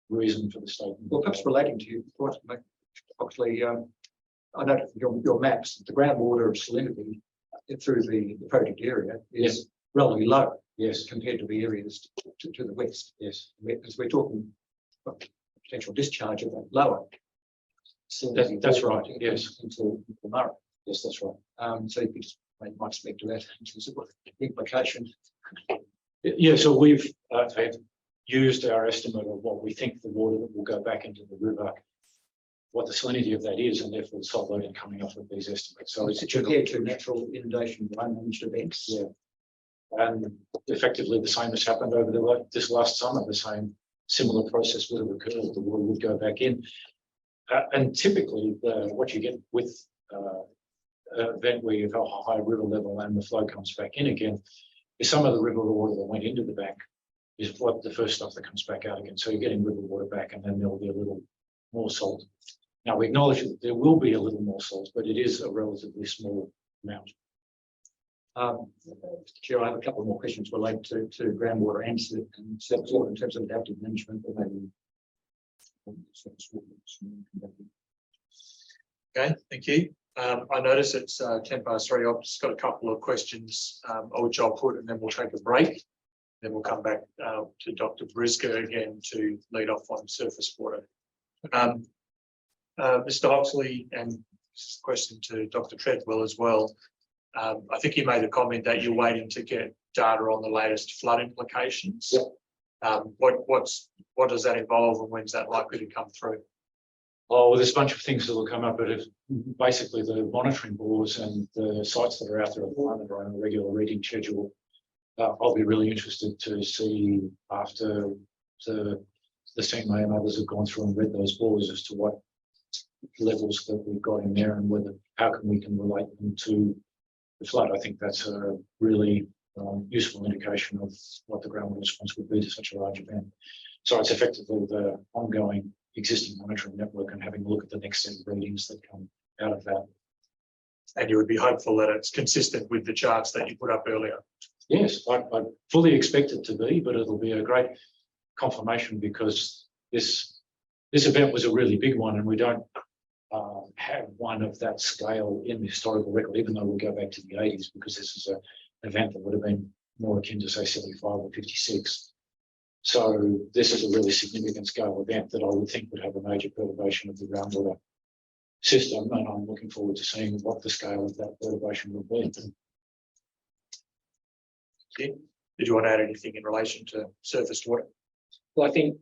Speaker 9: reason for the statement.
Speaker 13: Well, perhaps relating to you, obviously, I know from your maps, the groundwater salinity through the project area is relatively low. Yes, compared to the areas to the west. Yes, as we're talking potential discharge of that lower. That's right. Yes, into the Murray. Yes, that's right. So you could just might speak to that in terms of what implication.
Speaker 9: Yeah, so we've used our estimate of what we think the water that will go back into the river, what the salinity of that is, and therefore the salt loading coming off of these estimates. So it's
Speaker 13: compared to natural inundation unmanaged events.
Speaker 9: Yeah. And effectively the same has happened over this last summer. The same similar process would have occurred. The water would go back in. And typically what you get with an event where you have a high river level and the flow comes back in again is some of the river water that went into the bank is what the first stuff that comes back out again. So you're getting river water back, and then there'll be a little more salt. Now we acknowledge that there will be a little more salt, but it is a relatively small amount.
Speaker 13: Chair, I have a couple more questions related to groundwater and surface water in terms of adaptive management. Or maybe
Speaker 1: Okay, thank you. I notice it's 3:10. I've just got a couple of questions, which I'll put, and then we'll take a break. Then we'll come back to Dr. Briscoe again to lead off on surface water. Mr. Oxley, and this is a question to Dr. Treadwell as well. I think you made a comment that you're waiting to get data on the latest flood implications.
Speaker 9: Yeah.
Speaker 1: What does that involve, and when's that likely to come through?
Speaker 9: Oh, well, there's a bunch of things that will come up, but if basically the monitoring bores and the sites that are out there at the moment are on a regular reading schedule. I'll be really interested to see after the CMA and others have gone through and read those bores as to what levels that we've got in there and whether how we can relate them to the flood. I think that's a really useful indication of what the groundwater response would be to such a large event. So it's effectively the ongoing existing monitoring network and having a look at the next set of readings that come out of that.
Speaker 1: And you would be hopeful that it's consistent with the charts that you put up earlier?
Speaker 9: Yes, I fully expect it to be, but it'll be a great confirmation because this event was a really big one, and we don't have one of that scale in the historical record, even though we go back to the 80s, because this is an event that would have been more akin to say 75 or 56. So this is a really significant scale event that I would think would have a major perturbation of the groundwater system, and I'm looking forward to seeing what the scale of that perturbation will be.
Speaker 1: Did you want to add anything in relation to surface water?
Speaker 11: Well, I think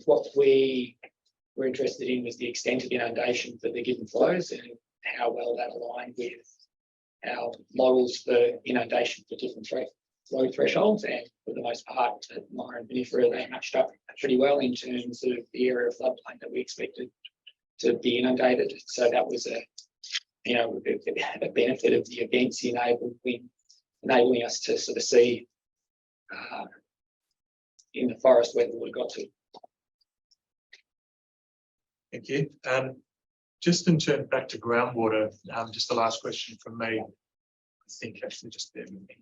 Speaker 11: what we were interested in was the extent of inundation for the given flows and how well that aligned with our models for inundation for different flow thresholds. And for the most part, at Mara and Vinifera, they matched up pretty well in terms of the area of floodplain that we expected to be inundated. So that was a benefit of the events enabling us to sort of see in the forest where the water got to.
Speaker 1: Thank you. Just in turn back to groundwater, just the last question from me. I think actually just bear with me.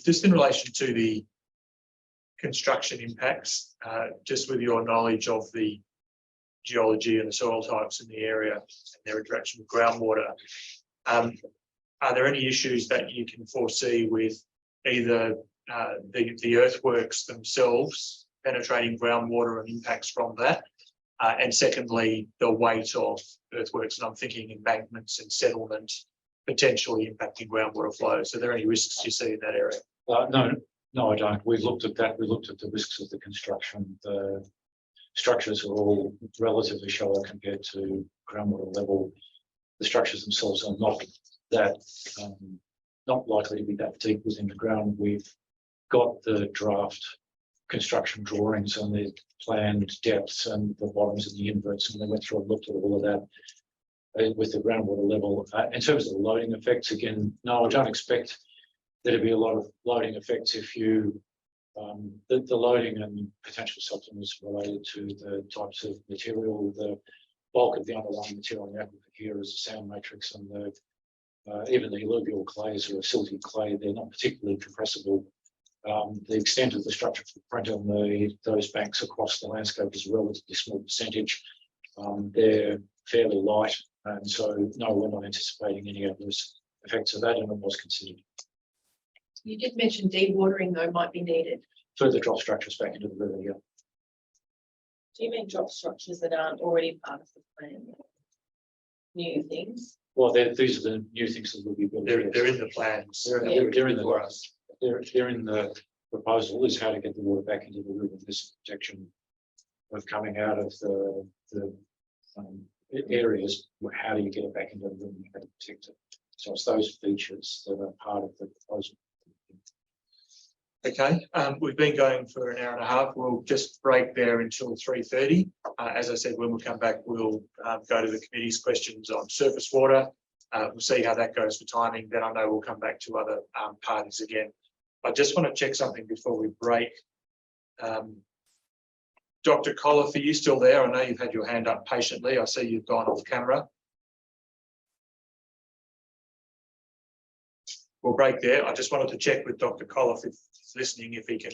Speaker 1: Just in relation to the construction impacts, just with your knowledge of the geology and the soil types in the area and their interaction with groundwater, are there any issues that you can foresee with either the earthworks themselves penetrating groundwater and impacts from that, and secondly, the weight of earthworks, and I'm thinking embankments and settlement potentially impacting groundwater flows? Are there any risks you see in that area?
Speaker 9: No, I don't. We've looked at that. We looked at the risks of the construction. The structures are all relatively shallow compared to groundwater level. The structures themselves are not likely to be that deep within the ground. We've got the draft construction drawings and the planned depths and the bottoms and the inverts, and we went through and looked at all of that with the groundwater level. In terms of the loading effects, again, no, I don't expect there to be a lot of loading effects if you the loading and potential supplements related to the types of material. The bulk of the underlying material in the aquifer here is a sand matrix, and even the alluvial clays are a silty clay. They're not particularly compressible The extent of the structure footprint on those banks across the landscape is a relatively small percentage. They're fairly light, and so no, we're not anticipating any adverse effects of that, and it was considered.
Speaker 4: You did mention dewatering though might be needed.
Speaker 9: Further drop structures back into the river, yeah.
Speaker 6: Do you mean drop structures that aren't already part of the plan? New things?
Speaker 9: Well, these are the new things that will be built.
Speaker 1: They're in the plans.
Speaker 9: They're in the proposal is how to get the water back into the river. This protection of coming out of the areas. How do you get it back into the river and how to protect it? So it's those features that are part of the proposal.
Speaker 1: Okay, we've been going for an hour and a half. We'll just break there until 3:30. As I said, when we come back, we'll go to the committee's questions on surface water. We'll see how that goes for timing. Then I know we'll come back to other parties again. I just want to check something before we break. Dr. Colliff, are you still there? I know you've had your hand up patiently. I see you've gone off camera. We'll break there. I just wanted to check with Dr. Colliff if he's listening, if he can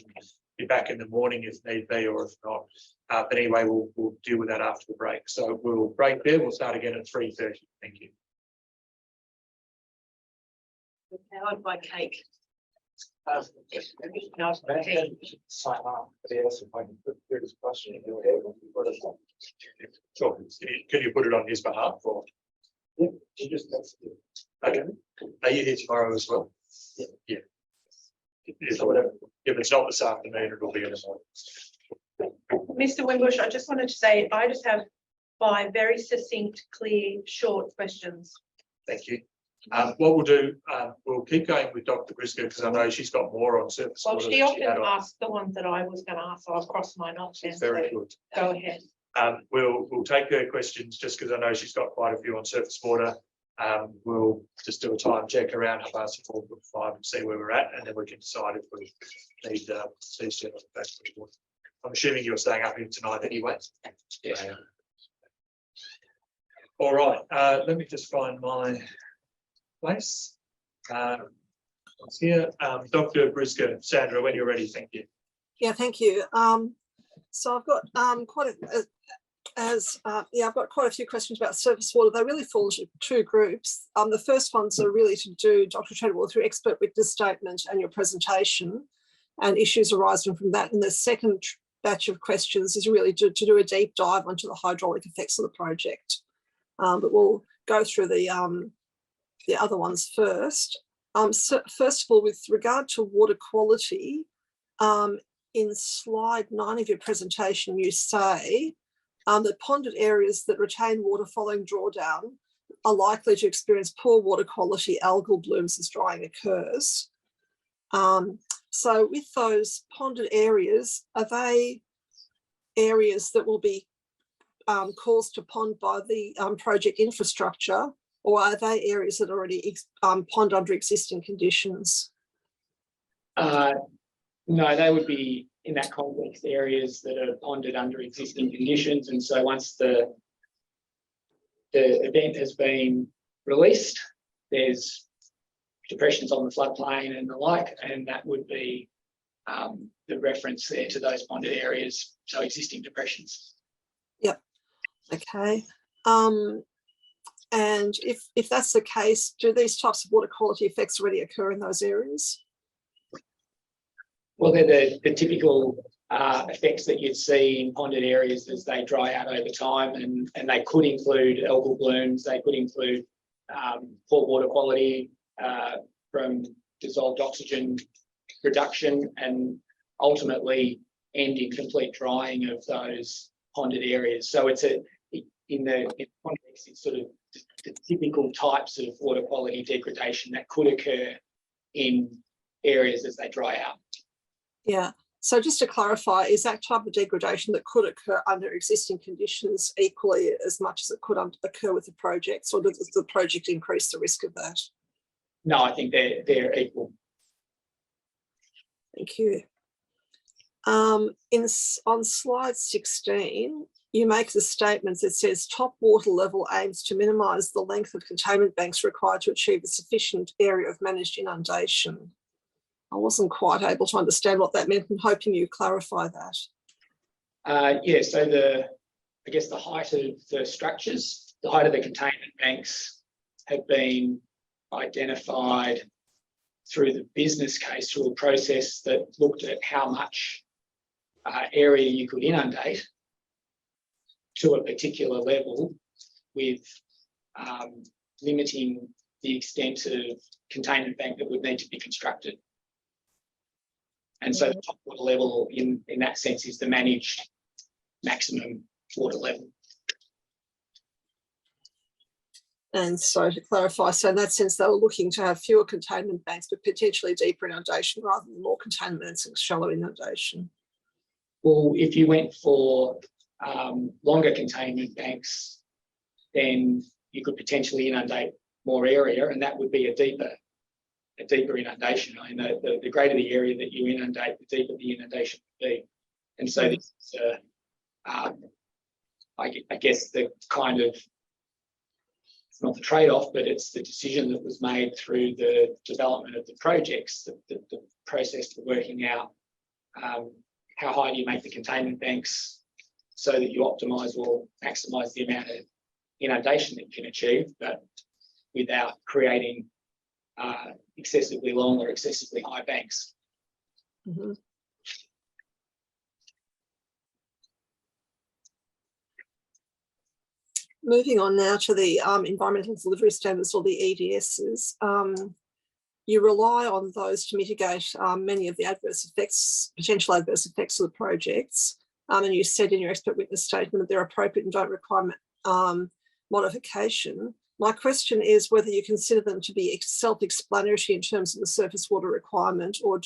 Speaker 1: be back in the morning if need be, or if not. But anyway, we'll deal with that after the break. So we'll break there. We'll start again at 3:30. Thank you.
Speaker 6: Powered by cake.
Speaker 13: Sign up, but yes, if I can put this question in your head.
Speaker 1: Sure. Can you put it on his behalf or?
Speaker 13: Yeah, you just that's it.
Speaker 1: Okay. Are you here tomorrow as well?
Speaker 13: Yeah.
Speaker 1: Yeah. So whatever. If it's not this afternoon, it'll be in the morning.
Speaker 4: Mr. Wimbush, I just wanted to say, I just have 5 very succinct, clear, short questions.
Speaker 1: Thank you. What we'll do, we'll keep going with Dr. Briscoe because I know she's got more on surface
Speaker 4: Well,
Speaker 1: water
Speaker 4: she
Speaker 1: than
Speaker 4: often
Speaker 1: had on.
Speaker 4: asked the ones that I was going to ask, so I'll cross mine off. Then,
Speaker 1: Very
Speaker 4: so
Speaker 1: good.
Speaker 4: go ahead.
Speaker 1: We'll take her questions just because I know she's got quite a few on surface water. We'll just do a time check around 4:45 and see where we're at, and then we can decide if we need these gentlemen back to the water. I'm assuming you're staying up here tonight anyway.
Speaker 11: Yeah.
Speaker 1: All right. Let me just find my place. It's here. Dr. Briscoe, Sandra, when you're ready, thank you.
Speaker 10: Yeah, thank you. So I've got I've got quite a few questions about surface water. They really fall into 2 groups. The first ones are really to do, Dr. Treadwell, through expert witness statement and your presentation and issues arising from that. And the second batch of questions is really to do a deep dive onto the hydraulic effects of the project. But we'll go through the other ones first. So first of all, with regard to water quality, in slide 9 of your presentation, you say that ponded areas that retain water following drawdown are likely to experience poor water quality algal blooms as drying occurs. So with those ponded areas, are they areas that will be caused to pond by the project infrastructure, or are they areas that are already pond under existing conditions?
Speaker 11: No, they would be in that context areas that are ponded under existing conditions. And so once the event has been released, there's depressions on the floodplain and the like, and that would be the reference there to those ponded areas, so existing depressions.
Speaker 10: Yep. Okay. And if that's the case, do these types of water quality effects already occur in those areas?
Speaker 11: Well, they're the typical effects that you'd see in ponded areas as they dry out over time, and they could include algal blooms, they could include poor water quality from dissolved oxygen reduction, and ultimately end in complete drying of those ponded areas. So it's in the context, it's sort of the typical types of water quality degradation that could occur in areas as they dry out.
Speaker 10: Yeah. So just to clarify, is that type of degradation that could occur under existing conditions equally as much as it could occur with the projects, or does the project increase the risk of that?
Speaker 11: No, I think they're equal.
Speaker 10: Thank you. On slide 16, you make the statement that says top water level aims to minimise the length of containment banks required to achieve a sufficient area of managed inundation. I wasn't quite able to understand what that meant, and hoping you clarify that.
Speaker 11: Yeah, so I guess the height of the structures, the height of the containment banks have been identified through the business case, through a process that looked at how much area you could inundate to a particular level, with limiting the extent of containment bank that would need to be constructed. And so the top water level in that sense is the managed maximum water level.
Speaker 10: And so to clarify, so in that sense, they were looking to have fewer containment banks, but potentially deeper inundation rather than more containments and shallow inundation.
Speaker 11: Well, if you went for longer containment banks, then you could potentially inundate more area, and that would be a deeper inundation. I mean, the greater the area that you inundate, the deeper the inundation would be. And so this is, I guess, the kind of, it's not the trade-off, but it's the decision that was made through the development of the projects, the process for working out how high do you make the containment banks so that you optimise or maximise the amount of inundation that you can achieve, but without creating excessively long or excessively high banks.
Speaker 10: Mm-hmm. Moving on now to the environmental delivery standards, or the EDSs. You rely on those to mitigate many of the potential adverse effects of the projects. And you said in your expert witness statement that they're appropriate and don't require modification. My question is whether you consider them to be self-explanatory in terms of the surface water requirement, or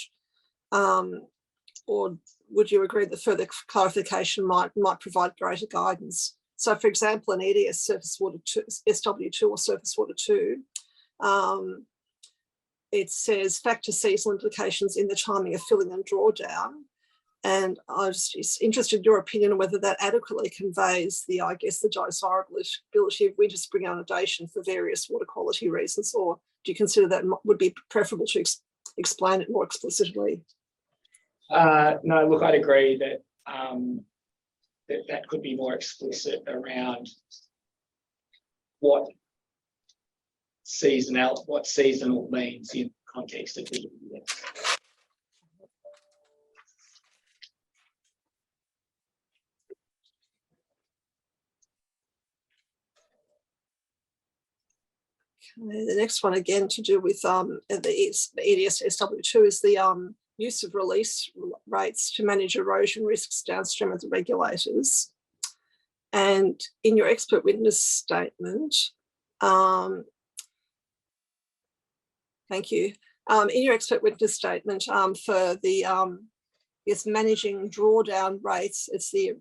Speaker 10: would you agree that further clarification might provide greater guidance? So, for example, an EDS surface water 2, SW2 or surface water 2, it says factor seasonal implications in the timing of filling and drawdown. And I was just interested in your opinion on whether that adequately conveys the desirability of winter spring inundation for various water quality reasons, or do you consider that would be preferable to explain it more explicitly?
Speaker 11: No, look, I'd agree that that could be more explicit around what seasonal means in context of the EDS.
Speaker 10: Okay, the next one again to do with the EDS SW2 is the use of release rates to manage erosion risks downstream of the regulators. And in your expert witness statement, thank you. In your expert witness statement for the managing drawdown rates, it's the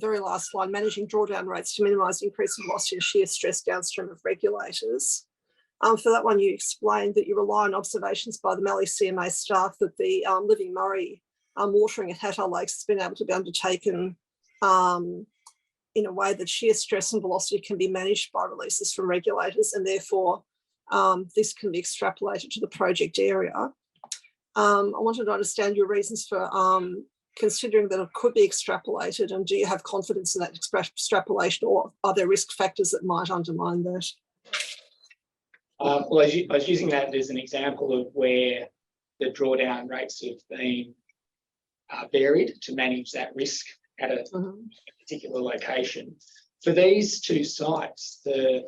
Speaker 10: very last line, managing drawdown rates to minimise increase in velocity and shear stress downstream of regulators. For that one, you explained that you rely on observations by the Mallee CMA staff that the Living Murray watering at Hattah Lakes has been able to be undertaken in a way that shear stress and velocity can be managed by releases from regulators, and therefore this can be extrapolated to the project area. I wanted to understand your reasons for considering that it could be extrapolated, and do you have confidence in that extrapolation, or are there risk factors that might undermine that?
Speaker 11: Well, I was using that as an example of where the drawdown rates have been varied to manage that risk at a particular location. For these two sites, the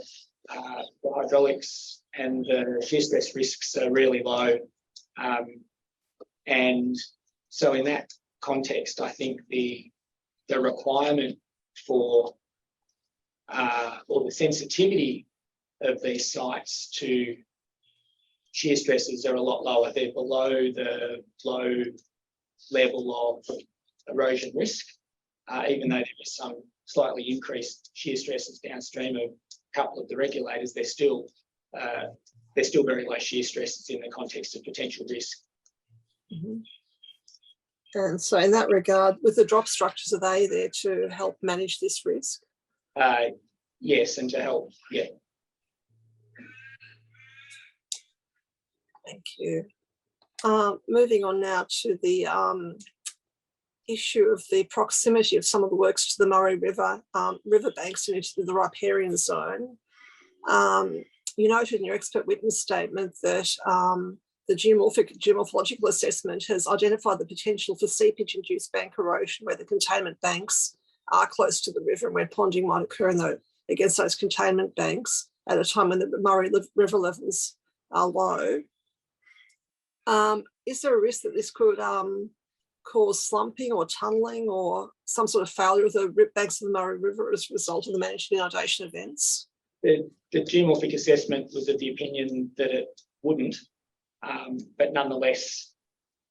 Speaker 11: hydraulics and the shear stress risks are really low. And so in that context, I think the requirement for or the sensitivity of these sites to shear stresses are a lot lower. They're below the low level of erosion risk, even though there is some slightly increased shear stresses downstream of a couple of the regulators. They're still very low shear stresses in the context of potential risk.
Speaker 10: Mm-hmm. And so in that regard, with the drop structures, are they there to help manage this risk?
Speaker 11: Yes, and to help, yeah.
Speaker 10: Thank you. Moving on now to the issue of the proximity of some of the works to the Murray River riverbanks and into the riparian zone. You noted in your expert witness statement that the geomorphological assessment has identified the potential for seepage-induced bank erosion where the containment banks are close to the river and where ponding might occur against those containment banks at a time when the Murray River levels are low. Is there a risk that this could cause slumping or tunnelling or some sort of failure of the banks of the Murray River as a result of the managed inundation events?
Speaker 11: The geomorphic assessment was of the opinion that it wouldn't, but nonetheless,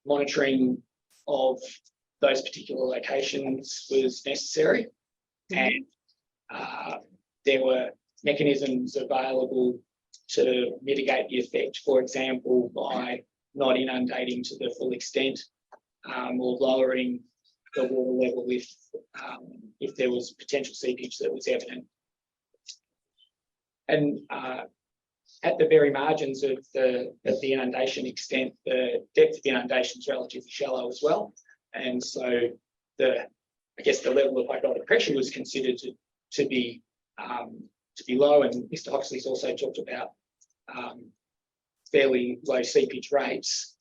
Speaker 11: monitoring of those particular locations was necessary, and there were mechanisms available to mitigate the effect, for example, by not inundating to the full extent, or lowering the water level if there was potential seepage that was evident. And at the very margins of the inundation extent, the depth of inundation is relatively shallow as well, and so I guess the level of hydraulic pressure was considered to be low. And Mr. Hoxley's also talked about fairly low seepage rates.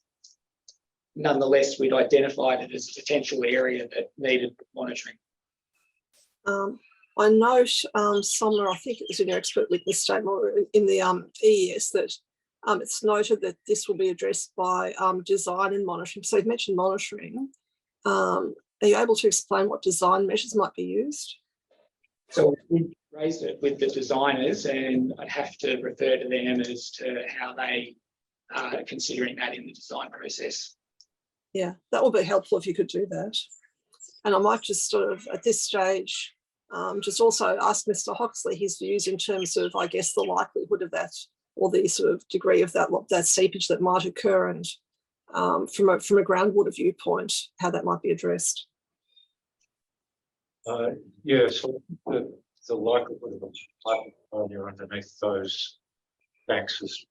Speaker 11: Nonetheless, we'd identified it as a potential area that needed monitoring.
Speaker 10: I note somewhere, I think it was in your expert witness statement or in the EES, that it's noted that this will be addressed by design and monitoring. So you've mentioned monitoring. Are you able to explain what design measures might be used?
Speaker 11: So we raised it with the designers, and I'd have to refer to them as to how they are considering that in the design process.
Speaker 10: Yeah, that would be helpful if you could do that. And I might just sort of, at this stage, just also ask Mr. Hoxley his views in terms of, I guess, the likelihood of that, or the sort of degree of that seepage that might occur, and from a groundwater viewpoint, how that might be addressed.
Speaker 9: Yeah, so the likelihood of a pipe failure underneath those banks is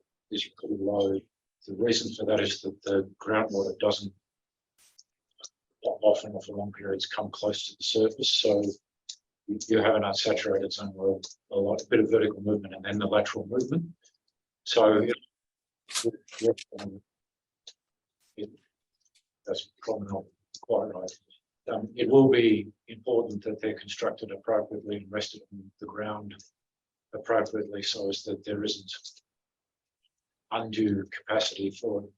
Speaker 9: pretty low. The reason for that is that the groundwater doesn't often or for long periods come close to the surface, so you have an unsaturated zone where a bit of vertical movement and then the lateral movement. So that's probably not quite right. It will be important that they're constructed appropriately and rested on the ground appropriately, so as that there isn't undue capacity for it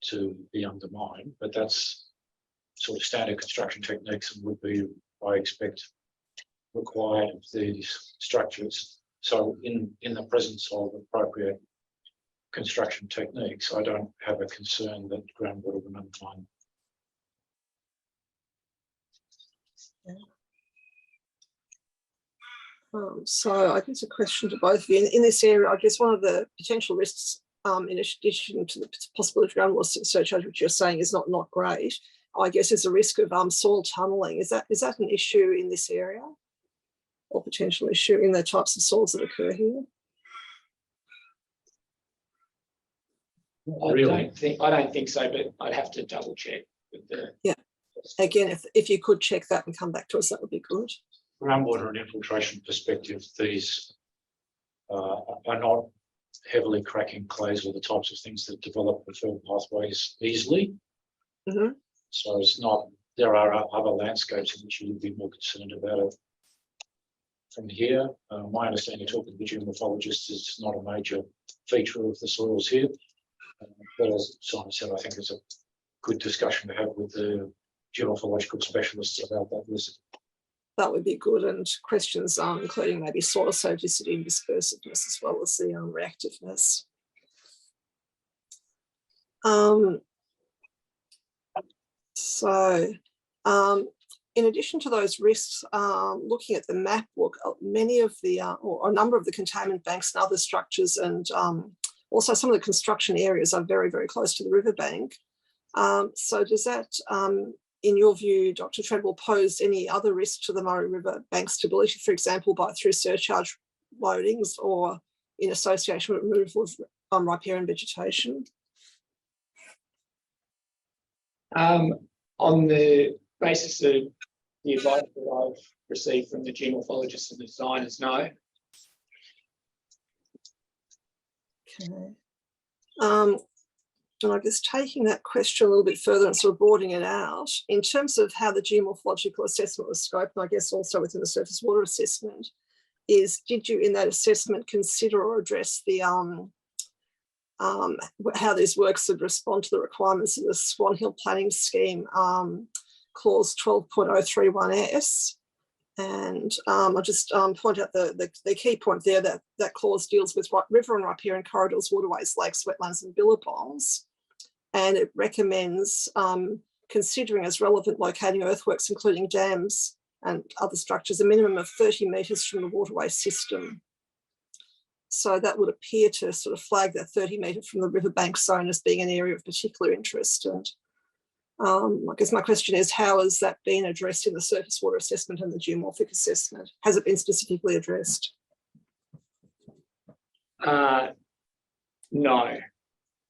Speaker 9: to be undermined. But that's sort of standard construction techniques and would be, I expect, required of these structures. So in the presence of appropriate construction techniques, I don't have a concern that groundwater will undermine.
Speaker 10: So I guess a question to both of you. In this area, I guess one of the potential risks, in addition to the possibility of groundwater surcharge, which you're saying is not great, I guess is a risk of soil tunnelling. Is that an issue in this area, or potential issue in the types of soils that occur here?
Speaker 11: I don't think so, but I'd have to double check with the.
Speaker 10: Yeah. Again, if you could check that and come back to us, that would be good.
Speaker 9: Groundwater and infiltration perspective, these are not heavily cracking clays or the types of things that develop the field pathways easily.
Speaker 10: Mm-hmm.
Speaker 9: So it's not, there are other landscapes in which you would be more concerned about it. From here, my understanding, talking to the geomorphologists, is it's not a major feature of the soils here. But as Simon said, I think it's a good discussion to have with the geomorphological specialists about that risk.
Speaker 10: That would be good, and questions including maybe soil acidicity and dispersiveness, as well as the reactiveness. In addition to those risks, looking at the map book, many of the, or a number of the containment banks and other structures, and also some of the construction areas are very, very close to the riverbank. So does that, in your view, Dr. Treadwell, pose any other risk to the Murray River bank stability, for example, through surcharge loadings or in association with removal of riparian vegetation?
Speaker 11: On the basis of the advice that I've received from the geomorphologists and the designers, no.
Speaker 10: Okay. And I guess taking that question a little bit further and sort of broadening it out, in terms of how the geomorphological assessment was scoped, and I guess also within the surface water assessment, did you in that assessment consider or address the how these works would respond to the requirements of the Swan Hill Planning Scheme, clause 12.031S? And I'll just point out the key point there, that clause deals with river and riparian corridors, waterways, lakes, wetlands and billabongs. And it recommends considering as relevant locating earthworks, including dams and other structures, a minimum of 30 metres from the waterway system. So that would appear to sort of flag that 30 metre from the riverbank zone as being an area of particular interest. And I guess my question is, how has that been addressed in the surface water assessment and the geomorphic assessment? Has it been specifically addressed?
Speaker 11: No,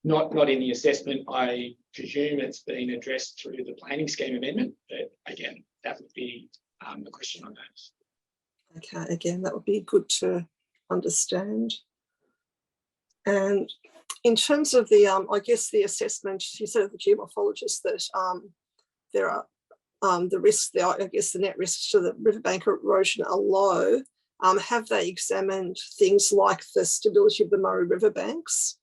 Speaker 11: not in the assessment. I presume it's been addressed through the planning scheme amendment, but again, that would be a question on that.
Speaker 10: Okay, again, that would be good to understand. And in terms of the, I guess the assessment, you said the geomorphologist that there are the risks, I guess the net risks to the riverbank erosion are low. Have they examined things like the stability of the Murray riverbanks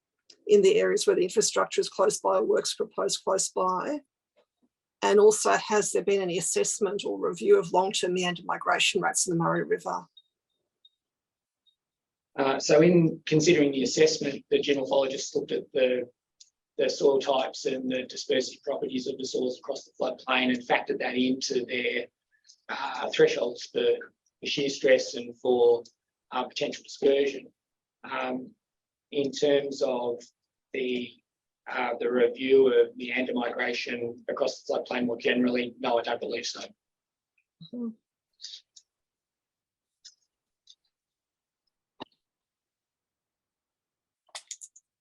Speaker 10: in the areas where the infrastructure is close by or works proposed close by? And also, has there been any assessment or review of long-term meander migration rates in the Murray River?
Speaker 11: So in considering the assessment, the geomorphologists looked at the soil types and the dispersive properties of the soils across the floodplain and factored that into their thresholds for shear stress and for potential dispersion. In terms of the review of meander migration across the floodplain more generally, no, I don't believe so.
Speaker 10: Mm-hmm.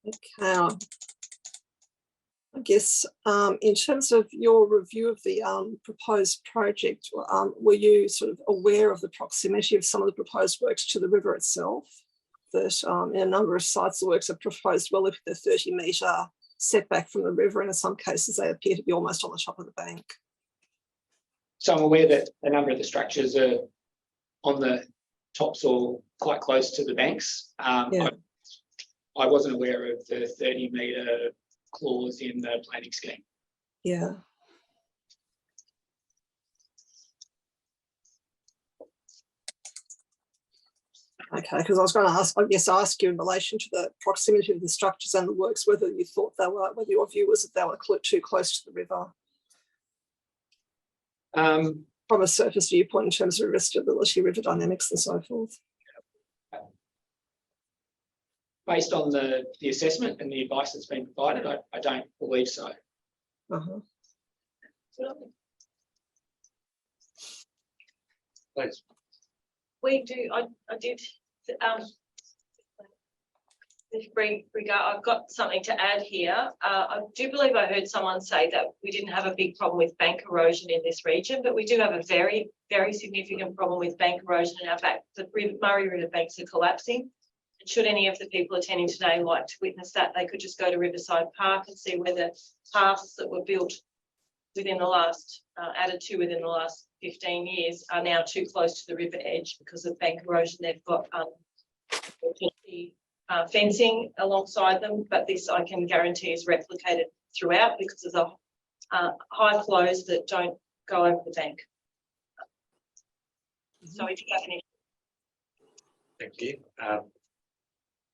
Speaker 10: Okay. I guess in terms of your review of the proposed project, were you sort of aware of the proximity of some of the proposed works to the river itself? That in a number of sites, the works are proposed well within the 30-metre setback from the river, and in some cases they appear to be almost on the top of the bank.
Speaker 11: So I'm aware that a number of the structures are on the tops or quite close to the banks.
Speaker 10: Yeah.
Speaker 11: I wasn't aware of the 30-metre clause in the planning scheme.
Speaker 10: Yeah. Okay, because I was going to ask you in relation to the proximity of the structures and the works, whether you thought they were, whether your view was that they were too close to the river. From a surface viewpoint in terms of risk stability, river dynamics and so forth.
Speaker 11: Based on the assessment and the advice that's been provided, I don't believe so.
Speaker 10: Uh-huh.
Speaker 1: Please.
Speaker 6: We do, I did I've got something to add here. I do believe I heard someone say that we didn't have a big problem with bank erosion in this region, but we do have a very, very significant problem with bank erosion in our back. The Murray River banks are collapsing. And should any of the people attending today like to witness that, they could just go to Riverside Park and see where the paths that were built within the last, added to within the last 15 years are now too close to the river edge because of bank erosion. They've got fencing alongside them, but this I can guarantee is replicated throughout because of the high flows that don't go over the bank. So if you have any.
Speaker 1: Thank you.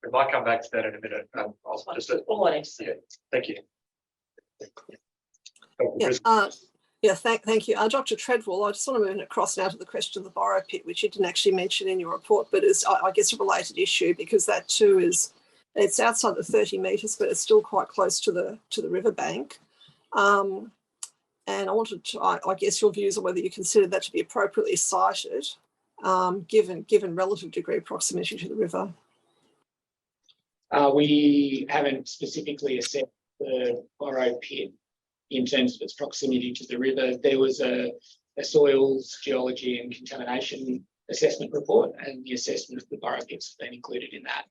Speaker 1: We might come back to that in a minute. I'll just
Speaker 6: all I need to say.
Speaker 1: Yeah, thank you.
Speaker 10: Yeah, thank you. Dr. Treadwell, I just want to move across now to the question of the borrow pit, which you didn't actually mention in your report, but is, I guess, a related issue because that too it's outside the 30 metres, but it's still quite close to the riverbank. And I wanted to, I guess, your views on whether you consider that to be appropriately sited, given relative degree of proximity to the river.
Speaker 11: We haven't specifically assessed the borrow pit in terms of its proximity to the river. There was a soils, geology and contamination assessment report, and the assessment of the borough pits have been included in that.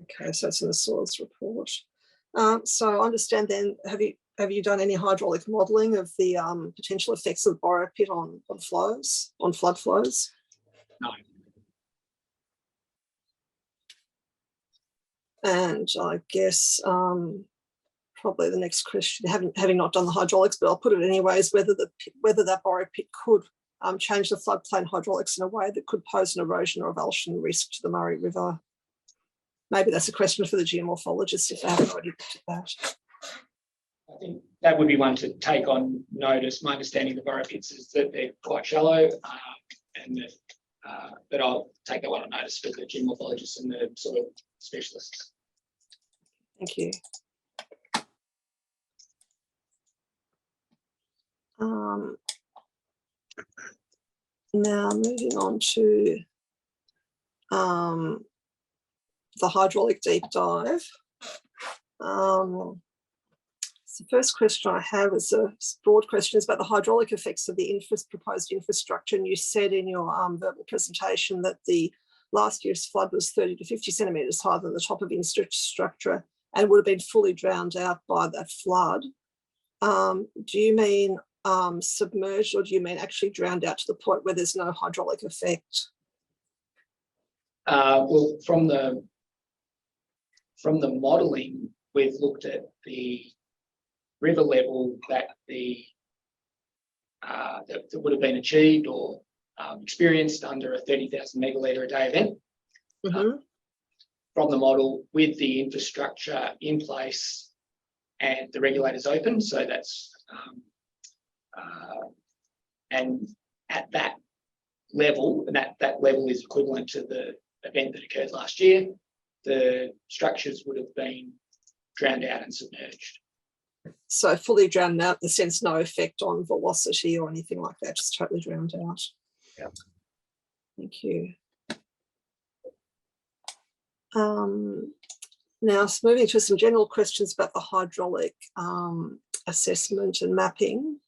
Speaker 10: Okay, so it's in the soils report. So I understand then, have you done any hydraulic modelling of the potential effects of the borough pit on flows, on flood flows?
Speaker 11: No.
Speaker 10: And I guess probably the next question, having not done the hydraulics, but I'll put it anyways, whether that borough pit could change the floodplain hydraulics in a way that could pose an erosion or avulsion risk to the Murray River. Maybe that's a question for the geomorphologists if they haven't already looked at that.
Speaker 11: I think that would be one to take on notice. My understanding of the borough pits is that they're quite shallow, but I'll take that one on notice for the geomorphologists and the sort of specialists.
Speaker 10: Thank you. Now moving on to the hydraulic deep dive. So the first question I have is a broad question, is about the hydraulic effects of the proposed infrastructure. And you said in your verbal presentation that the last year's flood was 30 to 50 centimetres higher than the top of infrastructure and would have been fully drowned out by that flood. Do you mean submerged, or do you mean actually drowned out to the point where there's no hydraulic effect?
Speaker 11: Well, from the modelling, we've looked at the river level that that would have been achieved or experienced under a 30,000 megalitre a day event.
Speaker 10: Mm-hmm.
Speaker 11: From the model with the infrastructure in place and the regulators open. So that's and at that level, and that level is equivalent to the event that occurred last year, the structures would have been drowned out and submerged.
Speaker 10: So fully drowned out, in the sense no effect on velocity or anything like that, just totally drowned out.
Speaker 11: Yeah.
Speaker 10: Thank you. Now, moving to some general questions about the hydraulic assessment and mapping.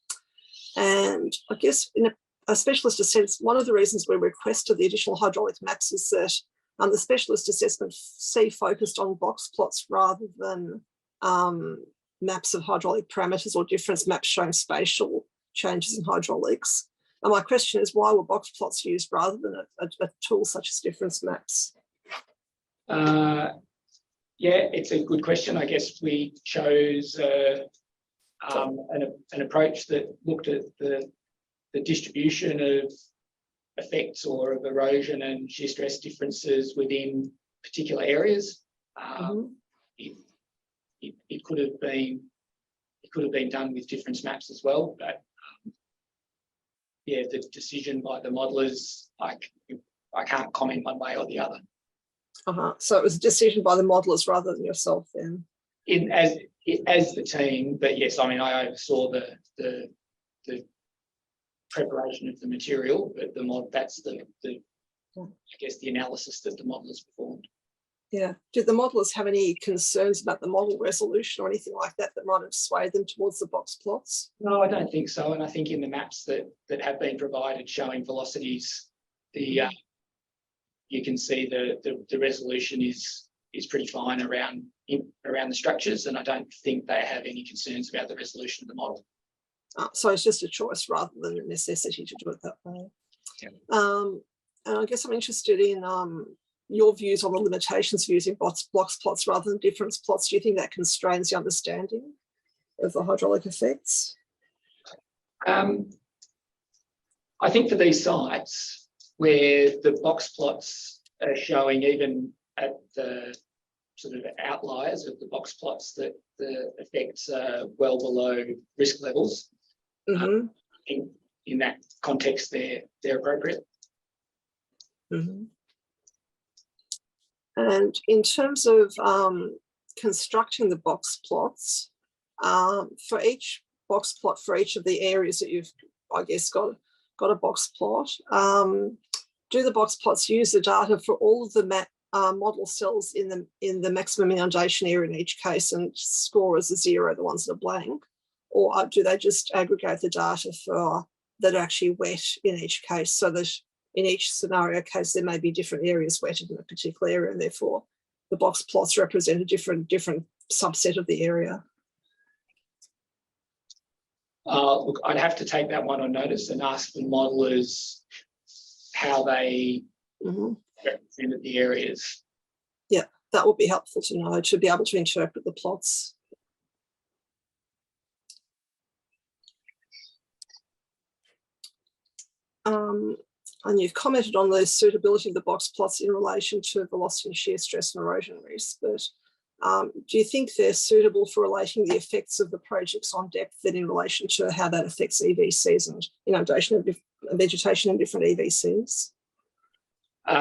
Speaker 10: And I guess in a specialist sense, one of the reasons we requested the additional hydraulic maps is that the specialist assessment focused on box plots rather than maps of hydraulic parameters or difference maps showing spatial changes in hydraulics. And my question is, why were box plots used rather than a tool such as difference maps?
Speaker 11: Yeah, it's a good question. I guess we chose an approach that looked at the distribution of effects or of erosion and shear stress differences within particular areas. It could have been done with difference maps as well, but yeah, the decision by the modelers, I can't comment one way or the other.
Speaker 10: So it was a decision by the modelers rather than yourself then?
Speaker 11: As the team, but yes, I mean, I oversaw the preparation of the material, but that's the I guess the analysis that the modelers performed.
Speaker 10: Yeah. Did the modelers have any concerns about the model resolution or anything like that that might have swayed them towards the box plots?
Speaker 11: No, I don't think so. And I think in the maps that have been provided showing velocities, you can see the resolution is pretty fine around the structures, and I don't think they have any concerns about the resolution of the model.
Speaker 10: So it's just a choice rather than a necessity to do it that way.
Speaker 11: Yeah.
Speaker 10: And I guess I'm interested in your views on the limitations of using box plots rather than difference plots. Do you think that constrains the understanding of the hydraulic effects?
Speaker 11: I think for these sites where the box plots are showing, even at the sort of outliers of the box plots, that the effects are well below risk levels. In that context, they're appropriate.
Speaker 10: And in terms of constructing the box plots, for each box plot for each of the areas that you've, I guess, got a box plot, do the box plots use the data for all of the model cells in the maximum inundation area in each case and score as a 0 the ones that are blank, or do they just aggregate the data for that are actually wet in each case, so that in each scenario case there may be different areas wetted in a particular area, and therefore the box plots represent a different subset of the area?
Speaker 11: Look, I'd have to take that one on notice and ask the modelers how they represented the areas.
Speaker 10: Yeah, that would be helpful to know, to be able to interpret the plots. And you've commented on the suitability of the box plots in relation to velocity, shear stress and erosion risk, but do you think they're suitable for relating the effects of the projects on depth then in relation to how that affects EVCs and inundation of vegetation in different EVCs?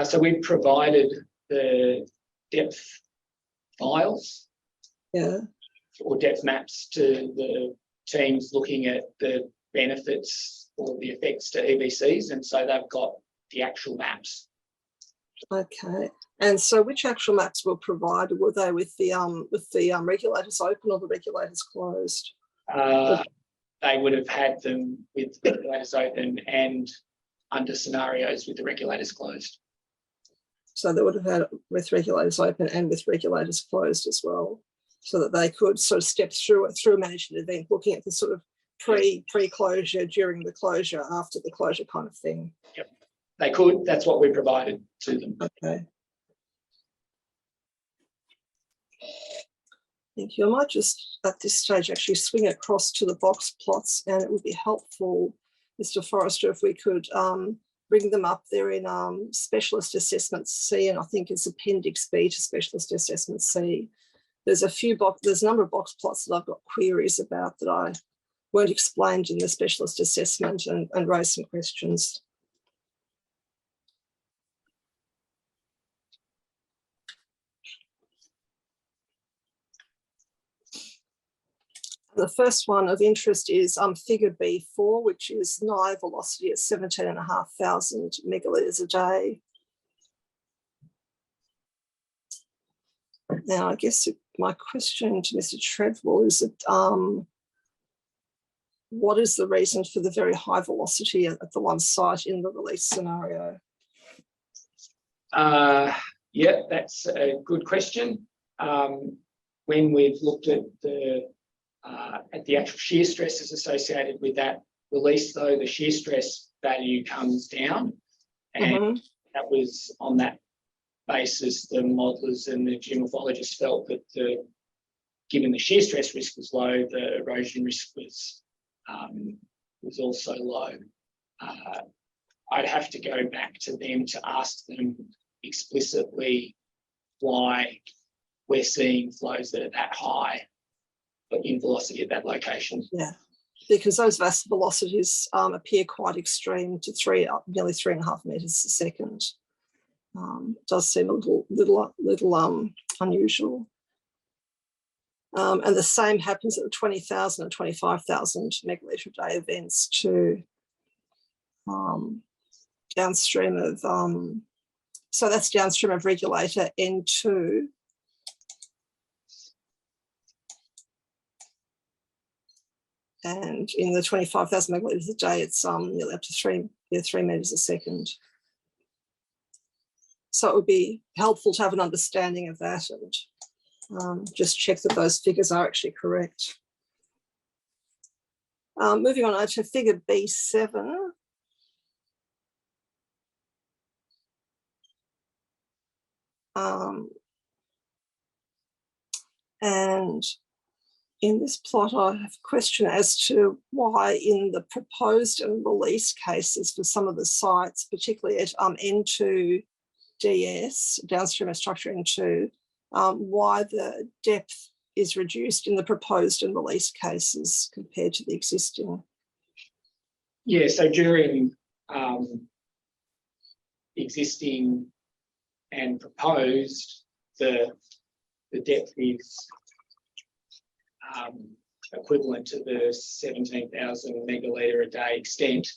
Speaker 11: So we provided the depth files, or depth maps to the teams looking at the benefits or the effects to EVCs, and so they've got the actual maps.
Speaker 10: Okay, and so which actual maps were provided? Were they with the regulators open or the regulators closed?
Speaker 11: They would have had them with regulators open and under scenarios with the regulators closed.
Speaker 10: So they would have had it with regulators open and with regulators closed as well, so that they could sort of step through it through management event, looking at the sort of pre-closure, during the closure, after the closure kind of thing.
Speaker 11: Yep, they could. That's what we provided to them.
Speaker 10: Okay. Thank you. I might just at this stage actually swing across to the box plots, and it would be helpful, Mr. Forrester, if we could bring them up there in Specialist Assessment C, and I think it's Appendix B to Specialist Assessment C. There's there's a number of box plots that I've got queries about that I weren't explained in the specialist assessment, and raise some questions. The first one of interest is figure B4, which is Nye velocity at 17,500 megalitres a day. Now, I guess my question to Mr. Treadwell is that what is the reason for the very high velocity at the one site in the release scenario?
Speaker 11: Yeah, that's a good question. When we've looked at the actual shear stresses associated with that release, though, the shear stress value comes down, and that was on that basis the modelers and the geomorphologists felt that given the shear stress risk was low, the erosion risk was also low. I'd have to go back to them to ask them explicitly why we're seeing flows that are that high in velocity at that location. Yeah,
Speaker 10: because those velocities appear quite extreme to nearly 3.5 metres a second. Does seem a little unusual. And the same happens at the 20,000 and 25,000 megalitre a day events too, downstream of, so that's downstream of regulator N2. And in the 25,000 megalitres a day, it's nearly up to 3 metres a second. So it would be helpful to have an understanding of that and just check that those figures are actually correct. Moving on to figure B7. And in this plot, I have a question as to why in the proposed and release cases for some of the sites, particularly at N2 DS, downstream of structure N2, why the depth is reduced in the proposed and release cases compared to the existing.
Speaker 11: Yeah, so during existing and proposed, the depth is equivalent to the 17,000 megalitre a day extent.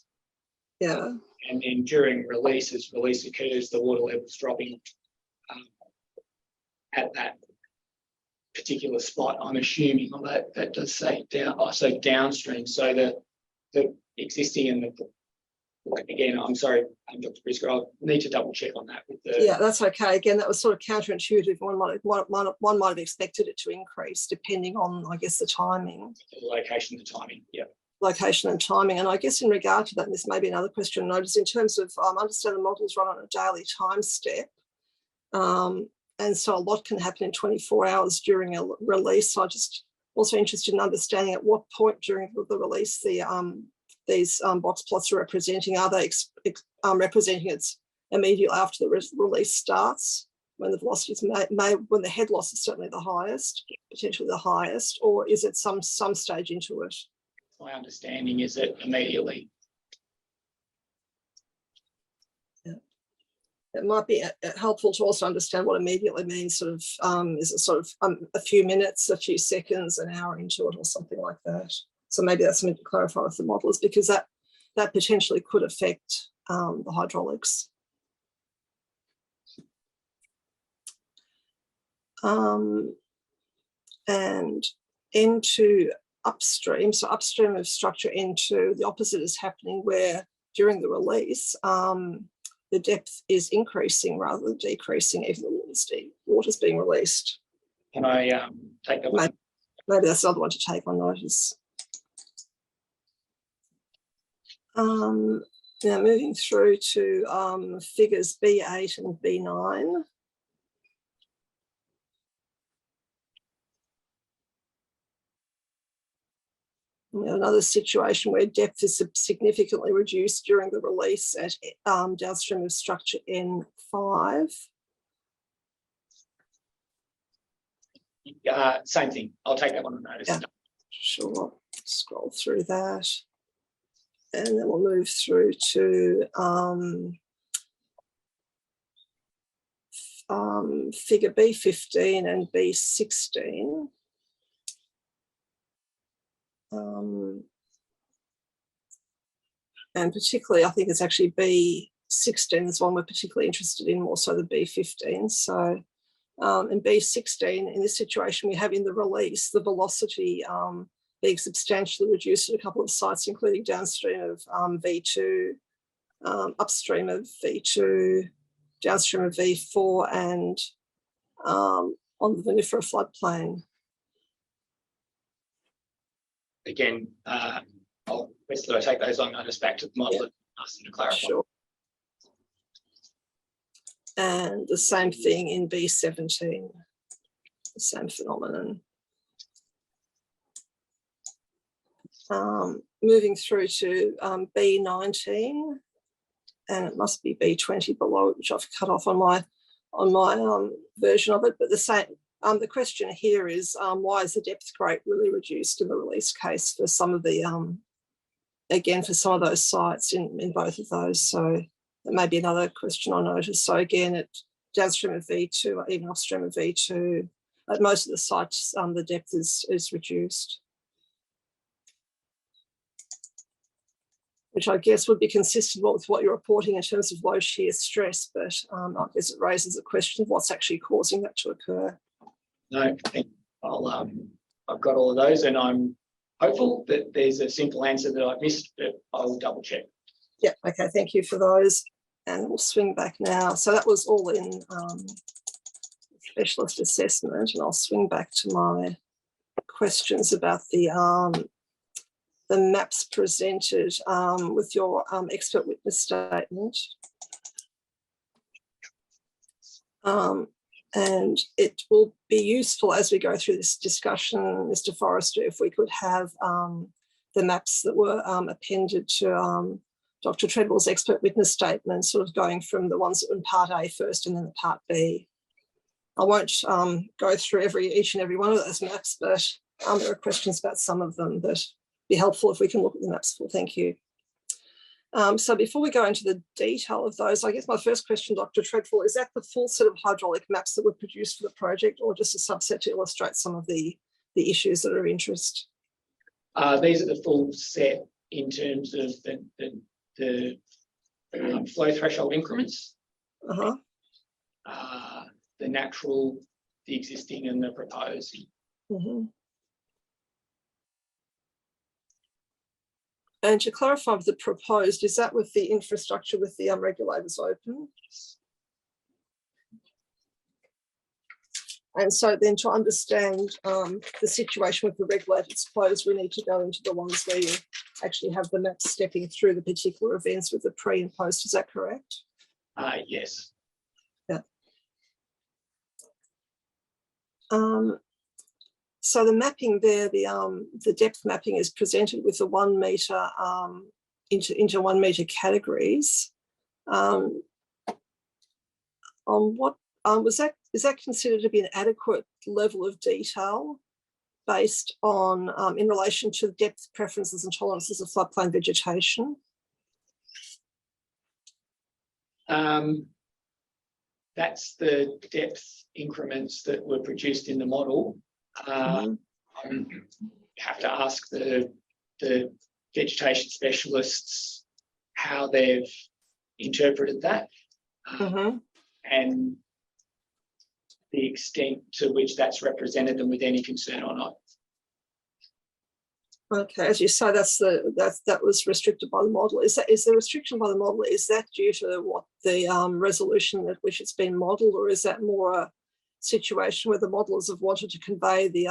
Speaker 10: Yeah.
Speaker 11: And then during release, as release occurs, the water level's dropping at that particular spot, I'm assuming, although that does say so downstream. So the existing and the, again, I'm sorry, Dr. Briscoe, I'll need to double check on that with the.
Speaker 10: Yeah, that's okay. Again, that was sort of counterintuitive. One might have expected it to increase depending on, I guess, the timing.
Speaker 11: The location, the timing, yeah.
Speaker 10: Location and timing. And I guess in regard to that, and this may be another question I noticed in terms of, I understand the models run on a daily time step. And so a lot can happen in 24 hours during a release. So I just also interested in understanding at what point during the release these box plots are representing. Are they representing it's immediately after the release starts, when the velocities when the head loss is certainly the highest, potentially the highest, or is it some stage into it?
Speaker 11: My understanding is that immediately.
Speaker 10: It might be helpful to also understand what immediately means. Sort of, is it sort of a few minutes, a few seconds, an hour into it, or something like that? So maybe that's something to clarify with the models, because that potentially could affect the hydraulics. And into upstream, so upstream of structure into the opposite is happening, where during the release, the depth is increasing rather than decreasing, even though water's being released.
Speaker 11: Can I take that one?
Speaker 10: Maybe that's another one to take on notice. Now moving through to figures B8 and B9. Another situation where depth is significantly reduced during the release at downstream of structure N5.
Speaker 11: Same thing. I'll take that one on notice.
Speaker 10: Yeah, sure. Scroll through that. And then we'll move through to figure B15 and B16. And particularly, I think it's actually B16 is one we're particularly interested in, more so than B15. So in B16, in this situation, we have in the release the velocity being substantially reduced at a couple of sites, including downstream of V2, upstream of V2, downstream of V4, and on the vinifera floodplain.
Speaker 11: Again, I'll request that I take those on notice back to the model and ask them to clarify.
Speaker 10: Sure. And the same thing in B17, the same phenomenon. Moving through to B19, and it must be B20 below, which I've cut off on my version of it. But the same. The question here is, why is the depth rate really reduced in the release case for some of the, again, for some of those sites in both of those? So that may be another question I noticed. So again, at downstream of V2, or even upstream of V2, at most of the sites, the depth is reduced, which I guess would be consistent with what you're reporting in terms of low shear stress, but I guess it raises a question of what's actually causing that to occur.
Speaker 11: No, I've got all of those, and I'm hopeful that there's a simple answer that I've missed, but I will double check.
Speaker 10: Yeah, okay, thank you for those. And we'll swing back now. So that was all in specialist assessment, and I'll swing back to my questions about the maps presented with your expert witness statement. And it will be useful as we go through this discussion, Mr. Forrester, if we could have the maps that were appended to Dr. Treadwell's expert witness statement, sort of going from the ones that were in Part A first and then the Part B. I won't go through each and every one of those maps, but there are questions about some of them that be helpful if we can look at the maps. Well, thank you. So before we go into the detail of those, I guess my first question, Dr. Treadwell, is that the full set of hydraulic maps that were produced for the project, or just a subset to illustrate some of the issues that are of interest?
Speaker 11: These are the full set in terms of the flow threshold increments, the natural the existing and the proposed.
Speaker 10: Mhm. And to clarify with the proposed, is that with the infrastructure with the regulators open? And so then to understand the situation with the regulators closed, we need to go into the ones where you actually have the maps stepping through the particular events with the pre and post. Is that correct?
Speaker 11: Yes.
Speaker 10: Yeah. So the mapping there, the depth mapping is presented with the 1 metre into 1 metre categories. On what is that considered to be an adequate level of detail based on in relation to depth preferences and tolerances of floodplain vegetation?
Speaker 11: That's the depth increments that were produced in the model. You have to ask the vegetation specialists how they've interpreted that and the extent to which that's represented them with any concern or not.
Speaker 10: Okay, as you say, that was restricted by the model. Is the restriction by the model, is that due to what the resolution at which it's been modelled, or is that more a situation where the modelers have wanted to convey the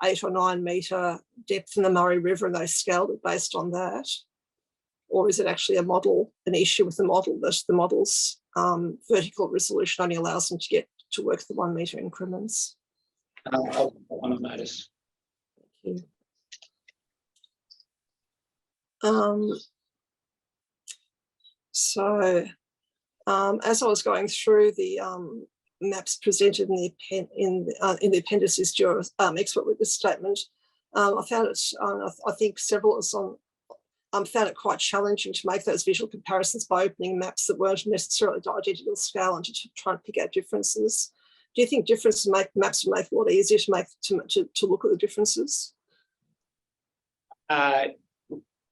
Speaker 10: 8 or 9 metre depth in the Murray River and they scaled it based on that? Or is it actually an issue with the model that the model's vertical resolution only allows them to work the 1 metre increments?
Speaker 11: I'll put one on notice.
Speaker 10: Thank you. So as I was going through the maps presented in the appendices to your expert witness statement, I found it, I think several of us found it quite challenging to make those visual comparisons by opening maps that weren't necessarily at identical scale and to try and pick out differences. Do you think maps would make it a lot easier to look at the differences?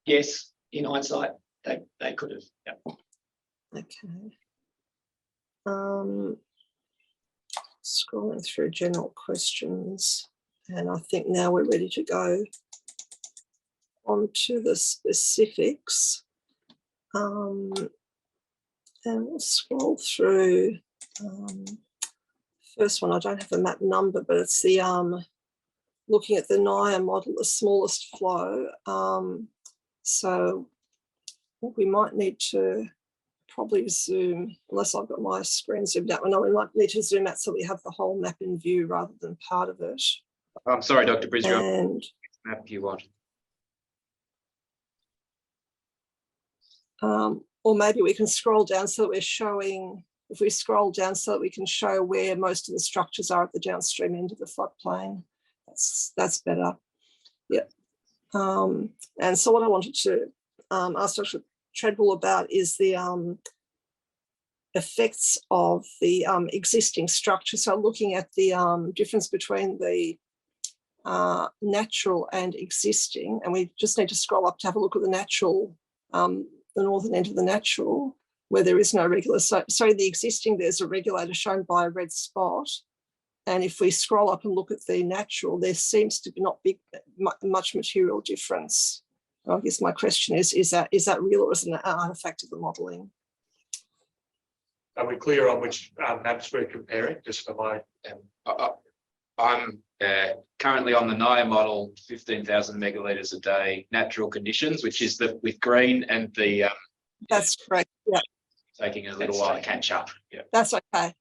Speaker 11: Yes, in hindsight, they could have. Yep.
Speaker 10: Okay. Scrolling through general questions, and I think now we're ready to go on to the specifics. And we'll scroll through. First one, I don't have a map number, but it's the looking at the NIA model, the smallest flow. So I think we might need to probably zoom, unless I've got my screen zoomed out. No, we might need to zoom out so we have the whole map in view rather than part of it.
Speaker 8: I'm sorry, Dr. Briscoe.
Speaker 10: And
Speaker 8: Map you want.
Speaker 10: or maybe we can scroll down so that we're showing, if we scroll down so that we can show where most of the structures are at the downstream end of the floodplain. That's better. Yeah. And so what I wanted to ask Dr. Treadwell about is the effects of the existing structure. So looking at the difference between the natural and existing, and we just need to scroll up to have a look at the natural, the northern end of the natural, where there is no regulator. So the existing, there's a regulator shown by a red spot. And if we scroll up and look at the natural, there seems to be not much material difference. I guess my question is that real or is it an artifact of the modelling?
Speaker 1: Are we clear on which maps we're comparing, just for my...
Speaker 8: I'm currently on the NIA model, 15,000 megalitres a day, natural conditions, which is the with green and the...
Speaker 10: That's correct, yeah.
Speaker 8: Taking a little while to catch up. Yeah.
Speaker 10: That's okay.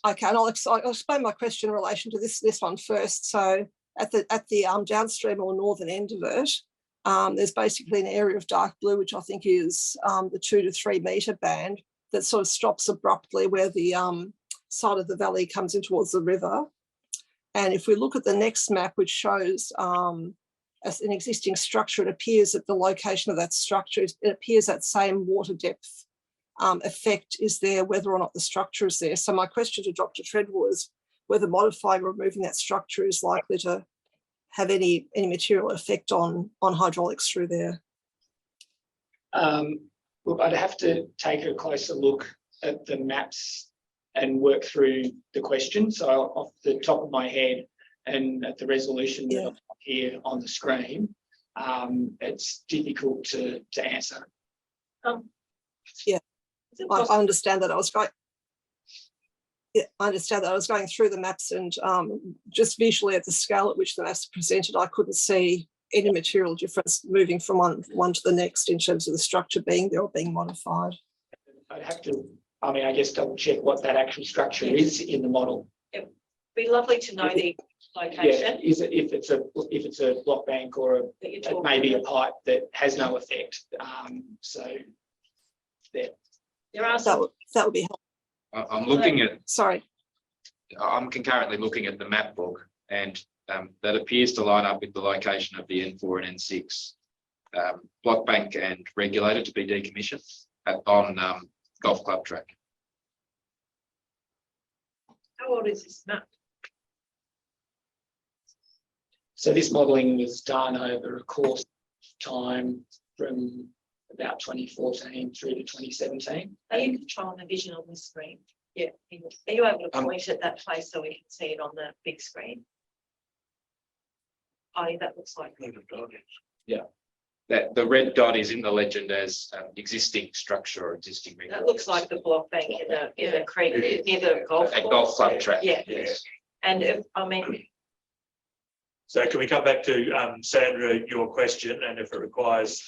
Speaker 10: Okay, and I'll explain my question in relation to this one first. So at the downstream or northern end of it, there's basically an area of dark blue, which I think is the 2 to 3 metre band that sort of stops abruptly where the side of the valley comes in towards the river. And if we look at the next map, which shows as an existing structure, it appears that the location of that structure, it appears that same water depth effect is there, whether or not the structure is there. So my question to Dr. Treadwell is whether modifying or removing that structure is likely to have any material effect on hydraulics through there.
Speaker 11: Look, I'd have to take a closer look at the maps and work through the question. So off the top of my head and at the resolution that I've got here on the screen, it's difficult to answer.
Speaker 10: Yeah, I understand that. I was going. Yeah, I understand that. I was going through the maps and just visually at the scale at which the maps are presented, I couldn't see any material difference moving from one to the next in terms of the structure being there or being modified.
Speaker 11: I'd have to, I mean, I guess double check what that actual structure is in the model.
Speaker 6: It'd be lovely to know the location.
Speaker 11: Yeah, is it if it's a block bank or it may be a pipe that has no effect. So
Speaker 6: there are some.
Speaker 10: That would be helpful.
Speaker 8: I'm looking at.
Speaker 10: Sorry.
Speaker 8: I'm concurrently looking at the map book, and that appears to line up with the location of the N4 and N6 block bank and regulator to be decommissioned on golf club track.
Speaker 6: How old is this map?
Speaker 11: So this modelling was done over a course of time from about 2014 through to 2017.
Speaker 6: Are you controlling the vision on the screen? Yeah. Are you able to point at that place so we can see it on the big screen? Oh, that looks like.
Speaker 8: Yeah. That the red dot is in the legend as existing structure or existing.
Speaker 6: That looks like the block bank in the creek near the golf course.
Speaker 8: Golf club track.
Speaker 6: Yeah.
Speaker 8: Yes.
Speaker 6: And if, I mean.
Speaker 1: So can we come back to Sandra, your question, and if it requires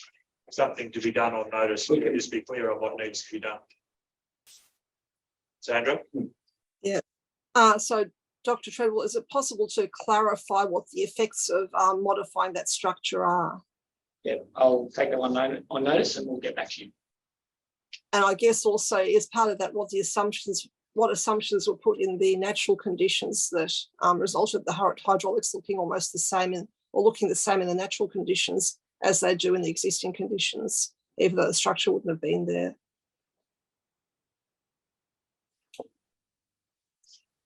Speaker 1: something to be done on notice, we can just be clear on what needs to be done. Sandra?
Speaker 10: Yeah. So Dr. Treadwell, is it possible to clarify what the effects of modifying that structure are?
Speaker 11: Yeah, I'll take that one on notice and we'll get back to you.
Speaker 10: And I guess also as part of that, what assumptions were put in the natural conditions that resulted the hydraulics looking almost the same or looking the same in the natural conditions as they do in the existing conditions, even though the structure wouldn't have been there.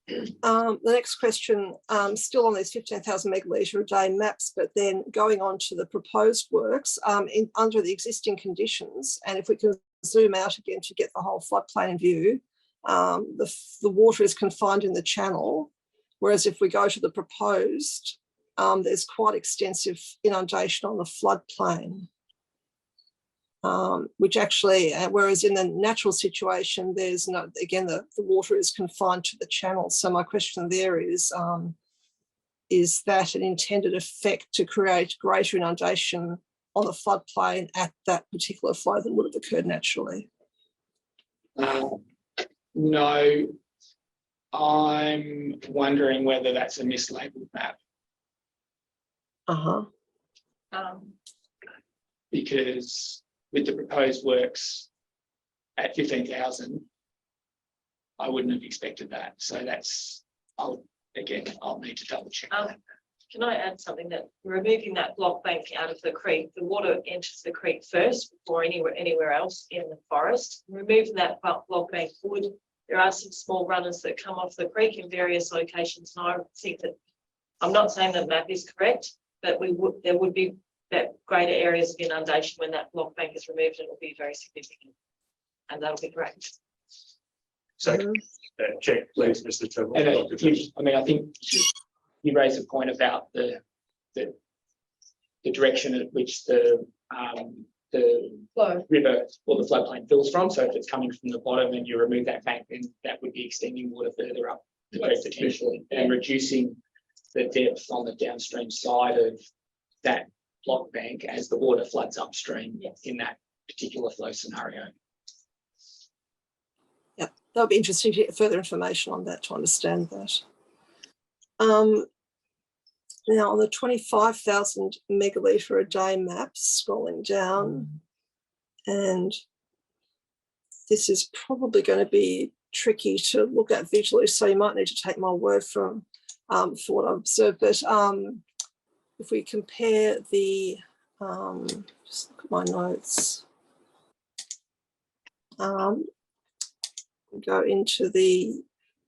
Speaker 10: The next question, still on these 15,000 megalitre a day maps, but then going on to the proposed works under the existing conditions, and if we can zoom out again to get the whole floodplain in view, the water is confined in the channel, whereas if we go to the proposed, there's quite extensive inundation on the floodplain, which actually, whereas in the natural situation, there's no, again, the water is confined to the channel. So my question there is that an intended effect to create greater inundation on the floodplain at that particular flow than would have occurred naturally?
Speaker 11: No, I'm wondering whether that's a mislabeled map. Because with the proposed works at 15,000, I wouldn't have expected that. So that's, I'll need to double check.
Speaker 6: Can I add something that removing that block bank out of the creek, the water enters the creek first before anywhere else in the forest. Removing that block bank would, there are some small runners that come off the creek in various locations. And I think that, I'm not saying that map is correct, but there would be that greater areas of inundation when that block bank is removed, and it will be very significant. And that'll be great.
Speaker 1: So check, please, Mr. Treadwell.
Speaker 11: And I think you raised a point about the direction at which the river or the floodplain fills from. So if it's coming from the bottom and you remove that bank, then that would be extending water further up the creek potentially, and reducing the depth on the downstream side of that block bank as the water floods upstream in that particular flow scenario.
Speaker 10: Yeah, that would be interesting to get further information on that to understand that. Now on the 25,000 megalitre a day maps, scrolling down, and this is probably going to be tricky to look at visually, so you might need to take my word for what I've observed. But if we compare the, just look at my notes, go into the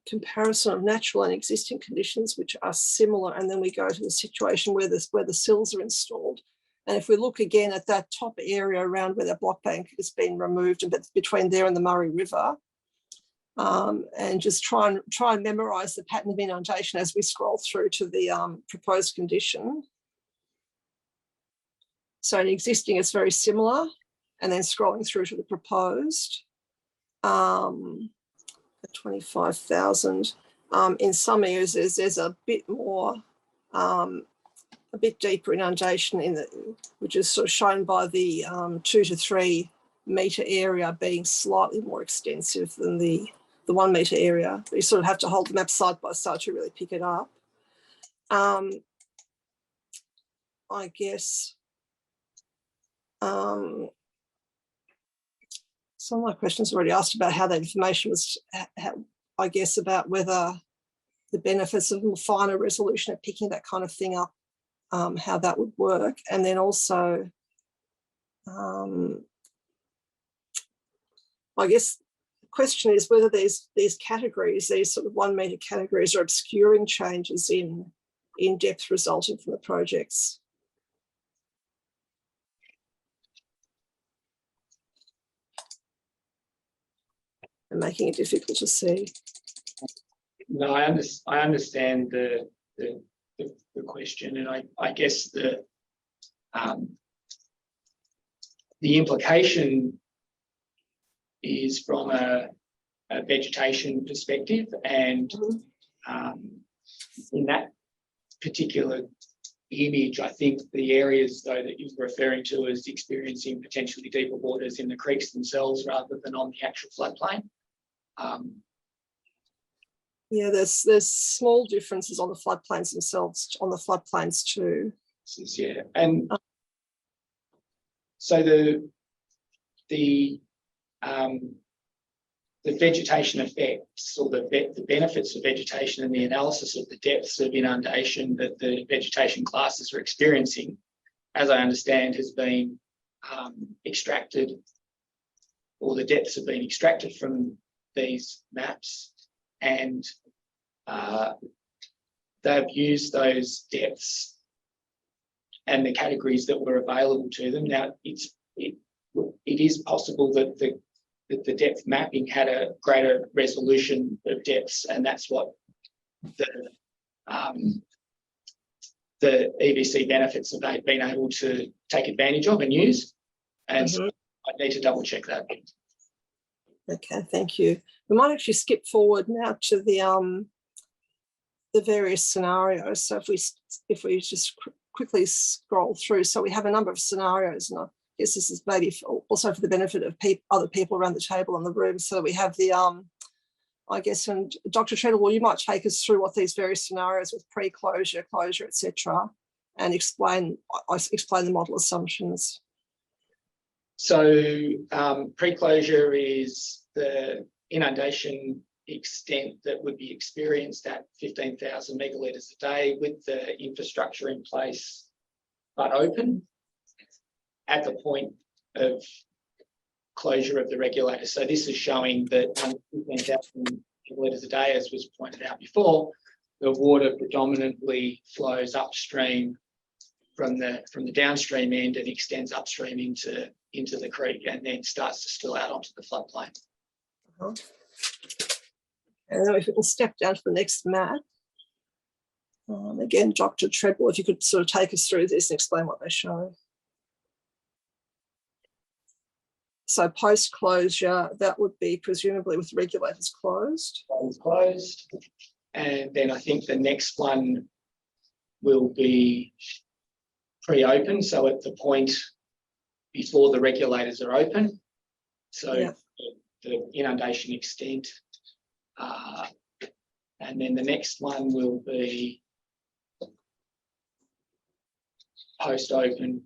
Speaker 10: comparison of natural and existing conditions, which are similar, and then we go to the situation where the sills are installed. And if we look again at that top area around where the block bank has been removed, and between there and the Murray River, and just try and memorise the pattern of inundation as we scroll through to the proposed condition. So in existing, it's very similar, and then scrolling through to the proposed, 25,000. In some areas, there's a bit more, a bit deeper inundation which is sort of shown by the 2 to 3 metre area being slightly more extensive than the 1 metre area. But you sort of have to hold the map side by side to really pick it up. I guess some of my questions already asked about how that information was, I guess, about whether the benefits of a finer resolution at picking that kind of thing up, how that would work. And then also, I guess the question is whether these categories, these sort of 1 metre categories, are obscuring changes in depth resulting from the projects. And making it difficult to see.
Speaker 11: No, I understand the question, and I guess the implication is from a vegetation perspective, and in that particular image, I think the areas though that you're referring to as experiencing potentially deeper waters in the creeks themselves rather than on the actual floodplain.
Speaker 10: Yeah, there's small differences on the floodplains themselves, on the floodplains too.
Speaker 11: Yeah, and so the vegetation effects, or the benefits of vegetation, and the analysis of the depths of inundation that the vegetation classes are experiencing, as I understand, has been extracted, or the depths have been extracted from these maps, and they've used those depths and the categories that were available to them. Now, it is possible that the depth mapping had a greater resolution of depths, and that's what the EVC benefits that they've been able to take advantage of and use. And so I need to double check that.
Speaker 10: Okay, thank you. We might actually skip forward now to the various scenarios. So if we just quickly scroll through, so we have a number of scenarios, and I guess this is maybe also for the benefit of other people around the table in the room. So we have the I guess, and Dr. Treadwell, you might take us through what these various scenarios with pre-closure, closure, etc., and explain the model assumptions.
Speaker 11: So pre-closure is the inundation extent that would be experienced at 15,000 megalitres a day with the infrastructure in place but open at the point of closure of the regulator. So this is showing that 15,000 megalitres a day, as was pointed out before, the water predominantly flows upstream from the downstream end and extends upstream into the creek, and then starts to spill out onto the floodplain.
Speaker 10: And then if we can step down to the next map. Again, Dr. Treadwell, if you could sort of take us through this and explain what they show. So post-closure, that would be presumably with regulators closed.
Speaker 11: Closed. And then I think the next one will be pre-open, so at the point before the regulators are open. So yeah, the inundation extent. And then the next one will be post-open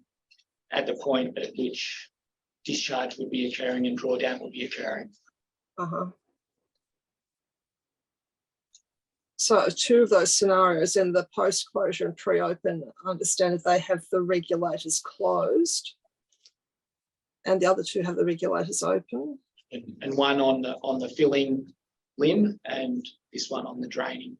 Speaker 11: at the point at which discharge would be occurring and drawdown would be occurring.
Speaker 10: So two of those scenarios in the post-closure and pre-open, I understand that they have the regulators closed and the other two have the regulators open.
Speaker 11: And one on the filling limb and this one on the draining.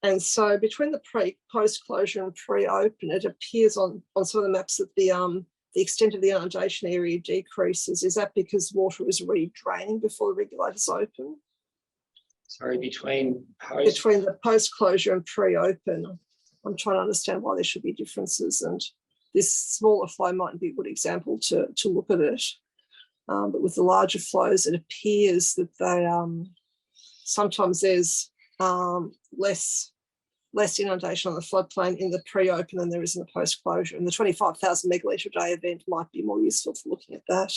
Speaker 10: And so between the post-closure and pre-open, it appears on some of the maps that the the extent of the inundation area decreases. Is that because water is re-draining before the regulators open?
Speaker 11: Sorry, between
Speaker 10: The post-closure and pre-open. I'm trying to understand why there should be differences, and this smaller flow might be a good example to look at it. But with the larger flows, it appears that they sometimes there's less inundation on the floodplain in the pre-open than there is in the post-closure. And the 25,000 megalitre a day event might be more useful for looking at that.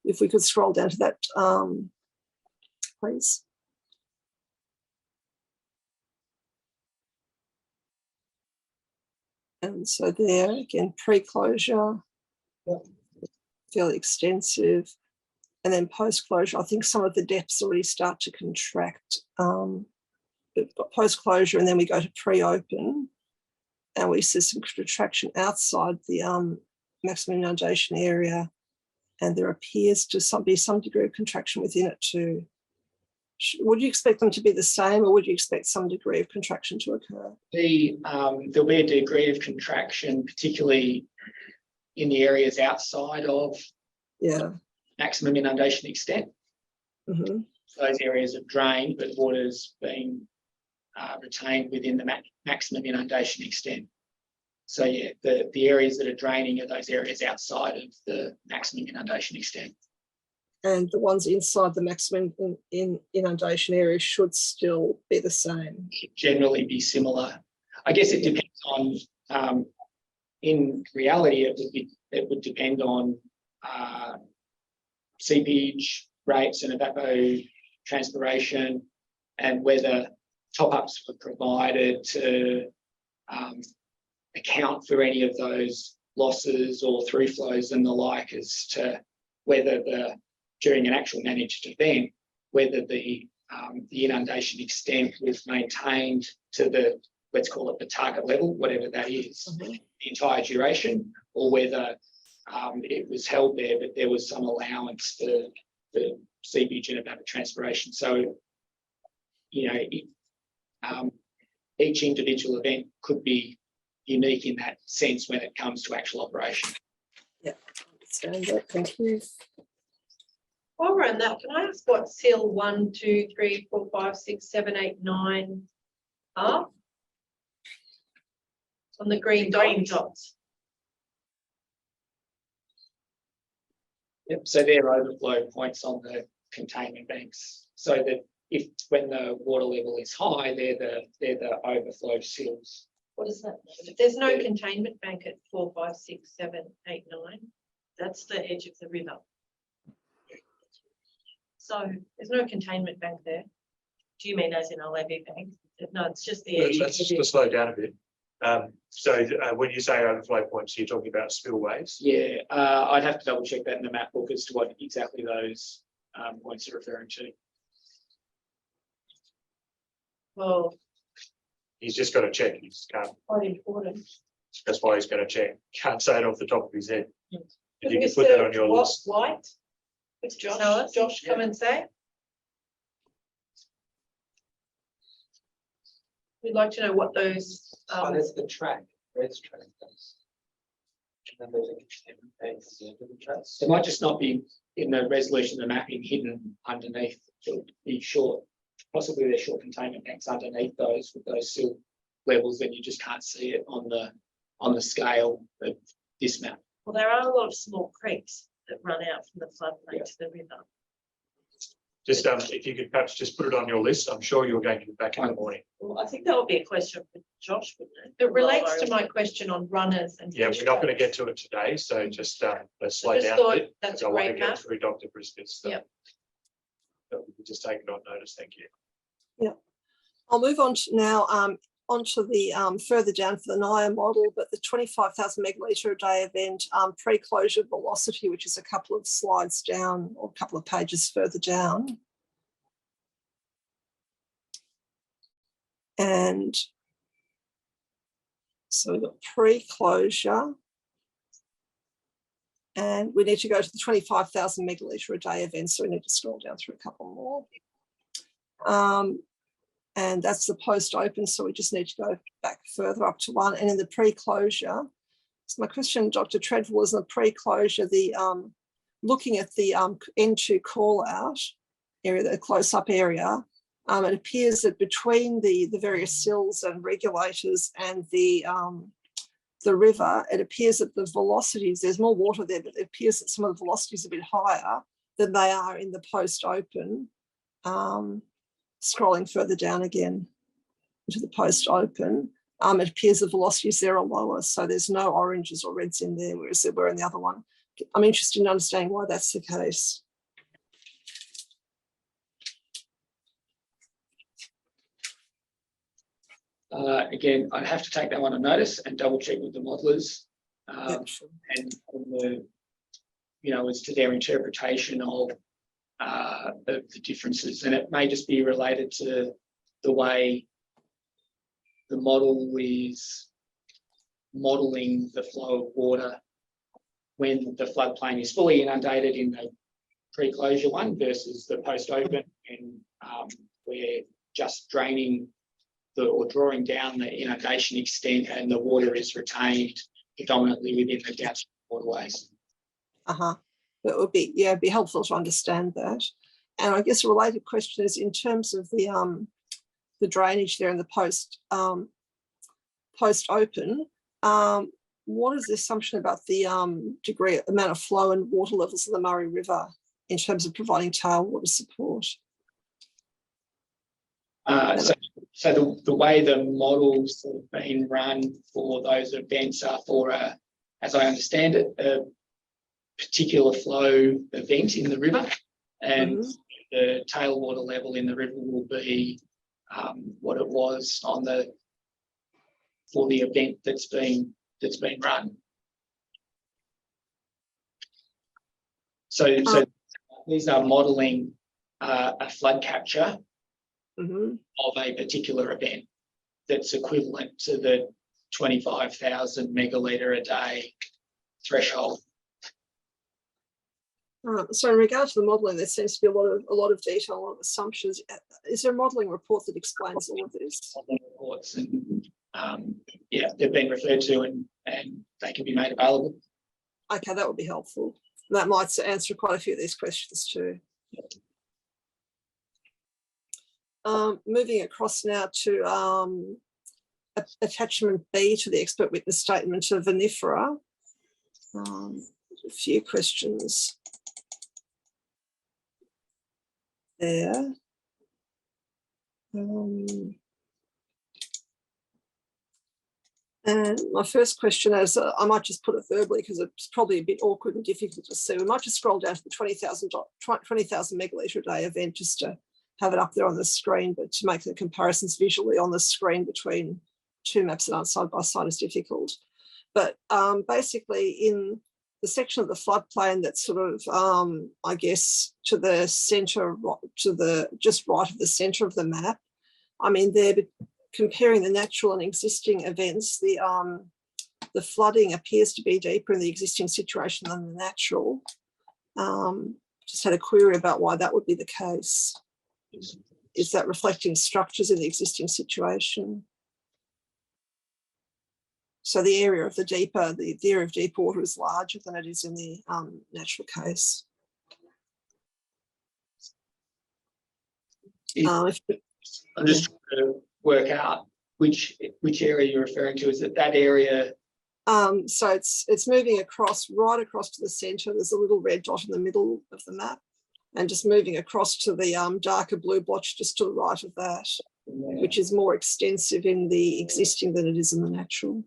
Speaker 10: If we could scroll down to that, please. And so there, again, pre-closure, fairly extensive. And then post-closure, I think some of the depths already start to contract. We've got post-closure, and then we go to pre-open, and we see some contraction outside the maximum inundation area, and there appears to be some degree of contraction within it too. Would you expect them to be the same, or would you expect some degree of contraction to occur?
Speaker 11: There'll be a degree of contraction, particularly in the areas outside of maximum inundation extent.
Speaker 10: Mm-hmm.
Speaker 11: Those areas have drained, but water's been retained within the maximum inundation extent. So yeah, the areas that are draining are those areas outside of the maximum inundation extent. And the ones inside the maximum inundation area should still be the same. Generally be similar. I guess it depends on, in reality, it would depend on seepage rates and evapotranspiration, and whether top-ups were provided to account for any of those losses or through flows and the like, as to whether during an actual managed event, whether the inundation extent was maintained to the, let's call it the target level, whatever that is, the entire duration, or whether it was held there, but there was some allowance for seepage and evapotranspiration. So, you know, each individual event could be unique in that sense when it comes to actual operation.
Speaker 10: Yeah, understand that. Thank you.
Speaker 4: While we're on that, can I ask what seal 1, 2, 3, 4, 5, 6, 7, 8, 9 are? On the green dots.
Speaker 11: Yep, so they're overflow points on the containment banks. So that if when the water level is high, they're the overflow seals.
Speaker 4: What is that? There's no containment bank at 4, 5, 6, 7, 8, 9. That's the edge of the river. So there's no containment bank there.
Speaker 6: Do you mean as in a levee bank? No, it's just the edge.
Speaker 1: Let's just to slow down a bit. So when you say overflow points, you're talking about spillways?
Speaker 11: Yeah, I'd have to double check that in the map book as to what exactly those points are referring to.
Speaker 4: Well,
Speaker 1: He's just got to check. He just can't.
Speaker 4: quite important.
Speaker 1: That's why he's going to check. Can't say it off the top of his head.
Speaker 4: Yes.
Speaker 1: If you can put that on your list.
Speaker 4: White. It's Josh. Josh, come and say. We'd like to know what those.
Speaker 3: That's the track. Red's track. And then there's a containment bank at the end of the track.
Speaker 11: It might just not be in the resolution of the mapping hidden underneath. It'll be short. Possibly there's short containment banks underneath those with those silt levels, then you just can't see it on the scale of this map.
Speaker 6: Well, there are a lot of small creeks that run out from the floodplain to the river.
Speaker 1: Just if you could perhaps just put it on your list. I'm sure you're going to be back in the morning.
Speaker 6: Well, I think that would be a question for Josh, wouldn't it?
Speaker 4: It relates to my question on runners and.
Speaker 1: Yeah, we're not going to get to it today, so just let's slow
Speaker 4: just
Speaker 1: down
Speaker 4: thought
Speaker 1: a bit.
Speaker 4: that's
Speaker 1: I
Speaker 4: a
Speaker 1: want to
Speaker 4: great
Speaker 1: get
Speaker 4: map.
Speaker 1: through Dr. Briscoe's stuff.
Speaker 4: Yep.
Speaker 1: But we can just take it on notice. Thank you.
Speaker 10: Yeah, I'll move on to now onto the further down for the NIA model, but the 25,000 megalitre a day event pre-closure velocity, which is a couple of slides down or a couple of pages further down. And so we've got pre-closure, and we need to go to the 25,000 megalitre a day event, so we need to scroll down through a couple more. And that's the post-open, so we just need to go back further up to one. And in the pre-closure, So my question, Dr. Treadwell, is in the pre-closure, looking at the N2 call out area, the close-up area, it appears that between the various sills and regulators and the river, it appears that the velocities, there's more water there, but it appears that some of the velocities are a bit higher than they are in the post-open. Scrolling further down again into the post-open, it appears the velocities there are lower, so there's no oranges or reds in there, whereas there were in the other one. I'm interested in understanding why that's the case.
Speaker 11: Again, I'd have to take that one on notice and double check with the modelers.
Speaker 10: Yeah, sure.
Speaker 11: And on the, as to their interpretation of the differences, and it may just be related to the way the model is modelling the flow of water when the floodplain is fully inundated in the pre-closure one versus the post-open, and we're just draining or drawing down the inundation extent, and the water is retained predominantly within the downstream waterways.
Speaker 10: That would be, it'd be helpful to understand that. And I guess a related question is in terms of the drainage there in the post-open, what is the assumption about the amount of flow and water levels of the Murray River in terms of providing tailwater support?
Speaker 11: So the way the models have been run for those events are for, as I understand it, a particular flow event in the river, and the tailwater level in the river will be what it was for the event that's been run. So these are modelling a flood capture of a particular event that's equivalent to the 25,000 megalitre a day threshold.
Speaker 10: So in regard to the modelling, there seems to be a lot of detail, a lot of assumptions. Is there a modelling report that explains all of this?
Speaker 11: Modelling reports, and they've been referred to and they can be made available.
Speaker 10: Okay, that would be helpful. That might answer quite a few of these questions too. Moving across now to attachment B to the expert witness statement of VMFRP. A few questions there. And my first question is, I might just put it verbally because it's probably a bit awkward and difficult to see. We might just scroll down to the 20,000 megalitre a day event just to have it up there on the screen, but to make the comparisons visually on the screen between two maps that aren't side by side is difficult. But basically in the section of the floodplain that's sort of, I guess, to the centre, just right of the centre of the map, I mean, they're comparing the natural and existing events. The flooding appears to be deeper in the existing situation than the natural. Just had a query about why that would be the case. Is that reflecting structures in the existing situation? So the area of the area of deep water is larger than it is in the natural case.
Speaker 11: I'm just trying to work out which area you're referring to. Is it that area?
Speaker 10: So it's moving right across to the centre. There's a little red dot in the middle of the map, and just moving across to the darker blue blotch just to the right of that, which is more extensive in the existing than it is in the natural.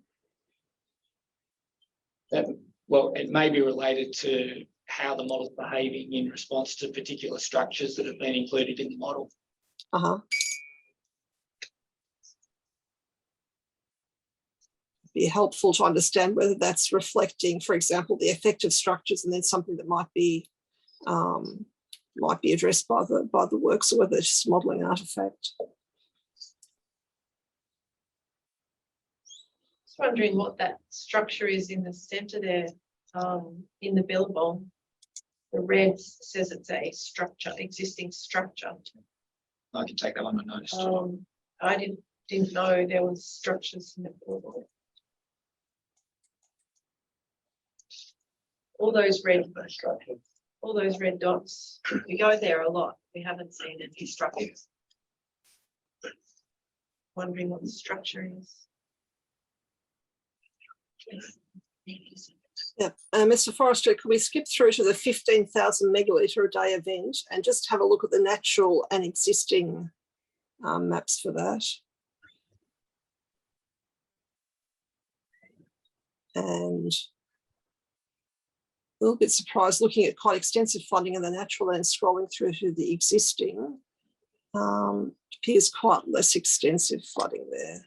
Speaker 11: Well, it may be related to how the model's behaving in response to particular structures that have been included in the model.
Speaker 10: Be helpful to understand whether that's reflecting, for example, the effective structures, and then something that might be addressed by the works, or whether it's just modelling artefact.
Speaker 4: Just wondering what that structure is in the centre there, in the billable. The red says it's a structure, existing structure.
Speaker 11: I can take that one on notice.
Speaker 4: I didn't know there was structures in the billable. all those red dots, we go there a lot. We haven't seen any structures. Wondering what the structure is.
Speaker 10: Yeah, Mr. Forrester, could we skip through to the 15,000 megalitre a day event and just have a look at the natural and existing maps for that? And a little bit surprised looking at quite extensive flooding in the natural and scrolling through to the existing. Appears quite less extensive flooding there.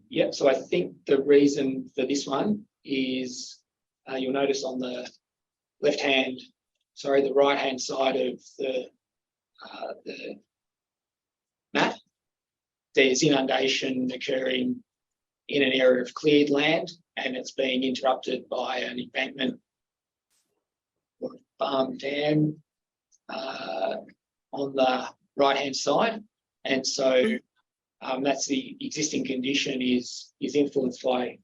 Speaker 11: Yeah, so I think the reason for this one is you'll notice on the the right-hand side of the map, there's inundation occurring in an area of cleared land, and it's being interrupted by an embankment or a farm dam on the right-hand side. And so that's the existing condition is influenced by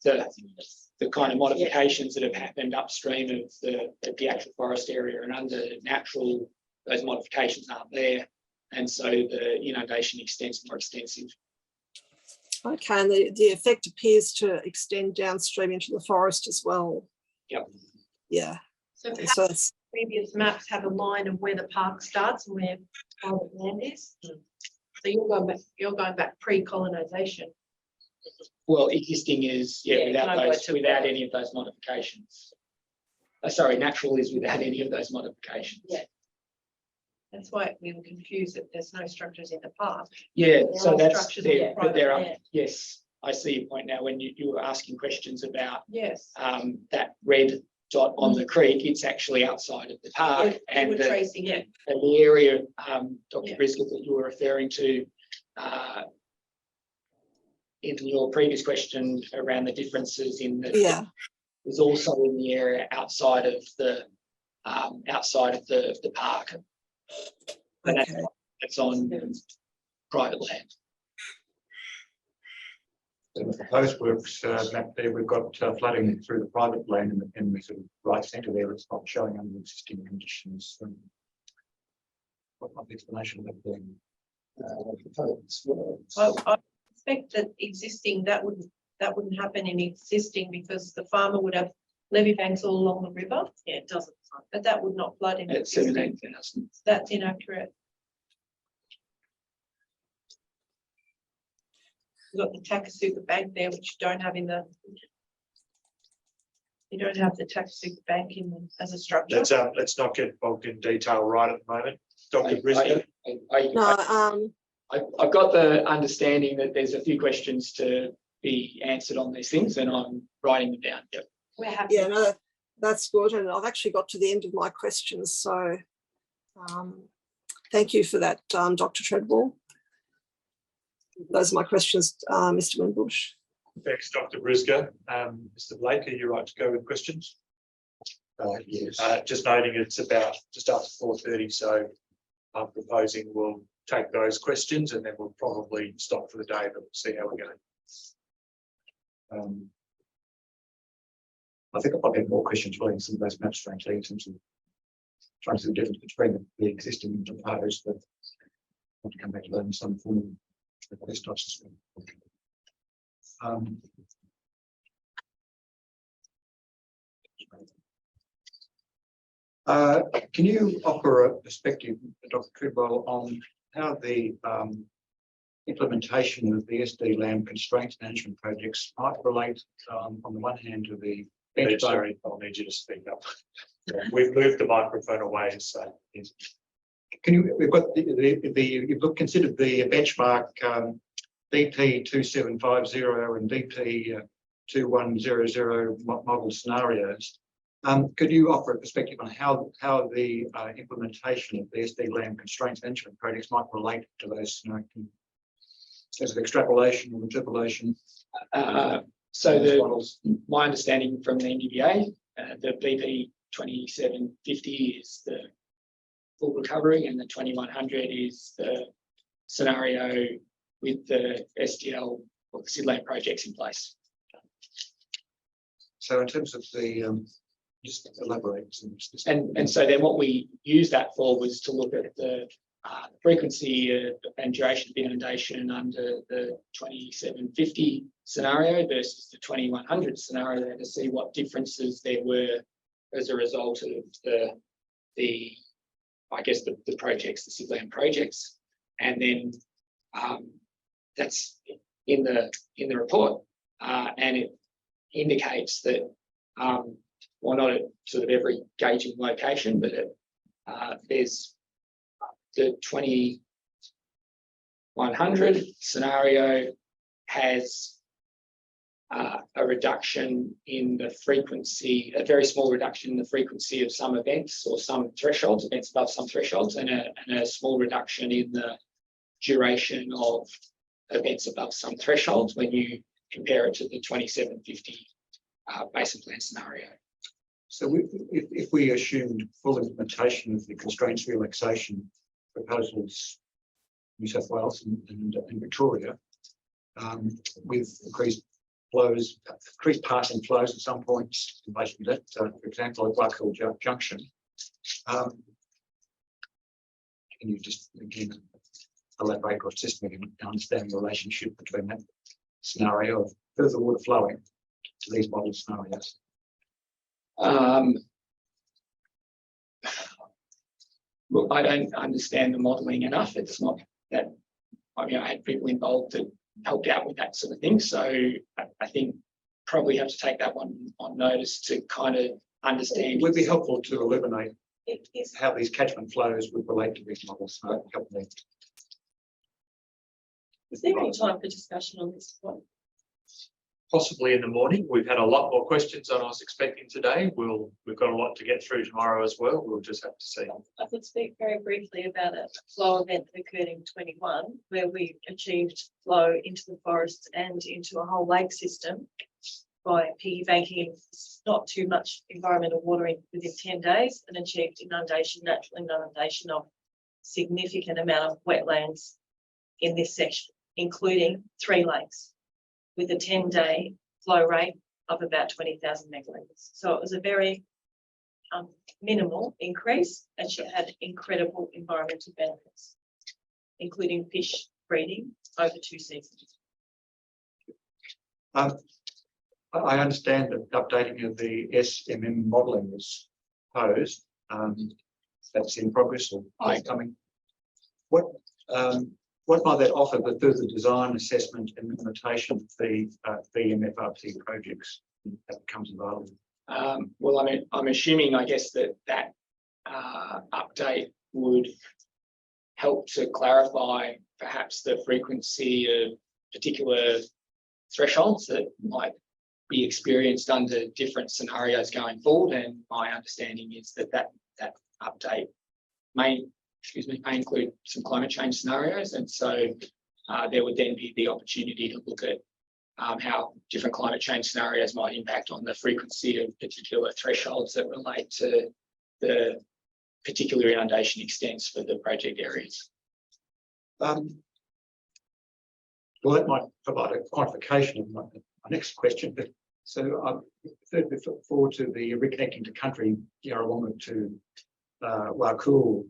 Speaker 11: the kind of modifications that have happened upstream of the actual forest area, and under natural, those modifications aren't there. And so the inundation extents more extensive.
Speaker 10: Okay, and the effect appears to extend downstream into the forest as well.
Speaker 11: Yep.
Speaker 10: Yeah.
Speaker 4: So
Speaker 10: And so it's,
Speaker 4: previous maps have a line of where the park starts and where private land is. So you're going back pre-colonisation.
Speaker 11: Well, existing is without any of those modifications. Sorry, natural is without any of those modifications.
Speaker 4: Yeah. That's why we were confused that there's no structures in the park.
Speaker 11: Yeah,
Speaker 4: There
Speaker 11: so
Speaker 4: are
Speaker 11: that's
Speaker 4: structures
Speaker 11: there,
Speaker 4: on
Speaker 11: but
Speaker 4: private
Speaker 11: there are,
Speaker 4: land.
Speaker 11: yes, I see your point now when you were asking questions about
Speaker 4: Yes.
Speaker 11: that red dot on the creek. It's actually outside of the park, and
Speaker 4: we're tracing it.
Speaker 11: and the area, Dr.
Speaker 4: Yeah.
Speaker 11: Briscoe, that you were referring to in your previous question around the differences in the was also in the area outside of the park. And that's on private land.
Speaker 13: In the proposed works map there, we've got flooding through the private land in the sort of right centre there. It's not showing under existing conditions. What might the explanation of that being?
Speaker 4: I expect that existing, that wouldn't happen in existing because the farmer would have levee banks all along the river. Yeah, it doesn't. But that would not flood in.
Speaker 11: At 17,000.
Speaker 4: That's inaccurate. You've got the Takasuka Bank there, which you don't have in the. You don't have the Takasuka Bank in as a structure.
Speaker 1: Let's not get bogged in detail right at the moment. Dr. Briscoe.
Speaker 11: I've got the understanding that there's a few questions to be answered on these things, and I'm writing them down. Yep.
Speaker 4: We're happy.
Speaker 10: yeah, no, that's good. And I've actually got to the end of my questions. So thank you for that, Dr. Treadwell. Those are my questions, Mr. Winbush.
Speaker 1: Thanks, Dr. Briscoe. Mr. Blake, are you right to go with questions?
Speaker 13: Yes.
Speaker 1: Just noting it's about just after 4:30, so I'm proposing we'll take those questions and then we'll probably stop for the day, but we'll see how we're going.
Speaker 13: I think I'll probably have more questions relating to some of those maps, frankly, in terms of trying to see the difference between the existing and proposed, but I want to come back to that in some form of this type of can you offer a perspective, Dr. Treadwell, on how the implementation of the SD land constraints management projects might relate, on the one hand, to the
Speaker 1: Sorry, I'll need you to speak up. We've moved the microphone away, so
Speaker 13: can you? We've got you've considered the benchmark DP 2750 and DP 2100 model scenarios. Could you offer a perspective on how the implementation of the SD land constraints management projects might relate to those scenarios? As an extrapolation or interpolation?
Speaker 11: So my understanding from the NDBA, the BP 2750 is the full recovery, and the 2100 is the scenario with the SDL or the SID land projects in place.
Speaker 13: So in terms of the Just elaborate.
Speaker 11: And so then what we used that for was to look at the frequency and duration of inundation under the 2750 scenario versus the 2100 scenario to see what differences there were as a result of the projects, the SIGLAM projects. And then that's in the report, and it indicates that well, not at sort of every gauging location, but there's the 2100 scenario has a reduction in the frequency, a very small reduction in the frequency of some events or some thresholds, events above some thresholds, and a small reduction in the duration of events above some thresholds when you compare it to the 2750 basin plan scenario.
Speaker 13: So if we assumed full implementation of the constraints relaxation proposals, New South Wales and Victoria, with increased flows, increased passing flows at some points in relation to that, for example, at Blackhill Junction, can you just again elaborate or assist me in understanding the relationship between that scenario of further water flowing to these model scenarios?
Speaker 11: Look, I don't understand the modelling enough. It's not that, I mean, I had people involved that helped out with that sort of thing. So I think probably have to take that one on notice to kind of understand.
Speaker 13: It would be helpful to eliminate how these catchment flows would relate to these models. So help me.
Speaker 6: Is there any time for discussion on this one?
Speaker 1: Possibly in the morning. We've had a lot more questions than I was expecting today. We've got a lot to get through tomorrow as well. We'll just have to see.
Speaker 6: I could speak very briefly about a flow event that occurred in 21, where we achieved flow into the forests and into a whole lake system by piggy banking not too much environmental watering within 10 days, and achieved inundation, natural inundation of significant amount of wetlands in this section, including 3 lakes, with a 10-day flow rate of about 20,000 megalitres. So it was a very minimal increase, and it had incredible environmental benefits, including fish breeding over 2 seasons.
Speaker 13: I understand that updating of the SMM modelling is proposed. That's in progress or coming. What might that offer the further design, assessment and implementation of the VMFRP projects that becomes available?
Speaker 11: Well, I'm assuming, I guess, that update would help to clarify perhaps the frequency of particular thresholds that might be experienced under different scenarios going forward. And my understanding is that update may include some climate change scenarios. And so there would then be the opportunity to look at how different climate change scenarios might impact on the frequency of particular thresholds that relate to the particular inundation extents for the project areas.
Speaker 13: Well, that might provide a quantification of my next question. But so I'm forward to the reconnecting to country Yarrawonga to Wakul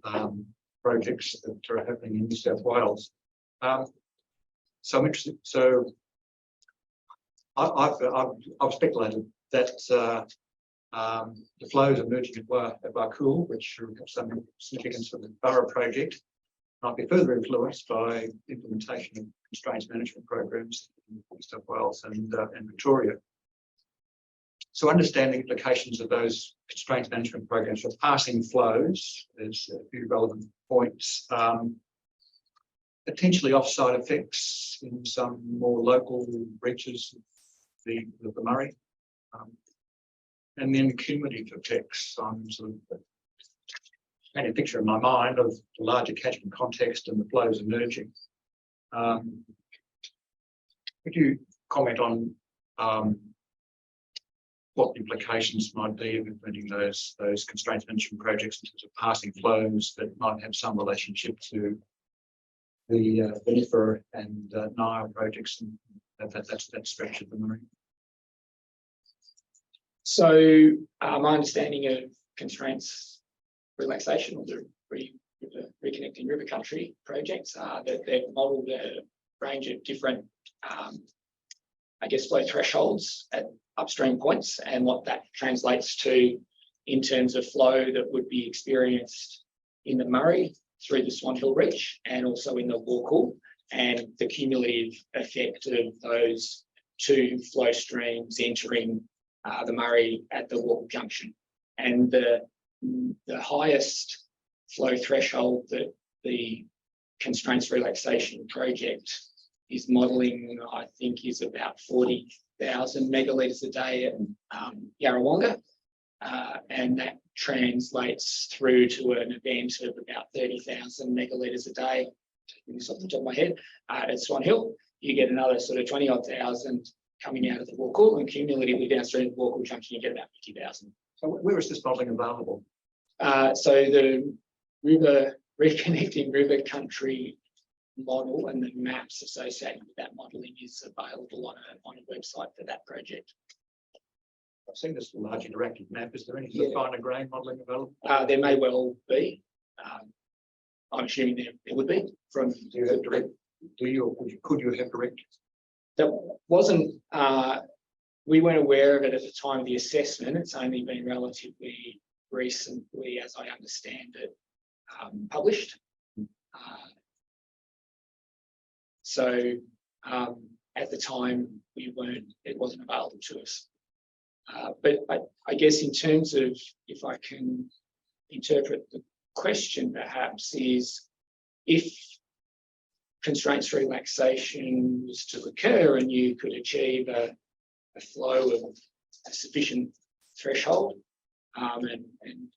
Speaker 13: projects that are happening in New South Wales. So I'm interested. So I've speculated that the flows emerging at Wakul, which are of some significance for the Borough project, might be further influenced by implementation of constraints management programs in New South Wales and Victoria. So understand the implications of those constraints management programs for passing flows, there's a few relevant points, potentially offsite effects in some more local reaches of the Murray, and then cumulative effects. I'm sort of painting a picture in my mind of the larger catchment context and the flows emerging. Could you comment on what the implications might be of implementing those constraints management projects in terms of passing flows that might have some relationship to the VMFRP and Nile projects and that stretch of the Murray?
Speaker 11: So my understanding of constraints relaxation or the reconnecting river country projects are that they've modelled a range of different, I guess, flow thresholds at upstream points, and what that translates to in terms of flow that would be experienced in the Murray through the Swan Hill Reach and also in the Warkall, and the cumulative effect of those two flow streams entering the Murray at the Warkall Junction. And the highest flow threshold that the constraints relaxation project is modelling, I think, is about 40,000 megalitres a day at Yarrawonga. And that translates through to an event of about 30,000 megalitres a day. Taking this off the top of my head, at Swan Hill, you get another sort of 20-odd thousand coming out of the Warkall, and cumulatively downstream of the Warkall Junction, you get about 50,000.
Speaker 13: So where is this modelling available?
Speaker 11: So the reconnecting river country model and the maps associated with that modelling is available on a website for that project.
Speaker 13: I've seen this large interactive map. Is there any sort of finer grain modelling available?
Speaker 11: There may well be. I'm assuming there would be. From
Speaker 13: Do you have direct? Do you or could you have direct?
Speaker 11: that wasn't. We weren't aware of it at the time of the assessment. It's only been relatively recently, as I understand it, published. So at the time it wasn't available to us. But I guess in terms of, if I can interpret the question perhaps, is if constraints relaxation was to occur and you could achieve a flow of a sufficient threshold and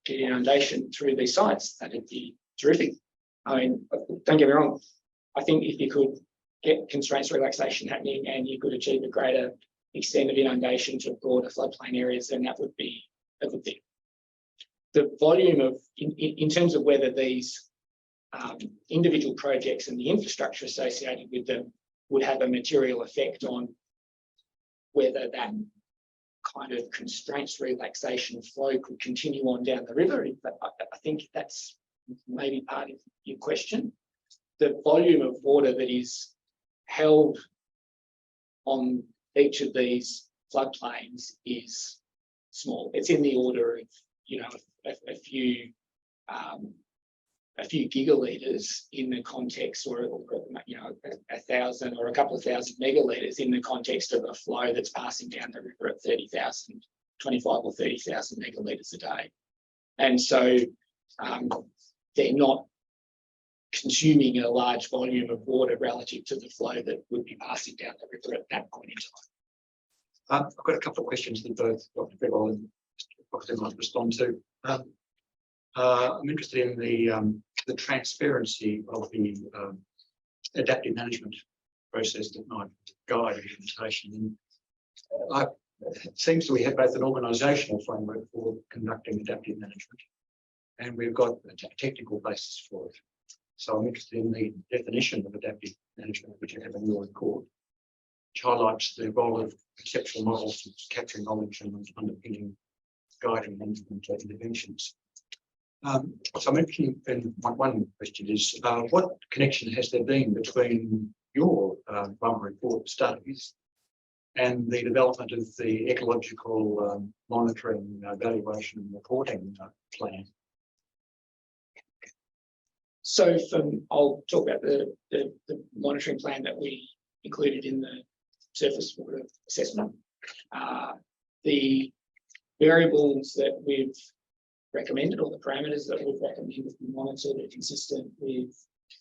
Speaker 11: get inundation through these sites, that'd be terrific. I mean, don't get me wrong. I think if you could get constraints relaxation happening and you could achieve a greater extent of inundation to broader floodplain areas, then that would be a good thing. The volume of, in terms of whether these individual projects and the infrastructure associated with them would have a material effect on whether that kind of constraints relaxation flow could continue on down the river. I think that's maybe part of your question. The volume of water that is held on each of these floodplains is small. It's in the order of, you know, a few gigalitres in the context, or you know, 1,000 or a couple of thousand megalitres in the context of a flow that's passing down the river at 30,000, 25 or 30,000 megalitres a day. And so they're not consuming a large volume of water relative to the flow that would be passing down the river at that point in time.
Speaker 13: I've got a couple of questions that both Dr. Treadwell and Dr. Treadwell might respond to. I'm interested in the transparency of the adaptive management process that might guide implementation. And it seems that we have both an organisational framework for conducting adaptive management, and we've got a technical basis for it. So I'm interested in the definition of adaptive management, which you have in your report, which highlights the role of conceptual models capturing knowledge and underpinning guiding management interventions. So I'm interested in one question is, what connection has there been between your primary report studies and the development of the ecological monitoring, evaluation and reporting plan?
Speaker 11: So I'll talk about the monitoring plan that we included in the surface water assessment. The variables that we've recommended, or the parameters that we've recommended to be monitored, are consistent with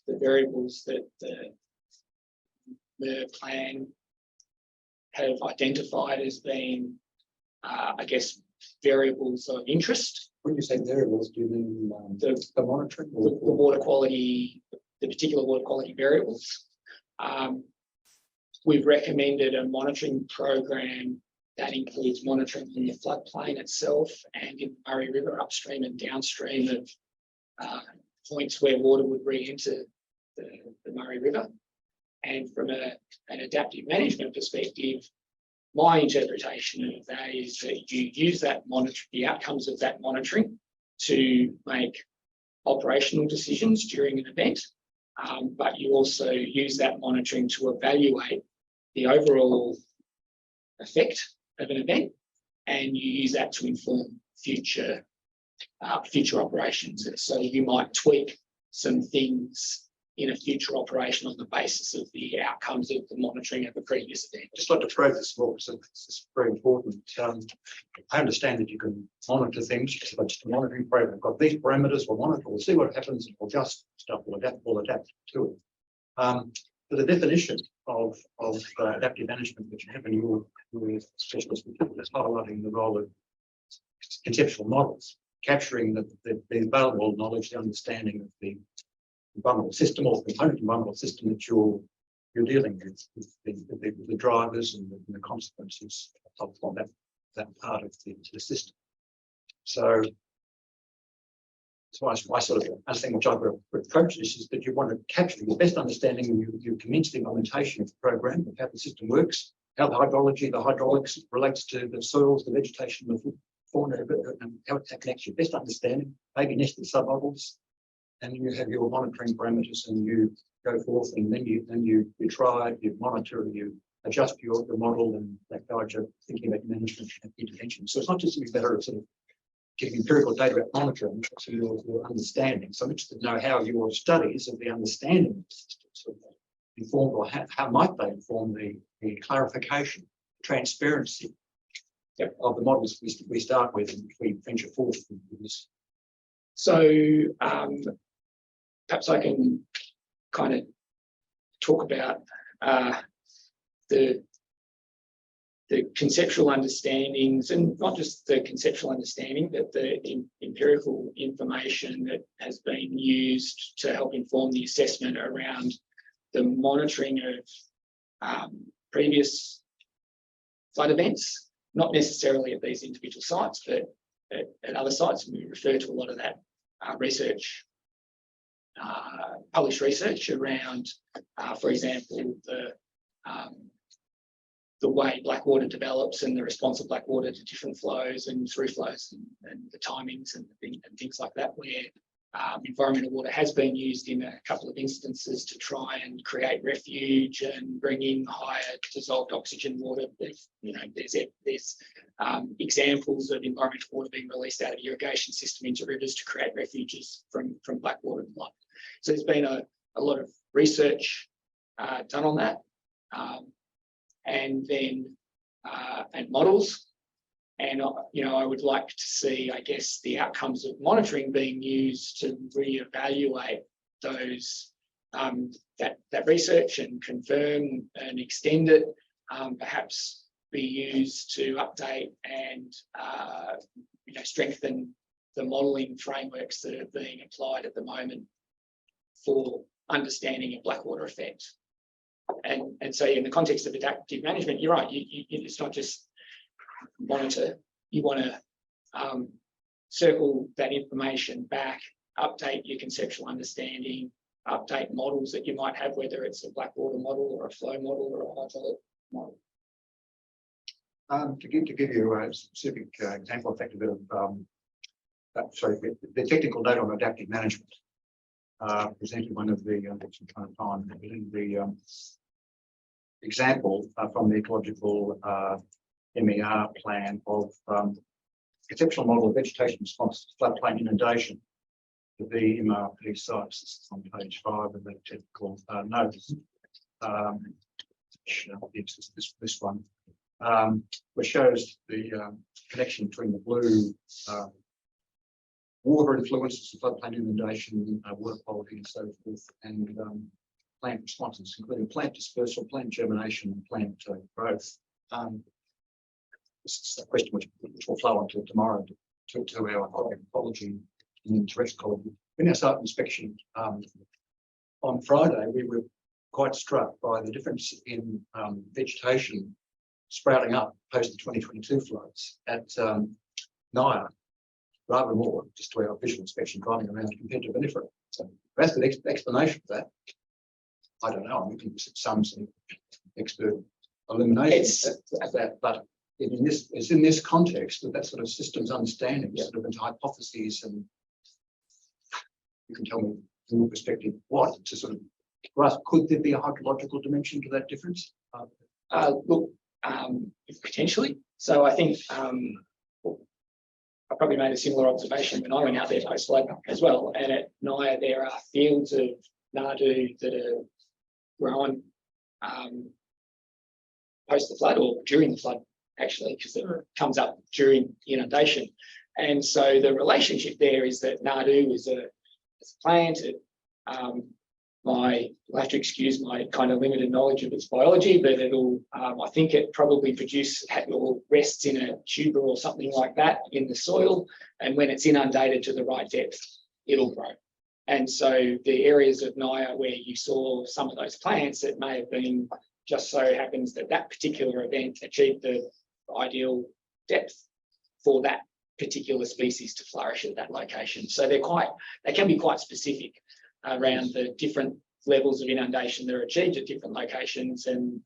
Speaker 11: the variables that the plan have identified as being, I guess, variables of interest.
Speaker 13: When you say variables, do you mean the monitoring?
Speaker 11: The water quality, the particular water quality variables. We've recommended a monitoring program that includes monitoring in the floodplain itself and in the Murray River upstream and downstream of points where water would re-enter the Murray River. And from an adaptive management perspective, my interpretation of that is that you use that the outcomes of that monitoring to make operational decisions during an event, but you also use that monitoring to evaluate the overall effect of an event, and you use that to inform future operations. And so you might tweak some things in a future operation on the basis of the outcomes of the monitoring of a previous event.
Speaker 13: Just like to probe this more, so it's very important. I understand that you can monitor things, but just a monitoring program. We've got these parameters, we'll monitor, we'll see what happens, we'll adjust stuff, we'll adapt to it. But the definition of adaptive management, which you have in your specialist material, is highlighting the role of conceptual models, capturing the available knowledge, the understanding of the environmental system or component environmental system that you're dealing with, the drivers and the consequences of that part of the system. So I sort of understand what I've approached this is that you want to capture the best understanding when you commence the implementation of the program of how the system works, how the hydraulics relates to the soils, the vegetation, the fauna, and how it connects your best understanding, maybe nested submodels. And you have your monitoring parameters, and you go forth, and then you try, you monitor, you adjust your model, and that guides you thinking about management and intervention. So it's not just a matter of sort of getting empirical data about monitoring, so your understanding. So I'm interested to know how your studies of the understanding of the system sort of informed, or how might they inform the clarification, transparency of the models we start with, and we venture forth with this.
Speaker 11: So perhaps I can kind of talk about the conceptual understandings, and not just the conceptual understanding, but the empirical information that has been used to help inform the assessment around the monitoring of previous flood events, not necessarily at these individual sites, but at other sites. We refer to a lot of that research, published research around, for example, the way black water develops and the response of black water to different flows and through flows, and the timings and things like that, where environmental water has been used in a couple of instances to try and create refuge and bring in higher dissolved oxygen water. There's examples of environmental water being released out of irrigation system into rivers to create refuges from black water and blood. So there's been a lot of research done on that, and then and models. And I would like to see, I guess, the outcomes of monitoring being used to reevaluate those that research and confirm and extend it. Perhaps be used to update and strengthen the modelling frameworks that are being applied at the moment for understanding of black water effect. And so, in the context of adaptive management, you're right. It's not just monitor. You want to circle that information back, update your conceptual understanding, update models that you might have, whether it's a black water model or a flow model or a hydraulic model.
Speaker 13: To give you a specific example, in fact, a bit of the technical note on adaptive management. Presented one of the example from the ecological MER plan of conceptual model of vegetation response to floodplain inundation. The VMFRP sites. This is on page 5 of the technical notes. This one, which shows the connection between the blue water influences of floodplain inundation, water quality, and so forth, and plant responses, including plant dispersal, plant germination, and plant growth. This is a question which will flow on to tomorrow to our ecology and terrestrial ecology. In our site inspection on Friday, we were quite struck by the difference in vegetation sprouting up post the 2022 floods at Naya, rather more just to our visual inspection driving around compared to Vinifera. So that's the explanation for that. I don't know. I'm looking for some expert elimination of that, but it's in this context with that sort of systems understanding, sort of into hypotheses, and you can tell me from your perspective what to sort of grasp. Could there be a hydrological dimension to that difference?
Speaker 11: Look, potentially. So I think I probably made a similar observation when I went out there post flood as well. And at Naya, there are fields of nardoo that are grown post the flood or during the flood, actually, because it comes up during inundation. And so the relationship there is that nardoo is a plant. You'll have to excuse my kind of limited knowledge of its biology, but it'll, I think it probably or rests in a tuber or something like that in the soil. And when it's inundated to the right depth, it'll grow. And so the areas of Naya where you saw some of those plants, it may have been just so happens that that particular event achieved the ideal depth for that particular species to flourish at that location. So they can be quite specific around the different levels of inundation that are achieved at different locations, and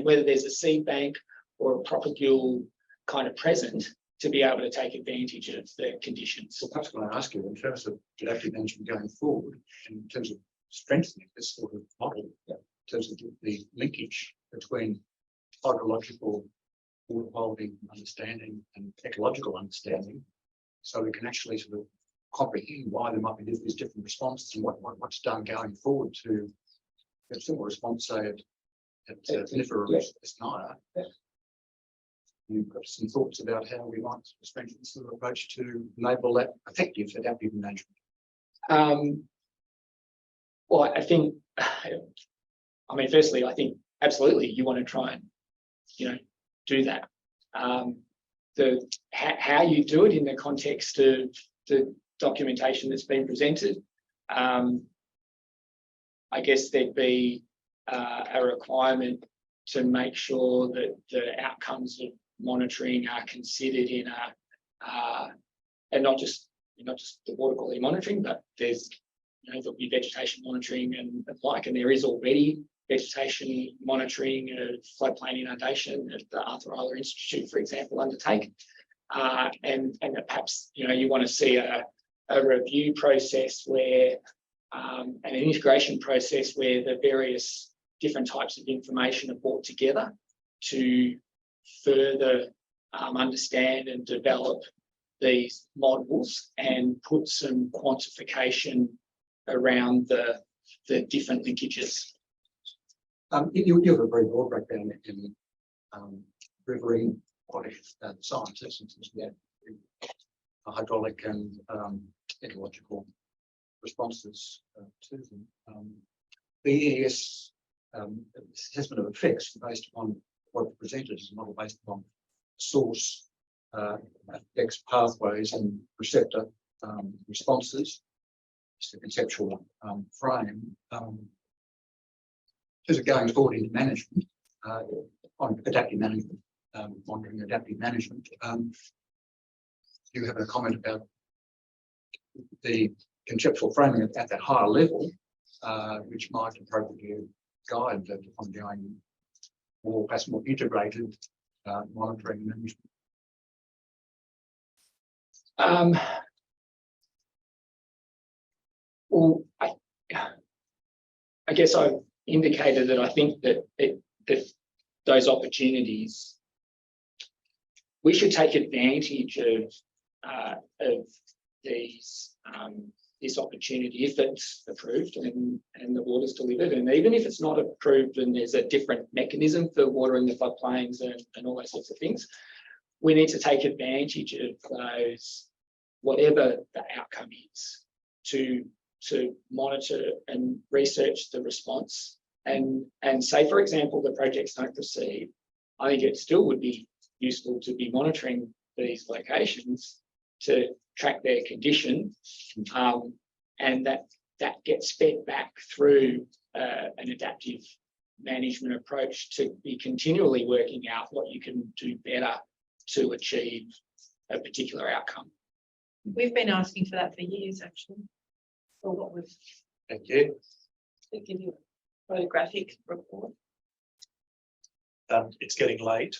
Speaker 11: whether there's a seed bank or a propagule kind of present to be able to take advantage of the conditions.
Speaker 13: So perhaps when I ask you in terms of adaptive management going forward, in terms of strengthening this sort of model, in terms of the linkage between hydrological, water quality understanding and ecological understanding, so we can actually sort of comprehend why there might be these different responses and what's done going forward to a similar response, say at Naya. You've got some thoughts about how we might strengthen this sort of approach to enable that effective adaptive management?
Speaker 11: Well, I think, firstly, I think absolutely you want to try and, do that. How you do it in the context of the documentation that's been presented, I guess there'd be a requirement to make sure that the outcomes of monitoring are considered in and not just the water quality monitoring, but there's there'll be vegetation monitoring and like, and there is already vegetation monitoring of floodplain inundation at the Arthur Isler Institute, for example, undertake. And perhaps you want to see a review process where and an integration process where the various different types of information are brought together to further understand and develop these models and put some quantification around the different linkages.
Speaker 13: You have a very broad background in riverine quality sciences, hydraulic and ecological responses to them. The EES assessment of effects based upon what presented is a model based upon source effects pathways and receptor responses. It's the conceptual frame. As going forward into management, on adaptive management, monitoring adaptive management, you have a comment about the conceptual framing at that higher level, which might appropriately guide the ongoing or perhaps more integrated monitoring and management.
Speaker 11: Well, I guess I've indicated that I think that those opportunities, we should take advantage of this opportunity if it's approved and the water's delivered, and even if it's not approved and there's a different mechanism for watering the floodplains and all those sorts of things, we need to take advantage of those, whatever the outcome is, to monitor and research the response and say, for example, the projects don't proceed. I think it still would be useful to be monitoring these locations to track their condition, and that gets fed back through an adaptive management approach to be continually working out what you can do better to achieve a particular outcome.
Speaker 4: We've been asking for that for years, actually. For what we've
Speaker 1: Thank you.
Speaker 4: to give you a photographic report.
Speaker 1: It's getting late.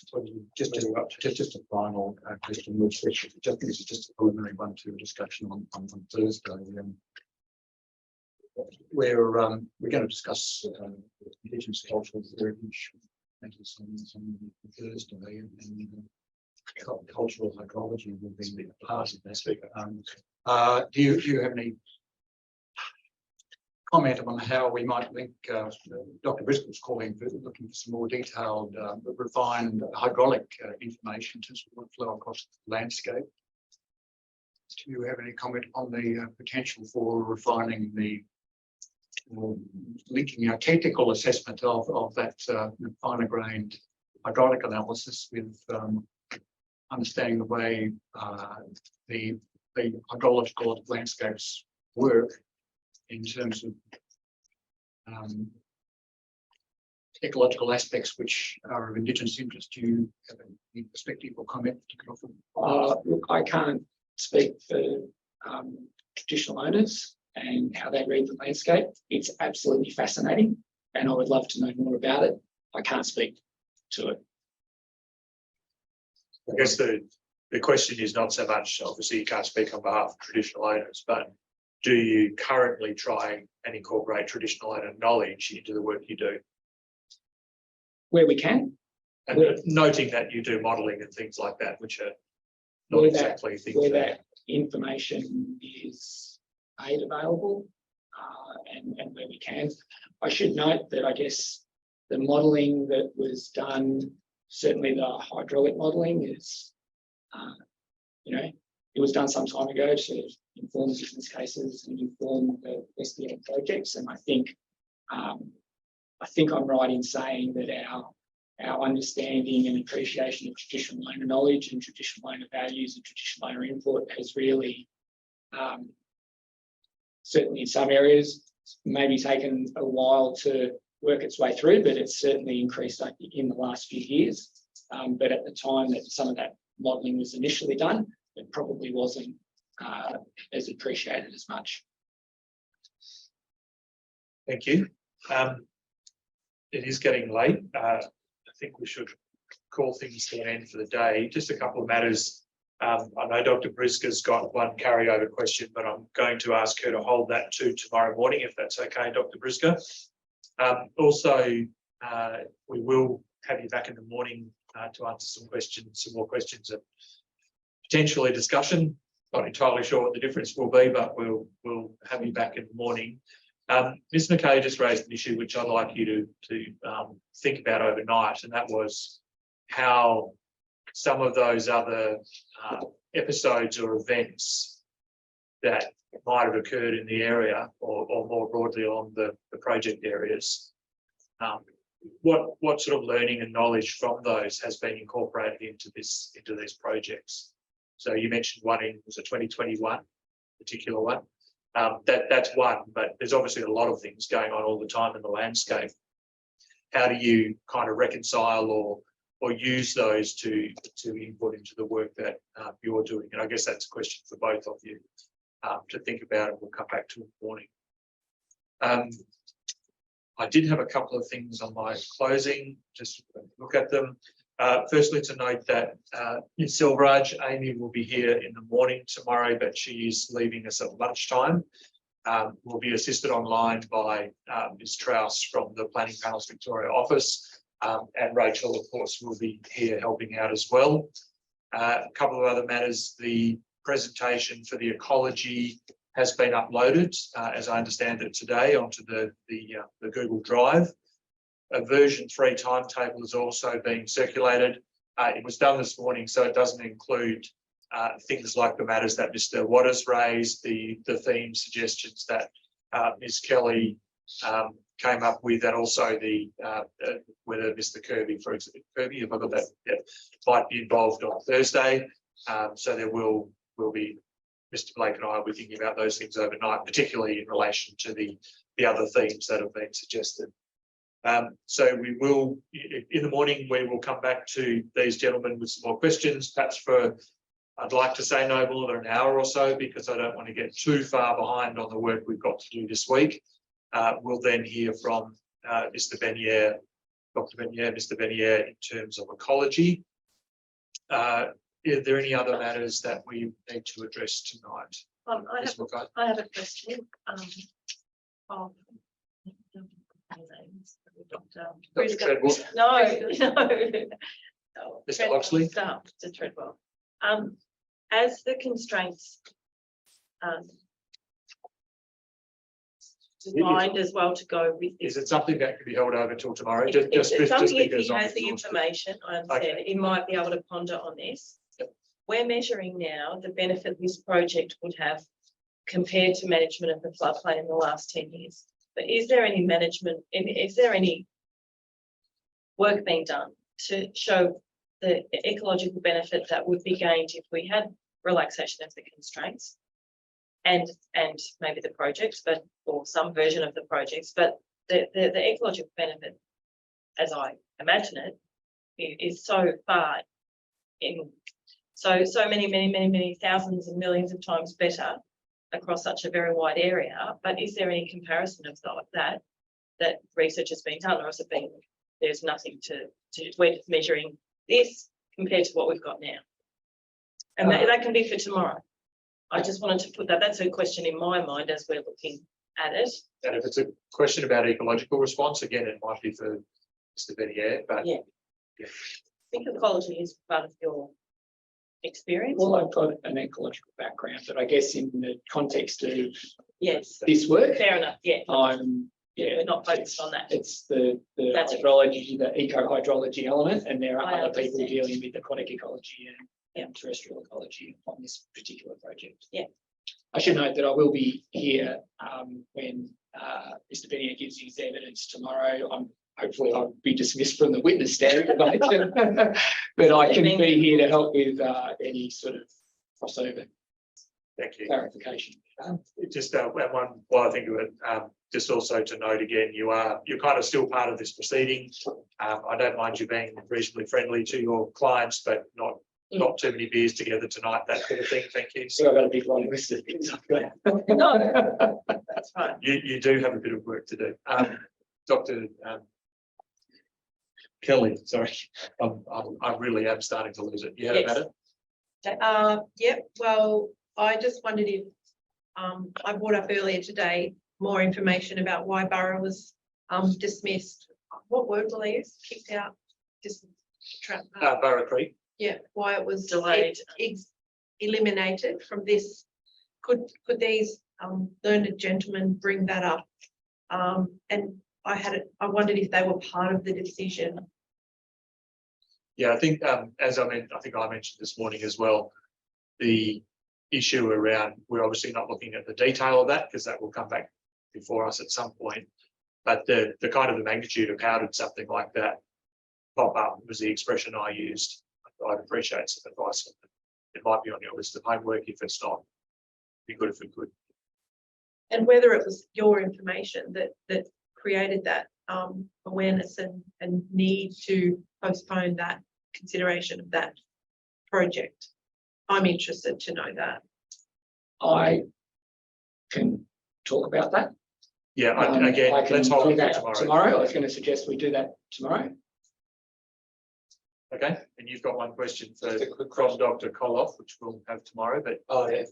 Speaker 13: Just a final question, which just this is just a preliminary one to a discussion on Thursday. We're going to discuss Indigenous cultural heritage matters on Thursday, and cultural hydrology will be part of that. Do you have any comment on how we might link? Dr. Briscoe's calling for looking for some more detailed, refined hydraulic information to sort of flow across the landscape. Do you have any comment on the potential for refining the linking our technical assessment of that finer grained hydraulic analysis with understanding the way the hydrological landscapes work in terms of ecological aspects which are of Indigenous interest? Do you have any perspective or comment you can offer?
Speaker 11: Look, I can't speak for traditional owners and how they read the landscape. It's absolutely fascinating, and I would love to know more about it. I can't speak to it.
Speaker 1: I guess the question is not so much, obviously you can't speak on behalf of traditional owners, but do you currently try and incorporate traditional owner knowledge into the work you do?
Speaker 11: Where we can.
Speaker 1: And noting that you do modelling and things like that, which are not exactly things
Speaker 11: where that information is made available, and where we can. I should note that I guess the modelling that was done, certainly the hydraulic modelling, is, it was done some time ago to inform business cases and inform the SDM projects. And I think I'm right in saying that our understanding and appreciation of traditional owner knowledge and traditional owner values and traditional owner input has really, certainly in some areas, maybe taken a while to work its way through, but it's certainly increased in the last few years. But at the time that some of that modelling was initially done, it probably wasn't as appreciated as much.
Speaker 1: Thank you. It is getting late. I think we should call things to an end for the day. Just a couple of matters. I know Dr. Briscoe's got one carryover question, but I'm going to ask her to hold that to tomorrow morning, if that's okay, Dr. Briscoe. Also, we will have you back in the morning to answer some more questions and potentially discussion. Not entirely sure what the difference will be, but we'll have you back in the morning. Ms. McKay just raised an issue which I'd like you to think about overnight, and that was how some of those other episodes or events that might have occurred in the area or more broadly on the project areas, what sort of learning and knowledge from those has been incorporated into these projects? So you mentioned one in, was it 2021, particular one? That's one, but there's obviously a lot of things going on all the time in the landscape. How do you kind of reconcile or use those to input into the work that you're doing? And I guess that's a question for both of you to think about, and we'll come back to in the morning. I did have a couple of things on my closing, just look at them. Firstly, to note that in Silverage, Amy will be here in the morning tomorrow, but she is leaving us at lunchtime. Will be assisted online by Ms. Trouse from the Planning Panels Victoria office, and Rachel, of course, will be here helping out as well. A couple of other matters. The presentation for the ecology has been uploaded, as I understand it today, onto the Google Drive. A version 3 timetable is also being circulated. It was done this morning, so it doesn't include things like the matters that Mr. Waters raised, the theme suggestions that Ms. Kelly came up with, and also the whether Mr. Kirby, for example, Kirby, if I got that, yeah, might be involved on Thursday. So there will be, Mr. Blake and I will be thinking about those things overnight, particularly in relation to the other themes that have been suggested. So we will, in the morning, we will come back to these gentlemen with some more questions, perhaps for, I'd like to say no more than an hour or so, because I don't want to get too far behind on the work we've got to do this week. We'll then hear from Mr. Benier Dr. Benier, Mr. Benier, in terms of ecology. Are there any other matters that we need to address tonight?
Speaker 6: I have a question. Of
Speaker 1: Dr. Treadwell.
Speaker 6: No.
Speaker 1: Mr. Oxley?
Speaker 6: Mr. Treadwell. As the constraints designed as well to go with this.
Speaker 1: Is it something that can be held over till tomorrow?
Speaker 6: It's something if
Speaker 1: because
Speaker 6: he
Speaker 1: I'm
Speaker 6: has the
Speaker 1: exhausted.
Speaker 6: information, I understand, he might be able to ponder on this. We're measuring now the benefit this project would have compared to management of the floodplain in the last 10 years. But is there any management, is there any work being done to show the ecological benefit that would be gained if we had relaxation of the constraints and maybe the projects, but or some version of the projects, but the ecological benefit, as I imagine it, is so far in so many thousands and millions of times better across such a very wide area. But is there any comparison of that research has been done, or has it been there's nothing to we're just measuring this compared to what we've got now? And that can be for tomorrow. I just wanted to put that's a question in my mind as we're looking at it.
Speaker 1: And if it's a question about ecological response, again, it might be for Mr. Benier, but
Speaker 6: yeah. I think ecology is part of your experience.
Speaker 11: Well, I've got an ecological background, but I guess in the context of
Speaker 6: yes,
Speaker 11: this work,
Speaker 6: fair enough. Yeah,
Speaker 11: yeah,
Speaker 6: we're not focused on that.
Speaker 11: It's the
Speaker 6: That's
Speaker 11: hydrology, the eco-hydrology element, and there are
Speaker 6: I
Speaker 11: other people
Speaker 6: understand.
Speaker 11: dealing with aquatic ecology and terrestrial ecology on this particular project.
Speaker 6: Yeah.
Speaker 11: I should note that I will be here when Mr. Benier gives his evidence tomorrow. Hopefully I'll be dismissed from the witness stand, but I can be here to help with any sort of crossover
Speaker 1: thank you.
Speaker 11: clarification.
Speaker 1: Just one while I think of it, just also to note again, you're kind of still part of this proceeding. I don't mind you being reasonably friendly to your clients, but not too many beers together tonight, that sort of thing. Thank you.
Speaker 11: So I've got a big long list of things I've got.
Speaker 6: No, that's fine.
Speaker 1: You do have a bit of work to do. Dr. Kelly, sorry, I really am starting to lose it. You had
Speaker 6: Yes.
Speaker 1: about it?
Speaker 4: Yep, well, I just wondered if I brought up earlier today more information about why Borough was dismissed. What word will I use? Kicked out,
Speaker 1: Borough Creek.
Speaker 4: yeah, why it was
Speaker 6: Delayed.
Speaker 4: eliminated from this. Could these learned gentlemen bring that up? And I wondered if they were part of the decision.
Speaker 1: Yeah, I think as I think I mentioned this morning as well, the issue around, we're obviously not looking at the detail of that because that will come back before us at some point. But the kind of the magnitude of how did something like that pop up was the expression I used. I'd appreciate some advice. It might be on your list of homework. If it's not, it'd be good if it could.
Speaker 4: And whether it was your information that created that awareness and need to postpone that consideration of that project. I'm interested to know that.
Speaker 11: I can talk about that.
Speaker 1: Yeah, again,
Speaker 11: I can
Speaker 1: let's hold
Speaker 11: do
Speaker 1: it
Speaker 11: that
Speaker 1: for tomorrow.
Speaker 11: tomorrow. I was going to suggest we do that tomorrow.
Speaker 1: Okay, and you've got one question from Dr. Koloff, which we'll have tomorrow, but
Speaker 3: Oh, yeah.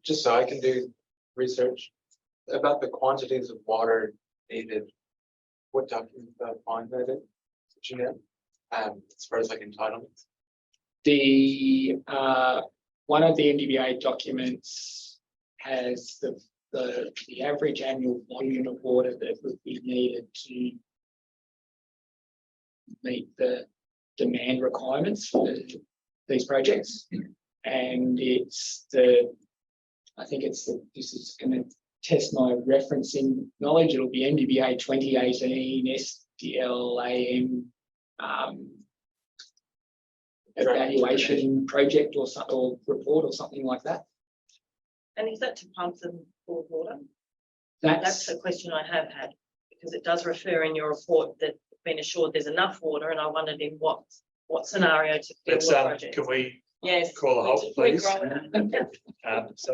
Speaker 3: Just so I can do research about the quantities of water needed. What document did I find that in? Do you know? As far as like entitlements.
Speaker 11: The one of the NDBA documents has the average annual volume of water that would be needed to meet the demand requirements for these projects, and this is going to test my referencing knowledge. It'll be NDBA 2018 SDLAM evaluation project or report or something like that.
Speaker 6: And is that to pump and pour water?
Speaker 11: That's
Speaker 6: That's the question I have had, because it does refer in your report that been assured there's enough water, and I wondered in what scenario to fill
Speaker 1: let's
Speaker 6: the project.
Speaker 1: can we
Speaker 6: Yes.
Speaker 1: call a halt, please?
Speaker 6: Yeah.
Speaker 1: So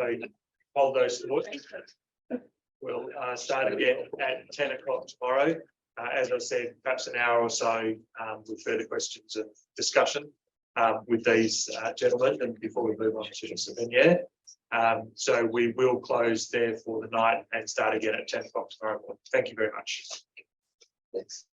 Speaker 1: hold those thoughts. We'll start again at 10 o'clock tomorrow. as I said, perhaps an hour or so with further questions and discussion with these gentlemen, and before we move on to Mr. Benyere. So we will close there for the night and start again at 10 o'clock tomorrow morning. Thank you very much.
Speaker 3: Thanks.